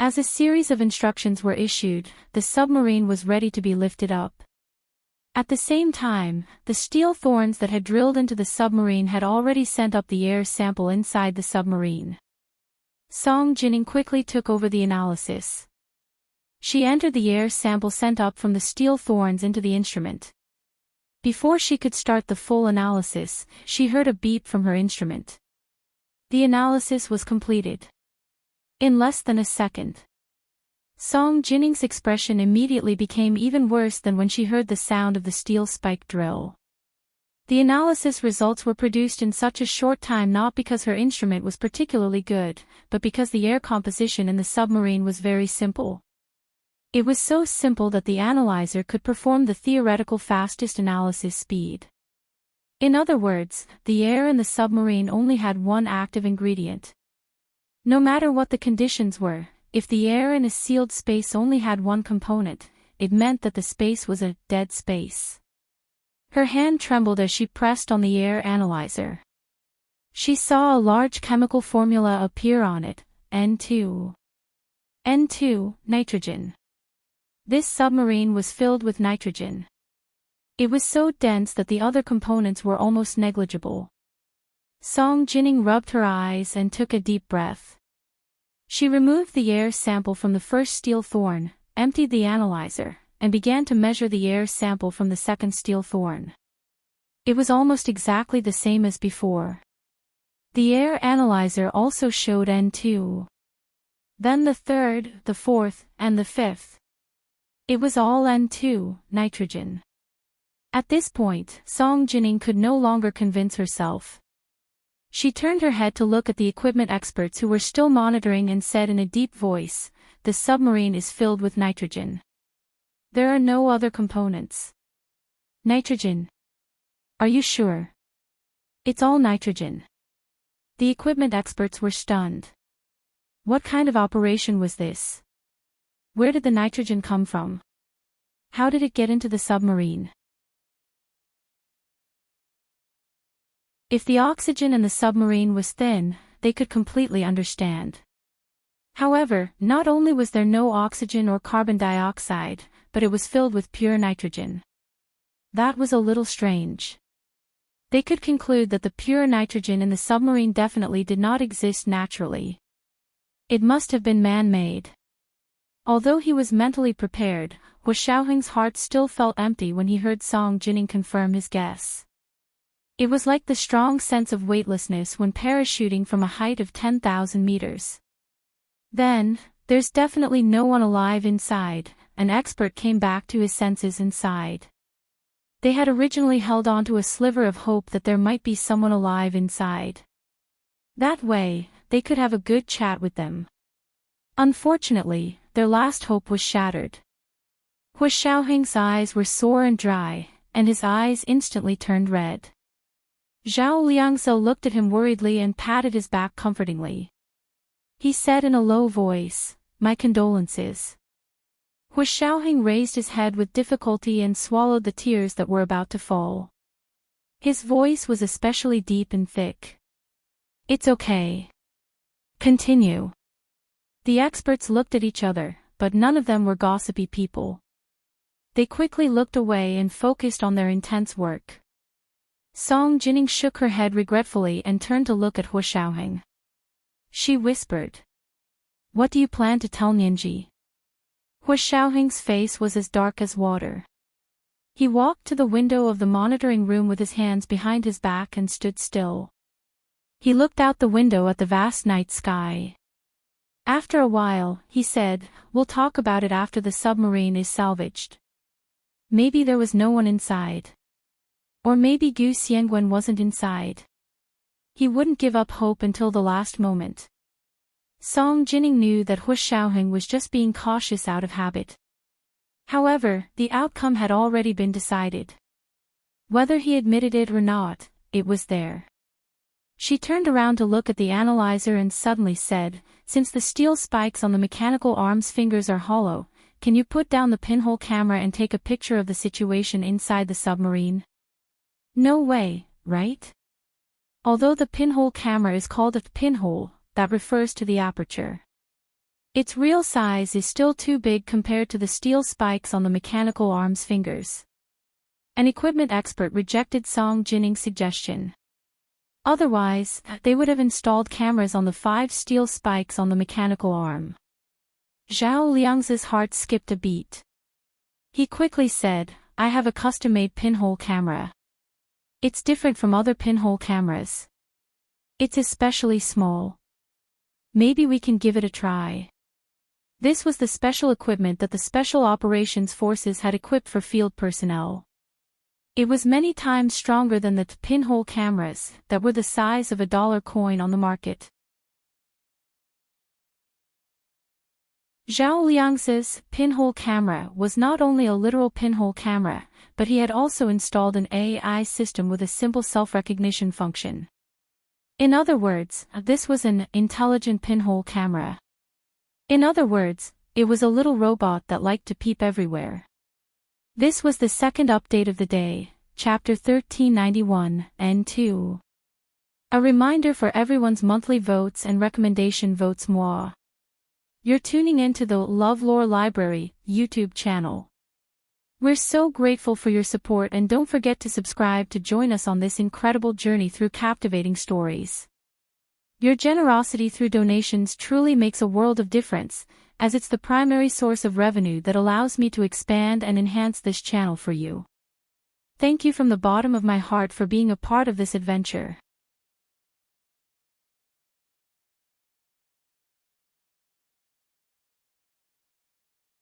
As a series of instructions were issued, the submarine was ready to be lifted up. At the same time, the steel thorns that had drilled into the submarine had already sent up the air sample inside the submarine. Song Jining quickly took over the analysis. She entered the air sample sent up from the steel thorns into the instrument. Before she could start the full analysis, she heard a beep from her instrument. The analysis was completed. In less than a second. Song Jining's expression immediately became even worse than when she heard the sound of the steel spike drill. The analysis results were produced in such a short time not because her instrument was particularly good, but because the air composition in the submarine was very simple. It was so simple that the analyzer could perform the theoretical fastest analysis speed. In other words, the air in the submarine only had one active ingredient. No matter what the conditions were, if the air in a sealed space only had one component, it meant that the space was a dead space. Her hand trembled as she pressed on the air analyzer. She saw a large chemical formula appear on it, N2. N2, nitrogen. This submarine was filled with nitrogen. It was so dense that the other components were almost negligible. Song Jining rubbed her eyes and took a deep breath. She removed the air sample from the first steel thorn, emptied the analyzer, and began to measure the air sample from the second steel thorn. It was almost exactly the same as before. The air analyzer also showed N2. Then the third, the fourth, and the fifth. It was all N2, nitrogen. At this point, Song Jining could no longer convince herself. She turned her head to look at the equipment experts who were still monitoring and said in a deep voice, "The submarine is filled with nitrogen. There are no other components." Nitrogen. Are you sure? It's all nitrogen. The equipment experts were stunned. What kind of operation was this? Where did the nitrogen come from? How did it get into the submarine? If the oxygen in the submarine was thin, they could completely understand. However, not only was there no oxygen or carbon dioxide, but it was filled with pure nitrogen. That was a little strange. They could conclude that the pure nitrogen in the submarine definitely did not exist naturally. It must have been man-made. Although he was mentally prepared, Hua Xiaoheng's heart still felt empty when he heard Song Jining confirm his guess. It was like the strong sense of weightlessness when parachuting from a height of 10,000 meters. Then, there's definitely no one alive inside, an expert came back to his senses and sighed. They had originally held on to a sliver of hope that there might be someone alive inside. That way, they could have a good chat with them. Unfortunately, their last hope was shattered. Hua Xiaoheng's eyes were sore and dry, and his eyes instantly turned red. Zhao Liangzhou looked at him worriedly and patted his back comfortingly. He said in a low voice, "My condolences." Hua Xiaoheng raised his head with difficulty and swallowed the tears that were about to fall. His voice was especially deep and thick. "It's okay. Continue." The experts looked at each other, but none of them were gossipy people. They quickly looked away and focused on their intense work. Song Jining shook her head regretfully and turned to look at Hua Xiaoheng. She whispered, "What do you plan to tell Nianji?" Hua Xiaoheng's face was as dark as water. He walked to the window of the monitoring room with his hands behind his back and stood still. He looked out the window at the vast night sky. After a while, he said, "We'll talk about it after the submarine is salvaged. Maybe there was no one inside. Or maybe Gu Xiangwen wasn't inside. He wouldn't give up hope until the last moment. Song Jining knew that Hu Xiaoheng was just being cautious out of habit. However, the outcome had already been decided. Whether he admitted it or not, it was there. She turned around to look at the analyzer and suddenly said, "Since the steel spikes on the mechanical arm's fingers are hollow, can you put down the pinhole camera and take a picture of the situation inside the submarine?" "No way, right?" Although the pinhole camera is called a pinhole, that refers to the aperture. Its real size is still too big compared to the steel spikes on the mechanical arm's fingers. An equipment expert rejected Song Jining's suggestion. Otherwise, they would have installed cameras on the 5 steel spikes on the mechanical arm. Zhao Liang's heart skipped a beat. He quickly said, "I have a custom-made pinhole camera. It's different from other pinhole cameras. It's especially small. Maybe we can give it a try." This was the special equipment that the Special Operations Forces had equipped for field personnel. It was many times stronger than the pinhole cameras that were the size of a dollar coin on the market. Zhao Liang's pinhole camera was not only a literal pinhole camera, but he had also installed an AI system with a simple self-recognition function. In other words, this was an intelligent pinhole camera. In other words, it was a little robot that liked to peep everywhere. This was the second update of the day, Chapter 1391, N2. A reminder for everyone's monthly votes and recommendation votes moi. You're tuning in to the LoveLore Library YouTube channel. We're so grateful for your support, and don't forget to subscribe to join us on this incredible journey through captivating stories. Your generosity through donations truly makes a world of difference, as it's the primary source of revenue that allows me to expand and enhance this channel for you. Thank you from the bottom of my heart for being a part of this adventure.